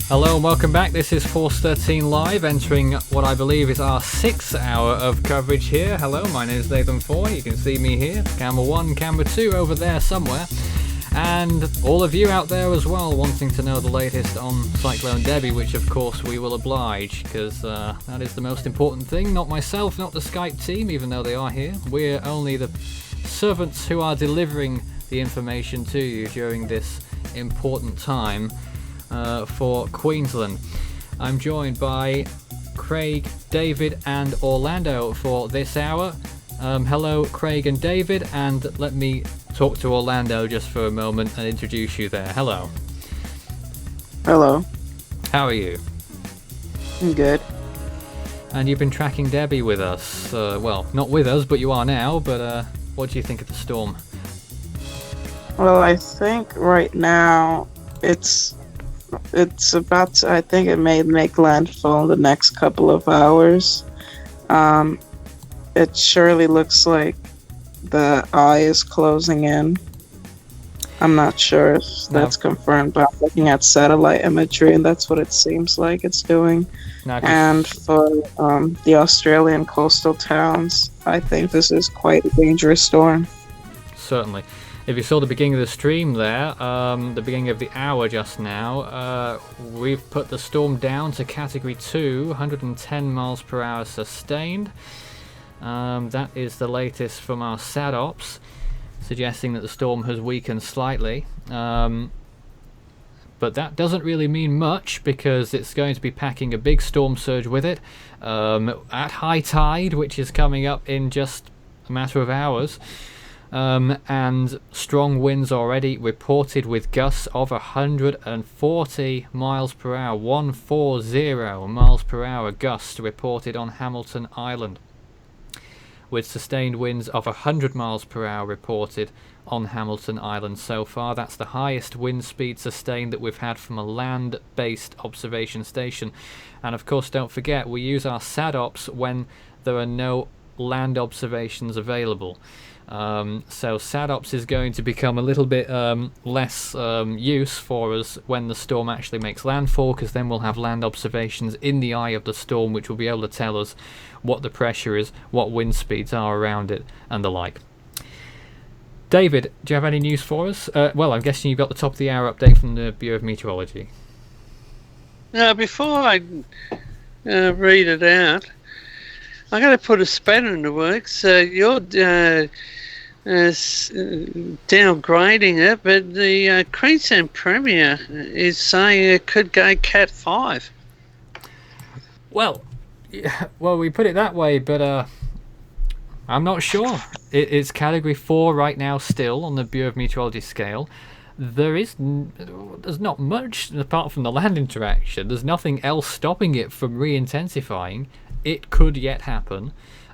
Hello and welcome back. This is Force 13 Live, entering what I believe is our 6th hour of coverage here. Hello, my name is Nathan Foy. You can see me here, camera 1, camera 2 over there somewhere. And all of you out there as well wanting to know the latest on Cyclone Debbie, which of course we will oblige, because that is the most important thing. Not myself, not the Skype team, even though they are here. We're only the servants who are delivering the information to you during this important time for Queensland. I'm joined by Craig, David and Orlando for this hour. Hello Craig and David, and let me talk to Orlando just for a moment and introduce you there. Hello. Hello. How are you? I'm good. And you've been tracking Debbie with us. Well, not with us, but you are now. But what do you think of the storm? Well, I think right now it's about to, I think it may make landfall in the next couple of hours. It surely looks like the eye is closing in. I'm not sure if that's confirmed, but I'm looking at satellite imagery and that's what it seems like it's doing. And for the Australian coastal towns, I think this is quite a dangerous storm. Certainly. If you saw the beginning of the stream there, the beginning of the hour just now, we've put the storm down to Category 2, 110 miles per hour sustained. That is the latest from our SADOPS, suggesting that the storm has weakened slightly. But that doesn't really mean much because it's going to be packing a big storm surge with it at high tide, which is coming up in just a matter of hours. And strong winds already reported with gusts of 140 miles per hour. 140 miles per hour gusts reported on Hamilton Island, with sustained winds of 100 miles per hour reported on Hamilton Island so far. That's the highest wind speed sustained that we've had from a land-based observation station. And of course, don't forget, we use our SADOPS when there are no land observations available. So SADOPS is going to become a little bit less use for us when the storm actually makes landfall, because then we'll have land observations in the eye of the storm, which will be able to tell us what the pressure is, what wind speeds are around it, and the like. David, do you have any news for us? Well, I'm guessing you've got the top of the hour update from the Bureau of Meteorology. Before I read it out, I'm going to put a spanner in the works. You're downgrading it, but the Queensland Premier is saying it could go Cat 5. Well, we put it that way, but I'm not sure. It's Category 4 right now still on the Bureau of Meteorology scale. There's not much apart from the land interaction. There's nothing else stopping it from re-intensifying. It could yet happen.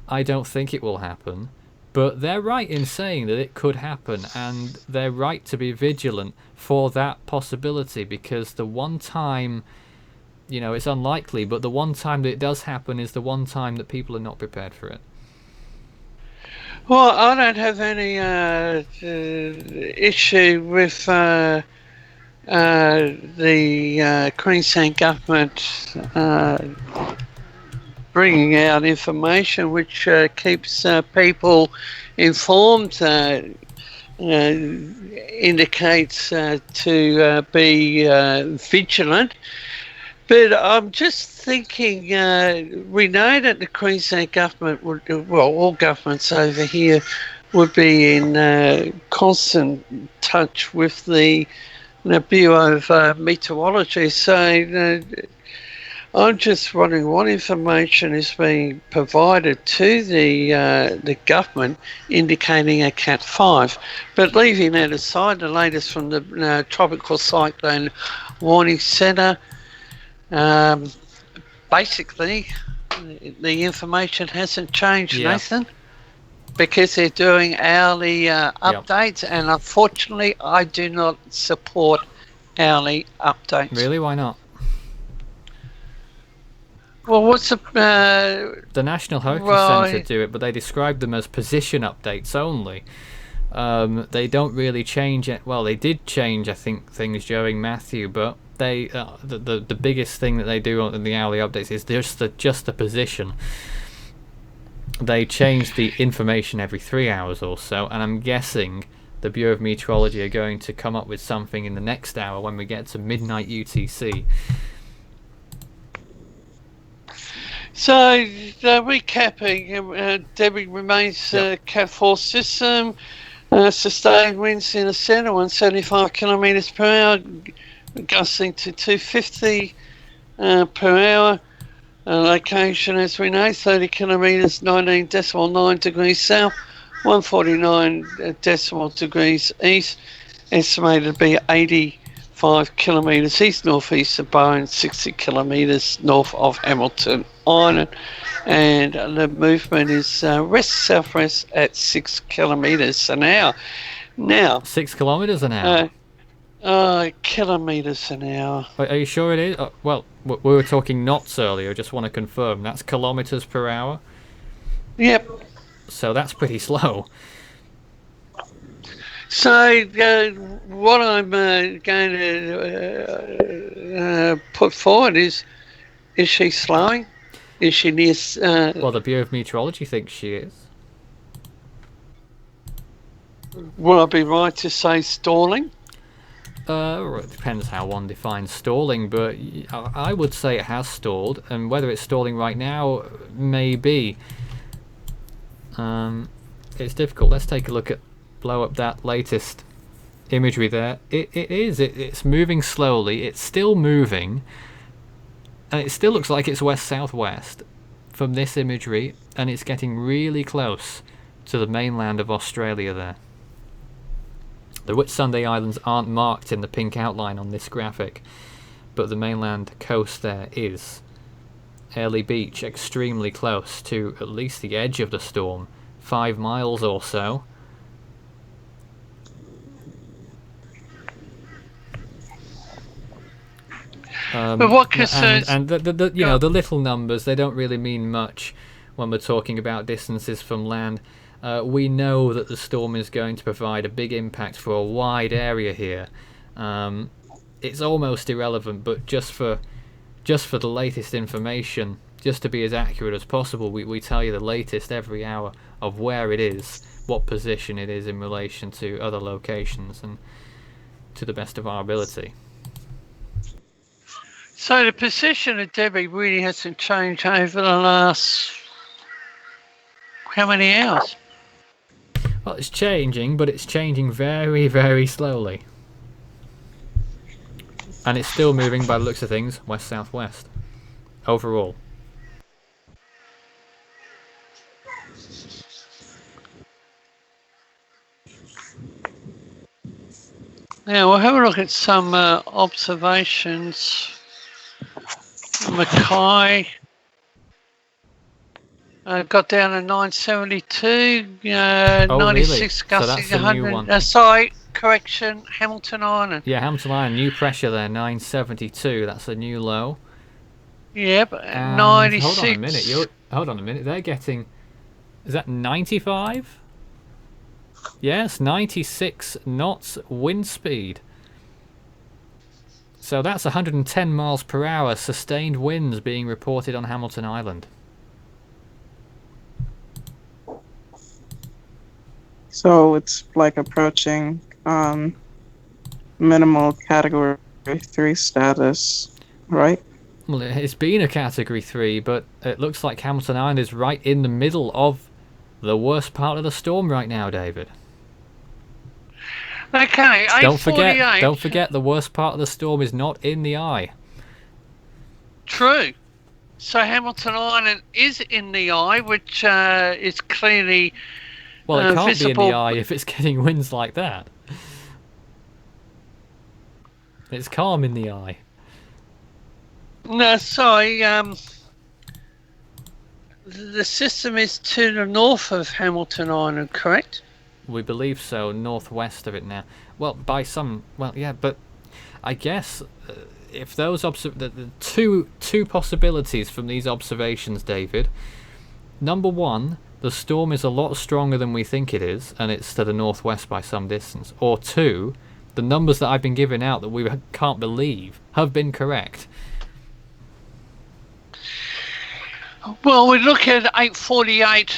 I don't think it will happen. But they're right in saying that it could happen, and they're right to be vigilant for that possibility, because the one time, it's unlikely, but the one time that it does happen is the one time that people are not prepared for it. Well, I don't have any issue with the Queensland government bringing out information which keeps people informed, indicates to be vigilant. But I'm just thinking, we know that the Queensland government all governments over here would be in constant touch with the Bureau of Meteorology. So I'm just wondering what information is being provided to the government indicating a Cat 5. But leaving that aside, the latest from the Tropical Cyclone Warning Centre, basically the information hasn't changed, Nathan, because they're doing hourly updates, and unfortunately I do not support hourly updates. Really? Why not? Well, what's the National Hurricane Centre do it, but they describe them as position updates only. They don't really change it. Well, they did change, I think, things during Matthew, but they the biggest thing that they do in the hourly updates is just the position. They change the information every 3 hours or so, and I'm guessing the Bureau of Meteorology are going to come up with something in the next hour when we get to midnight UTC. So, recapping, Debbie remains Cat 4 system, sustained winds in the centre, 175 kilometres per hour, gusting to 250 per hour. Location, as we know, 30 kilometres, 19.9 degrees south, 149 degrees east, estimated to be 85 kilometres east-north-east of Bowen, 60 kilometres north of Hamilton Island, and the movement is west-southwest at 6 kilometres an hour. Now, 6 kilometres an hour? Kilometres an hour. Are you sure it is? Well, we were talking knots earlier, I just want to confirm. That's kilometres per hour? Yep. So that's pretty slow. So what I'm going to put forward is she slowing? Is she near... well, the Bureau of Meteorology thinks she is. Will I be right to say stalling? It depends how one defines stalling, but I would say it has stalled, and whether it's stalling right now, maybe. It's difficult. Let's take a look at blow up that latest imagery there. It's moving slowly. It's still moving, and it still looks like it's west-southwest from this imagery, and it's getting really close to the mainland of Australia there. The Whitsunday Islands aren't marked in the pink outline on this graphic, but the mainland coast there is. Airlie Beach extremely close to at least the edge of the storm, 5 miles or so. But what concerns... And the you know, the little numbers, they don't really mean much when we're talking about distances from land. We know that the storm is going to provide a big impact for a wide area here. It's almost irrelevant, but just for the latest information, just to be as accurate as possible, we tell you the latest every hour of where it is, what position it is in relation to other locations, and to the best of our ability. So the position of Debbie really hasn't changed over the last... how many hours? Well, it's changing, but it's changing very, very slowly. And it's still moving, by the looks of things, west-southwest. Overall. Now we'll have a look at some observations. Mackay got down to 972, 96 really? So gusting that's a new 100. one. Sorry, correction, Hamilton Island. Yeah, Hamilton Island, new pressure there, 972. That's a new low. Yep, And 96. Hold on a minute. They're getting... Is that 95? Yes, 96 knots wind speed. So that's 110 miles per hour sustained winds being reported on Hamilton Island. So it's like approaching minimal category 3 status, right? Well, it's been a category 3, but it looks like Hamilton Island is right in the middle of the worst part of the storm right now, David. Okay, Don't forget the worst part of the storm is not in the eye. True. So Hamilton Island is in the eye, which is clearly Well, it can't visible. be in the eye if it's getting winds like that. It's calm in the eye. No, sorry. The system is to the north of Hamilton Island, correct? We believe so, northwest of it now. Well, by some... Well, yeah, but I guess if those... the two possibilities from these observations, David. Number one, the storm is a lot stronger than we think it is, and it's to the northwest by some distance. Or two, the numbers that I've been giving out that we can't believe have been correct. Well, we look at 848...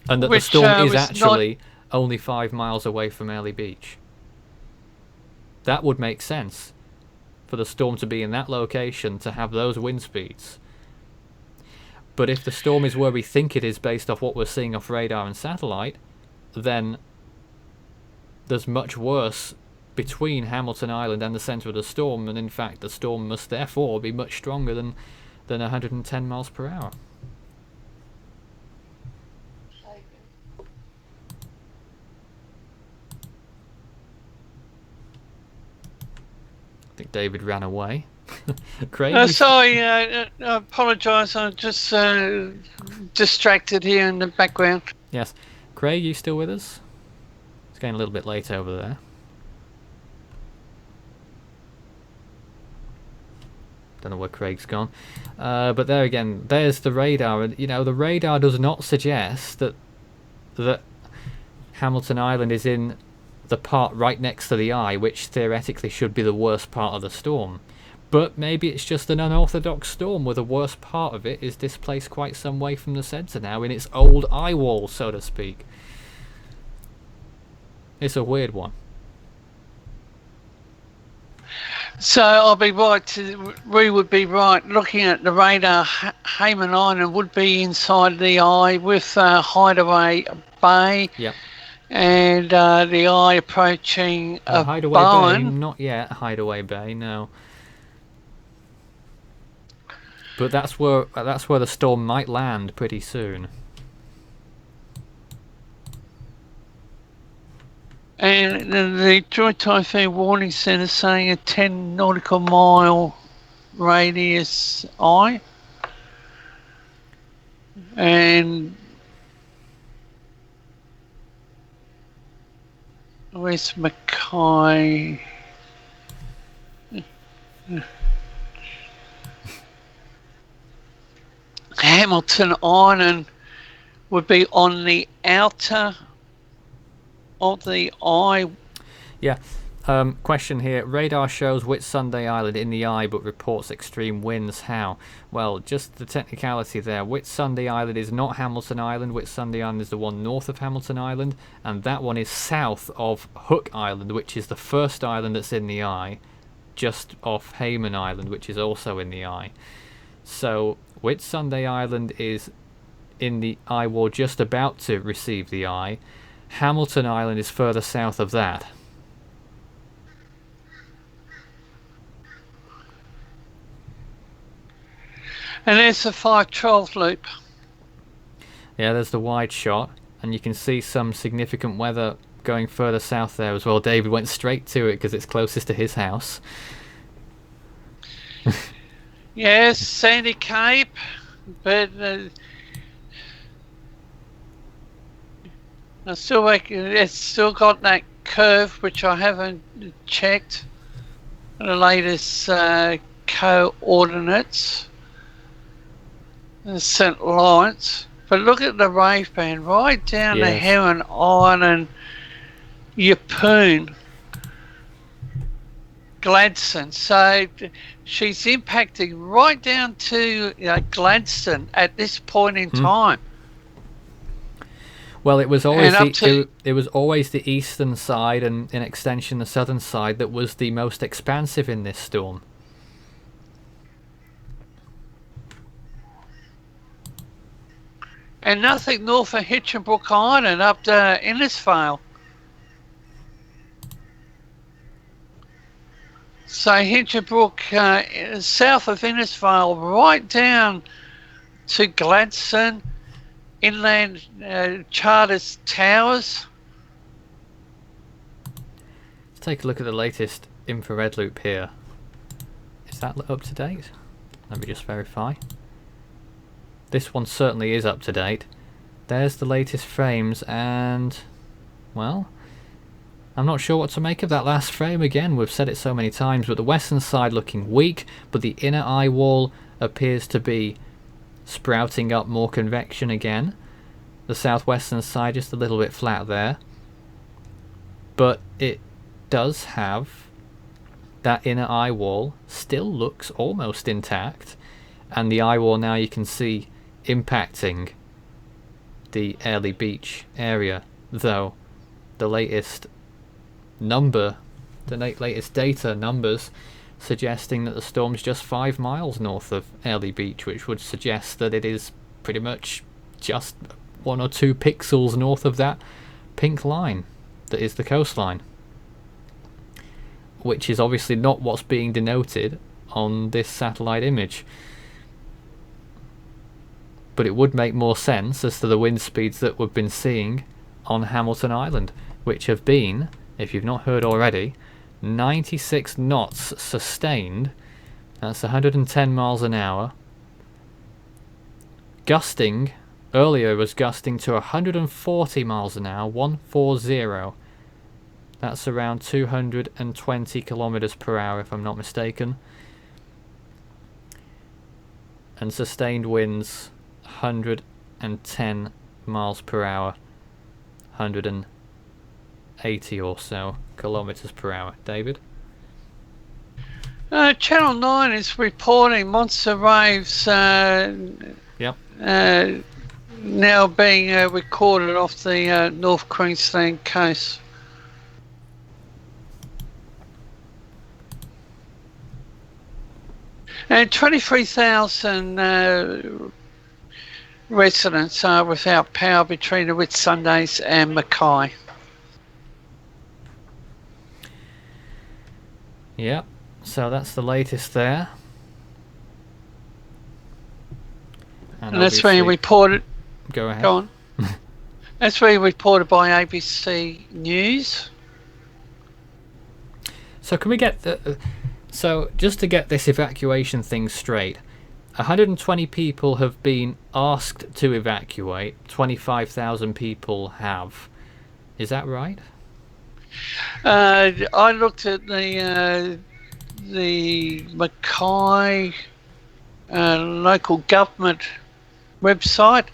and that the storm is actually only 5 miles away from Airlie Beach. That would make sense for the storm to be in that location, to have those wind speeds. But if the storm is where we think it is based off what we're seeing off radar and satellite, then there's much worse between Hamilton Island and the centre of the storm, and in fact the storm must therefore be much stronger than 110 miles per hour. I think David ran away. Craig? Sorry, I apologise. I'm just distracted here in the background. Yes. Craig, you still with us? It's getting a little bit late over there. Don't know where Craig's gone. But there again, there's the radar. And, you know, the radar does not suggest that Hamilton Island is in the part right next to the eye, which theoretically should be the worst part of the storm. But maybe it's just an unorthodox storm where the worst part of it is displaced quite some way from the centre now in its old eye wall, so to speak. It's a weird one. So I'll be right. We would be right looking at the radar. Hayman Island would be inside the eye with Hideaway Bay. Yep. And the eye approaching Hideaway Bay, Bowen. not yet Hideaway Bay, no. But that's where the storm might land pretty soon. And the Joint Typhoon Warning Centre saying a 10 nautical mile radius eye. And where's Mackay? Hamilton Island would be on the outer of the eye. Yeah. Question here. Radar shows Whitsunday Island in the eye, but reports extreme winds. How? Well, just the technicality there. Whitsunday Island is not Hamilton Island. Whitsunday Island is the one north of Hamilton Island, and that one is south of Hook Island, which is the first island that's in the eye, just off Hayman Island, which is also in the eye. So Whitsunday Island is in the eye wall, just about to receive the eye. Hamilton Island is further south of that. And there's the 512 loop. Yeah, there's the wide shot, and you can see some significant weather going further south there as well. David went straight to it because it's closest to his house. Yes, Sandy Cape, but it's still got that curve which I haven't checked. The latest coordinates. St. Lawrence, but look at the wave band right down the Heron Island, Yeppoon, Gladstone. So she's impacting right down to Gladstone at this point in time. Well, it was always it was always the eastern side, and in extension the southern side, that was the most expansive in this storm. And nothing north of Hitchinbrook Island up to Innisfail. So Hitchinbrook, south of Innisfail, right down to Gladstone, Inland Charters Towers. Let's take a look at the latest infrared loop here. Is that up to date? Let me just verify. This one certainly is up to date. There's the latest frames, and well, I'm not sure what to make of that last frame. Again, we've said it so many times, but the western side looking weak, but the inner eye wall appears to be sprouting up more convection again. The southwestern side just a little bit flat there, but it does have that inner eye wall, still looks almost intact, and the eye wall now you can see impacting the Airlie Beach area, though the latest data numbers suggesting that the storm's just 5 miles north of Airlie Beach, which would suggest that it is pretty much just 1 or 2 pixels north of that pink line that is the coastline, which is obviously not what's being denoted on this satellite image. But it would make more sense as to the wind speeds that we've been seeing on Hamilton Island, which have been, if you've not heard already, 96 knots sustained. That's 110 miles an hour. Gusting, earlier was gusting to 140 miles an hour, 140. That's around 220 kilometers per hour if I'm not mistaken. And sustained winds 110 miles per hour, 180 or so kilometers per hour. David? Channel 9 is reporting monster waves Yep. now being recorded off the North Queensland coast. And 23,000 residents are without power between the Whitsundays and Mackay. Yeah, so that's the latest there. And that's being obviously- reported. Go ahead. Go on. That's being reported by ABC News. So can we get the... So just to get this evacuation thing straight, 120 people have been asked to evacuate, 25,000 people have. Is that right? I looked at the Mackay local government website.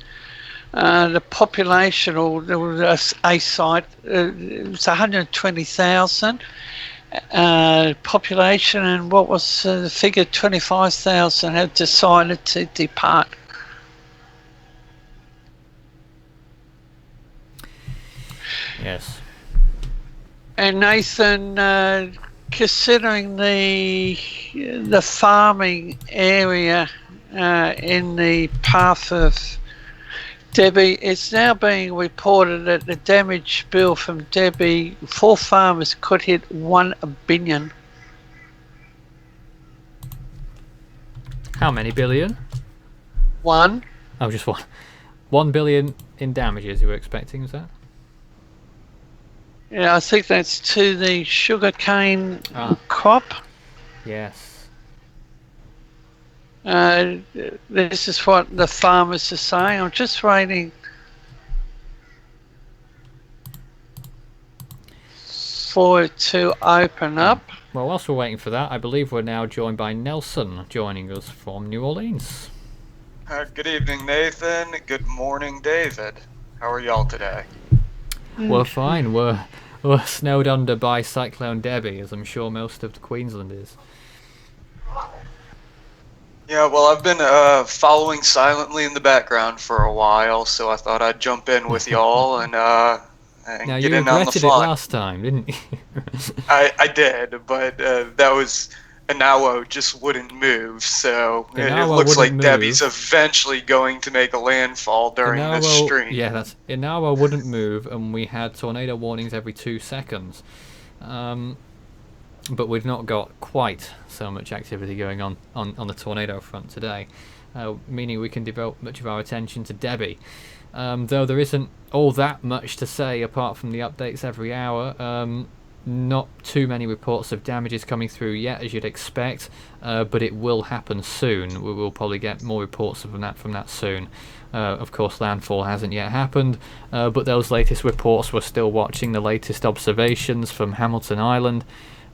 The population, or there was a site, it was 120,000 population, and what was the figure? 25,000 have decided to depart. Yes. And Nathan, considering the farming area in the path of Debbie, it's now being reported that the damage bill from Debbie for farmers could hit 1 billion. How many billion? 1. Oh, just one. 1 billion in damages you were expecting, is that? Yeah, I think that's to the sugarcane crop. Yes. This is what the farmers are saying. I'm just waiting for it to open up. Well, whilst we're waiting for that, I believe we're now joined by Nelson, joining us from New Orleans. Good evening, Nathan. Good morning, David. How are y'all today? We're fine. We're snowed under by Cyclone Debbie, as I'm sure most of Queensland is. Yeah, well, I've been following silently in the background for a while, so I thought I'd jump in with y'all and Now, get you in on the regretted it fun. last time, didn't you? I did, but that was Inawo just wouldn't move, so it Inawa looks like wouldn't Debbie's move. eventually going to make a landfall during this stream. Yeah, that's Inawa wouldn't move, and we had tornado warnings every 2 seconds. But we've not got quite so much activity going on the tornado front today, meaning we can devote much of our attention to Debbie. Though there isn't all that much to say apart from the updates every hour. Not too many reports of damages coming through yet, as you'd expect, but it will happen soon. We will probably get more reports from that soon. Of course, landfall hasn't yet happened, but those latest reports, we're still watching the latest observations from Hamilton Island.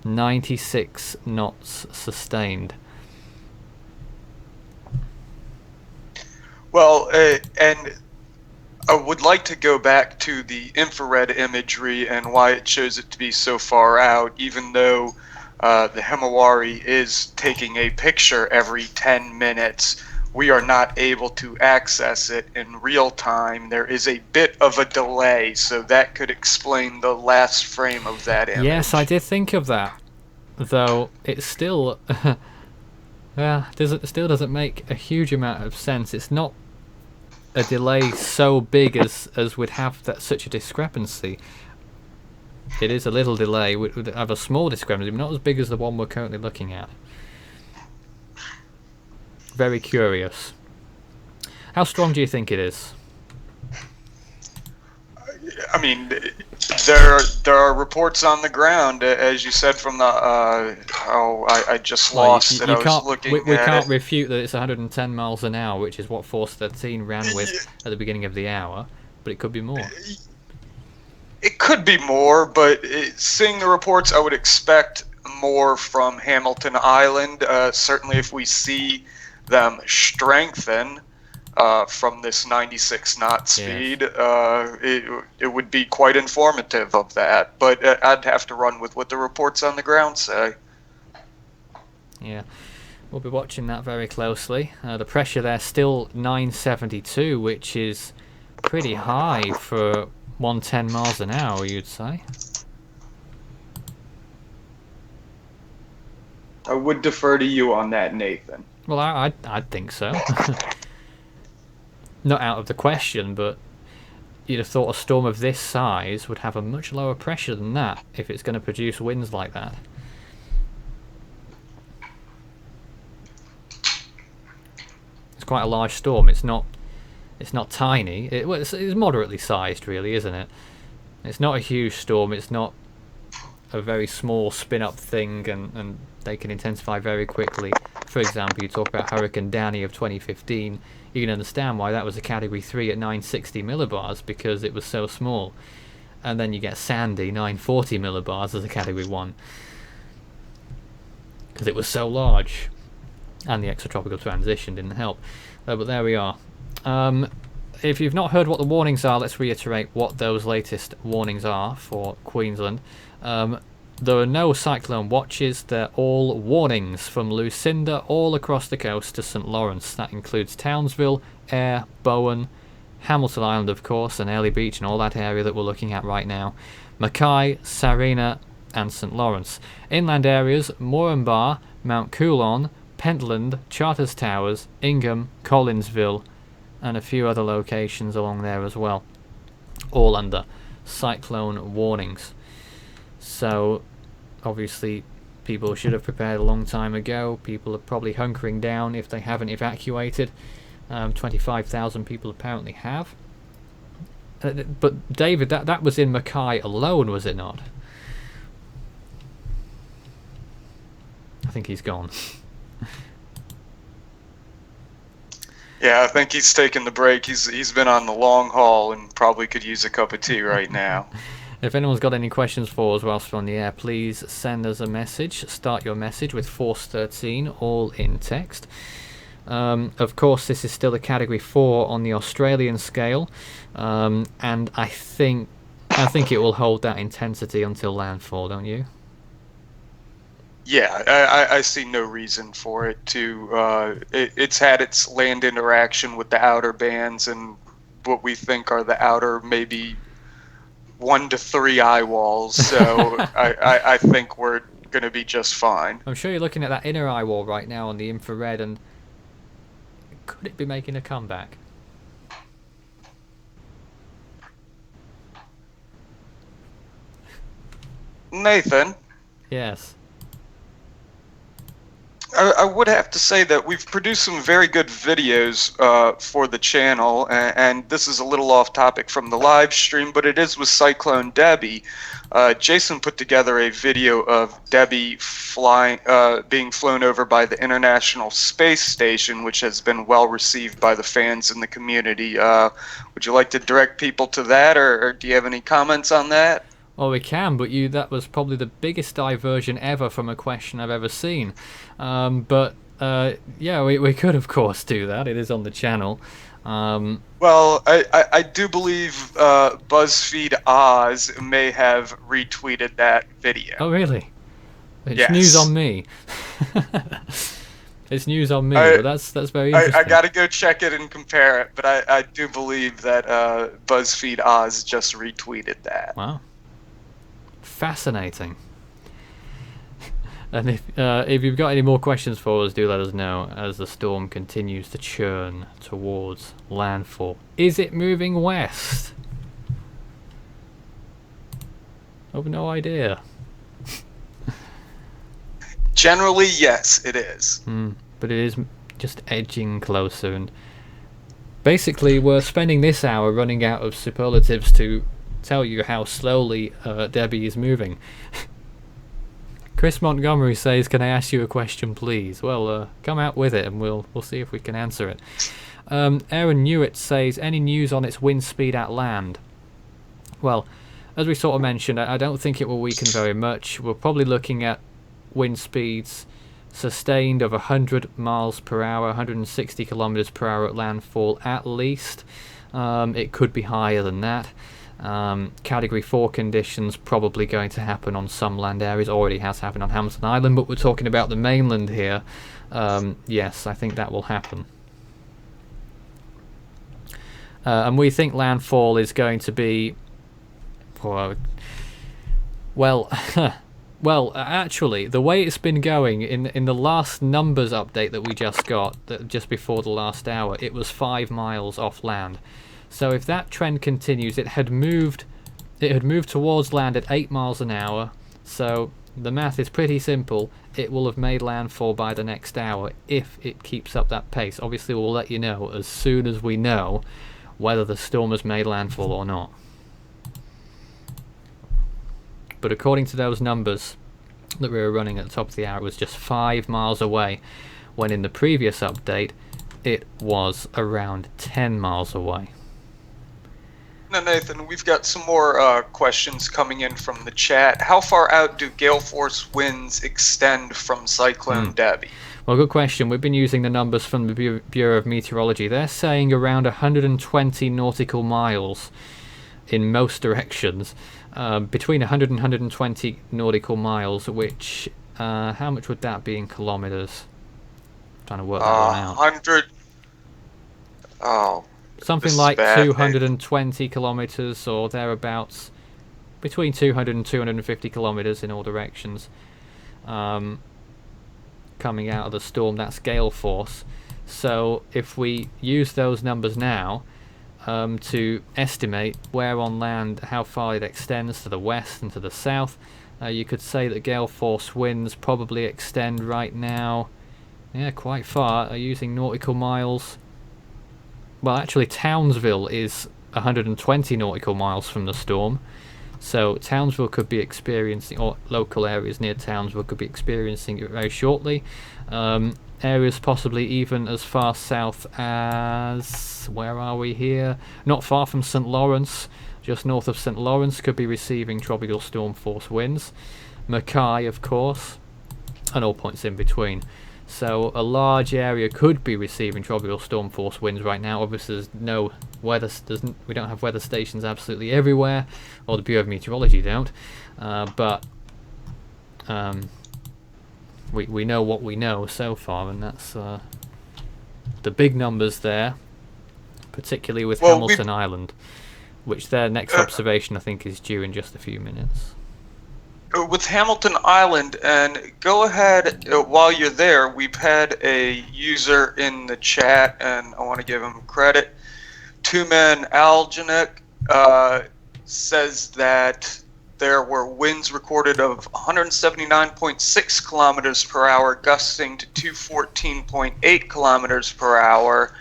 96 knots sustained. Well, and I would like to go back to the infrared imagery and why it shows it to be so far out, even though the Himawari is taking a picture every 10 minutes. We are not able to access it in real time. There is a bit of a delay, so that could explain the last frame of that image. Yes, I did think of that, though it still, still doesn't make a huge amount of sense. It's not a delay so big as would have such a discrepancy. It is a little delay, would have a small discrepancy, but not as big as the one we're currently looking at. Very curious. How strong do you think it is? I mean, there are reports on the ground, as you said from the. I just lost it. I was looking we at can't it. refute that it's 110 miles an hour, which is what Force 13 ran with at the beginning of the hour, but it could be more. It could be more, but seeing the reports, I would expect more from Hamilton Island. Certainly, if we see them strengthen from this 96 knot speed, it would be quite informative of that. But I'd have to run with what the reports on the ground say. Yeah, we'll be watching that very closely. The pressure there still 972, which is pretty high for 110 miles an hour, you'd say. I would defer to you on that, Nathan. Well, I'd think so. Not out of the question, but you'd have thought a storm of this size would have a much lower pressure than that if it's going to produce winds like that. It's quite a large storm. It's not tiny. It's moderately sized, really, isn't it? It's not a huge storm. It's not a very small spin-up thing, and they can intensify very quickly. For example, you talk about Hurricane Danny of 2015. You can understand why that was a Category 3 at 960 millibars, because it was so small. And then you get Sandy, 940 millibars as a Category 1, because it was so large. And the extratropical transition didn't help. But there we are. If you've not heard what the warnings are, let's reiterate what those latest warnings are for Queensland. There are no cyclone watches. They're all warnings from Lucinda all across the coast to St Lawrence. That includes Townsville, Ayr, Bowen, Hamilton Island, of course, and Airlie Beach and all that area that we're looking at right now. Mackay, Sarina and St Lawrence. Inland areas, Moranbah, Mount Coolon, Pentland, Charters Towers, Ingham, Collinsville and a few other locations along there as well. All under cyclone warnings. So obviously people should have prepared a long time ago. People are probably hunkering down if they haven't evacuated. 25,000 people apparently have. But David, that was in Mackay alone, was it not? I think he's gone. Yeah, I think he's taking the break. He's been on the long haul and probably could use a cup of tea right now. If anyone's got any questions for us whilst we're on the air, please send us a message. Start your message with Force 13, all in text. Of course, this is still a Category 4 on the Australian scale, and I think it will hold that intensity until landfall, don't you? Yeah, I see no reason for it to. It's had its land interaction with the outer bands and what we think are the outer maybe 1 to 3 eye walls. So I think we're going to be just fine. I'm sure you're looking at that inner eye wall right now on the infrared, and could it be making a comeback? Nathan? Yes. I would have to say that we've produced some very good videos for the channel, and this is a little off topic from the live stream, but it is with Cyclone Debbie. Jason put together a video of Debbie being flown over by the International Space Station, which has been well received by the fans in the community. Would you like to direct people to that, or do you have any comments on that? Well, we can, but that was probably the biggest diversion ever from a question I've ever seen. Yeah, we could, of course, do that. It is on the channel. Well, I do believe BuzzFeed Oz may have retweeted that video. Oh, really? It's Yes. news on me. It's news on me, but that's very interesting. I got to go check it and compare it, but I do believe that BuzzFeed Oz just retweeted that. Wow. Fascinating. And if you've got any more questions for us, do let us know as the storm continues to churn towards landfall. Is it moving west? I've no idea. Generally, yes, it is. But it is just edging closer, and basically we're spending this hour running out of superlatives to tell you how slowly Debbie is moving. Chris Montgomery says, "Can I ask you a question, please?" Well, come out with it, and we'll see if we can answer it. Aaron Newitt says, "Any news on its wind speed at land?" Well, as we sort of mentioned, I don't think it will weaken very much. We're probably looking at wind speeds sustained of 100 miles per hour, 160 kilometers per hour at landfall at least. It could be higher than that. Category 4 conditions probably going to happen on some land areas. Already has happened on Hamilton Island, but we're talking about the mainland here. Yes, I think that will happen. And we think landfall is going to be, well, Well, actually, the way it's been going in the last numbers update that we just got, just before the last hour, it was 5 miles off land. So if that trend continues, it had moved towards land at 8 miles an hour. So the math is pretty simple. It will have made landfall by the next hour if it keeps up that pace. Obviously, we'll let you know as soon as we know whether the storm has made landfall or not. But according to those numbers that we were running at the top of the hour, it was just 5 miles away, when in the previous update it was around 10 miles away. Now, Nathan, we've got some more questions coming in from the chat. How far out do gale force winds extend from Cyclone Debbie? Well, good question. We've been using the numbers from the Bureau of Meteorology. They're saying around 120 nautical miles in most directions. Between 100 and 120 nautical miles, which, how much would that be in kilometers? Trying to work that one out. 100. Oh. Something like 220 kilometers or thereabouts. Between 200 and 250 kilometers in all directions. Coming out of the storm, that's gale force. So if we use those numbers now, to estimate where on land, how far it extends to the west and to the south, you could say that gale force winds probably extend right now, quite far, using nautical miles. Well, actually, Townsville is 120 nautical miles from the storm, so Townsville could be experiencing, or local areas near Townsville could be experiencing it very shortly. Areas possibly even as far south as, where are we here? Not far from St. Lawrence, just north of St. Lawrence, could be receiving tropical storm force winds. Mackay, of course, and all points in between. So a large area could be receiving tropical storm force winds right now. Obviously, there's no weather. We don't have weather stations absolutely everywhere, or the Bureau of Meteorology don't. But we know what we know so far, and that's the big numbers there, particularly with Hamilton Island, which their next observation I think is due in just a few minutes. With Hamilton Island, and go ahead while you're there, we've had a user in the chat, and I want to give him credit. Two-Man Algenic says that there were winds recorded of 179.6 kilometers per hour, gusting to 214.8 kilometers per hour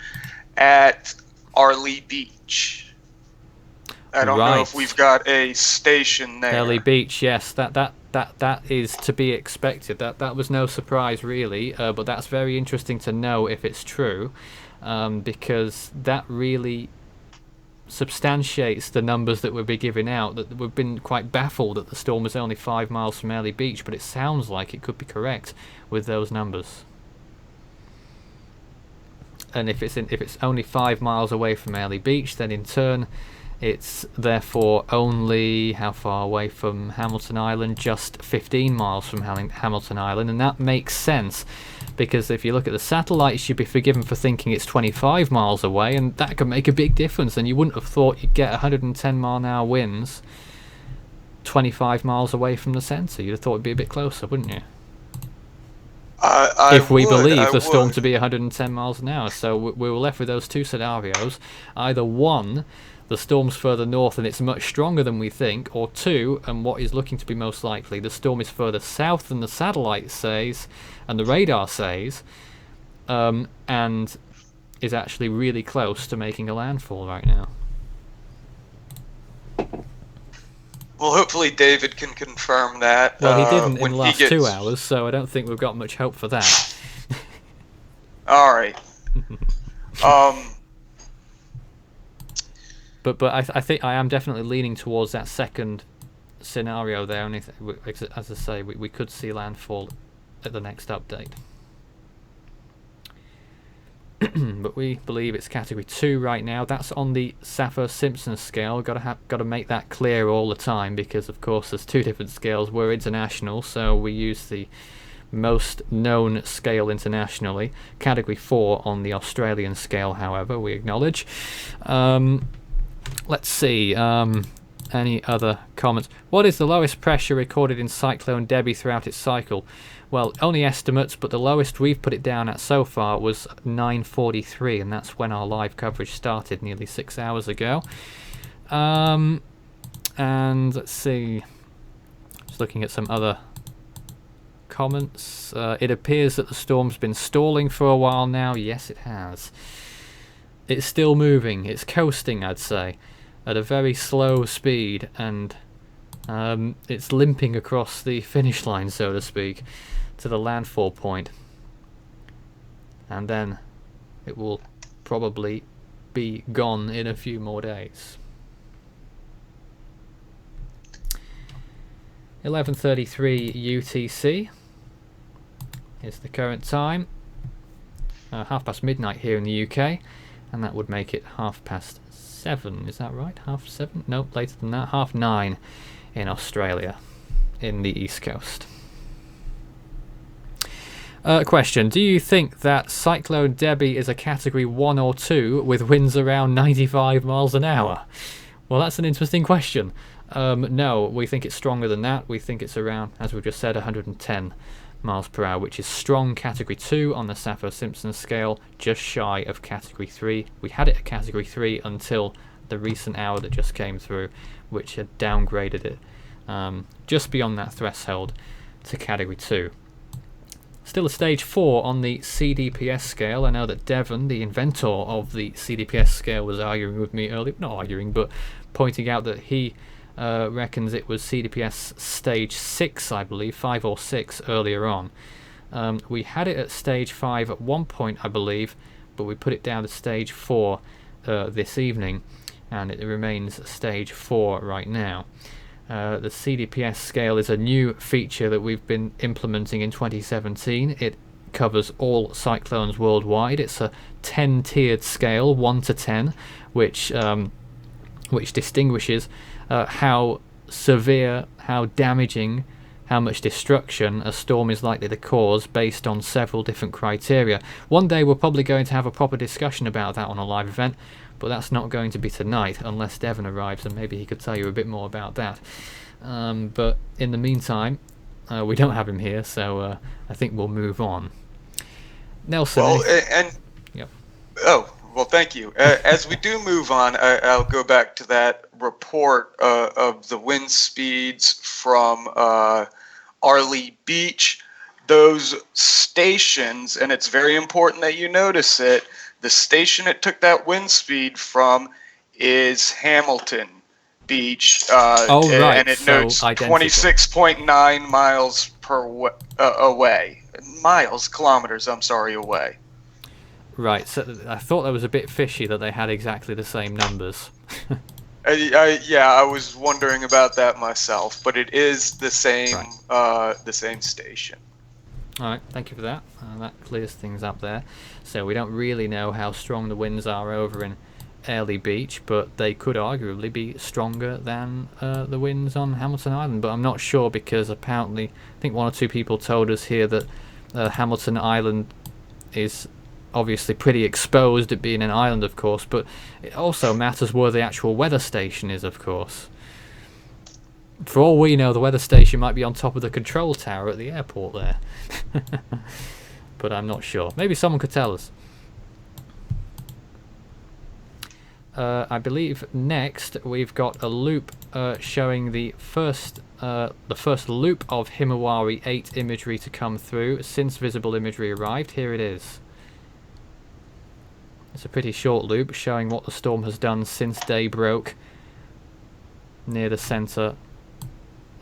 at Arley Beach. I don't know if we've got a station there. Arley Beach, yes, that is to be expected. That was no surprise really, but that's very interesting to know if it's true, because that really substantiates the numbers that we'll be giving out. That we've been quite baffled that the storm was only 5 miles from Arley Beach, but it sounds like it could be correct with those numbers. And if it's only 5 miles away from Arley Beach, then in turn it's therefore only how far away from Hamilton Island? Just 15 miles from Hamilton Island, and that makes sense because if you look at the satellites, you'd be forgiven for thinking it's 25 miles away, and that could make a big difference. And you wouldn't have thought you'd get 110 mile an hour winds 25 miles away from the centre. You'd have thought it'd be a bit closer, wouldn't you? If we believe the storm to be 110 miles an hour. So we were left with those two scenarios. Either one, the storm's further north and it's much stronger than we think, or two, and what is looking to be most likely, the storm is further south than the satellite says and the radar says, and is actually really close to making a landfall right now. Well, hopefully David can confirm that. Well, he didn't in the last 2 hours, so I don't think we've got much hope for that. All right. But I think I am definitely leaning towards that second scenario there. And as I say, we could see landfall at the next update. But we believe it's category 2 right now. That's on the Saffir-Simpson scale. Got to make that clear all the time, because of course there's two different scales. We're international, so we use the most known scale internationally. Category 4 on the Australian scale, however, we acknowledge. Let's see. any other comments? What is the lowest pressure recorded in Cyclone Debbie throughout its cycle? Well, only estimates, but the lowest we've put it down at so far was 943, and that's when our live coverage started nearly 6 hours ago. And let's see, just looking at some other comments. It appears that the storm's been stalling for a while now. Yes, it has. It's still moving. It's coasting, I'd say, at a very slow speed, and it's limping across the finish line, so to speak, to the landfall point, and then it will probably be gone in a few more days. 11:33 UTC is the current time. midnight here in the UK, and that would make it 7:30. Is that right? 7:30? No, later than that. 9:30 in Australia, in the East Coast. Question: do you think that Cyclone Debbie is a Category 1 or 2 with winds around 95 miles an hour? Well, that's an interesting question. No, we think it's stronger than that. We think it's around, as we've just said, 110 miles per hour, which is strong Category 2 on the Sappho-Simpson scale, just shy of Category 3. We had it at Category 3 until the recent hour that just came through, which had downgraded it just beyond that threshold to Category 2. Still a Stage 4 on the CDPS scale. I know that Devon, the inventor of the CDPS scale, was arguing with me earlier. Not arguing, but pointing out that he reckons it was CDPS Stage 6, I believe, 5 or 6 earlier on. We had it at Stage 5 at one point, I believe, but we put it down to Stage 4 this evening, and it remains Stage 4 right now. The CDPS scale is a new feature that we've been implementing in 2017. It covers all cyclones worldwide. It's a 10-tiered scale, 1 to 10, which distinguishes how severe, how damaging, how much destruction a storm is likely to cause based on several different criteria. One day we're probably going to have a proper discussion about that on a live event, but that's not going to be tonight unless Devon arrives, and maybe he could tell you a bit more about that. But in the meantime, we don't have him here, so I think we'll move on. Nelson. Yep. Oh, well, thank you. As we do move on, I'll go back to that report of the wind speeds from Arley Beach. Those stations, and it's very important that you notice it, the station it took that wind speed from is Hamilton Beach. Right. And it notes 26.9 miles away. Kilometers, I'm sorry, away. Right, so I thought that was a bit fishy that they had exactly the same numbers. I was wondering about that myself, but it is the same, right. The same station. All right, thank you for that. That clears things up there. So we don't really know how strong the winds are over in Airlie Beach, but they could arguably be stronger than the winds on Hamilton Island. But I'm not sure, because apparently I think one or two people told us here that Hamilton Island is obviously pretty exposed, it being an island, of course, but it also matters where the actual weather station is, of course. For all we know, the weather station might be on top of the control tower at the airport there. But I'm not sure. Maybe someone could tell us. I believe next we've got a loop showing the first loop of Himawari 8 imagery to come through since visible imagery arrived. Here it is. It's a pretty short loop showing what the storm has done since day broke near the centre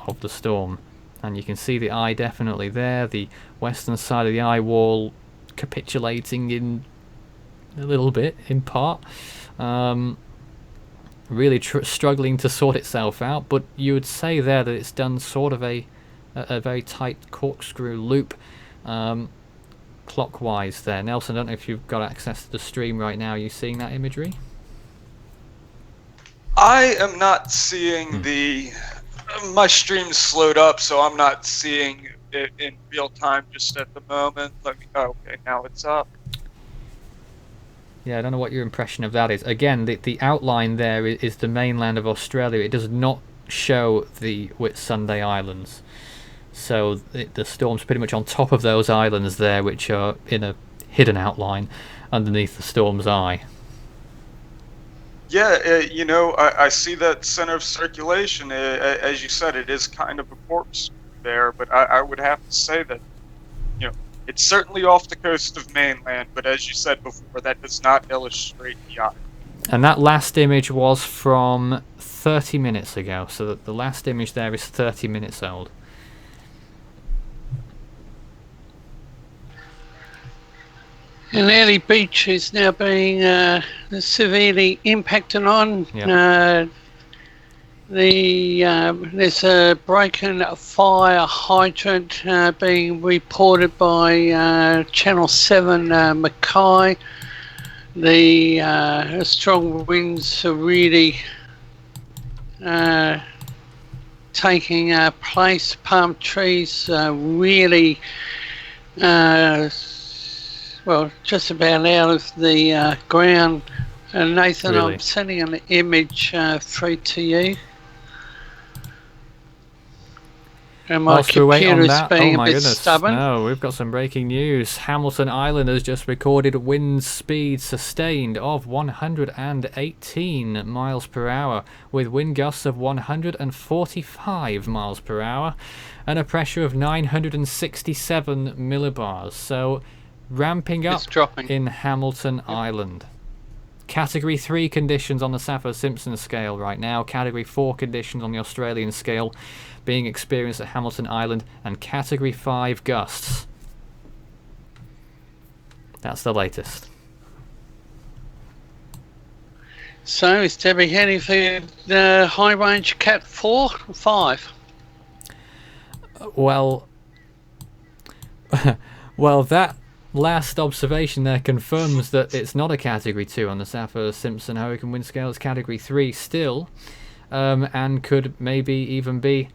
of the storm. And you can see the eye definitely there, the western side of the eye wall capitulating in a little bit, in part. Really struggling to sort itself out, but you would say there that it's done sort of a very tight corkscrew loop clockwise there. Nelson, I don't know if you've got access to the stream right now. Are you seeing that imagery? I am not seeing my stream's slowed up, so I'm not seeing it in real time just at the moment. Okay, now it's up. Yeah, I don't know what your impression of that is. Again, the outline there is the mainland of Australia. It does not show the Whitsunday Islands. So the storm's pretty much on top of those islands there, which are in a hidden outline underneath the storm's eye. Yeah, I see that center of circulation. As you said, it is kind of a corpse there, but I would have to say that, it's certainly off the coast of mainland, but as you said before, that does not illustrate the island. And that last image was from 30 minutes ago, so the last image there is 30 minutes old. And Early Beach is now being severely impacted on. Yeah. There's a broken fire hydrant being reported by Channel 7 Mackay. The strong winds are really taking place. Palm trees really just about out of the ground. Nathan, Really? I'm sending an image through to you. And my Whilst we wait on computer's that, being oh my a bit goodness, stubborn. no, we've got some breaking news. Hamilton Island has just recorded wind speed sustained of 118 miles per hour, with wind gusts of 145 miles per hour, and a pressure of 967 millibars. So, ramping up It's dropping. in Hamilton Island. Category 3 conditions on the Saffir-Simpson scale right now, Category 4 conditions on the Australian scale being experienced at Hamilton Island, and Category 5 gusts. That's the latest. So is Debbie heading for the high range Cat 4 or 5? Well, that last observation there confirms that it's not a Category 2 on the Saffir-Simpson hurricane wind scale. It's Category 3 still, and could maybe even be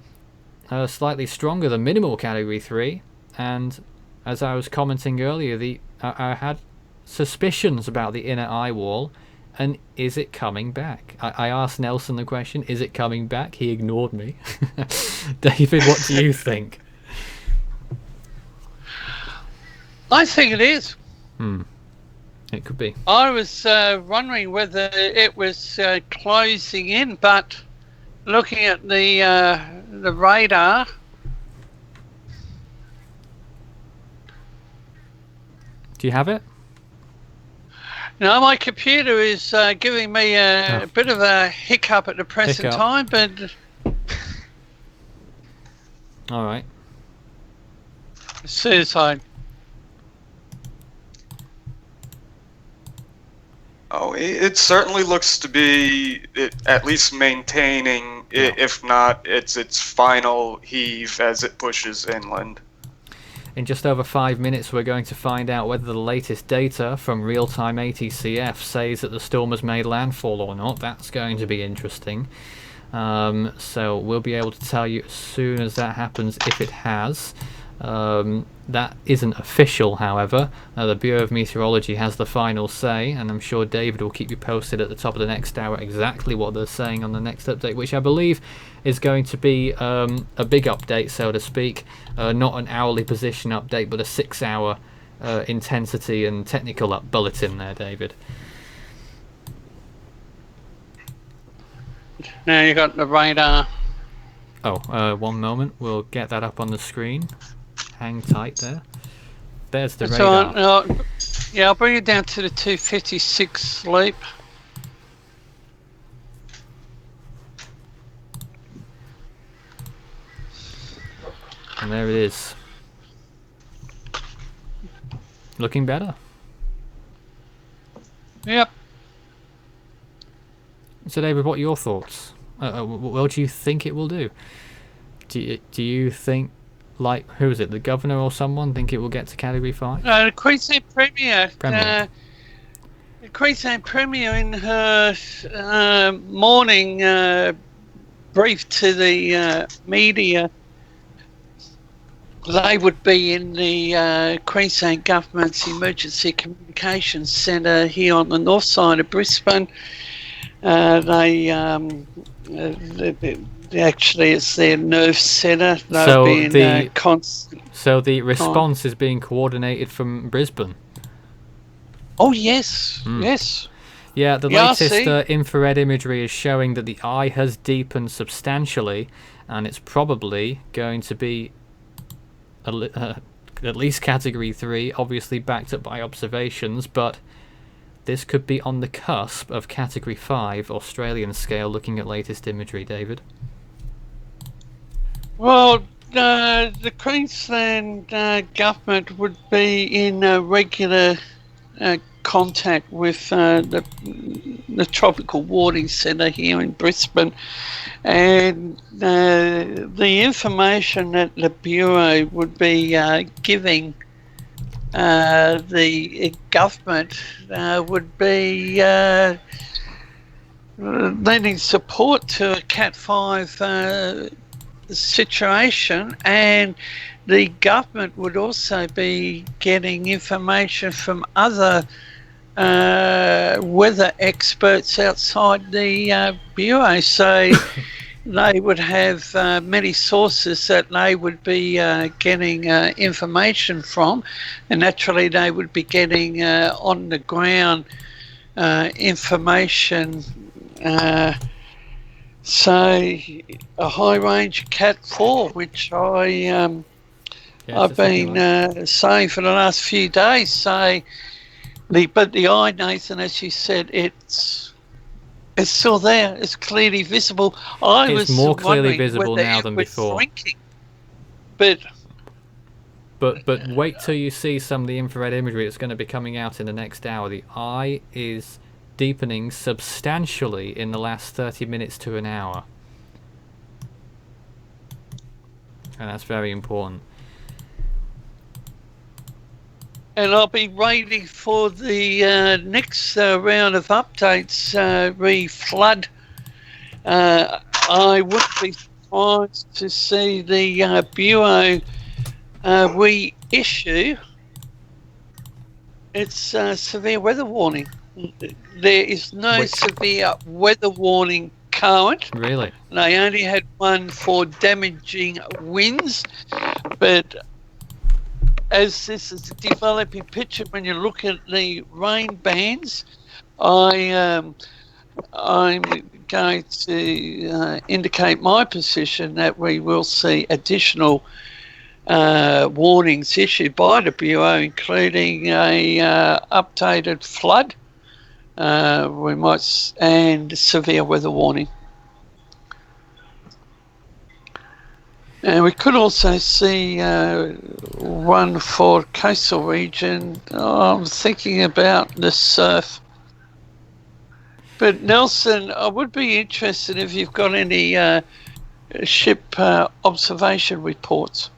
slightly stronger than minimal Category 3. And as I was commenting earlier, I had suspicions about the inner eye wall, and is it coming back? I asked Nelson the question, is it coming back? He ignored me. David, what do you think? I think it is. It could be. I was wondering whether it was closing in, but looking at the radar, Do you have it? no, my computer is giving me a bit of a hiccup at the present Hiccup. time, but All right. as soon as I Oh, it certainly looks to be at least maintaining, if not its final heave as it pushes inland. In just over 5 minutes, we're going to find out whether the latest data from real-time ATCF says that the storm has made landfall or not. That's going to be interesting. So we'll be able to tell you as soon as that happens if it has. That isn't official, however. The Bureau of Meteorology has the final say, and I'm sure David will keep you posted at the top of the next hour exactly what they're saying on the next update, which I believe is going to be a big update, so to speak. Not an hourly position update, but a 6-hour intensity and technical bulletin there, David. now you got the radar. Oh, one moment. We'll get that up on the screen. Hang tight there. There's the That's radar. all right. Yeah, I'll bring it down to the 256 sleep. And there it is. Looking better. Yep. So, David, what are your thoughts? What do you think it will do? Do you think, like, who is it, the governor or someone, think it will get to Category 5? The Queensland Premier. Premier. The Queensland Premier in her morning brief to the media they would be in the Queensland Government's Emergency Communications Centre here on the north side of Brisbane. Actually, it's their nerve centre. So the constant. So the response is being coordinated from Brisbane. Oh yes, yes. Yeah, the latest infrared imagery is showing that the eye has deepened substantially, and it's probably going to be at least Category 3, obviously backed up by observations, but this could be on the cusp of Category 5 Australian scale, looking at latest imagery, David. Well, the Queensland government would be in regular contact with the Tropical Warning Centre here in Brisbane, and the information that the Bureau would be giving the government would be lending support to a Cat 5 situation, and the government would also be getting information from other weather experts outside the Bureau. So they would have many sources that they would be getting information from, and naturally they would be getting on the ground information. Say a high range Cat 4, which I've been saying for the last few days. So, but the eye, Nathan, as you said, it's still there. It's clearly visible. It's more clearly visible now than before. But wait till you see some of the infrared imagery that's going to be coming out in the next hour. The eye is deepening substantially in the last 30 minutes to an hour, and that's very important. And I'll be waiting for the next round of updates re-flood. I would be surprised to see the Bureau reissue its severe weather warning. There is no severe weather warning current. Really? They only had one for damaging winds, but as this is a developing picture, when you look at the rain bands, I'm going to indicate my position that we will see additional warnings issued by the Bureau, including a updated flood. We might and severe weather warning, and we could also see one for coastal region. I'm thinking about the surf. But Nelson, I would be interested if you've got any ship observation reports.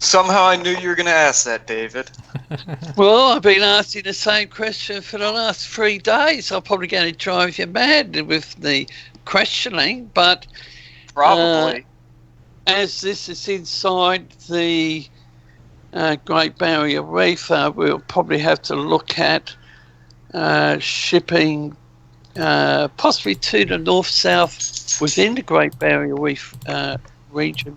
Somehow I knew you were going to ask that, David. Well, I've been asking the same question for the last 3 days. I'm probably going to drive you mad with the questioning, but probably as this is inside the Great Barrier Reef, we'll probably have to look at shipping possibly to the north-south within the Great Barrier Reef region.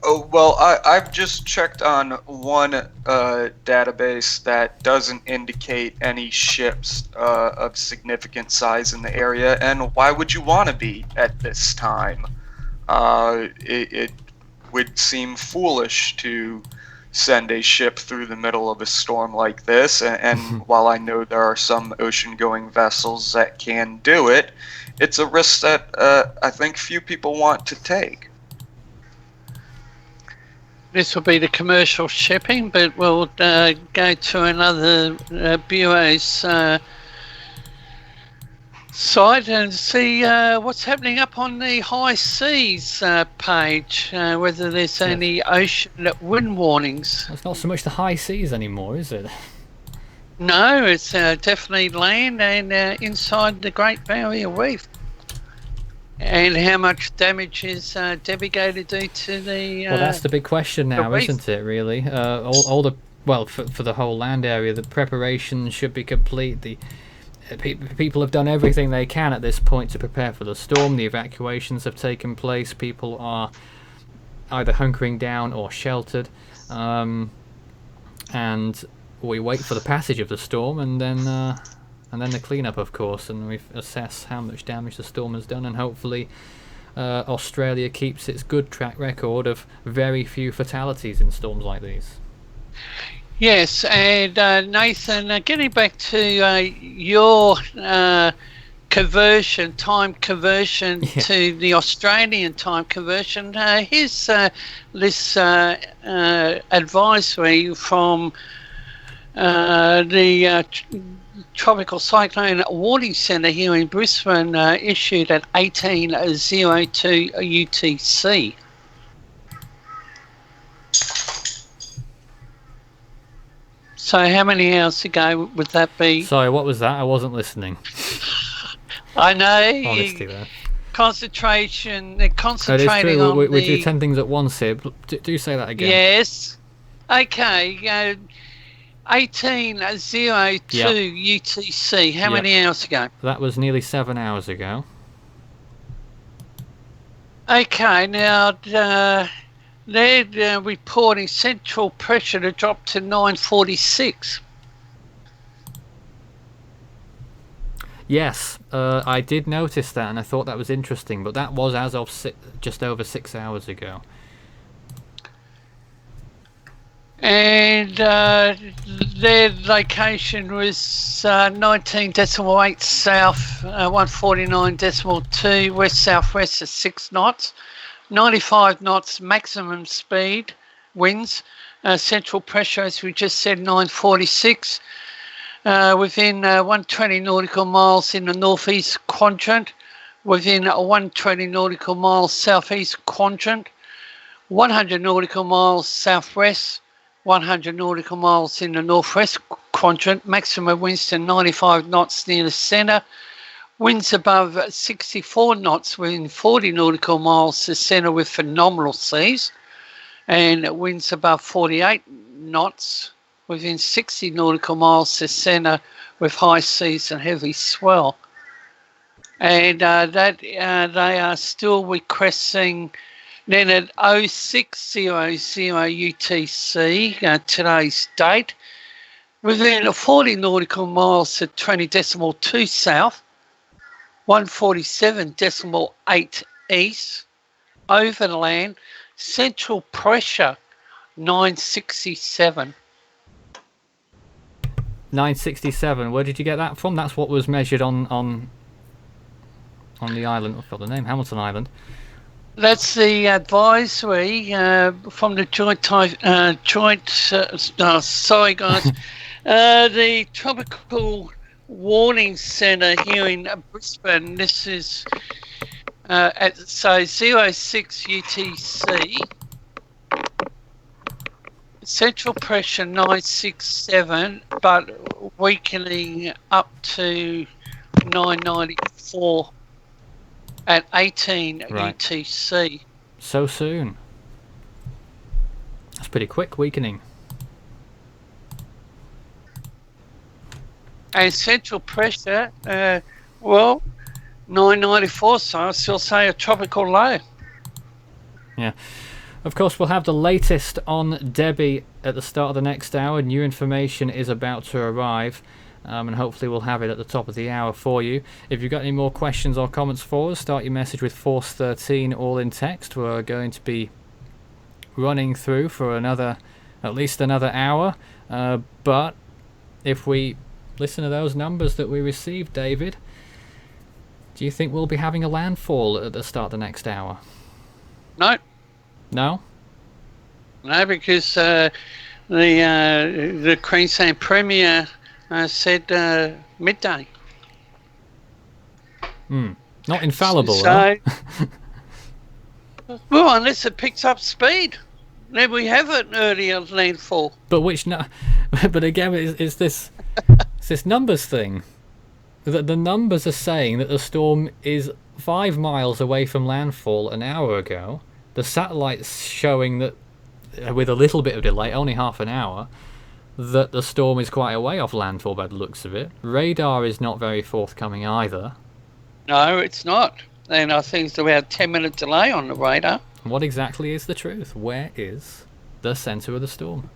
Oh, well, I've just checked on one database that doesn't indicate any ships of significant size in the area, and why would you want to be at this time? It would seem foolish to send a ship through the middle of a storm like this, and while I know there are some ocean-going vessels that can do it, it's a risk that I think few people want to take. This will be the commercial shipping, but we'll go to another Bureau's site and see what's happening up on the high seas page, whether there's any ocean wind warnings. It's not so much the high seas anymore, is it? No, it's definitely land and inside the Great Barrier Reef. And how much damage is Debbie going to do to the? Well, that's the big question now, reef. isn't it? Really, all the for the whole land area, the preparations should be complete. The people have done everything they can at this point to prepare for the storm. The evacuations have taken place. People are either hunkering down or sheltered, and we wait for the passage of the storm, and then the cleanup, of course, and we assess how much damage the storm has done, and hopefully Australia keeps its good track record of very few fatalities in storms like these. Yes, and Nathan, getting back to your time conversion to the Australian time conversion, here's this advisory from the Tropical Cyclone Warning Centre here in Brisbane, issued at 18:02 UTC. So how many hours ago would that be? Sorry, what was that? I wasn't listening. I know. Honesty there. Concentrating That is on true. We the... do 10 things at once here. Do say that again. Yes. Okay. 18:02 UTC. How many hours ago? That was nearly 7 hours ago. Okay. Now they're reporting central pressure to drop to 946. Yes, I did notice that, and I thought that was interesting. But that was as of just over 6 hours ago. And their location was 19.8 south, 149.2 west southwest at 6 knots, 95 knots maximum speed winds. Central pressure, as we just said, 946. Within 120 nautical miles in the northeast quadrant, within 120 nautical miles southeast quadrant, 100 nautical miles southwest, 100 nautical miles in the northwest quadrant, maximum winds to 95 knots near the centre, winds above 64 knots within 40 nautical miles to centre with phenomenal seas, and winds above 48 knots within 60 nautical miles to centre with high seas and heavy swell. And they are still requesting. Then at 06:00 UTC, today's date, within 40 nautical miles to 20.2 south, 147.8 east, overland, central pressure 967. 967. Where did you get that from? That's what was measured on the island. I forgot the name. Hamilton Island. That's the advisory from the sorry guys, the Tropical Warning Centre here in Brisbane. This is at 06 UTC. Central pressure 967, but weakening up to 994. At 18 UTC. So soon. That's pretty quick weakening. And central pressure, 994, so I'll still say a tropical low. Yeah. Of course, we'll have the latest on Debbie at the start of the next hour. New information is about to arrive. And hopefully we'll have it at the top of the hour for you. If you've got any more questions or comments for us, start your message with Force 13 all in text. We're going to be running through for at least another hour. But if we listen to those numbers that we received, David, do you think we'll be having a landfall at the start of the next hour? No. No? No, because the Queensland Premier said midday. Not infallible, so, well, unless it picks up speed, then we have an earlier landfall. But but again, it's this numbers thing. That the numbers are saying that the storm is 5 miles away from landfall an hour ago. The satellite's showing that, with a little bit of delay, only half an hour, that the storm is quite a way off landfall by the looks of it. Radar is not very forthcoming either. No, it's not. And I think it's about 10-minute delay on the radar. What exactly is the truth? Where is the centre of the storm?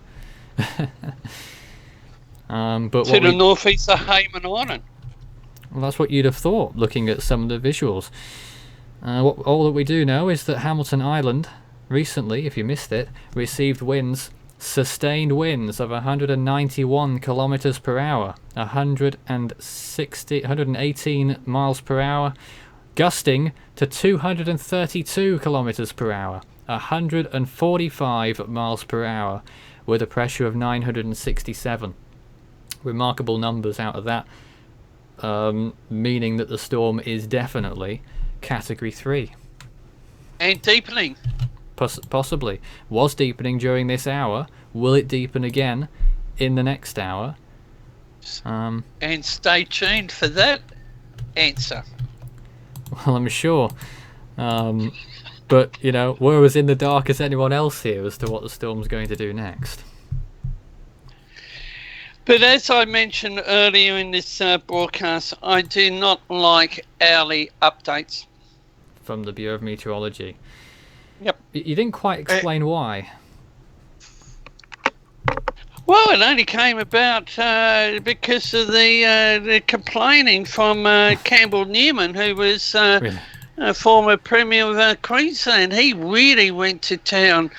But to the northeast of Hayman Island. Well, that's what you'd have thought, looking at some of the visuals. All that we do know is that Hamilton Island recently, if you missed it, received sustained winds of 191 kilometers per hour, 118 miles per hour, gusting to 232 kilometers per hour, 145 miles per hour, with a pressure of 967. Remarkable numbers out of that, meaning that the storm is definitely Category 3. And deepening. Possibly. Was deepening during this hour. Will it deepen again in the next hour? And stay tuned for that answer. Well, I'm sure. But, we're as in the dark as anyone else here as to what the storm's going to do next. But as I mentioned earlier in this broadcast, I do not like hourly updates. From the Bureau of Meteorology. Yep. You didn't quite explain why. Well, it only came about because of the complaining from Campbell Newman, who was Really? a former Premier of Queensland. He really went to town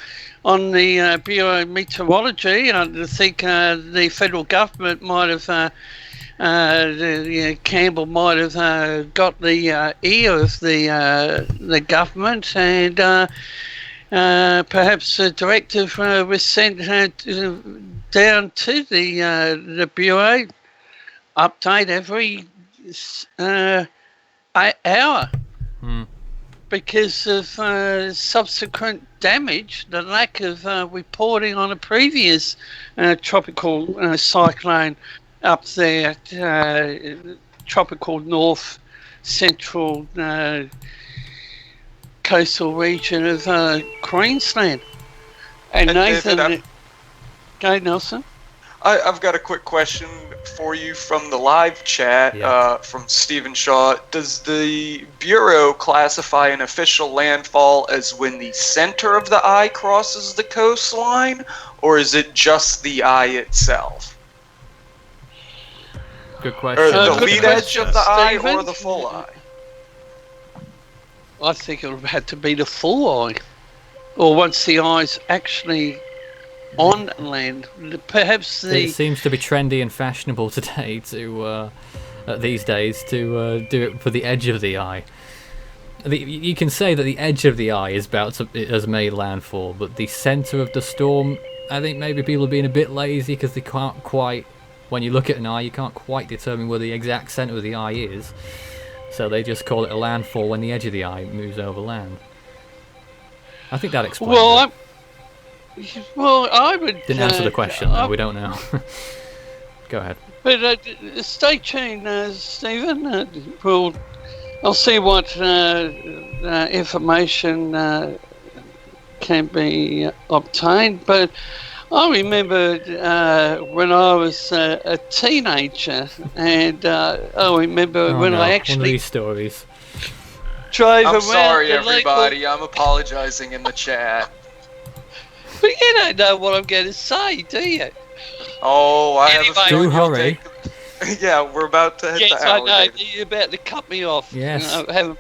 on the Bureau of Meteorology. I think the federal government might have, Campbell might have got the ear of the government, and perhaps a directive was sent down to the Bureau, update every hour. Because of subsequent damage, the lack of reporting on a previous tropical cyclone up there, tropical north central coastal region of Queensland. And Nathan, go Nelson. I've got a quick question for you from the live chat from Stephen Shaw. Does the Bureau classify an official landfall as when the center of the eye crosses the coastline, or is it just the eye itself? Good question. Or the lead edge of the eye Stephen? or the full eye? I think it would have to be the full eye, or once the eye's actually on land. Perhaps it seems to be trendy and fashionable today to these days to do it for the edge of the eye. You can say that the edge of the eye has made landfall, but the centre of the storm, I think maybe people are being a bit lazy because they can't quite. When you look at an eye, you can't quite determine where the exact centre of the eye is, so they just call it a landfall when the edge of the eye moves over land. I think that explains it. Well, I would... Didn't answer the question, though. We don't know. Go ahead. But stay tuned, Stephen. I'll see what information can be obtained. But I remember when I was a teenager, and I remember when I actually... One of these stories. Drove I'm around sorry, the everybody. I'm apologizing in the chat. But you don't know what I'm going to say, do you? Oh, I have a Anyway. feeling Do you'll hurry. Yeah, we're about to hit Yes, the I hour. know. David. You're about to cut me off. Yes. I'll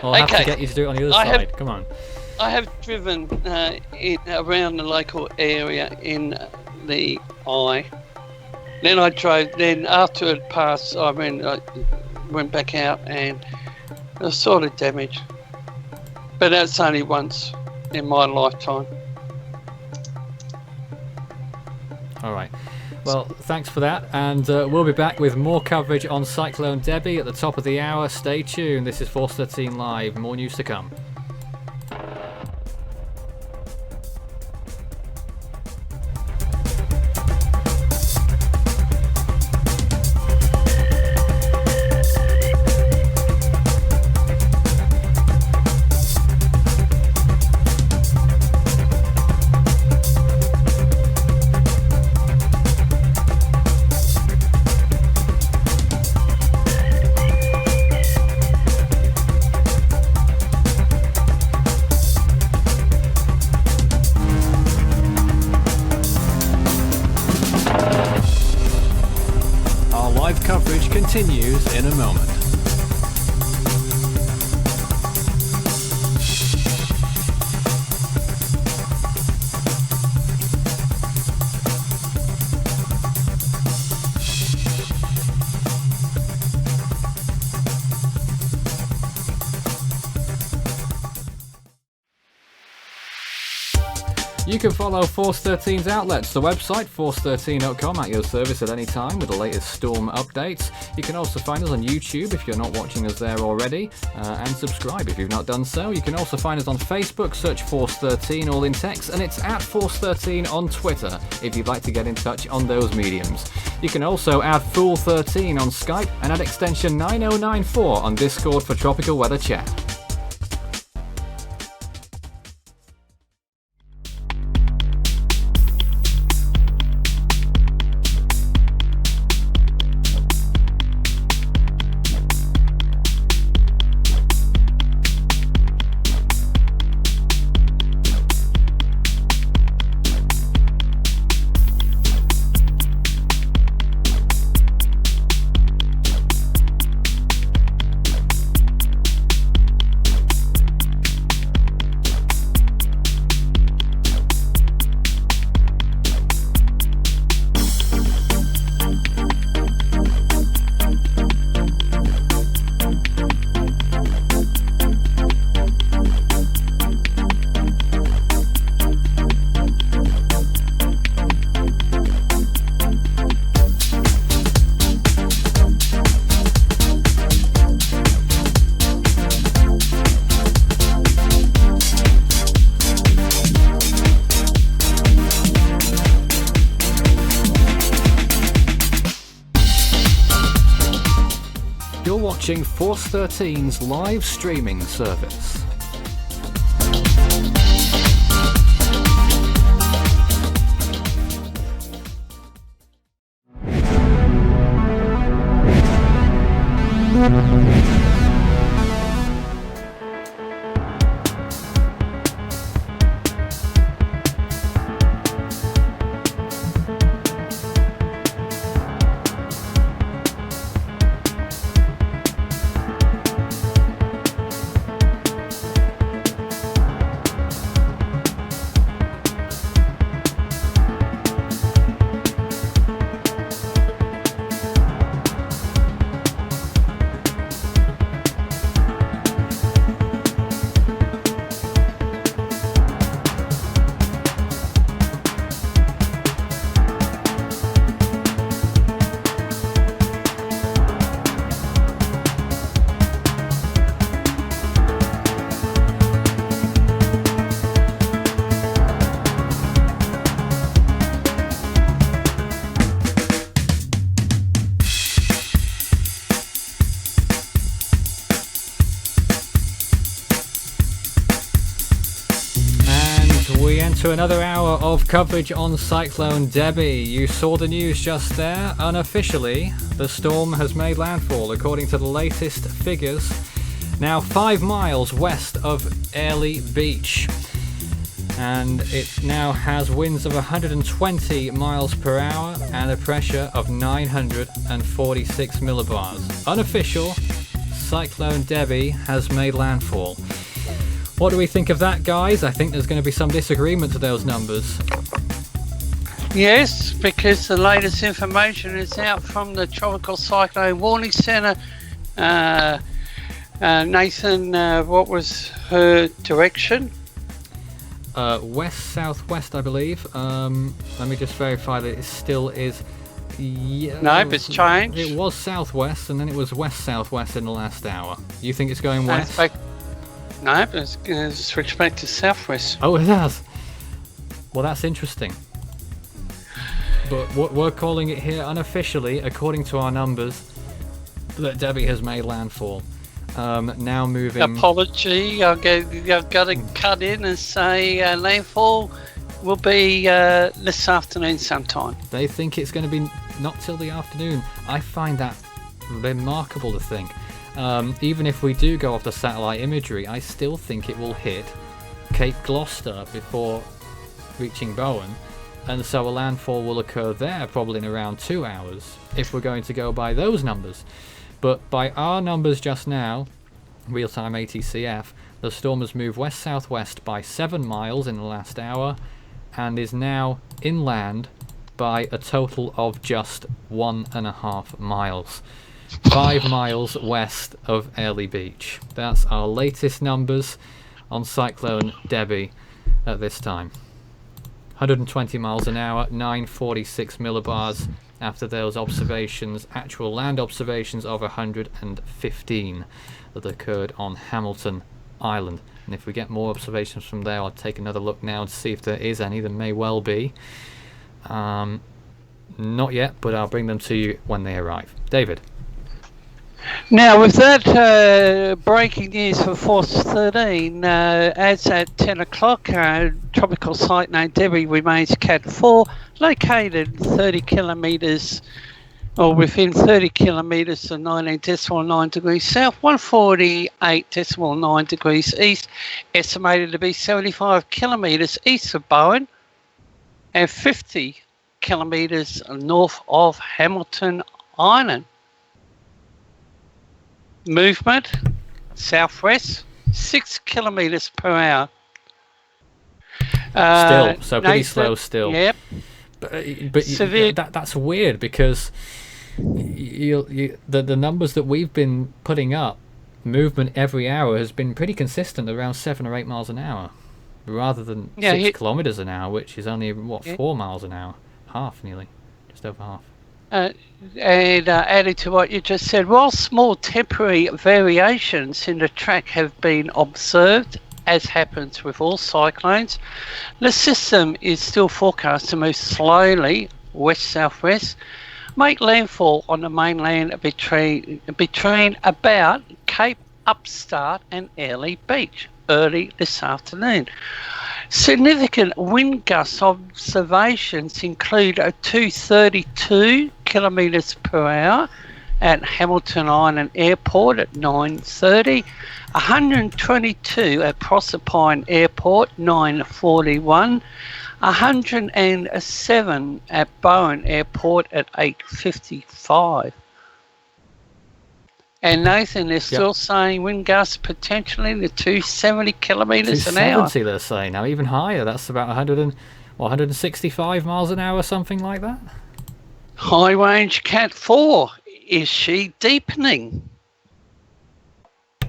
I'll have to get you to do it on the other side. Come on. I have driven around the local area in the eye. Then I drove. Then after it passed, I went back out, and it was sort of damaged. But that's only once in my lifetime. All right. Well, thanks for that, and we'll be back with more coverage on Cyclone Debbie at the top of the hour. Stay tuned. This is Force 13 Live. More news to come. continues in a moment. You can follow Force 13's outlets, the website force13.com, at your service at any time with the latest storm updates. You can also find us on YouTube if you're not watching us there already, and subscribe if you've not done so. You can also find us on Facebook, search Force 13 all in text, and it's at Force 13 on Twitter if you'd like to get in touch on those mediums. You can also add Fool 13 on Skype and add extension 9094 on Discord for tropical weather chat. Watching Force 13's live streaming service. To another hour of coverage on Cyclone Debbie. You saw the news just there. Unofficially, the storm has made landfall according to the latest figures. Now 5 miles west of Airlie Beach. And it now has winds of 120 miles per hour and a pressure of 946 millibars. Unofficial, Cyclone Debbie has made landfall. What do we think of that, guys? I think there's going to be some disagreement to those numbers. Yes, because the latest information is out from the Tropical Cyclone Warning Centre. Nathan, what was her direction? West-southwest, I believe. Let me just verify that it still is. Yeah, no, it's changed. It was southwest, and then it was west-southwest in the last hour. You think it's going west? No, but it's switched back to southwest. Oh, it has. Well, that's interesting. But what we're calling it here unofficially, according to our numbers, that Debbie has made landfall. Now moving. Apology, I've got to cut in and say landfall will be this afternoon sometime. They think it's going to be not till the afternoon. I find that remarkable to think. Even if we do go off the satellite imagery, I still think it will hit Cape Gloucester before reaching Bowen. and so a landfall will occur there probably in around 2 hours if we're going to go by those numbers. But by our numbers just now, real-time ATCF, the storm has moved west-southwest by 7 miles in the last hour and is now inland by a total of just 1.5 miles. 5 miles west of Airlie Beach. That's our latest numbers on Cyclone Debbie at this time. 120 miles an hour, 946 millibars after those observations, actual land observations of 115 that occurred on Hamilton Island. And if we get more observations from there, I'll take another look now to see if there is any. There may well be. Not yet, but I'll bring them to you when they arrive. David. Now, with that breaking news for Force 13, as at 10 o'clock, Tropical Cyclone Debbie remains Cat 4, located 30 kilometres, or within 30 kilometres of 19.9 degrees south, 148.9 degrees east, estimated to be 75 kilometres east of Bowen, and 50 kilometres north of Hamilton Island. Movement southwest 6 kilometres per hour. Still, so pretty slow still. Yep. But that's weird because the numbers that we've been putting up, movement every hour has been pretty consistent, around 7 or 8 miles an hour, rather than 6 kilometres an hour, which is only 4 miles an hour, half nearly, just over half. And adding to what you just said, while small temporary variations in the track have been observed, as happens with all cyclones, the system is still forecast to move slowly west-southwest, make landfall on the mainland between about Cape Upstart and Airlie Beach early this afternoon. Significant wind gust observations include a 232 kilometres per hour at Hamilton Island Airport at 9:30, 122 at Proserpine Airport 9:41, 107 at Bowen Airport at 8:55. And Nathan, they're still saying wind gusts potentially to 270 kilometres an hour. 270 they're saying now, even higher. That's about 165 miles an hour, something like that. High range Cat 4, is she deepening?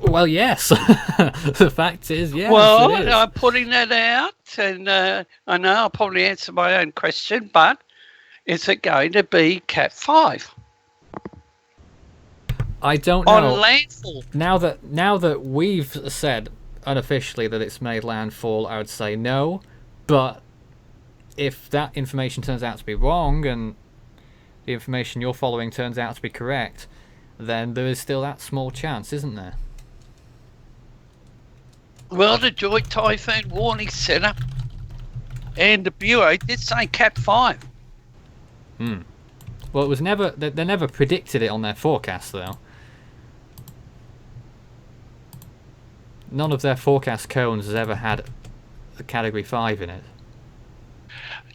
Well, yes. The fact is, yes. Well, it is. I'm putting that out, and I know I'll probably answer my own question, but is it going to be Cat 5? I don't know. On landfall. Now that we've said unofficially that it's made landfall, I would say no. But if that information turns out to be wrong and the information you're following turns out to be correct, then there is still that small chance, isn't there? Well, the Joint Typhoon Warning Centre and the Bureau did say Cat 5. Well, it was never. They never predicted it on their forecast, though. None of their forecast cones has ever had a Category 5 in it.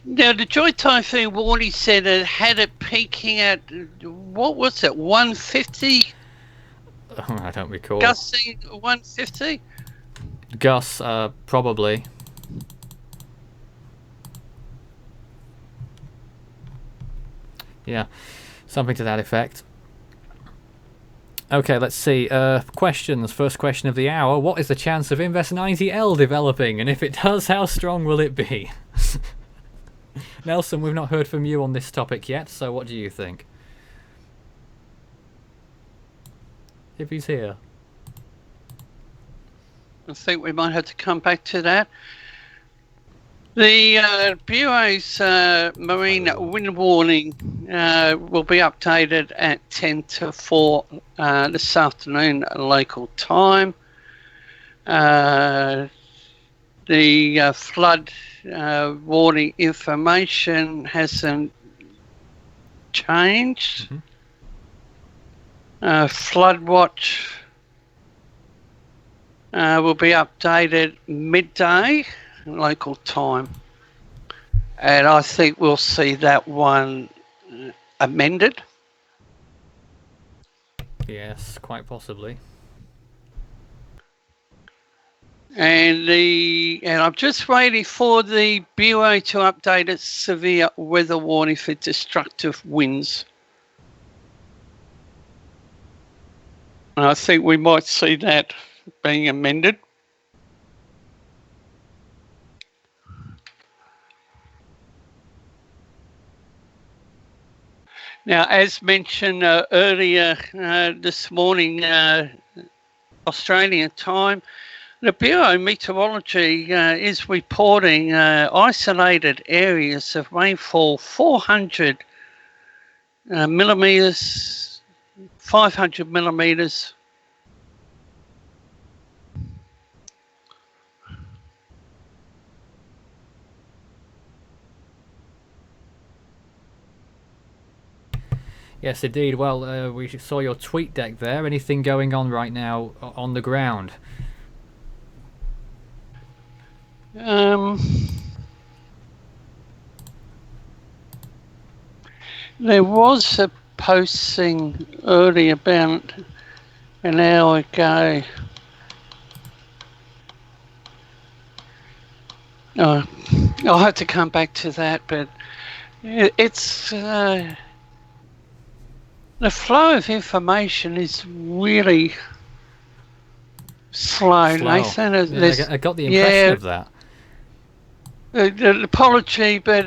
Now, the Joint Typhoon Warning Centre had it peaking at, what was it, 150? I don't recall. Gusting 150? Gus, probably. Yeah, something to that effect. Okay, let's see. Questions. First question of the hour. What is the chance of Invest 90L developing? And if it does, how strong will it be? Nelson, we've not heard from you on this topic yet, so what do you think? If he's here. I think we might have to come back to that. The Bureau's marine wind warning will be updated at 10 to 4 this afternoon local time. The flood warning information hasn't changed. Flood watch will be updated midday local time. and I think we'll see that one amended. Yes, quite possibly. And I'm just waiting for the Bureau to update its severe weather warning for destructive winds. And I think we might see that being amended. Now, as mentioned earlier this morning, Australian time, the Bureau of Meteorology is reporting isolated areas of rainfall 400 millimetres, 500 millimetres. Yes, indeed. Well, we saw your tweet deck there. Anything going on right now on the ground? There was a posting earlier about an hour ago. I'll have to come back to that, but it's the flow of information is really slow. Nathan, I got the impression of that. Apology, but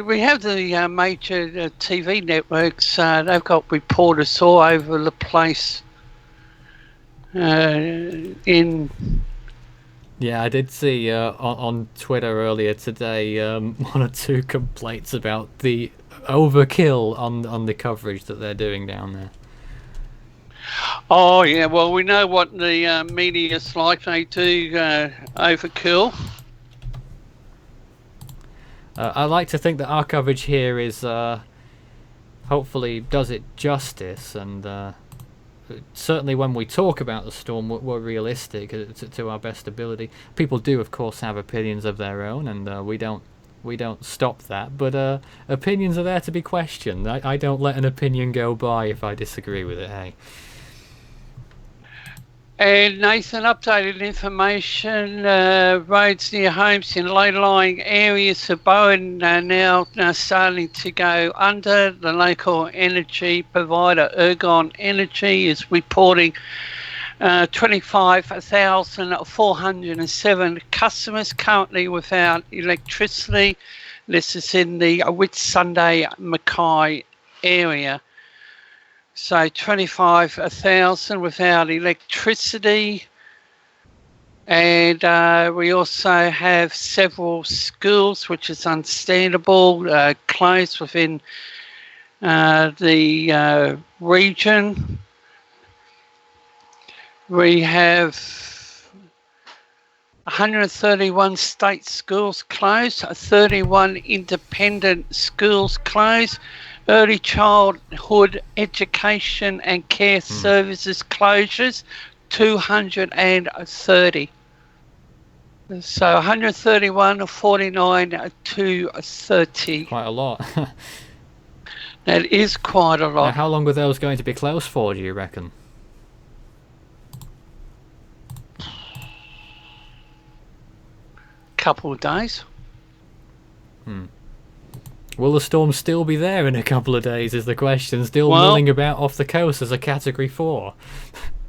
we have the major TV networks. They've got reporters all over the place. Yeah, I did see on Twitter earlier today one or two complaints about the overkill on the coverage that they're doing down there. Oh yeah, well we know what the media's like. They do overkill. I like to think that our coverage here is hopefully does it justice, and certainly when we talk about the storm, we're realistic to our best ability. People do, of course, have opinions of their own, and we don't stop that. But opinions are there to be questioned. I don't let an opinion go by if I disagree with it. Hey. And Nathan, updated information, roads near homes in low-lying areas of Bowen are now starting to go under. The local energy provider Ergon Energy is reporting 25,407 customers currently without electricity. This is in the Whitsunday Mackay area. So 25,000 without electricity, and we also have several schools, which is understandable, closed within the region. We have 131 state schools closed, 31 independent schools closed. Early childhood education and care services closures, 230. So 131, 49 to 30. Quite a lot. That is quite a lot. Now, how long were those going to be closed for, do you reckon? Couple of days. Will the storm still be there in a couple of days is the question. Still milling about off the coast as a Category 4.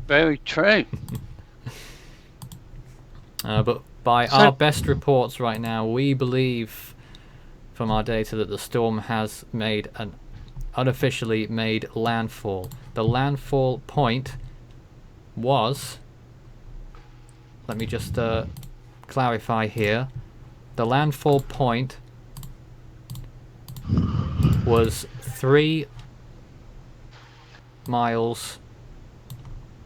Very true. But by our best reports right now, we believe from our data that the storm has unofficially made landfall. The landfall point was... Let me just clarify here. The landfall point was 3 miles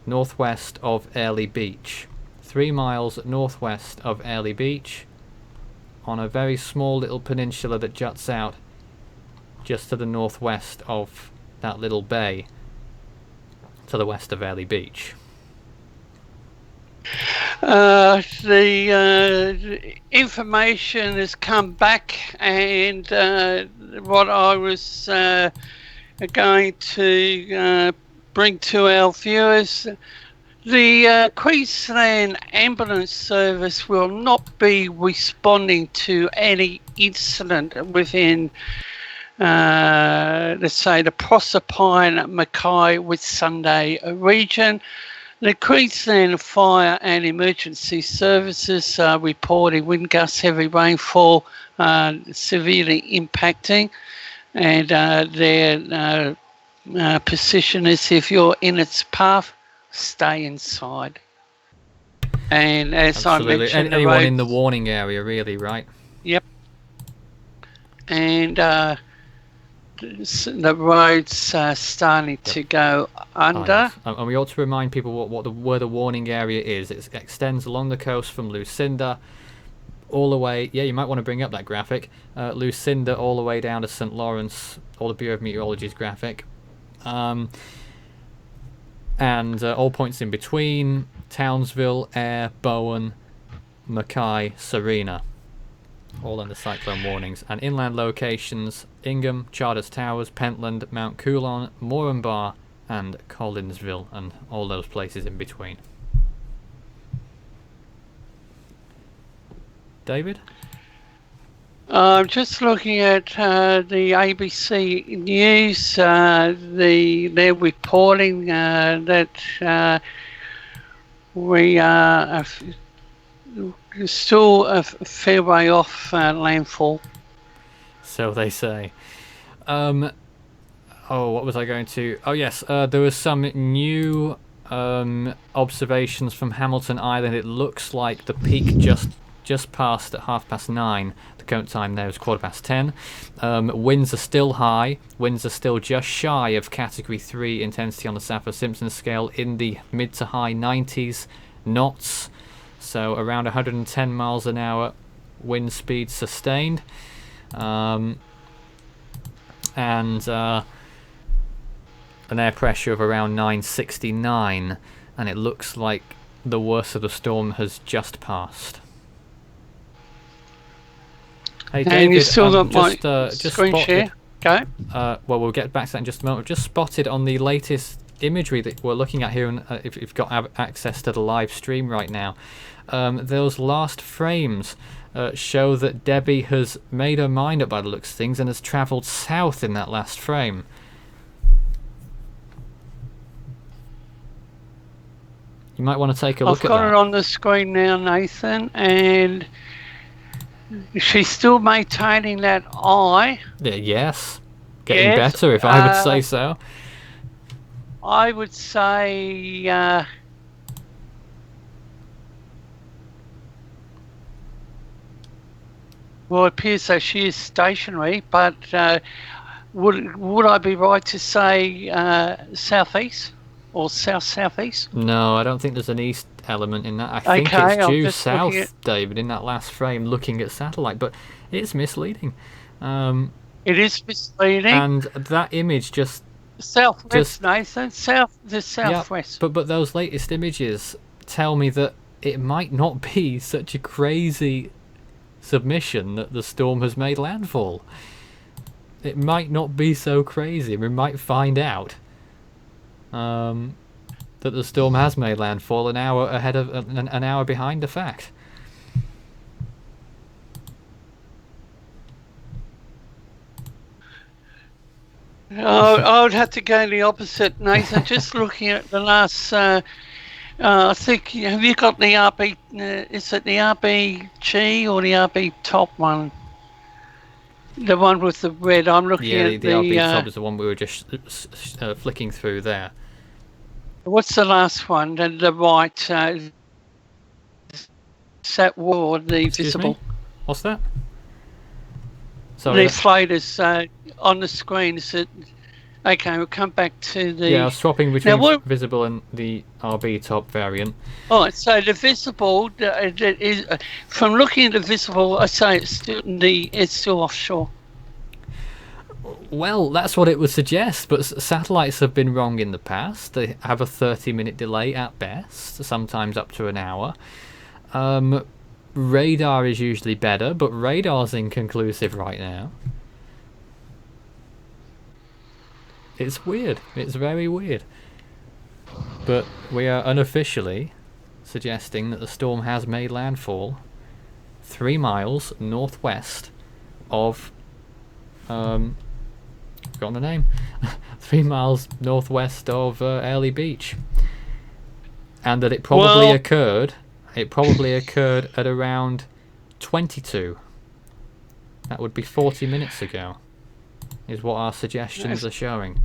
northwest of Airlie Beach. 3 miles northwest of Airlie Beach, on a very small little peninsula that juts out just to the northwest of that little bay to the west of Airlie Beach. The information has come back, and what I was going to bring to our viewers, the Queensland Ambulance Service will not be responding to any incident within, let's say, the Proserpine, Mackay, Whitsunday region. The Queensland Fire and Emergency Services are reporting wind gusts, heavy rainfall, severely impacting, and their position is, if you're in its path, stay inside. And as Absolutely. I mentioned, Anyone in the warning area, really, right? Yep. And the roads starting to go under. And we ought to remind people where the warning area is. It extends along the coast from Lucinda all the way. Yeah, you might want to bring up that graphic. Lucinda all the way down to St. Lawrence, all the Bureau of Meteorology's graphic. And all points in between: Townsville, Ayr, Bowen, Mackay, Serena. All under cyclone warnings. And inland locations: Ingham, Charters Towers, Pentland, Mount Coulon, Moranbah, and Collinsville, and all those places in between. David? I'm just looking at the ABC News. They're reporting that we are still a fair way off landfall. So they say. What was I going to... Oh, yes, there was some new observations from Hamilton Island. It looks like the peak just passed at 9:30. The current time there is 10:15. Winds are still high. Winds are still just shy of Category 3 intensity on the Saffir-Simpson scale, in the mid to high 90s knots. So around 110 miles an hour wind speed sustained. And an air pressure of around 969. And it looks like the worst of the storm has just passed. Hey, David, and you still got my just screen share? Go. Well, we'll get back to that in just a moment. We've just spotted on the latest imagery that we're looking at here, and if you've got access to the live stream right now, those last frames show that Debbie has made her mind up by the looks of things and has travelled south in that last frame. You might want to take a look at that. I've got it on the screen now, Nathan, and she's still maintaining that eye. Yes. Getting better, if I would say so. I would say well, it appears that she is stationary, but would I be right to say southeast or south-southeast? No, I don't think there's an east element in that. I think it's due south, David, in that last frame, looking at satellite, but it's misleading. It is misleading. And that image just... Southwest, Nathan. The southwest. Yeah, but those latest images tell me that it might not be such a crazy submission that the storm has made landfall. It might not be so crazy. We might find out that the storm has made landfall an hour ahead of an hour behind the fact. I would have to go the opposite, Nathan. Just looking at the last, I think, have you got the RB? Is it the RBG or the RB top one? The one with the red. I'm looking at the RB top is the one we were just flicking through there. What's the last one? The right. Set war, the visible. Me? What's that? Sorry. The floaters on the screen. Okay, we'll come back to the... Yeah, I was swapping between visible and the RB top variant. Alright, so the visible, is, from looking at the visible, I say it's still offshore. Well, that's what it would suggest, but satellites have been wrong in the past. They have a 30-minute delay at best, sometimes up to an hour. Radar is usually better, but radar's inconclusive right now. It's weird. It's very weird. But we are unofficially suggesting that the storm has made landfall 3 miles northwest of forgotten the name 3 miles northwest of Airlie Beach, and that it probably occurred at around 22. That would be 40 minutes ago, is what our suggestions are showing.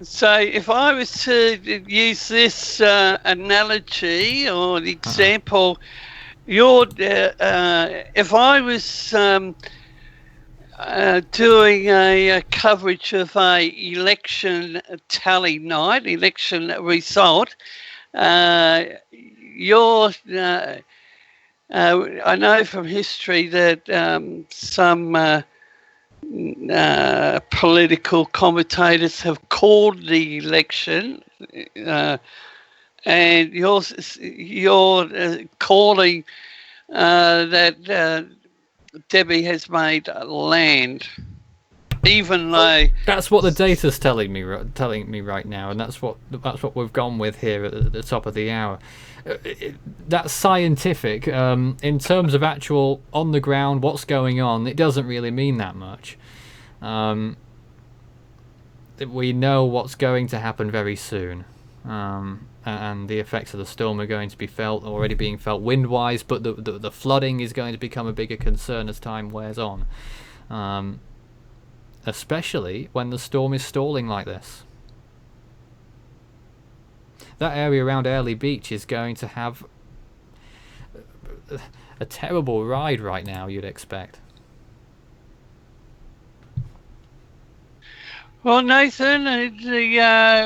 So if I was to use this analogy or example, if I was doing a coverage of a election tally night, election result, I know from history that some political commentators have called the election, and you're calling that Debbie has made land, even though that's what the data's telling me right now, and that's what we've gone with here at the top of the hour. That's scientific. In terms of actual on the ground, what's going on, it doesn't really mean that much. We know what's going to happen very soon, and the effects of the storm are going to be already being felt wind-wise, but the flooding is going to become a bigger concern as time wears on, especially when the storm is stalling like this. That area around Airlie Beach is going to have a terrible ride right now, you'd expect. Well, Nathan, the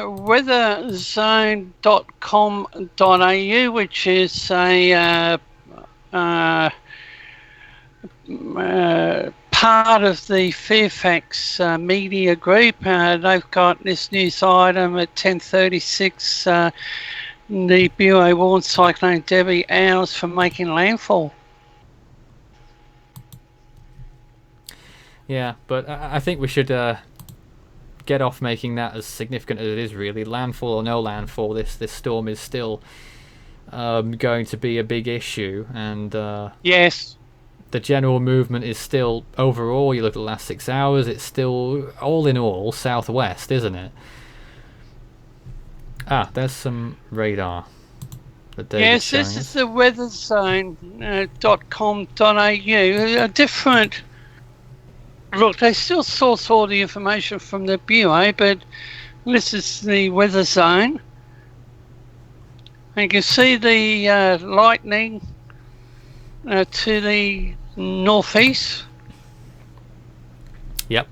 weatherzone.com.au, which is a part of the Fairfax media group, they've got this news item at 10:36. The Bureau warns Cyclone Debbie hours from making landfall. Yeah, but I think we should get off making that as significant as it is. Really, landfall or no landfall, this storm is still going to be a big issue, and yes, the general movement is still, overall, you look at the last 6 hours, it's still, all in all, southwest, isn't it? There's some radar. Yes, this is the weatherzone.com.au. A different... Look, they still source all the information from the Bureau, but this is the weather zone. And you can see the lightning to the northeast. Yep.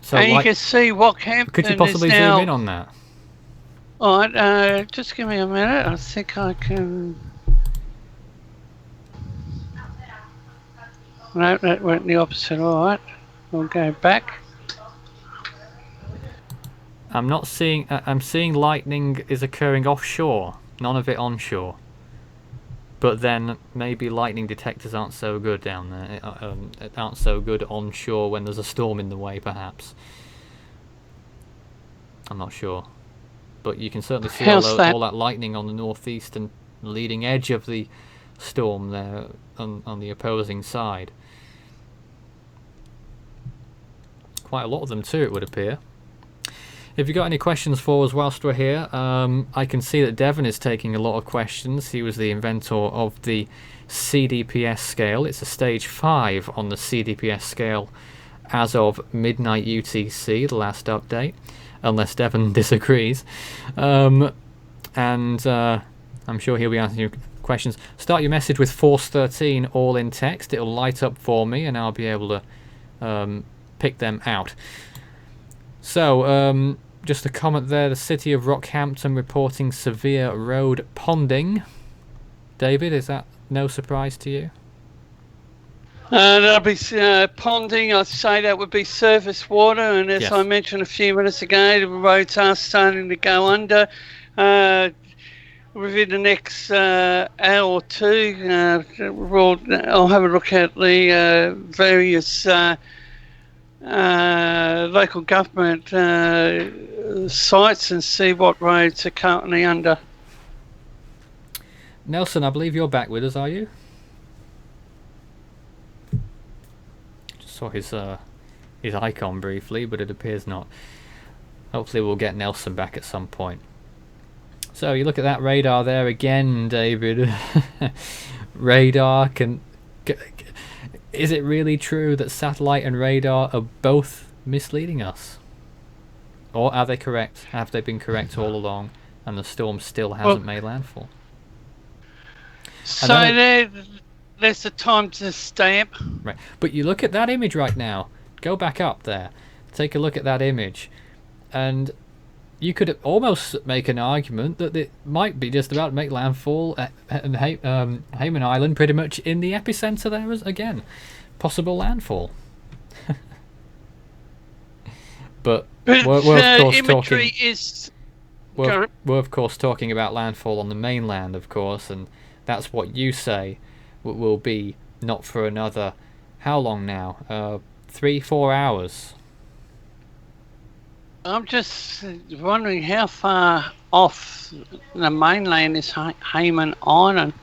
So and you can see Rockhampton. Could you possibly zoom in on that? Alright, just give me a minute. I think I can... No, that went the opposite. Alright, we'll go back. I'm not seeing... I'm seeing lightning is occurring offshore, none of it onshore. But then maybe lightning detectors aren't so good down there, aren't so good onshore when there's a storm in the way, perhaps. I'm not sure. But you can certainly see all that lightning on the northeast and leading edge of the storm there on the opposing side. Quite a lot of them too, it would appear. If you've got any questions for us whilst we're here, I can see that Devon is taking a lot of questions. He was the inventor of the CDPS scale. It's a stage 5 on the CDPS scale as of midnight UTC, the last update, unless Devon disagrees. And I'm sure he'll be answering your questions. Start your message with Force 13 all in text. It'll light up for me and I'll be able to pick them out. So, just a comment there, the city of Rockhampton reporting severe road ponding. David, is that no surprise to you? That'll be ponding, I'd say that would be surface water, and as Yes. I mentioned a few minutes ago, the roads are starting to go under. within the next hour or two, I'll have a look at the various local government sites and see what roads are currently under. Nelson, I believe you're back with us, are you? Just saw his icon briefly, but it appears not. Hopefully we'll get Nelson back at some point. So you look at that radar there again, David. Radar can... Is it really true that satellite and radar are both misleading us? Or are they correct? Have they been correct all along and the storm still hasn't made landfall? So there's the time to stamp. Right, but you look at that image right now. Go back up there. Take a look at that image. And you could almost make an argument that it might be just about to make landfall at Hayman Island, pretty much in the epicenter there again. Possible landfall. But we're of course imagery talking... is... We're of course talking about landfall on the mainland, of course, and that's what you say will be not for another... How long now? 3-4 hours. I'm just wondering how far off the mainland is Hayman Island.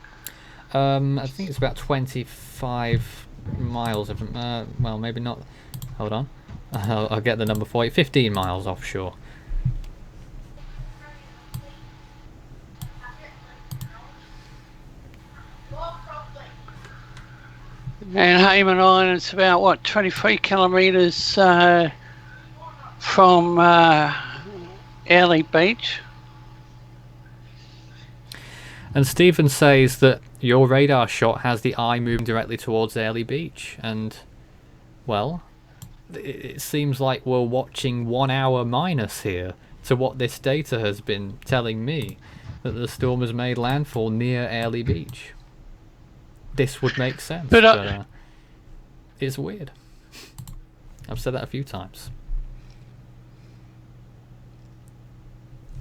I think it's about 25 miles. Well, maybe not. Hold on. I'll get the number for you. 15 miles offshore. And Hayman Island's about, what, 23 kilometres from Early Beach. And Stephen says that your radar shot has the eye moving directly towards Early Beach. And, well, it seems like we're watching 1 hour minus here to what this data has been telling me, that the storm has made landfall near Early Beach. This would make sense, but it's weird. I've said that a few times.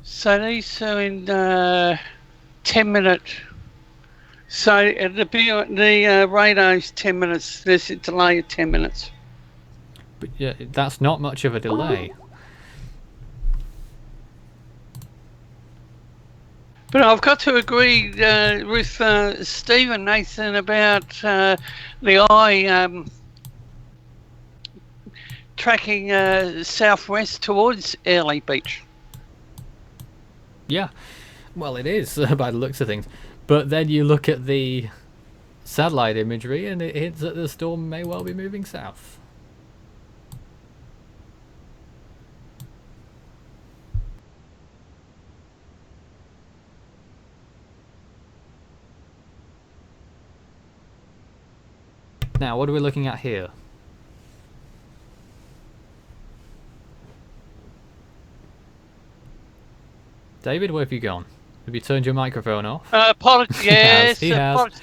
So these are in 10-minute. So the radar's 10 minutes. There's a delay of 10 minutes. But yeah, that's not much of a delay. But I've got to agree with Stephen Nathan about the eye tracking southwest towards Early Beach. Yeah, well, it is by the looks of things. But then you look at the satellite imagery and it hints that the storm may well be moving south. Now, what are we looking at here? David, where have you gone? Have you turned your microphone off? Apologies. Yes, he has. Apologies.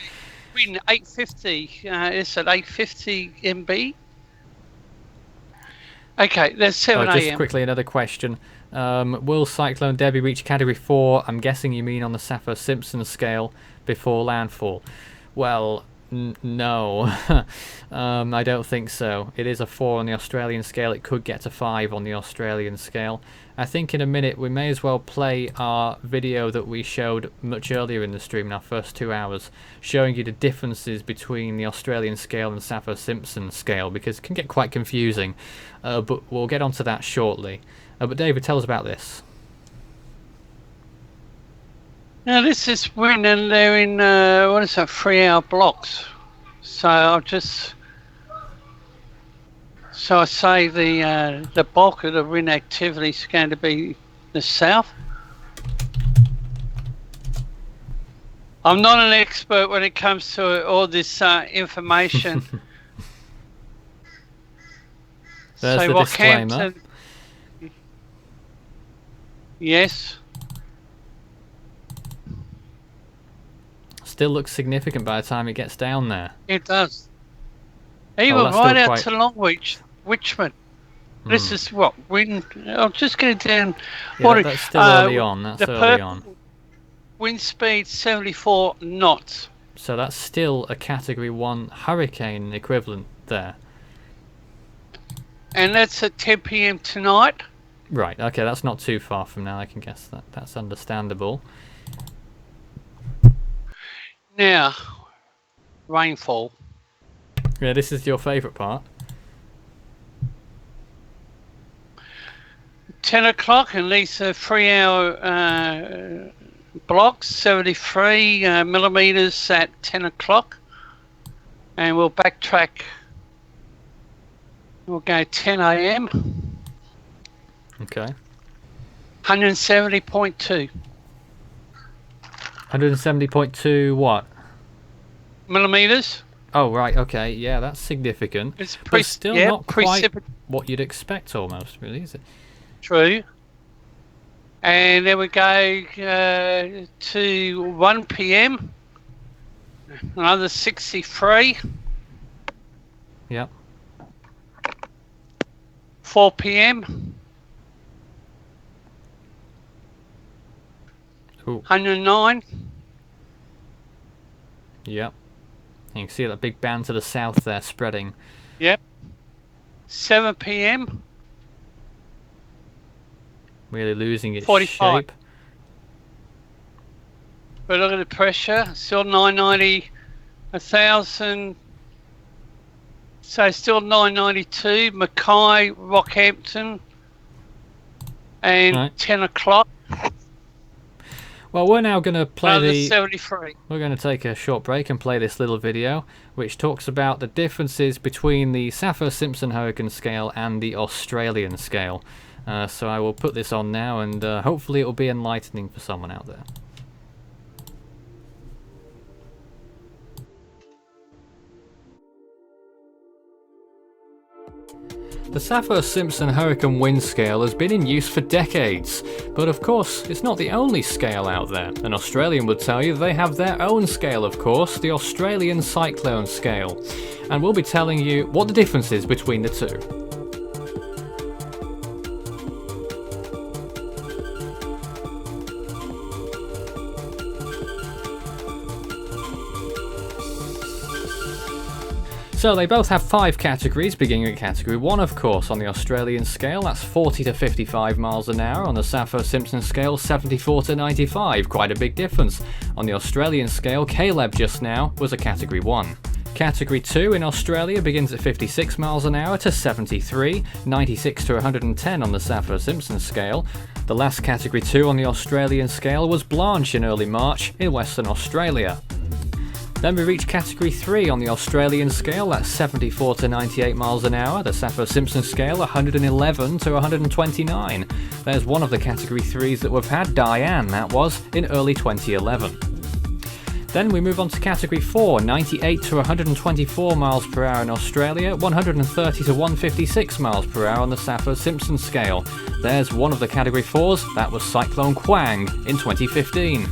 We're in 850. It's at 850 MB. Okay, there's 7 a.m. Just quickly, another question. Will Cyclone Debbie reach Category 4? I'm guessing you mean on the Saffir-Simpson scale before landfall. Well, no. I don't think so. It is a 4 on the Australian scale. It could get to 5 on the Australian scale. I think in a minute we may as well play our video that we showed much earlier in the stream in our first 2 hours, showing you the differences between the Australian scale and Saffir-Simpson scale, because it can get quite confusing, but we'll get onto that shortly. But David, tell us about this. Now this is when, and they're in, 3-hour blocks. So I'll just... So I say the bulk of the wind activity is going to be the south. I'm not an expert when it comes to all this information. There's so the disclaimer. Yes. Still looks significant by the time it gets down there. It does. Even right out to Longreach, Richmond. This is what wind. I'm just going down. Yeah, that's still early on. That's early on. Wind speed 74 knots. So that's still a Category 1 hurricane equivalent there. And that's at 10 p.m. tonight. Right, okay, that's not too far from now, I can guess that. That's understandable. Now, rainfall. Yeah, this is your favourite part. 10 o'clock, and these are 3-hour blocks, 73 millimetres at 10 o'clock. And we'll backtrack. We'll go 10 a.m. Okay. 170.2 170.2 what? millimetres. Oh, right, okay, yeah, that's significant. It's but still not quite what you'd expect almost, really, is it? True. And then we go to 1 p.m. Another 63. Yep. 4 p.m. Ooh. 109. Yep. You can see that big band to the south there spreading. Yep. 7 p.m. Really losing its 45. shape. But look at the pressure. Still 990, 1,000. So still 992. Mackay, Rockhampton. And Right. 10 o'clock. Well, we're now going to play Another the... 73. We're going to take a short break and play this little video, which talks about the differences between the Saffir-Simpson hurricane scale and the Australian scale. So I will put this on now, and hopefully it will be enlightening for someone out there. The Saffir-Simpson hurricane wind scale has been in use for decades, but of course it's not the only scale out there. An Australian would tell you they have their own scale, of course, the Australian cyclone scale, and we'll be telling you what the difference is between the two. So they both have 5 categories, beginning at category 1 of course on the Australian scale, that's 40 to 55 miles an hour. On the Saffir-Simpson scale, 74 to 95, quite a big difference. On the Australian scale, Caleb just now was a category 1. Category 2 in Australia begins at 56 miles an hour to 73, 96 to 110 on the Saffir-Simpson scale. The last category 2 on the Australian scale was Blanche in early March in Western Australia. Then we reach category 3 on the Australian scale, that's 74 to 98 miles an hour. The Saffir-Simpson scale, 111 to 129. There's one of the category 3s that we've had, Diane, that was, in early 2011. Then we move on to category 4, 98 to 124 miles per hour in Australia, 130 to 156 miles per hour on the Saffir-Simpson scale. There's one of the category 4s, that was Cyclone Quang in 2015.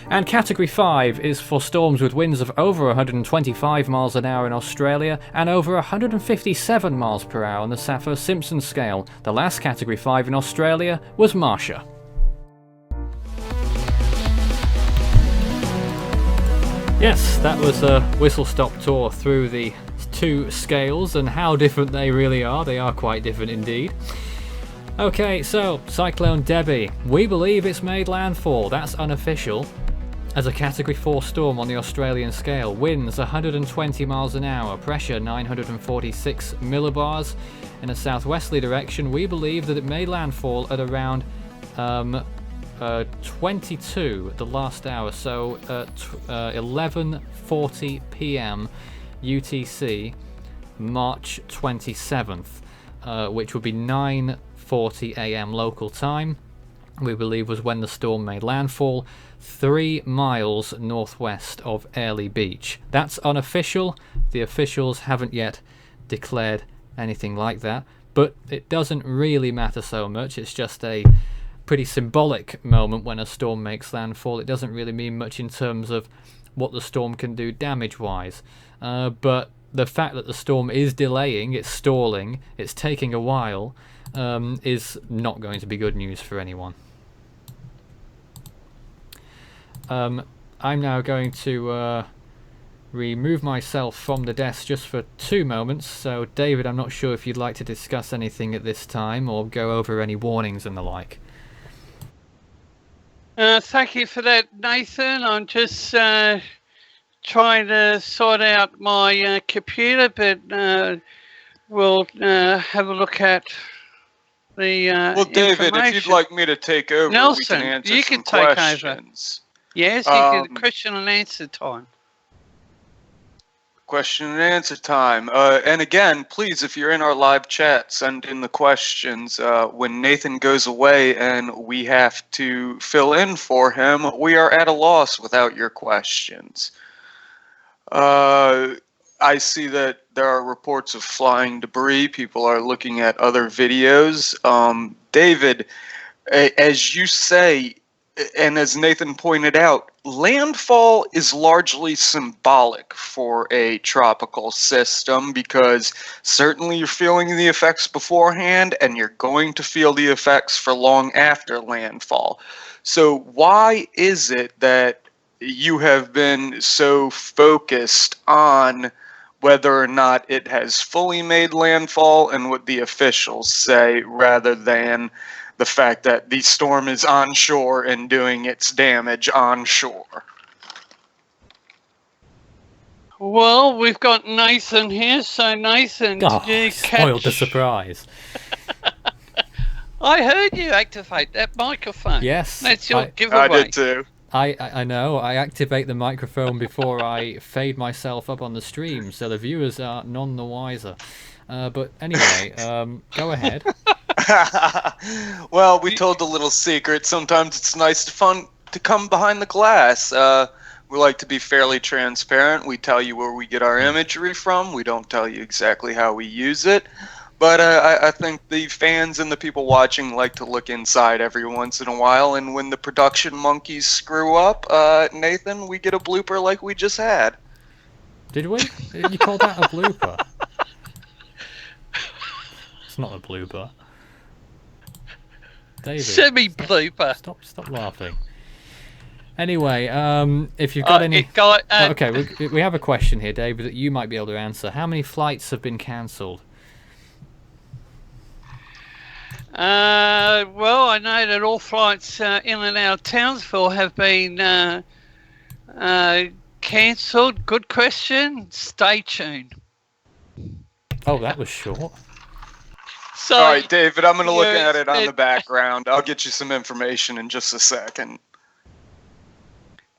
And category 5 is for storms with winds of over 125 miles an hour in Australia and over 157 miles per hour on the Saffir-Simpson scale. The last category 5 in Australia was Marcia. Yes, that was a whistle-stop tour through the 2 scales and how different they really are. They are quite different indeed. Okay, so Cyclone Debbie. We believe it's made landfall. That's unofficial. As a category 4 storm on the Australian scale, winds 120 miles an hour, pressure 946 millibars. In a southwesterly direction, we believe that it made landfall at around 22 the last hour, so at 11:40 p.m. UTC, March 27th, which would be 9:40 a.m. local time. We believe was when the storm made landfall, 3 miles northwest of Airlie Beach. That's unofficial. The officials haven't yet declared anything like that, but it doesn't really matter so much. It's just a pretty symbolic moment when a storm makes landfall. It doesn't really mean much in terms of what the storm can do damage-wise, but the fact that the storm is delaying, it's stalling, it's taking a while, is not going to be good news for anyone. I'm now going to remove myself from the desk just for 2 moments. So, David, I'm not sure if you'd like to discuss anything at this time or go over any warnings and the like. Thank you for that, Nathan. I'm just trying to sort out my computer, but we'll have a look at the Well, David, if you'd like me to take over, Nelson, we can answer you some can take questions. over. Yes, you can question and answer time. Question and answer time. And again, please, if you're in our live chat, send in the questions. When Nathan goes away and we have to fill in for him, we are at a loss without your questions. I see that there are reports of flying debris. People are looking at other videos. David, as you say, and as Nathan pointed out, landfall is largely symbolic for a tropical system because certainly you're feeling the effects beforehand and you're going to feel the effects for long after landfall. So why is it that you have been so focused on whether or not it has fully made landfall and what the officials say rather than the fact that the storm is onshore and doing its damage onshore? Well, we've got Nathan here, so Nathan, Oh, did you spoiled the catch... surprise. I heard you activate that microphone. Yes, That's your I giveaway. I did too. I know. I activate the microphone before I fade myself up on the stream, so the viewers are none the wiser. But anyway, go ahead. Well, we told a little secret. Sometimes it's nice to come behind the glass. We like to be fairly transparent. We tell you where we get our imagery from. We don't tell you exactly how we use it. But I think the fans and the people watching like to look inside every once in a while. And when the production monkeys screw up, Nathan, we get a blooper like we just had. Did we? You called that a blooper? It's not a blooper. David, Semi-blooper. Stop laughing. Anyway, if you've got any... okay, we have a question here, David, that you might be able to answer. How many flights have been cancelled? Well, I know that all flights in and out of Townsville have been cancelled. Good question. Stay tuned. Oh, that was short. So, all right, David, I'm going to look at it on the background. I'll get you some information in just a second.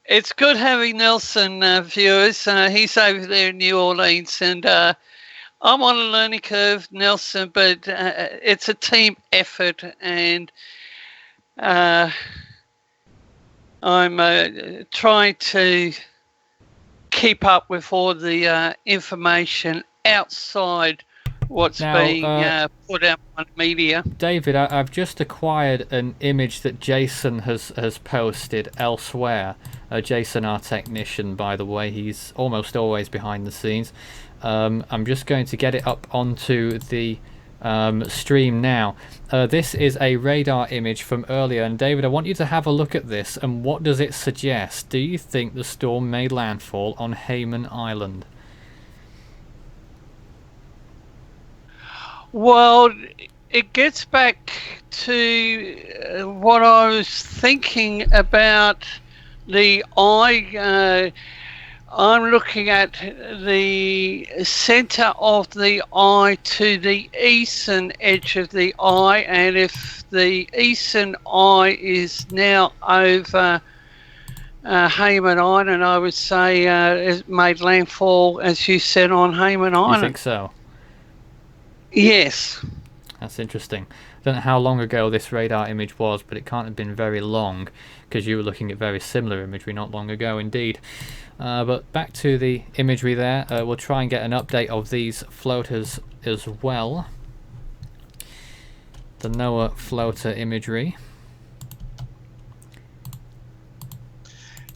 It's good having Nelson, viewers. He's over there in New Orleans, and I'm on a learning curve, Nelson, but it's a team effort, and I'm trying to keep up with all the information outside what's being put out on media. David, I've just acquired an image that Jason has posted elsewhere. Jason, our technician, by the way, he's almost always behind the scenes. I'm just going to get it up onto the stream now. This is a radar image from earlier, and David, I want you to have a look at this, and what does it suggest? Do you think the storm made landfall on Hayman Island? Well, it gets back to what I was thinking about the eye. I'm looking at the center of the eye to the eastern edge of the eye, and if the eastern eye is now over Hayman Island, I would say it made landfall, as you said, on Hayman Island. You think so? Yes. That's interesting. I don't know how long ago this radar image was, but it can't have been very long, because you were looking at very similar imagery not long ago indeed. But back to the imagery there. We'll try and get an update of these floaters as well. The NOAA floater imagery.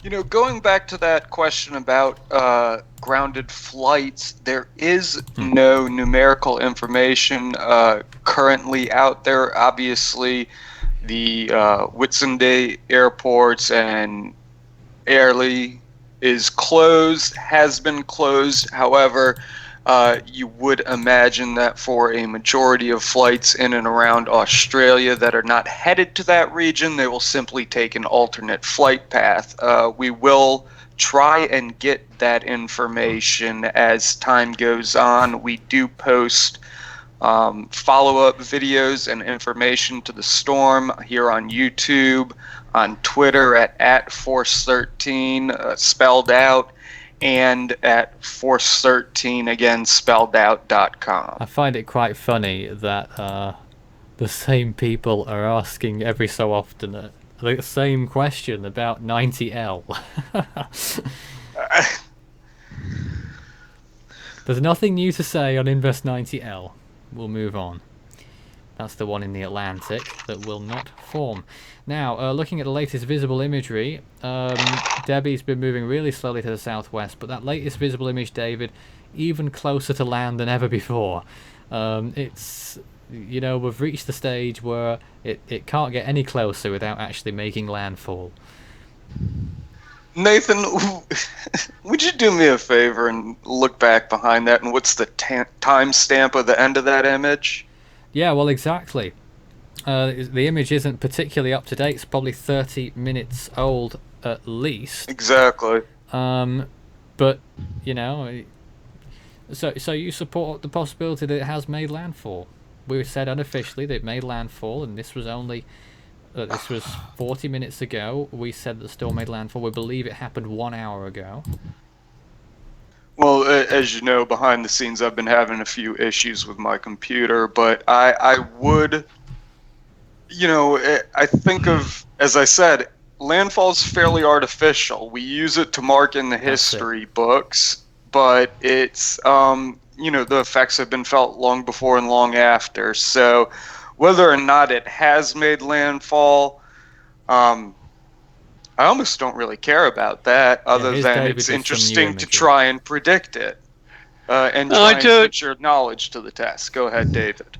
You know, going back to that question about grounded flights, there is no numerical information currently out there. Obviously, the Whitsunday airports and Airlie is closed, has been closed. However, you would imagine that for a majority of flights in and around Australia that are not headed to that region, they will simply take an alternate flight path. We will try and get that information as time goes on. We do post follow-up videos and information to the storm here on YouTube, on Twitter at Force13 spelled out, and at Force13 again spelled out.com. I find it quite funny that the same people are asking every so often the same question about 90L. There's nothing new to say on Invest 90L. We'll move on. That's the one in the Atlantic that will not form. Now, looking at the latest visible imagery, Debbie's been moving really slowly to the southwest, but that latest visible image, David, even closer to land than ever before. It's, you know, we've reached the stage where it can't get any closer without actually making landfall. Nathan, would you do me a favor and look back behind that, and what's the timestamp of the end of that image? Yeah, well, exactly. The image isn't particularly up to date. It's probably 30 minutes old at least. Exactly. But, you know, so you support the possibility that it has made landfall. We said unofficially that it made landfall, and this was only... this was 40 minutes ago. We said that the storm made landfall. We believe it happened 1 hour ago. Well, as you know, behind the scenes, I've been having a few issues with my computer, but I would, you know, I think of, as I said, landfall's fairly artificial. We use it to mark in the history books, but it's, you know, the effects have been felt long before and long after. So whether or not it has made landfall, I almost don't really care about that, other than David it's with some new interesting to imagery. try and predict it. And try and put your knowledge to the test. Go ahead, David.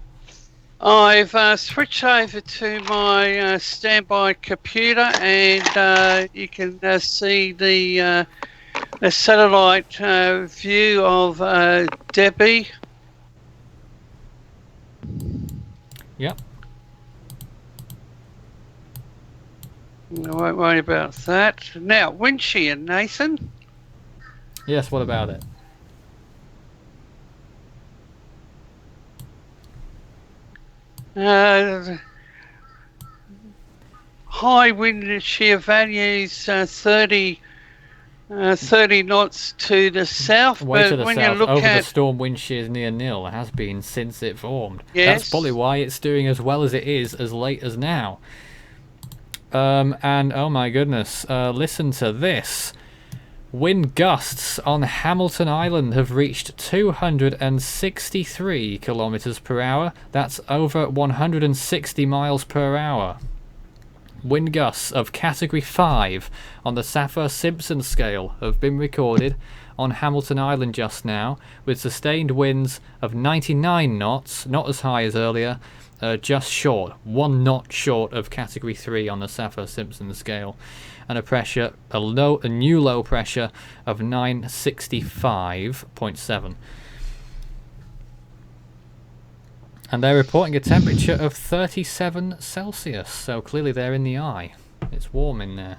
I've switched over to my standby computer, and you can see the satellite view of Debbie. Yep. I won't worry about that. Now, wind shear, Nathan. Yes, what about it? High wind shear values 30 knots to the south. Way but to the when south, you look over at the storm wind shear is near nil. It has been since it formed. Yes. That's probably why it's doing as well as it is as late as now. And oh my goodness, listen to this. Wind gusts on Hamilton Island have reached 263 kilometers per hour. That's over 160 miles per hour. Wind gusts of Category 5 on the Saffir-Simpson scale have been recorded on Hamilton Island just now, with sustained winds of 99 knots, not as high as earlier, just short, 1 knot short of Category 3 on the Saffir-Simpson scale, and a new low pressure of 965.7. And they're reporting a temperature of 37 Celsius, so clearly they're in the eye. It's warm in there.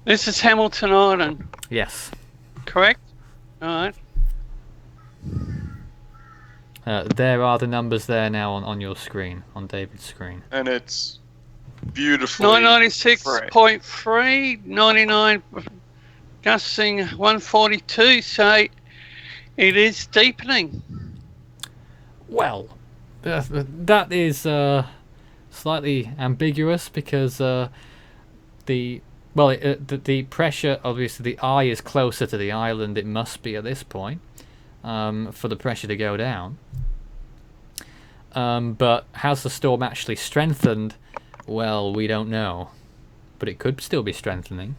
this is Hamilton Island, Yes. correct? All right. There are the numbers there now on your screen, on David's screen. And it's beautifully 996.3, 99 gusting 142, so it is deepening. Well, that is slightly ambiguous because the pressure, obviously the eye is closer to the island, it must be at this point, for the pressure to go down. But has the storm actually strengthened? Well, we don't know, but it could still be strengthening.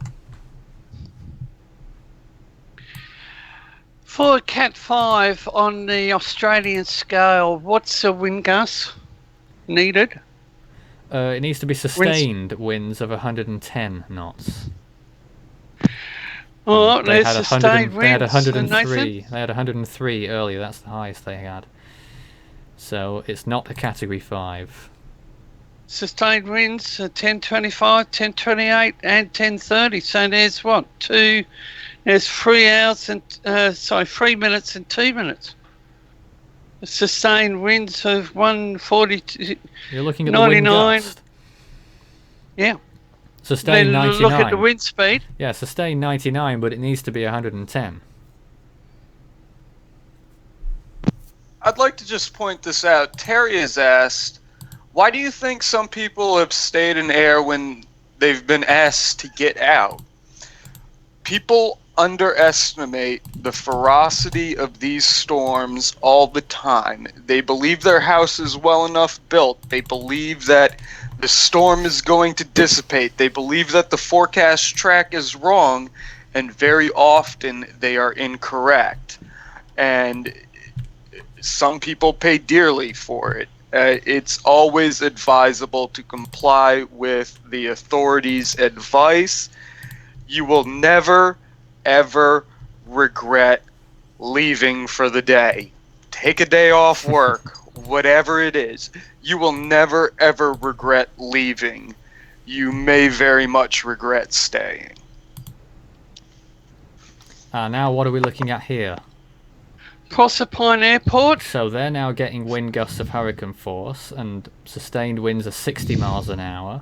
For Cat 5 on the Australian scale, what's the wind gust needed? It needs to be sustained winds of 110 knots. Oh, And they there's had sustained they had winds, 103. Nathan. They had 103 earlier. That's the highest they had. So it's not a Category 5. Sustained winds 10:25, 10:28, and 10:30. So there's what? There's 3 hours and 3 minutes and 2 minutes. Sustained winds of 140. You're looking at the wind 99. gust. Yeah. Sustained Then 99. look at the wind speed. Yeah, sustained 99, but it needs to be 110. I'd like to just point this out. Terry has asked, why do you think some people have stayed in air when they've been asked to get out? People underestimate the ferocity of these storms all the time. They believe their house is well enough built. They believe that the storm is going to dissipate. They believe that the forecast track is wrong, and very often they are incorrect. And some people pay dearly for it. It's always advisable to comply with the authorities' advice. You will never, ever regret leaving for the day. Take a day off work, whatever it is. You will never, ever regret leaving. You may very much regret staying. Now what are we looking at here? Proserpine Airport. So they're now getting wind gusts of hurricane force, and sustained winds are 60 miles an hour.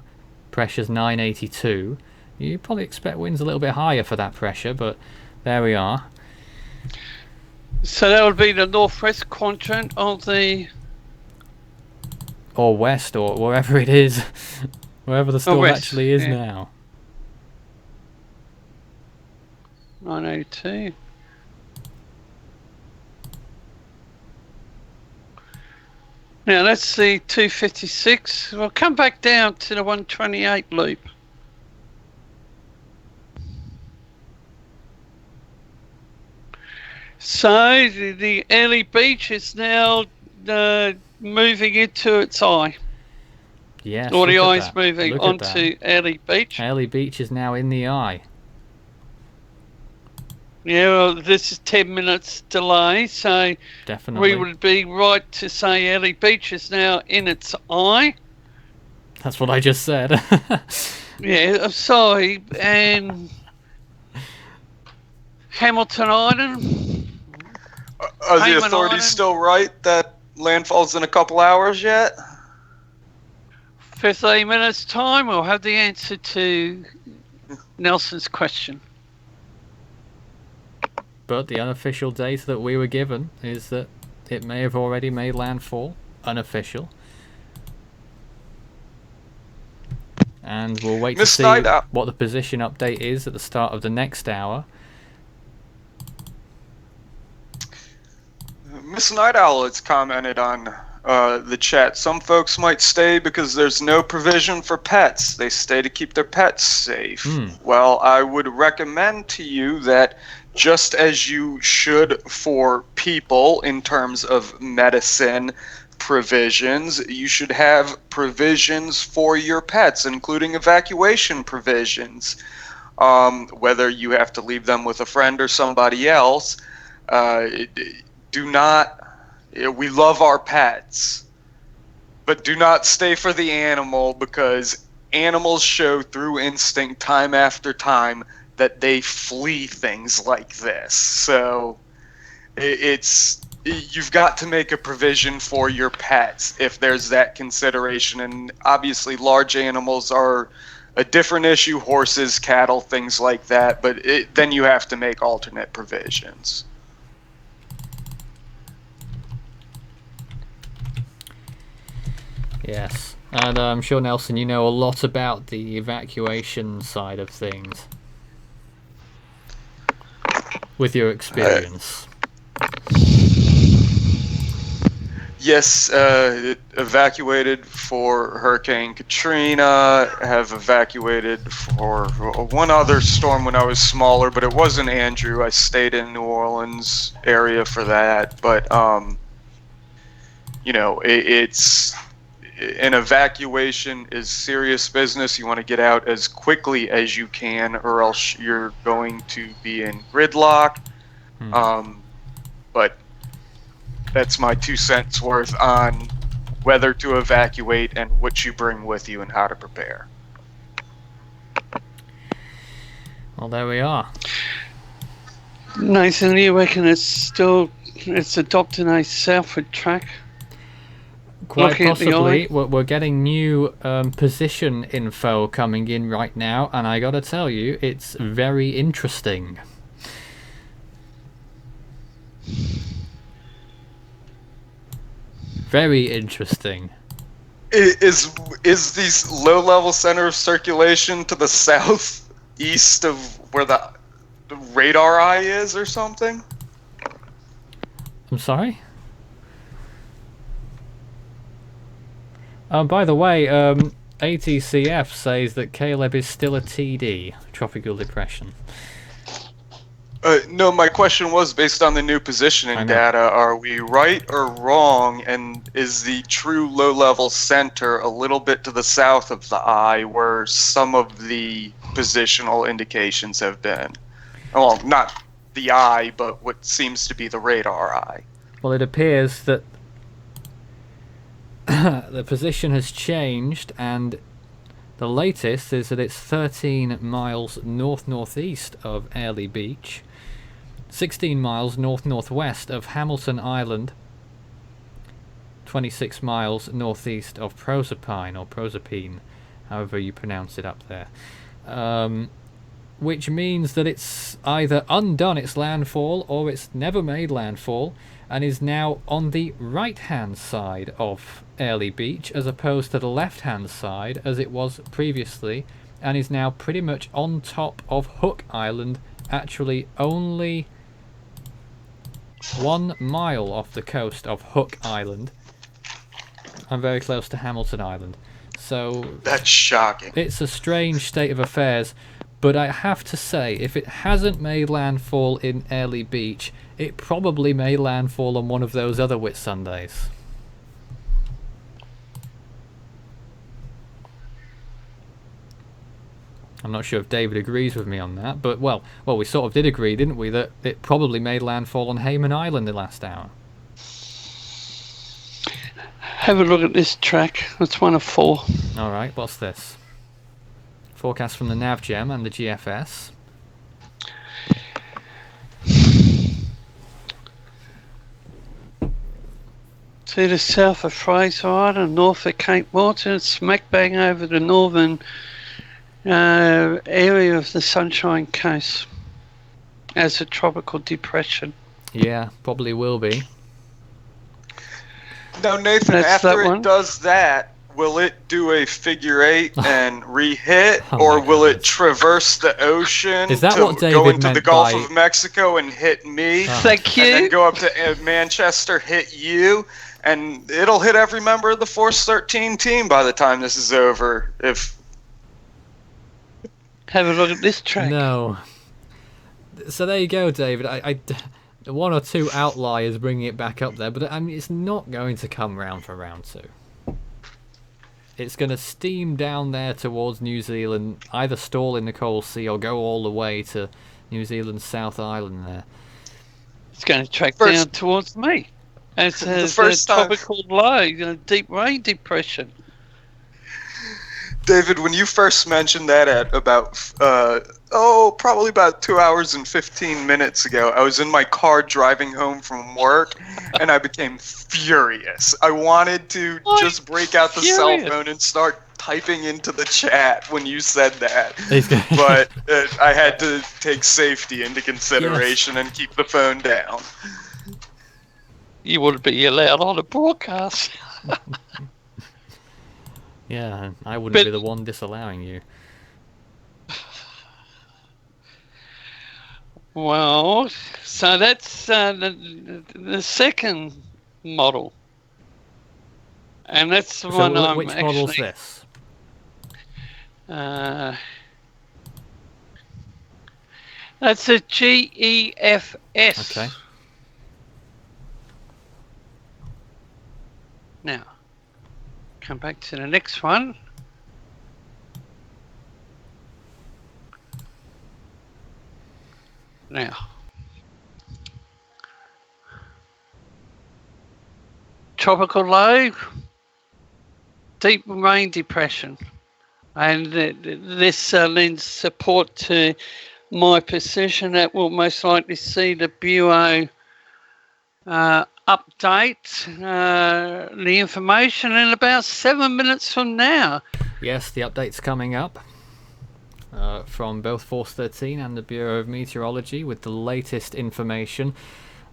Pressure's 982. You probably expect winds a little bit higher for that pressure, but there we are. So that would be the northwest quadrant of the... Or west, or wherever it is. Wherever the storm west, actually is yeah. now. 982. Now that's the 256. We'll come back down to the 128 loop. So the Early Beach is now moving into its eye. Yes. Or the look at eye's that. moving Look at onto Early Beach. that. Early Beach is now in the eye. Yeah, well, this is 10 minutes delay, so Definitely. we would be right to say Early Beach is now in its eye. That's what I just said. Yeah, I'm sorry. And Hamilton Island. Are the Hayman authorities Island. still right that landfall's in a couple hours yet? 15 minutes time, we'll have the answer to Nelson's question. But the unofficial data that we were given is that it may have already made landfall. Unofficial. And we'll wait to Miss see Snyder. what the position update is at the start of the next hour. Miss Night Owl has commented on the chat. Some folks might stay because there's no provision for pets. They stay to keep their pets safe. Well, I would recommend to you that just as you should for people in terms of medicine provisions, you should have provisions for your pets, including evacuation provisions. Whether you have to leave them with a friend or somebody else, do not, we love our pets, but do not stay for the animal, because animals show through instinct time after time that they flee things like this. So you've got to make a provision for your pets if there's that consideration. And obviously large animals are a different issue, horses, cattle, things like that, but then you have to make alternate provisions. Yes. And I'm sure, Nelson, you know a lot about the evacuation side of things. With your experience. Yes, evacuated for Hurricane Katrina, have evacuated for one other storm when I was smaller, but it wasn't Andrew. I stayed in New Orleans area for that, but you know, it's an evacuation is serious business. You want to get out as quickly as you can, or else you're going to be in gridlock. But that's my 2 cents worth on whether to evacuate and what you bring with you and how to prepare. Well, there we are. Nathan, you reckon it's adopting a southward track? Quite Looking at the possibly. eye. We're getting new position info coming in right now, and I gotta tell you, it's very interesting. Very interesting. Is the low-level center of circulation to the southeast of where the radar eye is, or something? I'm sorry? By the way, ATCF says that Caleb is still a TD, tropical depression. No, my question was based on the new positioning data. Are we right or wrong? And is the true low-level center a little bit to the south of the eye where some of the positional indications have been? Well, not the eye, but what seems to be the radar eye. Well, it appears that the position has changed, and the latest is that it's 13 miles north-northeast of Airlie Beach, 16 miles north-northwest of Hamilton Island, 26 miles northeast of Proserpine, or Proserpine, however you pronounce it up there. Which means that it's either undone its landfall or it's never made landfall and is now on the right-hand side of Airlie Beach as opposed to the left-hand side as it was previously, and is now pretty much on top of Hook Island, actually only 1 mile off the coast of Hook Island and very close to Hamilton Island. So that's shocking. It's a strange state of affairs. But I have to say, if it hasn't made landfall in Airlie Beach, it probably made landfall on one of those other Whitsundays. I'm not sure if David agrees with me on that, but well, we sort of did agree, didn't we, that it probably made landfall on Hayman Island the last hour. Have a look at this track. It's one of 4. All right, what's this? Forecast from the NavGem and the GFS. To the south of Fraser Island, north of Cape Morton, smack bang over the northern area of the Sunshine Coast as a tropical depression. Yeah, probably will be. Now, Nathan, after it does that, will it do a figure 8 and re-hit, or will it traverse the ocean Is that to what David go into meant the Gulf by... of Mexico and hit me? Thank you. And then go up to Manchester, hit you, and it'll hit every member of the Force 13 team by the time this is over. Have a look at this track. No. So there you go, David. I one or two outliers bringing it back up there, but I mean, it's not going to come round for round 2. It's going to steam down there towards New Zealand, either stall in the Coral Sea or go all the way to New Zealand's South Island there. It's going to track down towards me. It's a tropical low, deep rain depression. David, when you first mentioned that at about, probably about 2 hours and 15 minutes ago, I was in my car driving home from work, and I became furious. I wanted to just break out the cell phone and start typing into the chat when you said that. But I had to take safety into consideration and keep the phone down. You wouldn't be allowed on a broadcast. Yeah, I wouldn't be the one disallowing you. Well, so that's the second model. And that's the one I'm which actually... model's this? That's a GEFS. Okay. Now, come back to the next one. Now, tropical low, deep rain depression, and this lends support to my position that we'll most likely see the Bureau update the information in about 7 minutes from now. Yes, the update's coming up from both Force 13 and the Bureau of Meteorology with the latest information.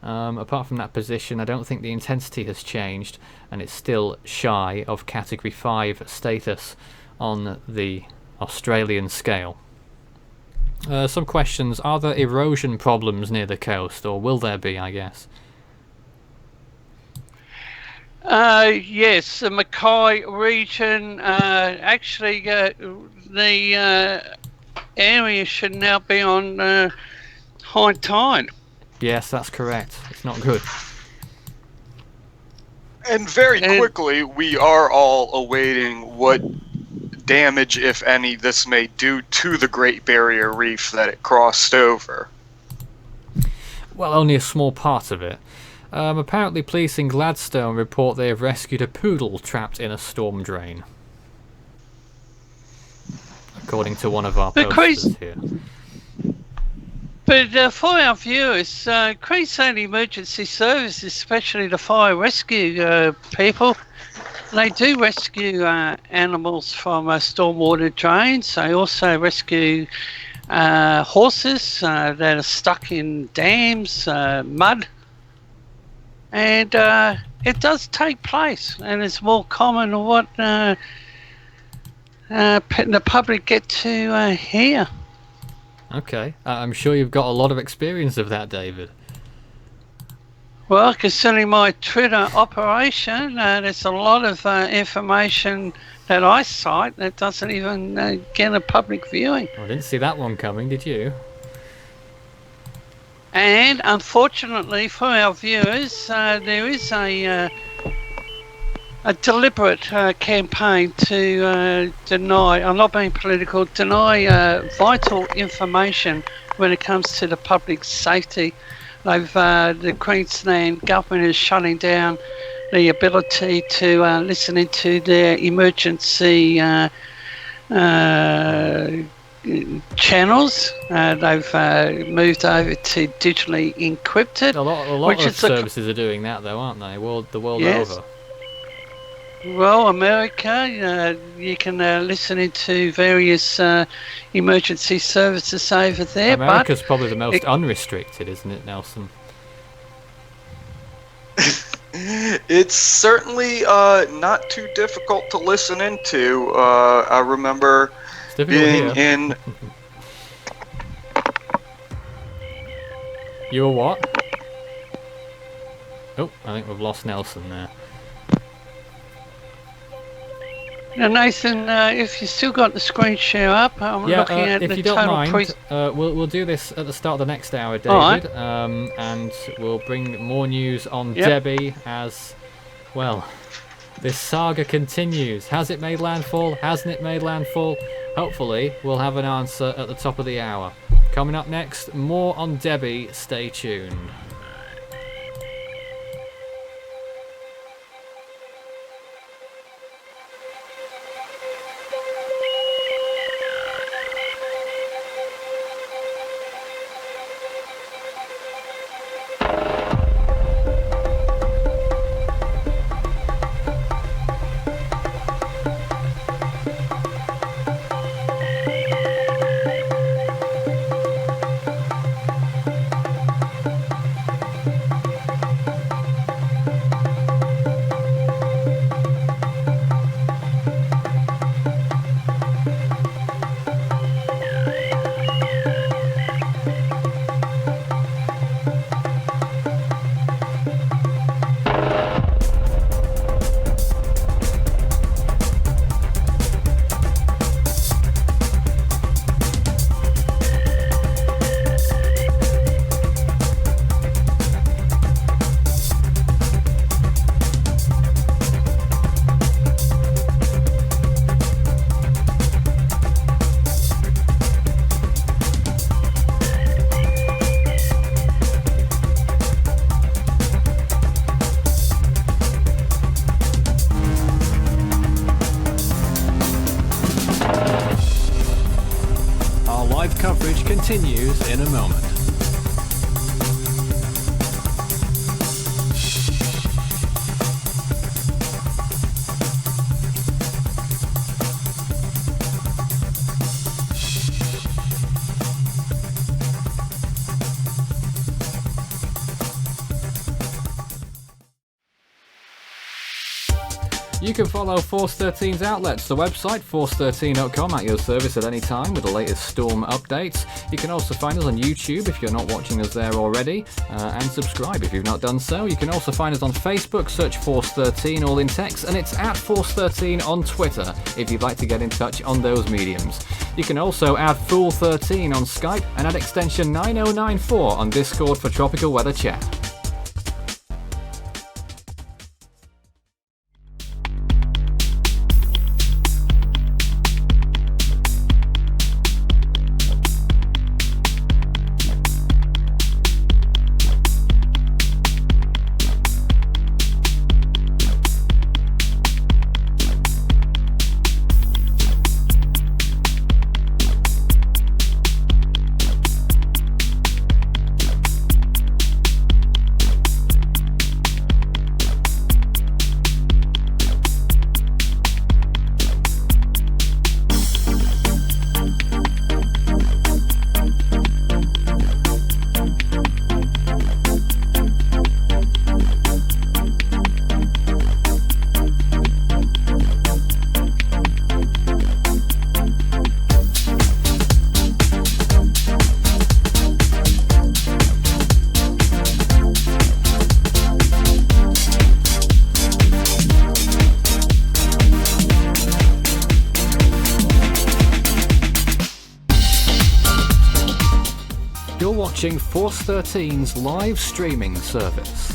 Apart from that position, I don't think the intensity has changed, and it's still shy of Category 5 status on the Australian scale. Some questions. Are there erosion problems near the coast, or will there be, I guess? Yes, the Mackay region, actually the area should now be on high tide. Yes, that's correct. It's not good. And very quickly, we are all awaiting what damage, if any, this may do to the Great Barrier Reef that it crossed over. Well, only a small part of it. Apparently police in Gladstone report they have rescued a poodle trapped in a storm drain. According to one of our posters here. But for our viewers, Queensland Emergency Services, especially the fire rescue people, they do rescue animals from stormwater drains. They also rescue horses that are stuck in dams, mud. And it does take place, and it's more common than what the public get to hear. Okay, I'm sure you've got a lot of experience of that, David. Well, concerning my Twitter operation, there's a lot of information that I cite that doesn't even get a public viewing. I didn't see that one coming, did you? And unfortunately for our viewers, there is a deliberate campaign to deny, I'm not being political, deny vital information when it comes to the public safety. The Queensland government is shutting down the ability to listen into their emergency channels. They've moved over to digitally encrypted. A lot of services are doing that, though, aren't they? The world over. Well, America, you can listen into various emergency services over there. America's probably the most unrestricted, isn't it, Nelson? It's certainly not too difficult to listen into. I remember being in... You were what? Oh, I think we've lost Nelson there. Now, Nathan, if you still got the screen share up, I'm looking at if the you don't total mind, we'll do this at the start of the next hour, David, right. And we'll bring more news on Debbie as, well, this saga continues. Has it made landfall? Hasn't it made landfall? Hopefully, we'll have an answer at the top of the hour. Coming up next, more on Debbie. Stay tuned. continues in a moment. You can follow Force 13's outlets, the website force13.com, at your service at any time with the latest storm updates. You can also find us on YouTube if you're not watching us there already, and subscribe if you've not done so. You can also find us on Facebook, search Force 13 all in text, and it's at Force 13 on Twitter if you'd like to get in touch on those mediums. You can also add Fool 13 on Skype and add extension 9094 on Discord for tropical weather chat. You're watching Force 13's live streaming service.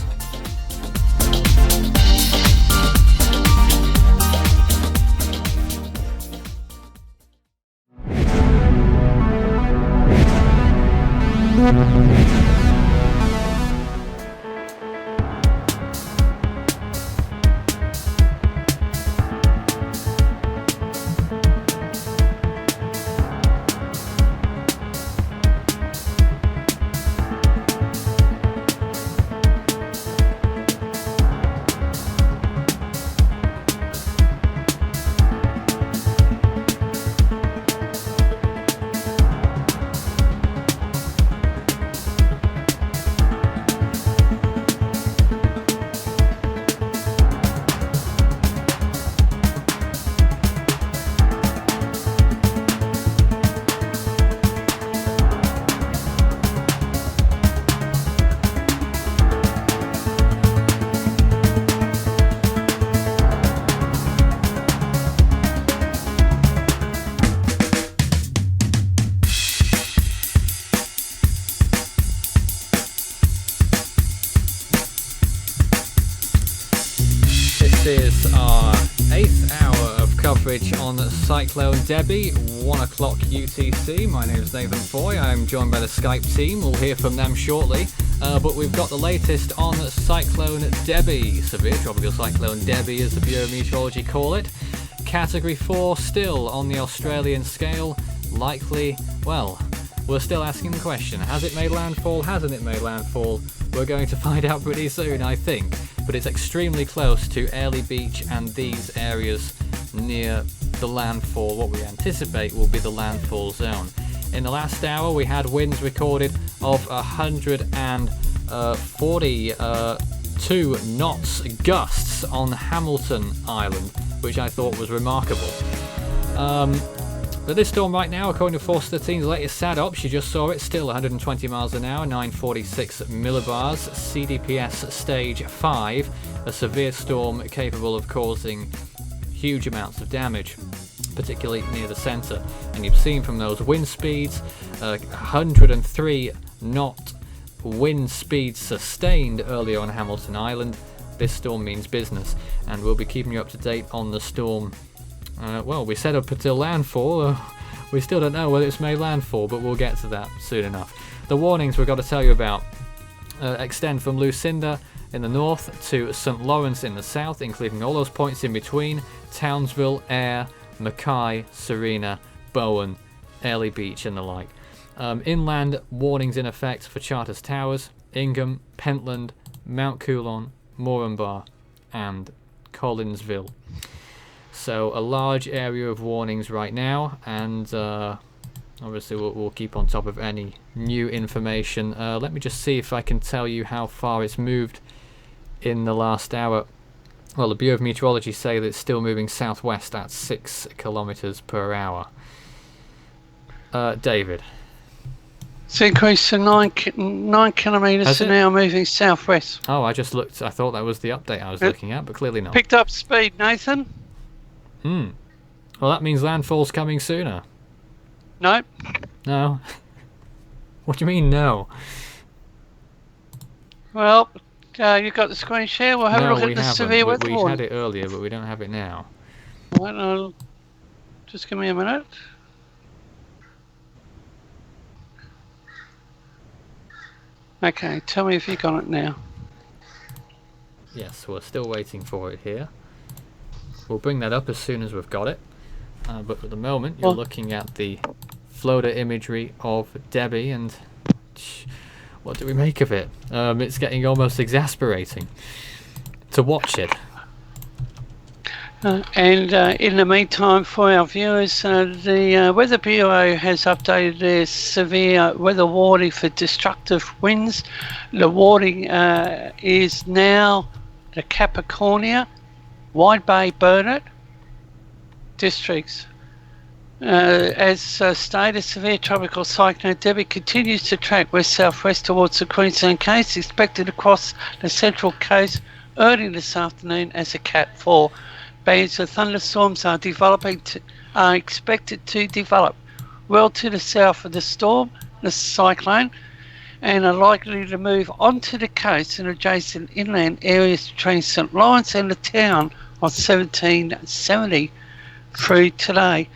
This is our 8th hour of coverage on Cyclone Debbie, 1 o'clock UTC. My name is Nathan Foy. I'm joined by the Skype team. We'll hear from them shortly. But we've got the latest on Cyclone Debbie. Severe Tropical Cyclone Debbie, as the Bureau of Meteorology call it. Category 4 still on the Australian scale. Likely, well, we're still asking the question. Has it made landfall? Hasn't it made landfall? We're going to find out pretty soon, I think. But it's extremely close to Airlie Beach and these areas near the landfall, what we anticipate will be the landfall zone. In the last hour we had winds recorded of 142 knots gusts on Hamilton Island, which I thought was remarkable. But this storm right now, according to Force 13's latest SAT ops, you just saw it, still 120 miles an hour, 946 millibars, CDPS stage 5, a severe storm capable of causing huge amounts of damage, particularly near the centre. And you've seen from those wind speeds, 103 knot wind speeds sustained earlier on Hamilton Island. This storm means business, and we'll be keeping you up to date on the storm. Well, we set up until landfall. We still don't know whether it's made landfall, but we'll get to that soon enough. The warnings we've got to tell you about extend from Lucinda in the north to St. Lawrence in the south, including all those points in between: Townsville, Ayr, Mackay, Serena, Bowen, Airlie Beach and the like. Inland warnings in effect for Charters Towers, Ingham, Pentland, Mount Coulon, Moranbah, and Collinsville. So a large area of warnings right now, and obviously we'll keep on top of any new information. Let me just see if I can tell you how far it's moved in the last hour. Well, the Bureau of Meteorology say that it's still moving southwest at 6 kilometers per hour. David. It's increased to 9 kilometres an hour, moving southwest. Oh, I just looked. I thought that was the update I was looking at, but clearly not. Picked up speed, Nathan. Well, that means landfall's coming sooner. No. No. What do you mean, no? Well, you got the screen share. We'll have a look at the severe weather We warning. had it earlier, but we don't have it now. Well, just give me a minute. Okay, tell me if you got it now. Yes, we're still waiting for it here. We'll bring that up as soon as we've got it. But at the moment, you're looking at the floater imagery of Debbie, and what do we make of it? It's getting almost exasperating to watch it. And in the meantime, for our viewers, the Weather Bureau has updated their severe weather warning for destructive winds. The warning is now the Capricornia, Wide Bay, Burnett districts. As stated, severe tropical cyclone Debbie continues to track west-southwest towards the Queensland coast, expected across the central coast early this afternoon as a Cat 4. Bands of thunderstorms are expected to develop well to the south of the storm, the cyclone, and are likely to move onto the coast and adjacent inland areas between St Lawrence and the town on 1770 through today.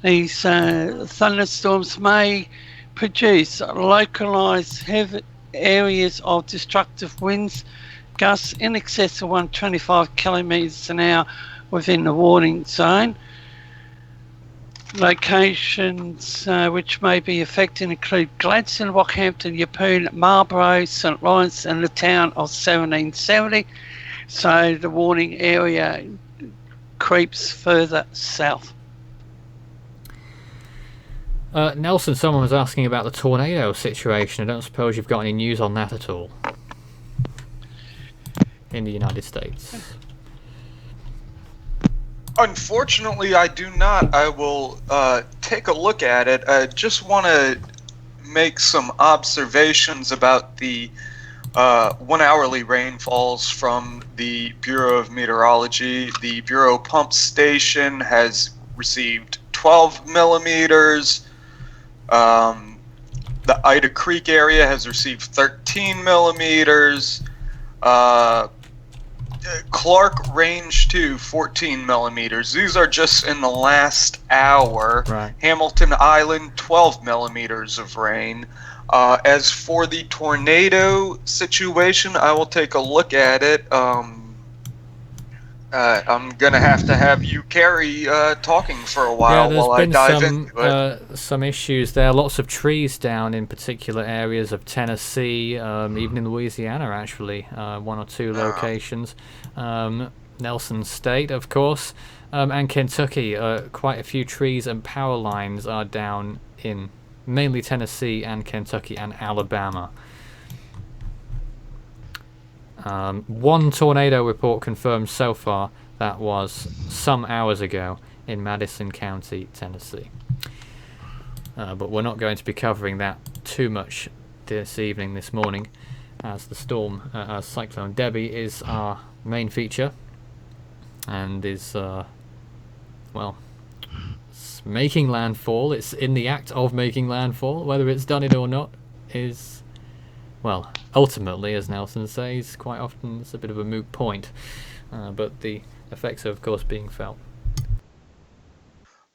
These thunderstorms may produce localised heavy areas of destructive winds, gusts in excess of 125 kilometres an hour within the warning zone. Locations which may be affected include Gladstone, Rockhampton, Yeppoon, Marlborough, St Lawrence and the town of 1770. So the warning area creeps further south. Nelson, someone was asking about the tornado situation. I don't suppose you've got any news on that at all in the United States? Unfortunately, I do not. I will take a look at it. I just want to make some observations about the 1 hourly rainfalls from the Bureau of Meteorology. The Bureau pump station has received 12 millimeters. The Ida Creek area has received 13 millimeters. Clark Range 2, 14 millimeters. These are just in the last hour. Right. Hamilton Island, 12 millimeters of rain. As for the tornado situation, I will take a look at it. I'm going to have you, Carrie, talking for a while while I dive into it. Some issues there. Lots of trees down in particular areas of Tennessee, even in Louisiana, actually. One or two locations. Nelson State, of course, and Kentucky. Quite a few trees and power lines are down in mainly Tennessee and Kentucky and Alabama. One tornado report confirmed so far. That was some hours ago in Madison County, Tennessee. But we're not going to be covering that too much this morning, as the storm, as Cyclone Debbie is our main feature, and is, it's making landfall. It's in the act of making landfall. Whether it's done it or not is, well, ultimately, as Nelson says, quite often it's a bit of a moot point. But the effects are, of course, being felt.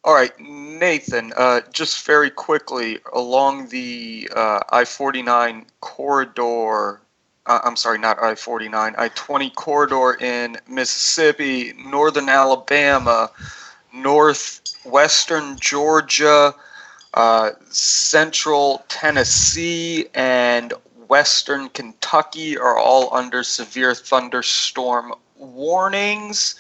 All right, Nathan, just very quickly, along the I-49 corridor, I'm sorry, not I-49, I-20 corridor in Mississippi, northern Alabama, northwestern Georgia, Central Tennessee and Western Kentucky are all under severe thunderstorm warnings.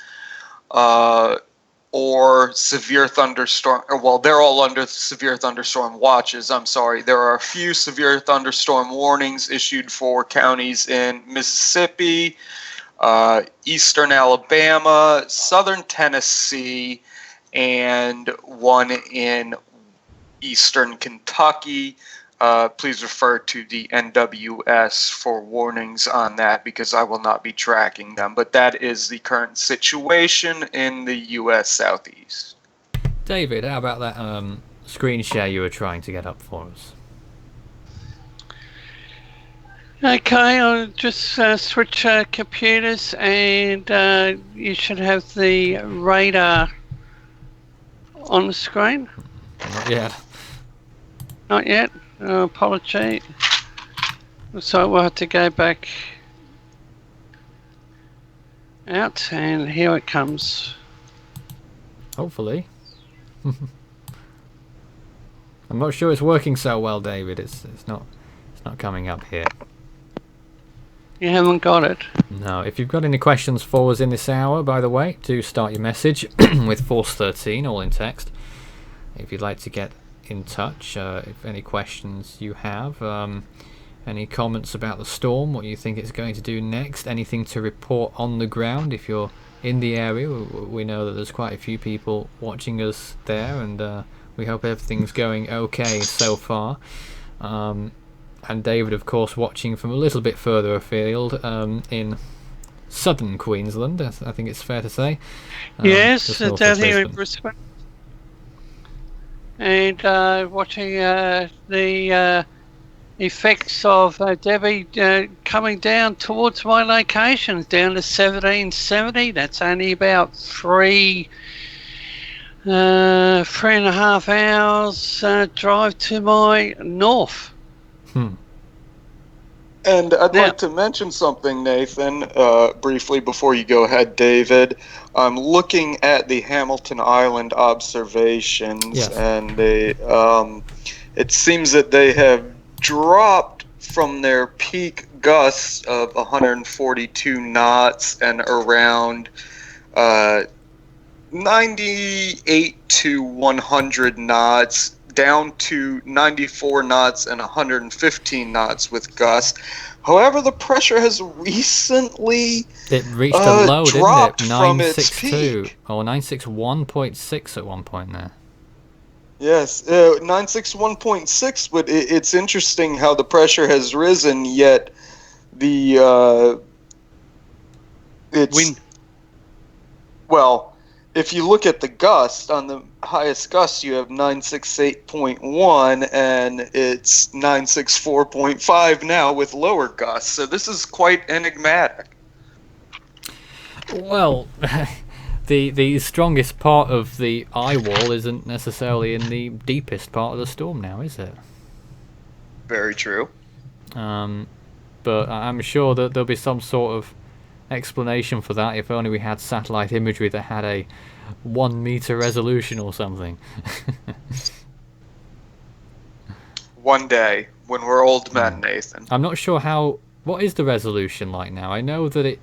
Or severe thunderstorm, well, they're all under severe thunderstorm watches. I'm sorry. There are a few severe thunderstorm warnings issued for counties in Mississippi, eastern Alabama, southern Tennessee, and one in eastern Kentucky. Please refer to the NWS for warnings on that because I will not be tracking them. But that is the current situation in the U.S. Southeast. David, how about that screen share you were trying to get up for us? Okay, I'll just switch computers, and you should have the radar on the screen. Not yet. Not yet. Apology. So we'll have to go back out, and here it comes. Hopefully. I'm not sure it's working so well, David. It's not coming up here. You haven't got it. No. If you've got any questions for us in this hour, by the way, do start your message with Force 13, all in text. If you'd like to get in touch, if any questions you have, any comments about the storm, what you think it's going to do next, anything to report on the ground if you're in the area. We know that there's quite a few people watching us there, and we hope everything's going okay so far. And David, of course, watching from a little bit further afield in southern Queensland, I think it's fair to say. Yes, just north down of here in Brisbane. Brisbane. And watching the effects of Debbie coming down towards my location, down to 1770. That's only about 3.5 hours drive to my north. And I'd like to mention something, Nathan, briefly before you go ahead, David. I'm looking at the Hamilton Island observations, and they, it seems that they have dropped from their peak gusts of 142 knots and around 98 to 100 knots down to 94 knots and 115 knots with gusts. However, the pressure has recently it reached a low, dropped didn't it? from its peak. Or 961.6 at one point there. Yes, 961.6, but it's interesting how the pressure has risen, yet the wind. Well, if you look at the gust, on the highest gust you have 968.1, and it's 964.5 now with lower gusts. So this is quite enigmatic. Well, the strongest part of the eye wall isn't necessarily in the deepest part of the storm now, is it? Very true. But I'm sure that there'll be some sort of explanation for that if only we had satellite imagery that had a 1 meter resolution or something. One day, when we're old men, Nathan. I'm not sure what is the resolution like now. I know that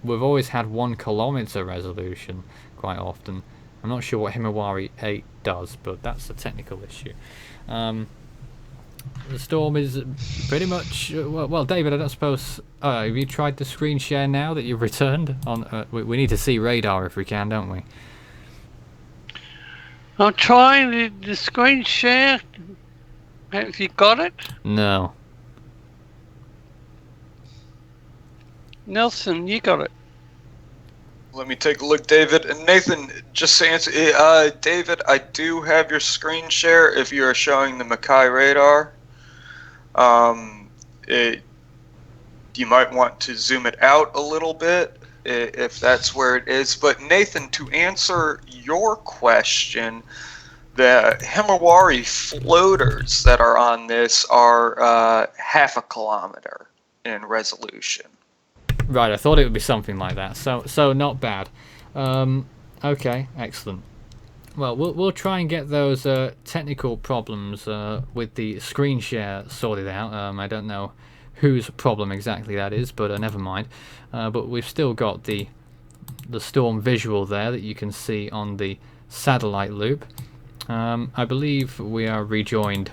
we've always had 1 kilometer resolution quite often. I'm not sure what Himawari 8 does, but that's a technical issue. The storm is pretty much well, David, I don't suppose have you tried the screen share now that you've returned on? We need to see radar if we can, don't we? I'm trying the screen share. Have you got it? No. Nelson, you got it. Let me take a look, David. And Nathan, just to answer, David, I do have your screen share if you are showing the Mackay radar. You might want to zoom it out a little bit if that's where it is. But Nathan, to answer your question, the Himawari floaters that are on this are half a kilometer in resolution. Right, I thought it would be something like that. So not bad. Okay, excellent. Well, we'll try and get those technical problems with the screen share sorted out. I don't know whose problem exactly that is, but never mind. But we've still got the storm visual there that you can see on the satellite loop. I believe we are rejoined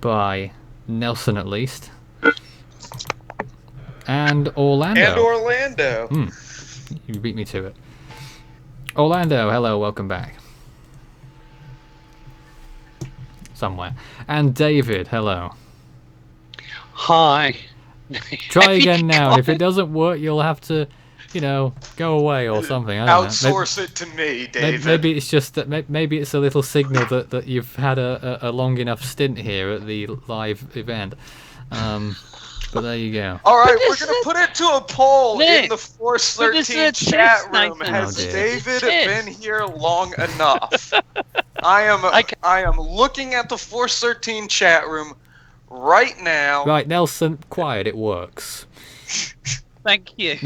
by Nelson at least. And Orlando. You beat me to it. Orlando, hello, welcome back. Somewhere. And David, hello. Hi. Try again now, and if it doesn't work, you'll have to, go away or something. I don't know. Outsource it to me, David. Maybe it's just that. Maybe it's a little signal that you've had a long enough stint here at the live event. But there you go. All right, we're going to put it to a poll in the Force 13 chat room. Has David been here long enough? I am looking at the Force 13 chat room right now. Right, Nelson, quiet. It works. Thank you.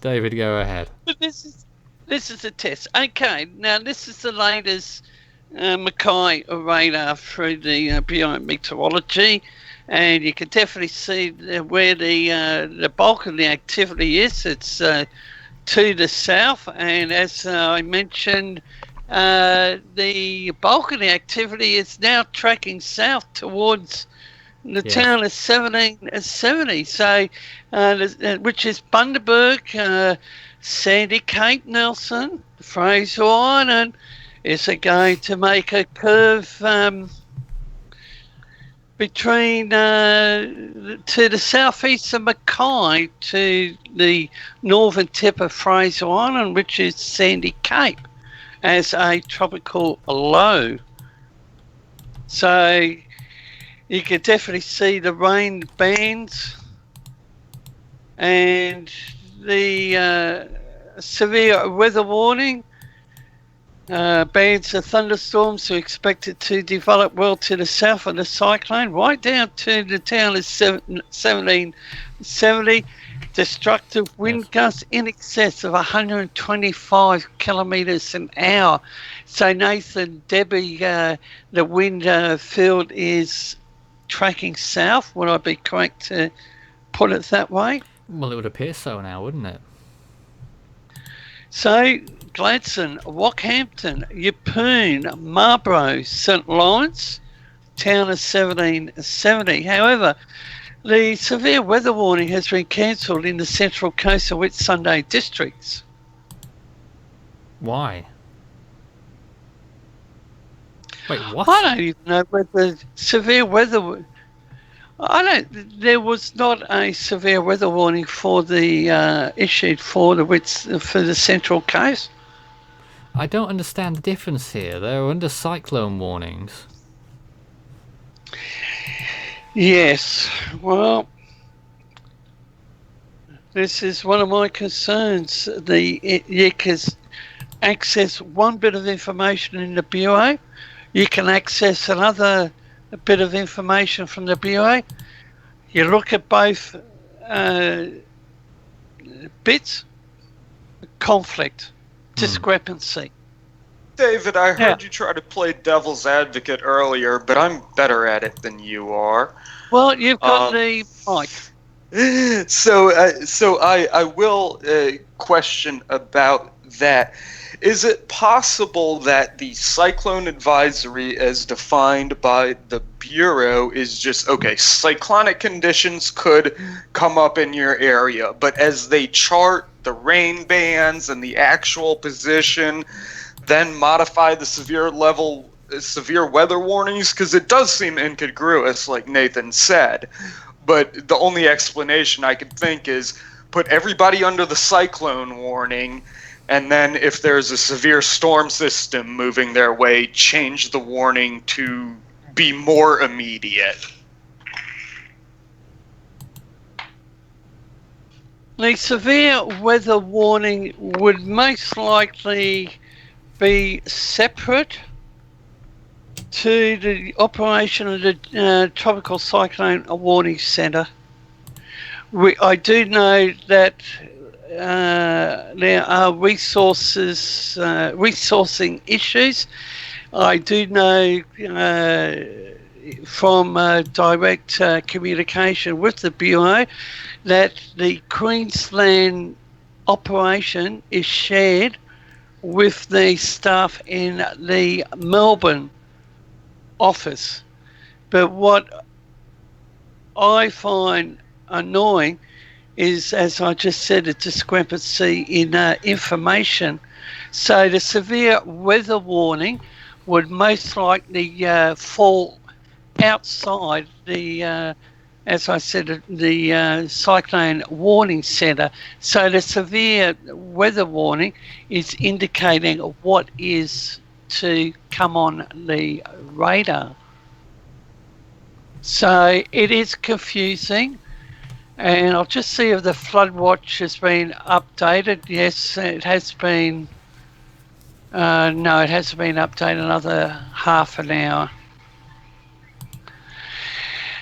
David, go ahead. But this is a test. Okay, now this is the latest Mackay radar through the Bureau of Meteorology. And you can definitely see where the bulk of the activity is. It's to the south, and as I mentioned, the bulk of the activity is now tracking south towards the town of 1770. So, which is Bundaberg, Sandy Cape, Nelson, Fraser Island. Is it going to make a curve? Between to the southeast of Mackay to the northern tip of Fraser Island, which is Sandy Cape, as a tropical low. So you can definitely see the rain bands and the severe weather warning. Bands of thunderstorms are expected to develop well to the south of the cyclone, right down to the town of 1770. Destructive wind gusts in excess of 125 kilometres an hour. So, Nathan, Debbie, the wind field is tracking south. Would I be correct to put it that way? Well, it would appear so now, wouldn't it? So, Gladstone, Rockhampton, Yeppoon, Marlborough, St Lawrence, town of 1770. However, the severe weather warning has been cancelled in the Central Coast and Whitsunday districts. Why? Wait, what? I don't even know whether severe weather... There was not a severe weather warning for the issued for the Central Coast. I don't understand the difference here. They're under cyclone warnings. Yes, well, this is one of my concerns. You can access one bit of information in the Bureau. You can access another bit of information from the Bureau. You look at both bits, conflict, discrepancy. David, I heard you try to play devil's advocate earlier, but I'm better at it than you are. Well, you've got the mic. So I will question about that. Is it possible that the cyclone advisory as defined by the Bureau is just, okay, cyclonic conditions could come up in your area, but as they chart the rain bands and the actual position, then modify the severe weather warnings? Because it does seem incongruous, like Nathan said. But the only explanation I could think is put everybody under the cyclone warning, and then if there's a severe storm system moving their way, change the warning to be more immediate. The severe weather warning would most likely be separate to the operation of the Tropical Cyclone Warning Centre. I do know that there are resourcing issues. I do know from direct communication with the Bureau that the Queensland operation is shared with the staff in the Melbourne office. But what I find annoying is, as I just said, a discrepancy in information. So the severe weather warning would most likely fall outside the, as I said, the Cyclone Warning Centre. So the severe weather warning is indicating what is to come on the radar. So it is confusing. And I'll just see if the flood watch has been updated. Yes, it has been. No, it hasn't been updated. Another half an hour.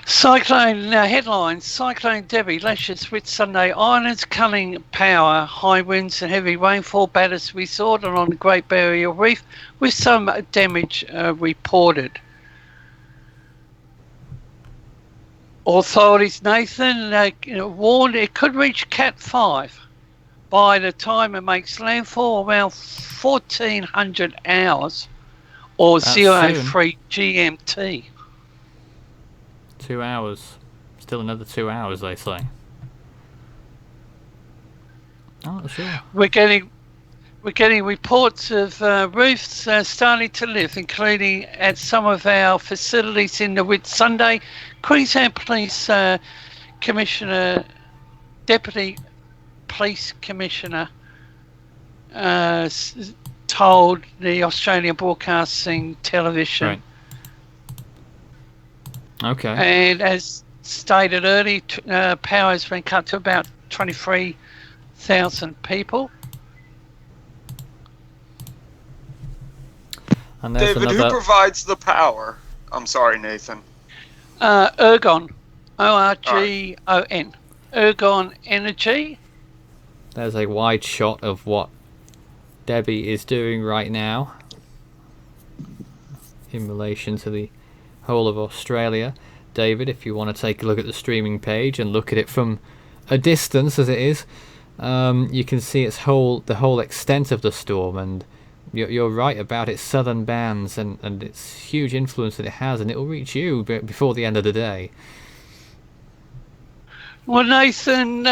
Cyclone headlines: Cyclone Debbie lashes with Sunday Islands, culling power. High winds and heavy rainfall batters we saw on the Great Barrier Reef, with some damage reported. Authorities, Nathan, warned it could reach Cat 5 by the time it makes landfall, around 1400 hours, or That's 03 GMT. 2 hours. Still another 2 hours, they say. Oh, sure. We're getting reports of roofs starting to lift, including at some of our facilities in the Whitsunday. Queensland Police Commissioner, Deputy Police Commissioner, told the Australian Broadcasting Television. Right. Okay. And as stated earlier, power has been cut to about 23,000 people. And there's David, another... who provides the power? I'm sorry, Nathan. Ergon, Orgon, Ergon Energy. There's a wide shot of what Debbie is doing right now in relation to the whole of Australia. David, if you want to take a look at the streaming page and look at it from a distance as it is, you can see the whole extent of the storm, and you're right about its southern bands and its huge influence that it has, and it will reach you before the end of the day. Well, Nathan,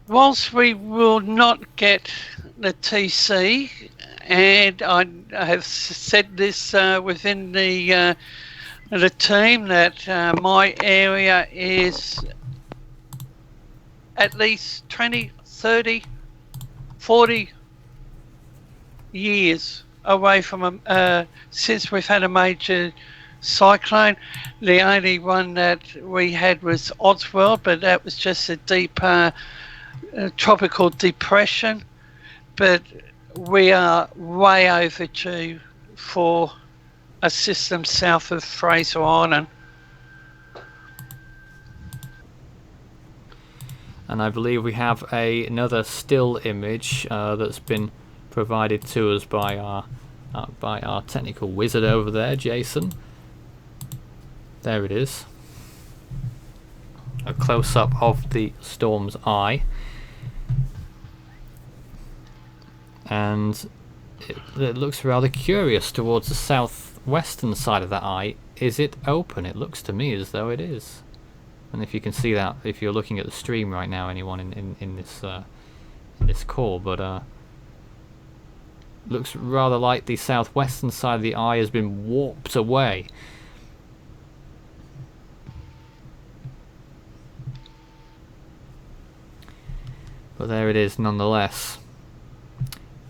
whilst we will not get the TC, and I have said this within the team, that my area is at least 20, 30, 40 years away from since we've had a major cyclone. The only one that we had was Oswald, but that was just a deep tropical depression. But we are way overdue for a system south of Fraser Island. And I believe we have another still image that's been provided to us by our technical wizard over there, Jason. There it is. A close-up of the storm's eye. And it looks rather curious towards the southwestern side of that eye. Is it open? It looks to me as though it is. And if you can see that, if you're looking at the stream right now, anyone in this call, but looks rather like the southwestern side of the eye has been warped away. But there it is nonetheless.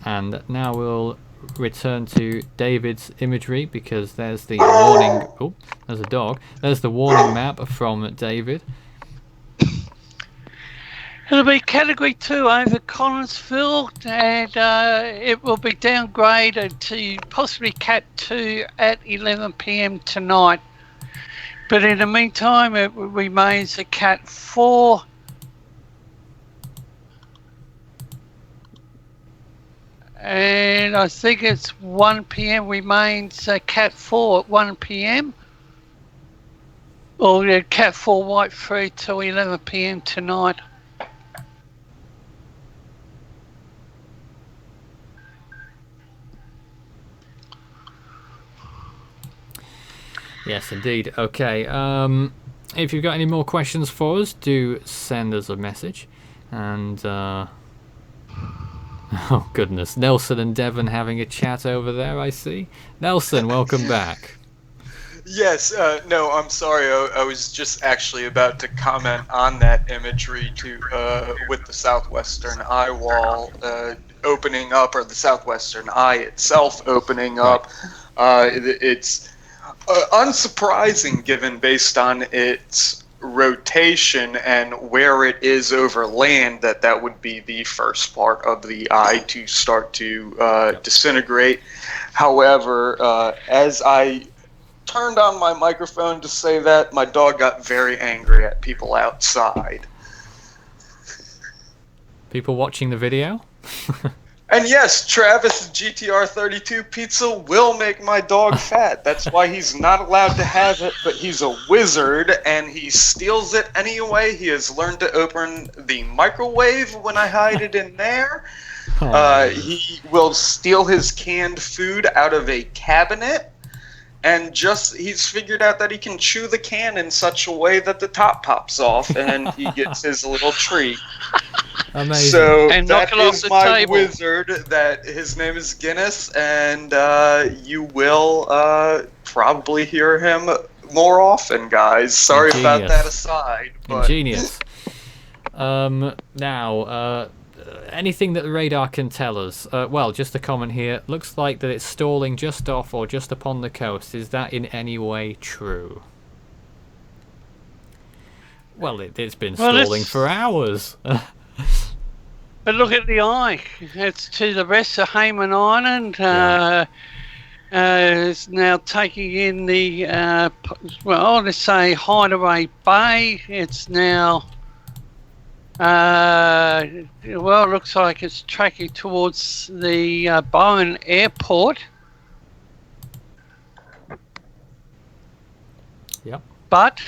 And now we'll return to David's imagery, because there's the warning. Oh, there's a dog. There's the warning map from David. It'll be Category 2 over Collinsville, and it will be downgraded to possibly Cat 2 at 11 p.m. tonight. But in the meantime, it remains a Cat 4 And I think it's 1 p.m. remains Cat 4 at 1 p.m. Or Cat 4 White 3 till 11 p.m. tonight. Yes, indeed. Okay. If you've got any more questions for us, do send us a message. And oh goodness, Nelson and Devon having a chat over there. I see. Nelson, welcome back. Yes, no, I'm sorry. I was just actually about to comment on that imagery with the southwestern eye wall opening up, or the southwestern eye itself opening up. It's unsurprising, given based on its rotation and where it is over land, that would be the first part of the eye to start to disintegrate. However, as I turned on my microphone to say that, my dog got very angry at people outside. People watching the video? And yes, Travis GTR 32 pizza will make my dog fat. That's why he's not allowed to have it, but he's a wizard and he steals it anyway. He has learned to open the microwave when I hide it in there. He will steal his canned food out of a cabinet. And he's figured out that he can chew the can in such a way that the top pops off and he gets his little treat. Amazing. So And that knock it off is the my table. wizard. That his name is Guinness, and you will probably hear him more often, guys. Sorry about that aside. But Ingenious. Now, anything that the radar can tell us? Well, just a comment here. Looks like that it's stalling just off or just upon the coast. Is that in any way true? Well, it's been stalling for hours. But look at the eye. It's to the west of Hayman Island. It's now taking in the, let's say Hideaway Bay. It's now, it looks like it's tracking towards the Bowen Airport. Yep. But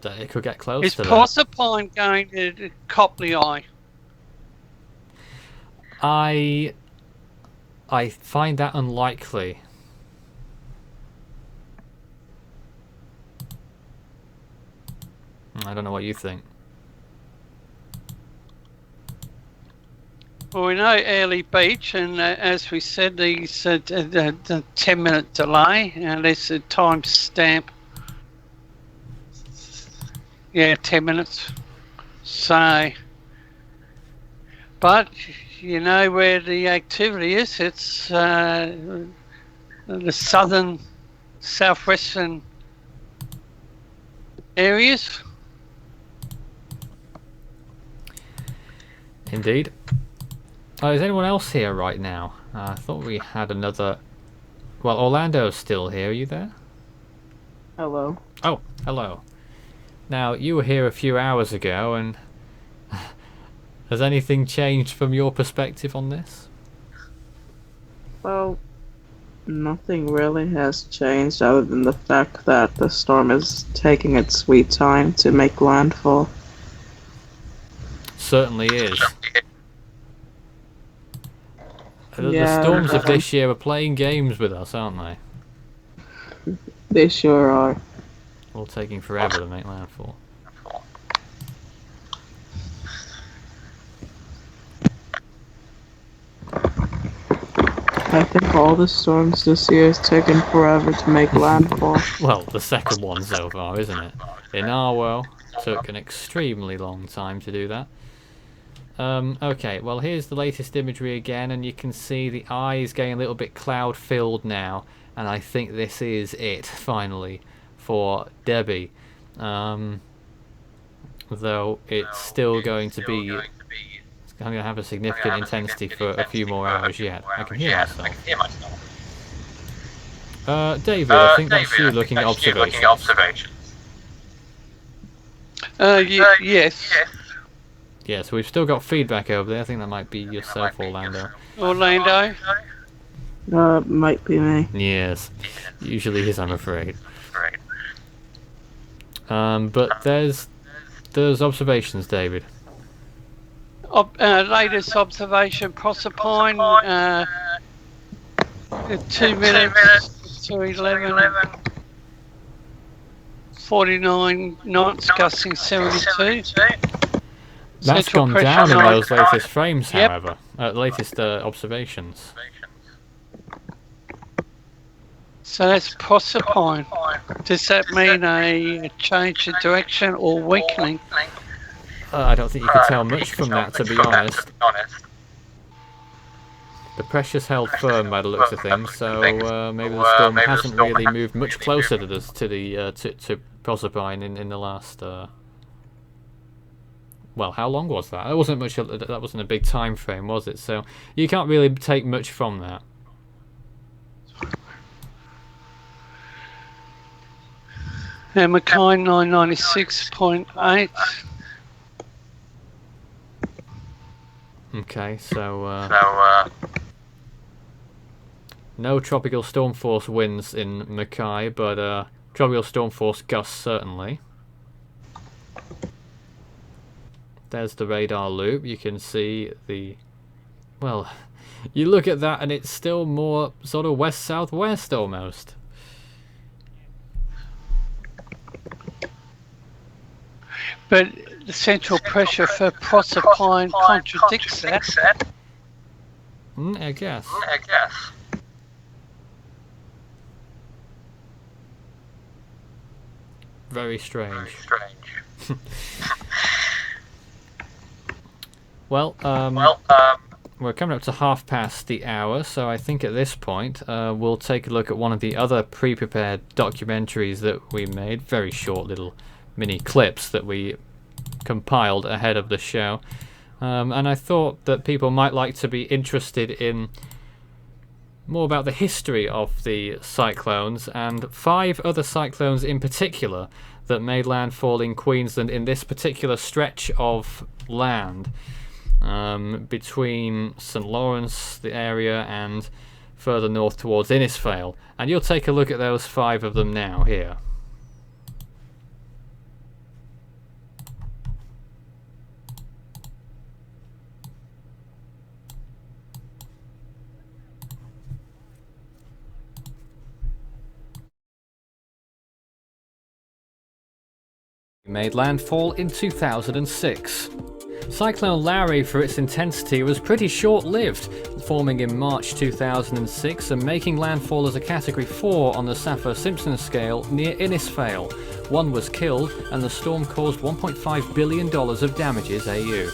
That it could get close is to that. Proserpine going to Copley Eye? I find that unlikely. I don't know what you think. Well, we know Airlie Beach, and as we said, there's a 10-minute delay, and there's a time stamp. Yeah, 10 minutes. So, but you know where the activity is. It's the southern, southwestern areas. Indeed. Is anyone else here right now? I thought we had another... Well, Orlando's still here. Are you there? Hello. Oh, hello. Now, you were here a few hours ago, and has anything changed from your perspective on this? Well, nothing really has changed other than the fact that the storm is taking its sweet time to make landfall. Certainly is. The Yeah, storms of this year are playing games with us, aren't they? They sure are. All taking forever to make landfall. I think all the storms this year has taken forever to make landfall. Well, the second one so far, isn't it? In Arwell, took an extremely long time to do that. Okay, well here's the latest imagery again, and you can see the eye is getting a little bit cloud filled now, and I think this is it finally for Debbie. Though it's still going to be, it's going to have a significant intensity for a few more hours yet. I can hear myself. David, I think that's you looking at observations. Yes. Yeah, so we've still got feedback over there. I think that might be yourself, Orlando. Orlando? Might be me. Yes, usually is, I'm afraid. But there's observations, David. Latest observation, Proserpine, 2 minutes to 11, 49 knots, gusting 72. That's Central gone pressure down in nine- those latest frames, Yep. however. Latest observations. So that's Proserpine. Does that mean a change in direction or weakening? I don't think you could tell much from that, to be honest. The pressure's held firm by the looks of things, so maybe the storm hasn't really moved much closer to to Proserpine in the last. Well, how long was that? That wasn't much. That wasn't a big time frame, was it? So you can't really take much from that. Now Mackay 996.8. Okay, so no tropical storm force winds in Mackay, but tropical storm force gusts certainly. There's the radar loop. You can see the, well, you look at that and it's still more sort of west-southwest almost. But the central pressure for Proserpine contradicts that. I guess. Very strange. Well, we're coming up to half past the hour, so I think at this point we'll take a look at one of the other pre-prepared documentaries that we made. Very short little mini clips that we compiled ahead of the show. And I thought that people might like to be interested in more about the history of the cyclones, and 5 other cyclones in particular that made landfall in Queensland in this particular stretch of land between St Lawrence, the area, and further north towards Innisfail. And you'll take a look at those 5 of them now here. Made landfall in 2006. Cyclone Larry, for its intensity, was pretty short-lived, forming in March 2006 and making landfall as a Category 4 on the Saffir-Simpson scale near Innisfail. 1 was killed, and the storm caused $1.5 billion of damages AU.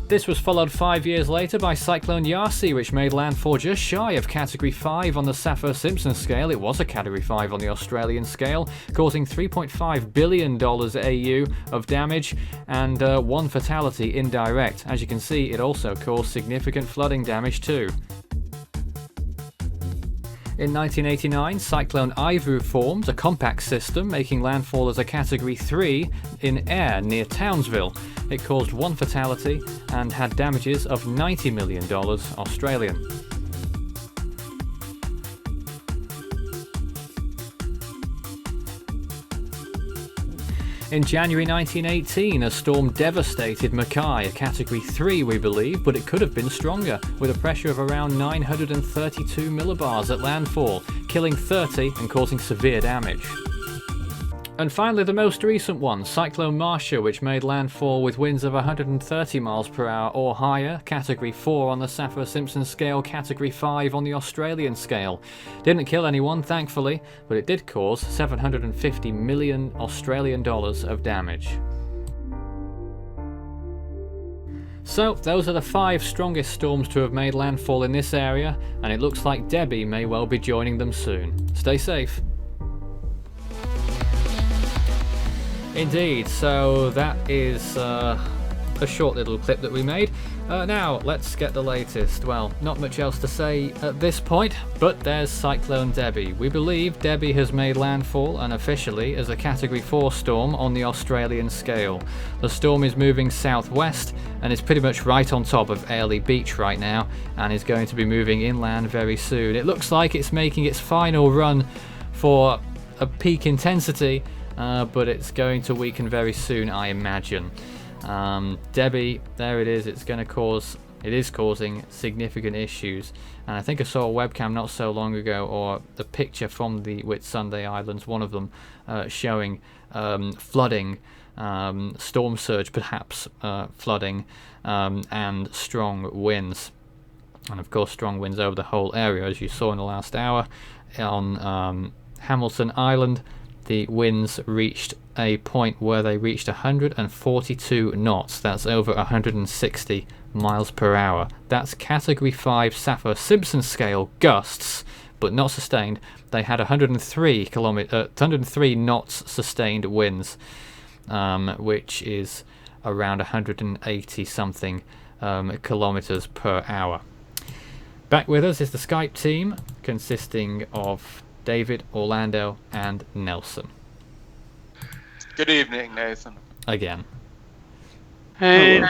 This was followed 5 years later by Cyclone Yasi, which made landfall just shy of Category 5 on the Saffir-Simpson scale. It was a Category 5 on the Australian scale, causing $3.5 billion AU of damage and 1 fatality indirect. As you can see, it also caused significant flooding damage too. In 1989, Cyclone Ivu formed, a compact system, making landfall as a Category 3 in air near Townsville. It caused 1 fatality and had damages of $90 million Australian. In January 1918, a storm devastated Mackay, a Category 3 we believe, but it could have been stronger, with a pressure of around 932 millibars at landfall, killing 30 and causing severe damage. And finally, the most recent one, Cyclone Marcia, which made landfall with winds of 130 miles per hour or higher, Category 4 on the Saffir-Simpson scale, Category 5 on the Australian scale. Didn't kill anyone, thankfully, but it did cause 750 million Australian dollars of damage. So, those are the 5 strongest storms to have made landfall in this area, and it looks like Debbie may well be joining them soon. Stay safe. Indeed, so that is a short little clip that we made. Now, let's get the latest. Well, not much else to say at this point, but there's Cyclone Debbie. We believe Debbie has made landfall unofficially as a Category 4 storm on the Australian scale. The storm is moving southwest and is pretty much right on top of Airlie Beach right now and is going to be moving inland very soon. It looks like it's making its final run for a peak intensity, but it's going to weaken very soon, I imagine. Debbie, there it is. It is causing significant issues, and I think I saw a webcam not so long ago, or a picture from the Whitsunday Islands, one of them, showing flooding, storm surge perhaps, flooding, and strong winds. And of course strong winds over the whole area, as you saw in the last hour. On Hamilton Island, the winds reached a point where they reached 142 knots. That's over 160 miles per hour. That's Category 5 Saffir-Simpson scale gusts, but not sustained. They had 103 knots sustained winds, which is around 180 something kilometers per hour. Back with us is the Skype team, consisting of David, Orlando, and Nelson. Good evening, Nathan. Again. And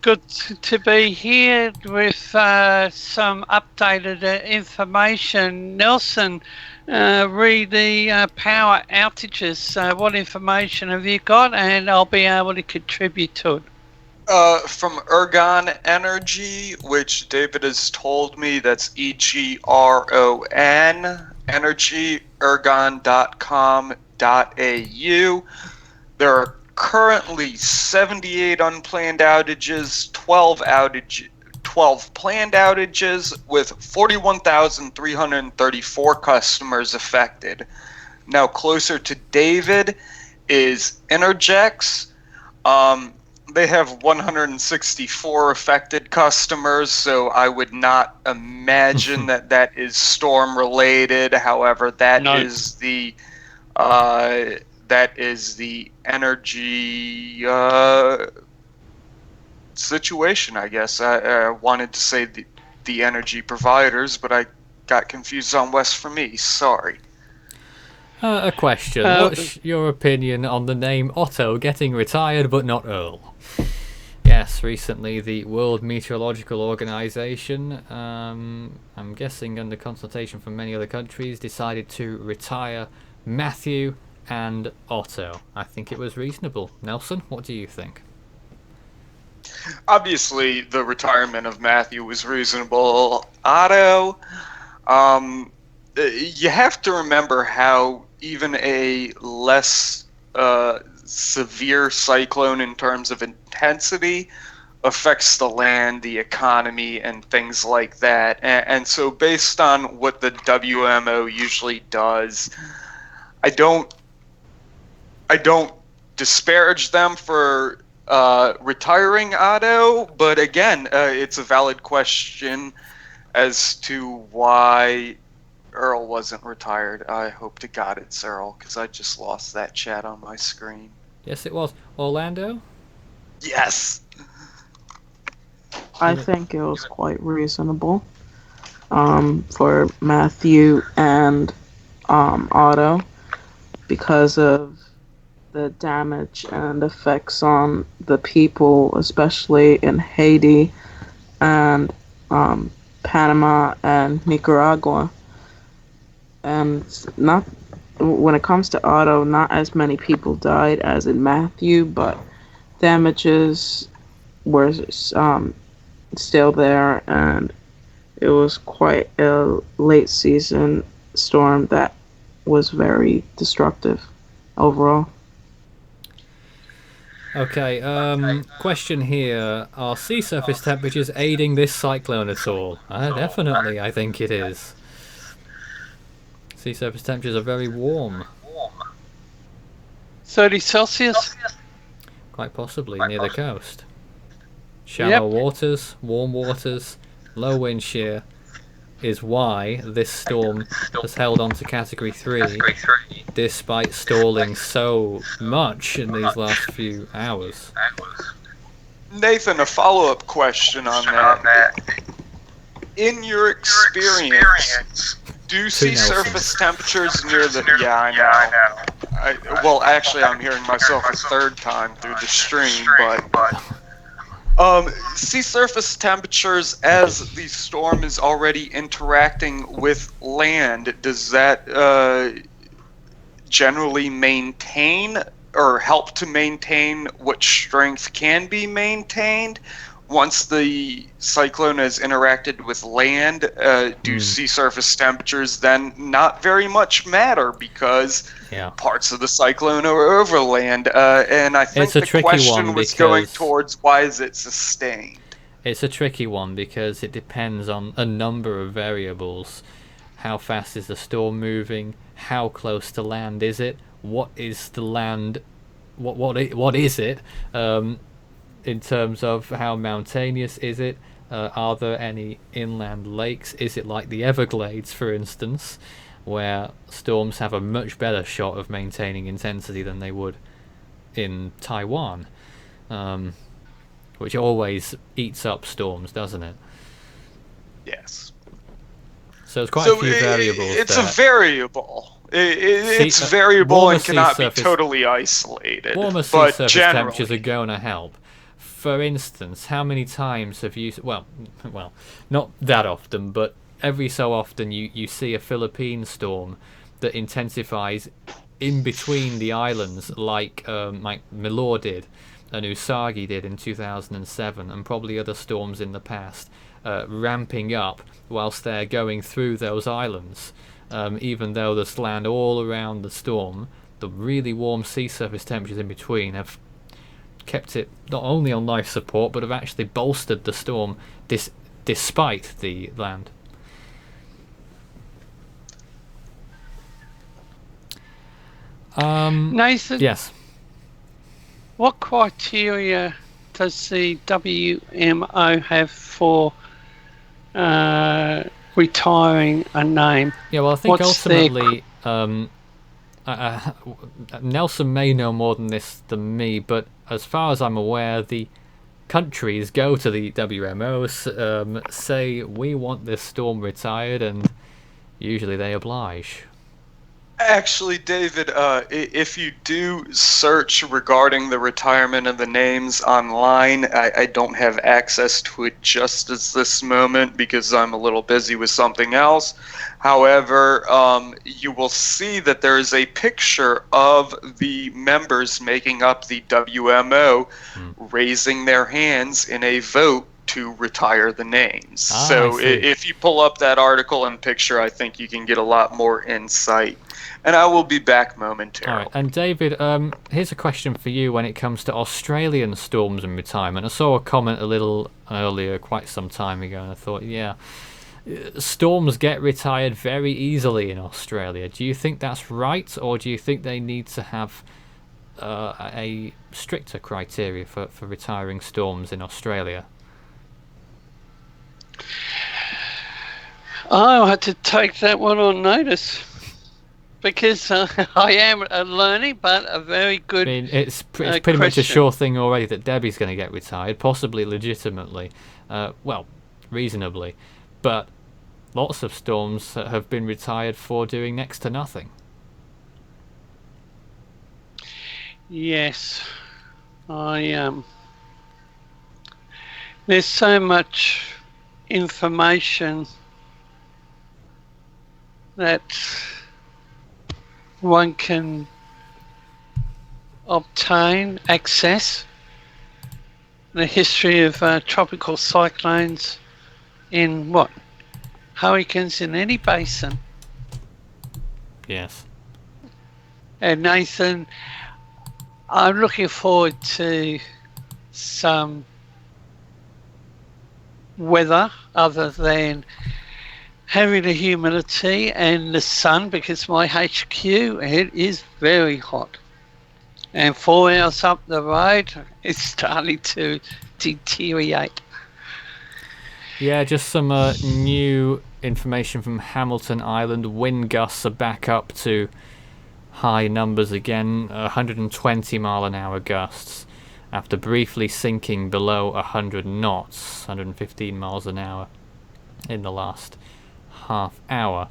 good to be here with some updated information. Nelson, read the power outages. What information have you got? And I'll be able to contribute to it. From Ergon Energy, which David has told me, that's EGRON, energy, ergon.com.au. There are currently 78 unplanned outages, 12 planned outages, with 41,334 customers affected. Now, closer to David is Intergex. They have 164 affected customers, so I would not imagine that is storm related. However, that is the energy situation, I guess. I wanted to say the energy providers, but I got confused on West for me. Sorry. A question. What's your opinion on the name Otto getting retired but not Earl? Yes, recently the World Meteorological Organization, I'm guessing under consultation from many other countries, decided to retire Matthew and Otto. I think it was reasonable. Nelson, what do you think? Obviously, the retirement of Matthew was reasonable. Otto, you have to remember how even a less severe cyclone in terms of intensity affects the land, the economy, and things like that. And so based on what the WMO usually does, I don't disparage them for retiring Otto, but again, it's a valid question as to why Earl wasn't retired. I hope to God it's Earl, because I just lost that chat on my screen. Yes, it was. Orlando? Yes! I think it was quite reasonable for Matthew and Otto because of the damage and effects on the people, especially in Haiti and Panama and Nicaragua. And not when it comes to Otto, not as many people died as in Matthew, but damages were still there, and it was quite a late season storm that was very destructive overall. Okay, question here. Are sea surface temperatures aiding this cyclone at all? Definitely, I think it is. Sea surface temperatures are very warm. 30 Celsius? Quite possibly, near the coast. Shallow waters, warm waters, low wind shear is why this storm has held on to Category 3 despite stalling so much in these last few hours. Nathan, a follow-up question on that. In your experience, do sea surface temperatures near the... Yeah, I know. Well, actually, I'm hearing myself a third time through the stream, but... sea surface temperatures as the storm is already interacting with land, does that generally maintain or help to maintain what strength can be maintained? Once the cyclone has interacted with land, do sea surface temperatures then not very much matter because parts of the cyclone are over land? And I think the question was going towards why is it sustained? It's a tricky one because it depends on a number of variables. How fast is the storm moving? How close to land is it? What is the land? What is it? In terms of how mountainous is it? Are there any inland lakes? Is it like the Everglades, for instance, where storms have a much better shot of maintaining intensity than they would in Taiwan, which always eats up storms, doesn't it? Yes. So it's quite a few variables. It's a variable. It's variable and cannot be totally isolated. Warmer sea surface temperatures are going to help. For instance, how many times have you... Well, not that often, but every so often you see a Philippine storm that intensifies in between the islands, like Milor did and Usagi did in 2007, and probably other storms in the past, ramping up whilst they're going through those islands. Even though there's land all around the storm, the really warm sea surface temperatures in between have kept it not only on life support, but have actually bolstered the storm despite the land. Nathan? Yes. What criteria does the WMO have for retiring a name? Yeah, well, I think ultimately... Nelson may know more than this than me, but as far as I'm aware, the countries go to the WMO, say we want this storm retired, and usually they oblige. Actually, David, if you do search regarding the retirement of the names online, I don't have access to it just at this moment because I'm a little busy with something else. However, you will see that there is a picture of the members making up the WMO raising their hands in a vote to retire the names. So if you pull up that article and picture, I think you can get a lot more insight. And I will be back momentarily. All right. And David, here's a question for you when it comes to Australian storms and retirement. I saw a comment a little earlier, quite some time ago, and I thought, yeah, storms get retired very easily in Australia. Do you think that's right, or do you think they need to have a stricter criteria for retiring storms in Australia? I'll have to take that one on notice. Because I am learning, but a very good. I mean, it's pretty much a sure thing already that Debbie's going to get retired, possibly legitimately, well, reasonably, but lots of storms have been retired for doing next to nothing. Yes, there's so much information that one can obtain access. The history of tropical cyclones in hurricanes in any basin. Yes. And Nathan, I'm looking forward to some weather other than having the humidity and the sun, because my HQ, it is very hot. And 4 hours up the road, it's starting to deteriorate. Yeah, just some new information from Hamilton Island. Wind gusts are back up to high numbers again, 120 mile an hour gusts. after briefly sinking below 100 knots, 115 miles an hour, in the last half hour.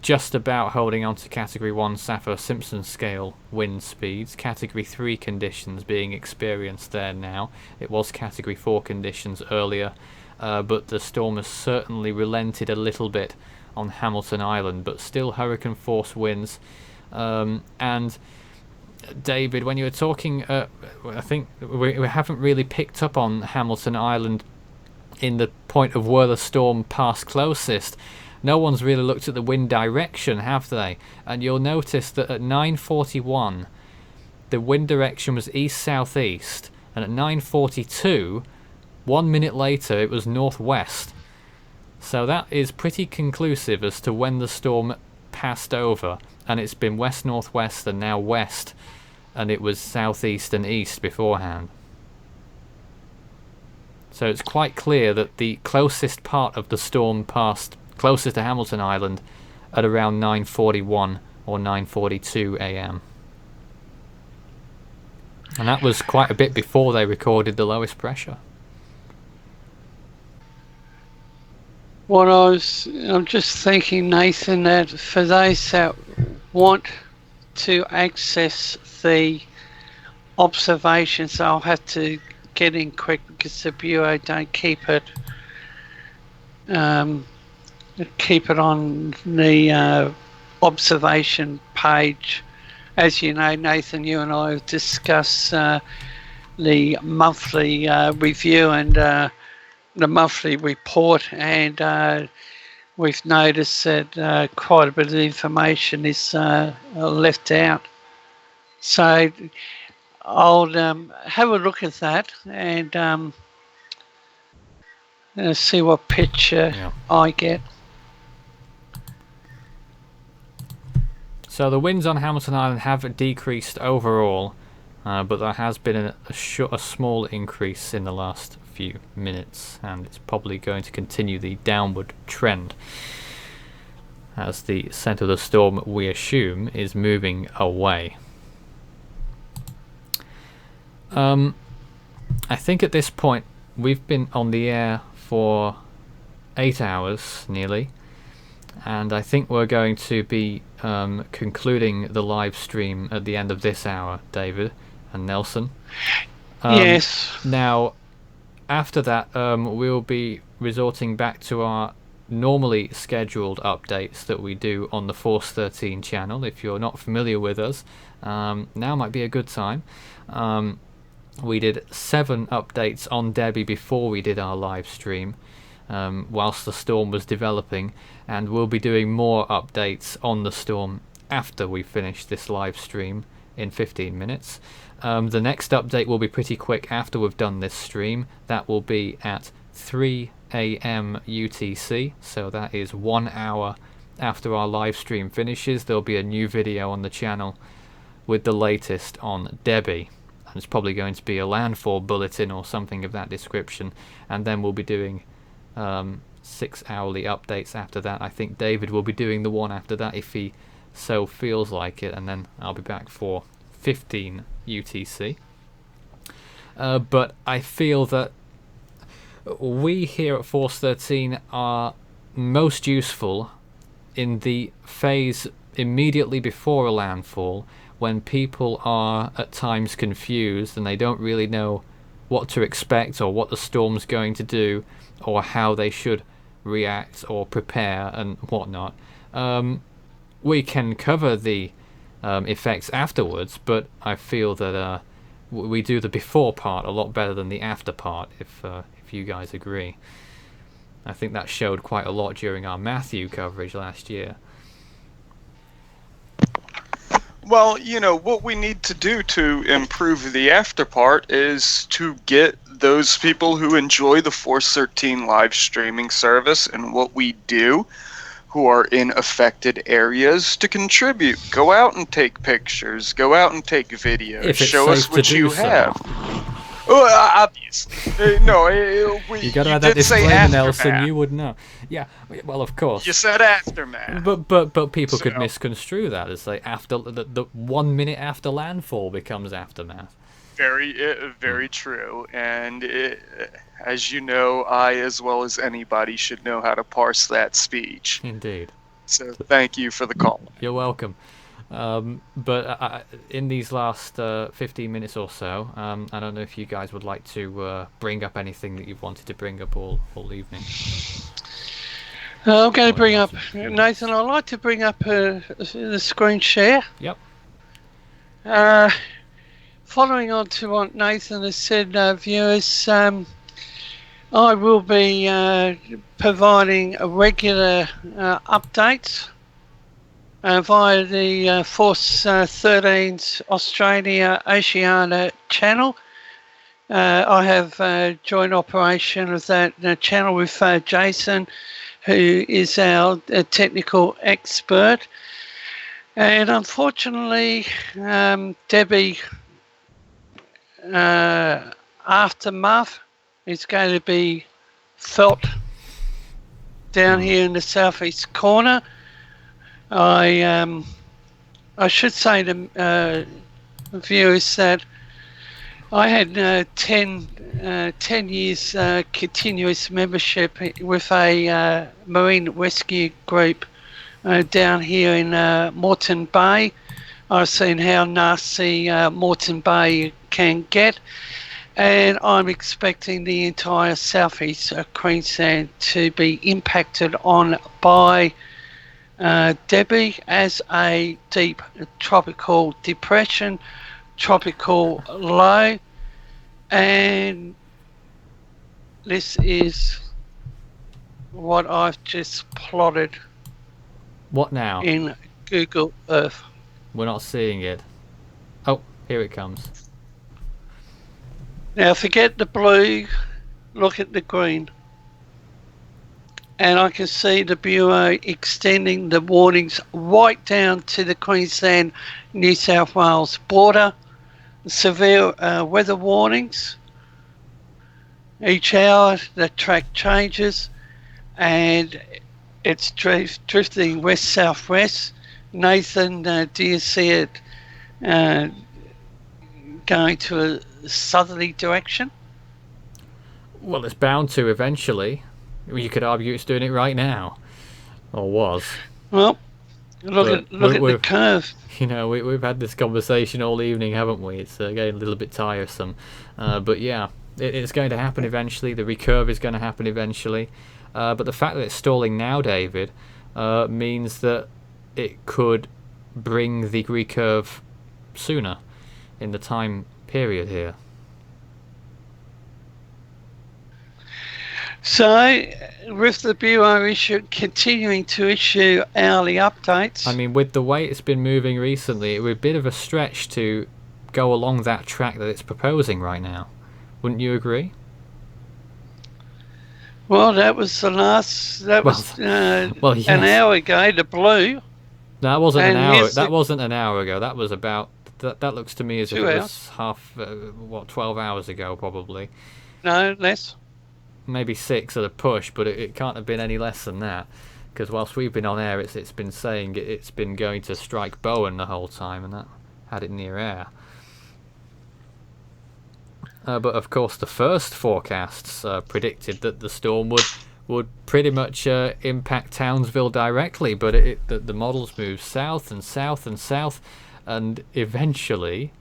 Just about holding on to Category 1 Saffir-Simpson scale wind speeds. Category 3 conditions being experienced there now. It was Category 4 conditions earlier, but the storm has certainly relented a little bit on Hamilton Island, but still hurricane force winds. And David, when you were talking, I think we haven't really picked up on Hamilton Island in the point of where the storm passed closest. No one's really looked at the wind direction, have they? And you'll notice that at 9:41 the wind direction was east-southeast, and at 9:42, 1 minute later, it was northwest. So that is pretty conclusive as to when the storm passed over, and it's been west-northwest and now west, and it was southeast and east beforehand. So it's quite clear that the closest part of the storm passed closest to Hamilton Island at around 9:41 or 9:42 a.m. And that was quite a bit before they recorded the lowest pressure. I'm just thinking, Nathan, that for those that want to access the observations, I'll have to get in quick because the Bureau don't keep it on the observation page. As you know, Nathan, you and I have discussed the monthly review and the monthly report, and we've noticed that quite a bit of information is left out. So I'll have a look at that and see what picture I get. So the winds on Hamilton Island have decreased overall, but there has been a small increase in the last few minutes, and it's probably going to continue the downward trend as the centre of the storm, we assume, is moving away. I think at this point we've been on the air for 8 hours nearly, and I think we're going to be concluding the live stream at the end of this hour, David and Nelson. Yes. Now, after that, we'll be resorting back to our normally scheduled updates that we do on the Force 13 channel. If you're not familiar with us, now might be a good time. We did 7 updates on Debbie before we did our live stream, whilst the storm was developing, and we'll be doing more updates on the storm after we finish this live stream in 15 minutes. The next update will be pretty quick after we've done this stream. That will be at 3 a.m. UTC, so that is 1 hour after our live stream finishes. There'll be a new video on the channel with the latest on Debbie. And it's probably going to be a landfall bulletin or something of that description, and then we'll be doing 6 hourly updates after that. I think David will be doing the one after that if he so feels like it, and then I'll be back for 15 UTC. But I feel that we here at Force 13 are most useful in the phase immediately before a landfall, when people are at times confused and they don't really know what to expect or what the storm's going to do or how they should react or prepare and whatnot. We can cover the effects afterwards, but I feel that we do the before part a lot better than the after part, if you guys agree. I think that showed quite a lot during our Matthew coverage last year. Well, you know, what we need to do to improve the after part is to get those people who enjoy the Force 13 live streaming service and what we do, who are in affected areas, to contribute. Go out and take pictures. Go out and take videos. Show us what you have. Oh, obviously. No, you got to have that disclaimer, Nelson. You would know. Yeah, well, of course. You said aftermath. But people could misconstrue that as like after the 1 minute after landfall becomes aftermath. Very true. And as you know, I, as well as anybody, should know how to parse that speech. Indeed. So thank you for the call. You're welcome. But in these last 15 minutes or so, I don't know if you guys would like to bring up anything that you've wanted to bring up all evening. I'm going to bring up, Nathan, I'd like to bring up the screen share. Yep. Following on to what Nathan has said, viewers, I will be providing regular updates via the Force 13's Australia Oceania channel. I have joint operation of that channel with Jason, who is our technical expert. And unfortunately, Debbie aftermath is going to be felt down here in the southeast corner. I should say to viewers that I had 10 years continuous membership with a marine rescue group down here in Moreton Bay. I've seen how nasty Moreton Bay can get, and I'm expecting the entire southeast Queensland to be impacted on by Debbie as a deep tropical depression, tropical low, and this is what I've just plotted. What now? In Google Earth. We're not seeing it. Oh, here it comes. Now forget the blue, look at the green. And I can see the Bureau extending the warnings right down to the Queensland, New South Wales border. Severe weather warnings. Each hour the track changes and it's drifting west-southwest. Nathan, do you see it going to a southerly direction? Well, it's bound to eventually. You could argue it's doing it right now, or was. Well, look at the curve. You know, we've had this conversation all evening, haven't we? It's getting a little bit tiresome, but yeah, it's going to happen eventually. The recurve is going to happen eventually, but the fact that it's stalling now, David, means that it could bring the recurve sooner in the time period here. So, with the Bureau continuing to issue hourly updates... I mean, with the way it's been moving recently, it would be a bit of a stretch to go along that track that it's proposing right now. Wouldn't you agree? Well, that was the last... That was yes. An hour ago, the blue. That wasn't an hour. That wasn't an hour ago. That was about... That looks to me as if it was 12 hours ago, probably. No, less. Maybe 6 at a push, but it can't have been any less than that, because whilst we've been on air, it's been saying it's been going to strike Bowen the whole time, and that had it near air. But of course, the first forecasts predicted that the storm would pretty much impact Townsville directly, but the models moved south and south and south, and eventually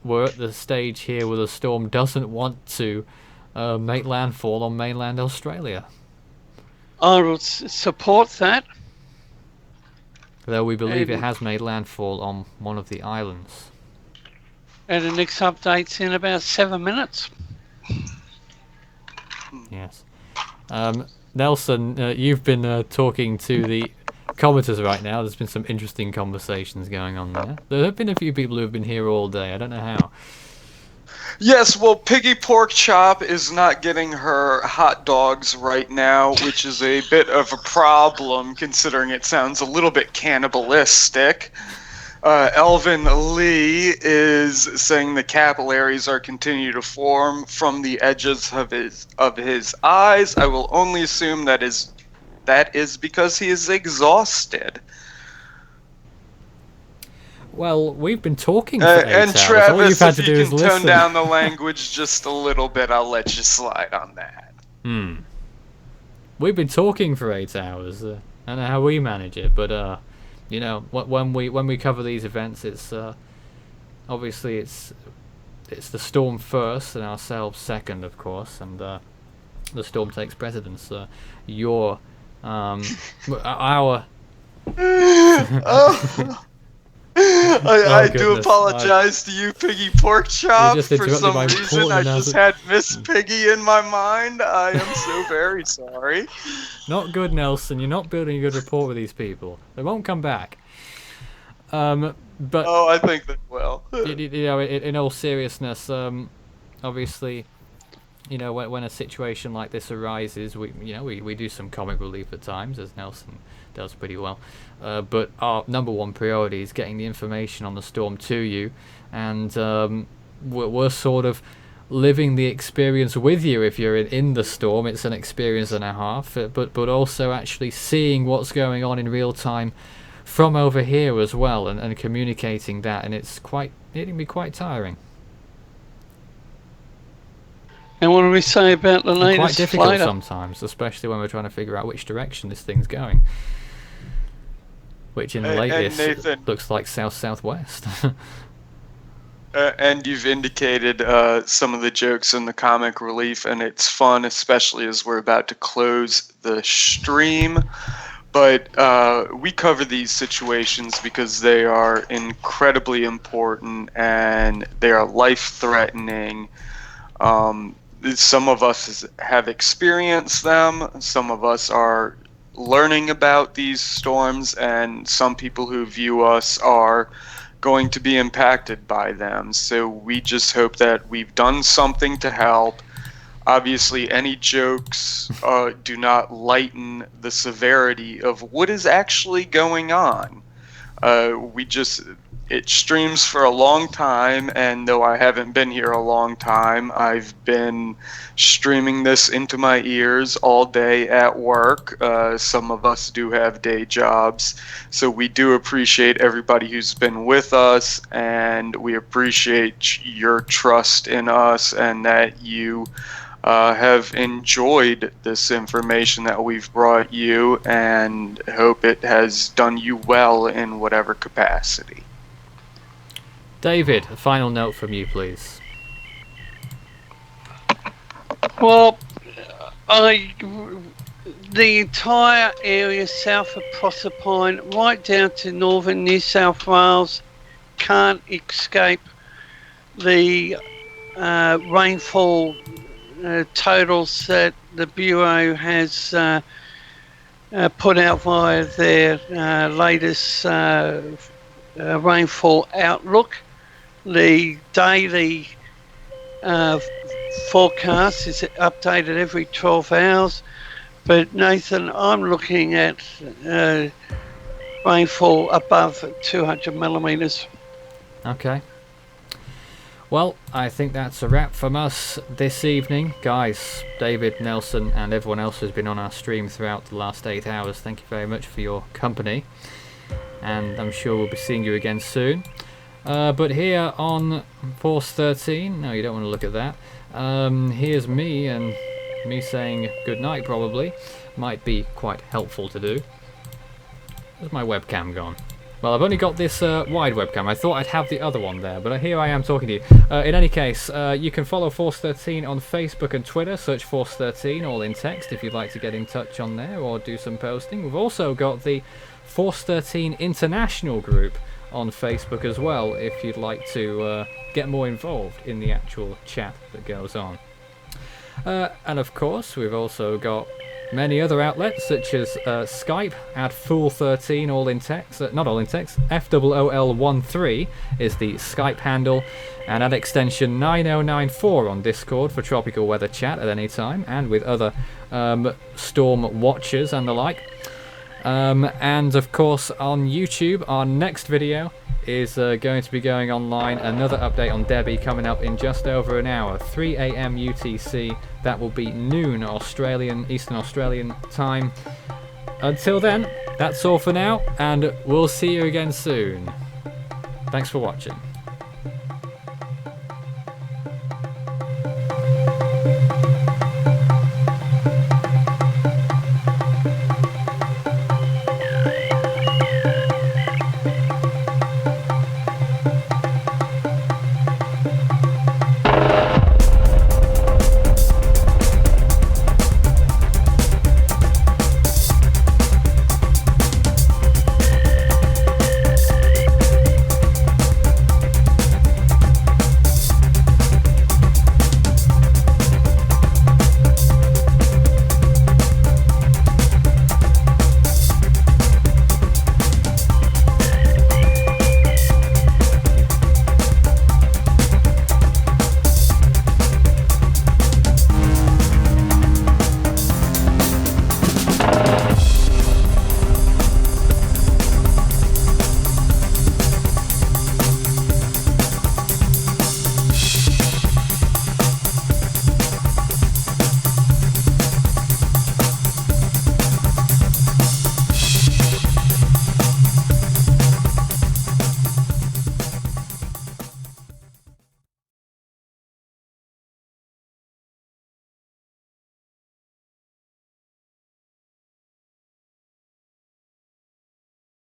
we're at the stage here where the storm doesn't want to make landfall on mainland Australia. I will support that. Though we believe it has made landfall on one of the islands. And the next update's in about 7 minutes. Yes. Nelson, you've been talking to the commenters right now. There's been some interesting conversations going on there. There have been a few people who have been here all day. I don't know how. Yes, well, Piggy Pork Chop is not getting her hot dogs right now, which is a bit of a problem, considering it sounds a little bit cannibalistic. Elvin Lee is saying the capillaries are continuing to form from the edges of his eyes. I will only assume that is because he is exhausted. Well, we've been talking for 8 and hours. All Travis, you've had if to do you is can tone listen. down the language just a little bit, I'll let you slide on that. We've been talking for 8 hours. I don't know how we manage it, but you know, when we cover these events, it's obviously it's the storm first and ourselves second, of course, and the storm takes precedence. Our I do goodness. apologize to you, Piggy Pork Chop. just For interrupted some my reason, important I just announcement. had Miss Piggy in my mind. I am so very sorry. Not good, Nelson. You're not building a good rapport with these people. They won't come back. But Oh, I think they will. you know, in all seriousness, obviously, you know, when a situation like this arises, we do some comic relief at times, as Nelson does pretty well. But our number one priority is getting the information on the storm to you, and we're sort of living the experience with you. If you're in the storm, it's an experience and a half, but also actually seeing what's going on in real time from over here as well, and communicating that, and it can be quite tiring. And what do we say about the And latest quite difficult flight up? sometimes, especially when we're trying to figure out which direction this thing's going. Which in the And latest Nathan- looks like south-southwest. And you've indicated some of the jokes in the comic relief, and it's fun, especially as we're about to close the stream. But we cover these situations because they are incredibly important and they are life-threatening. Some of us have experienced them. Some of us are learning about these storms, and some people who view us are going to be impacted by them. So we just hope that we've done something to help. Obviously, any jokes do not lighten the severity of what is actually going on. It streams for a long time, and though I haven't been here a long time, I've been streaming this into my ears all day at work. Some of us do have day jobs, so we do appreciate everybody who's been with us, and we appreciate your trust in us and that you have enjoyed this information that we've brought you, and hope it has done you well in whatever capacity. David, a final note from you, please. Well, the entire area south of Proserpine, right down to northern New South Wales, can't escape the rainfall totals that the Bureau has put out via their latest rainfall outlook. The daily forecast is updated every 12 hours. But Nathan, I'm looking at rainfall above 200 millimetres. Okay. Well, I think that's a wrap from us this evening. Guys, David, Nelson, and everyone else who's been on our stream throughout the last 8 hours, thank you very much for your company. And I'm sure we'll be seeing you again soon. But here on Force 13, no, you don't want to look at that. Here's me, and me saying goodnight probably might be quite helpful to do. Where's my webcam gone? Well, I've only got this wide webcam. I thought I'd have the other one there, but here I am talking to you. In any case, you can follow Force 13 on Facebook and Twitter. Search Force 13, all in text, if you'd like to get in touch on there or do some posting. We've also got the Force 13 International group on Facebook as well, if you'd like to get more involved in the actual chat that goes on. And of course, we've also got many other outlets such as Skype at Fool13, all in text, not all in text, FOOL13 is the Skype handle, and at extension 9094 on Discord for tropical weather chat at any time, and with other storm watchers and the like. And of course on YouTube, our next video is going to be going online. Another update on Debbie coming up in just over an hour, 3 AM UTC. That will be noon Eastern Australian time. Until then, that's all for now, and we'll see you again soon. Thanks for watching.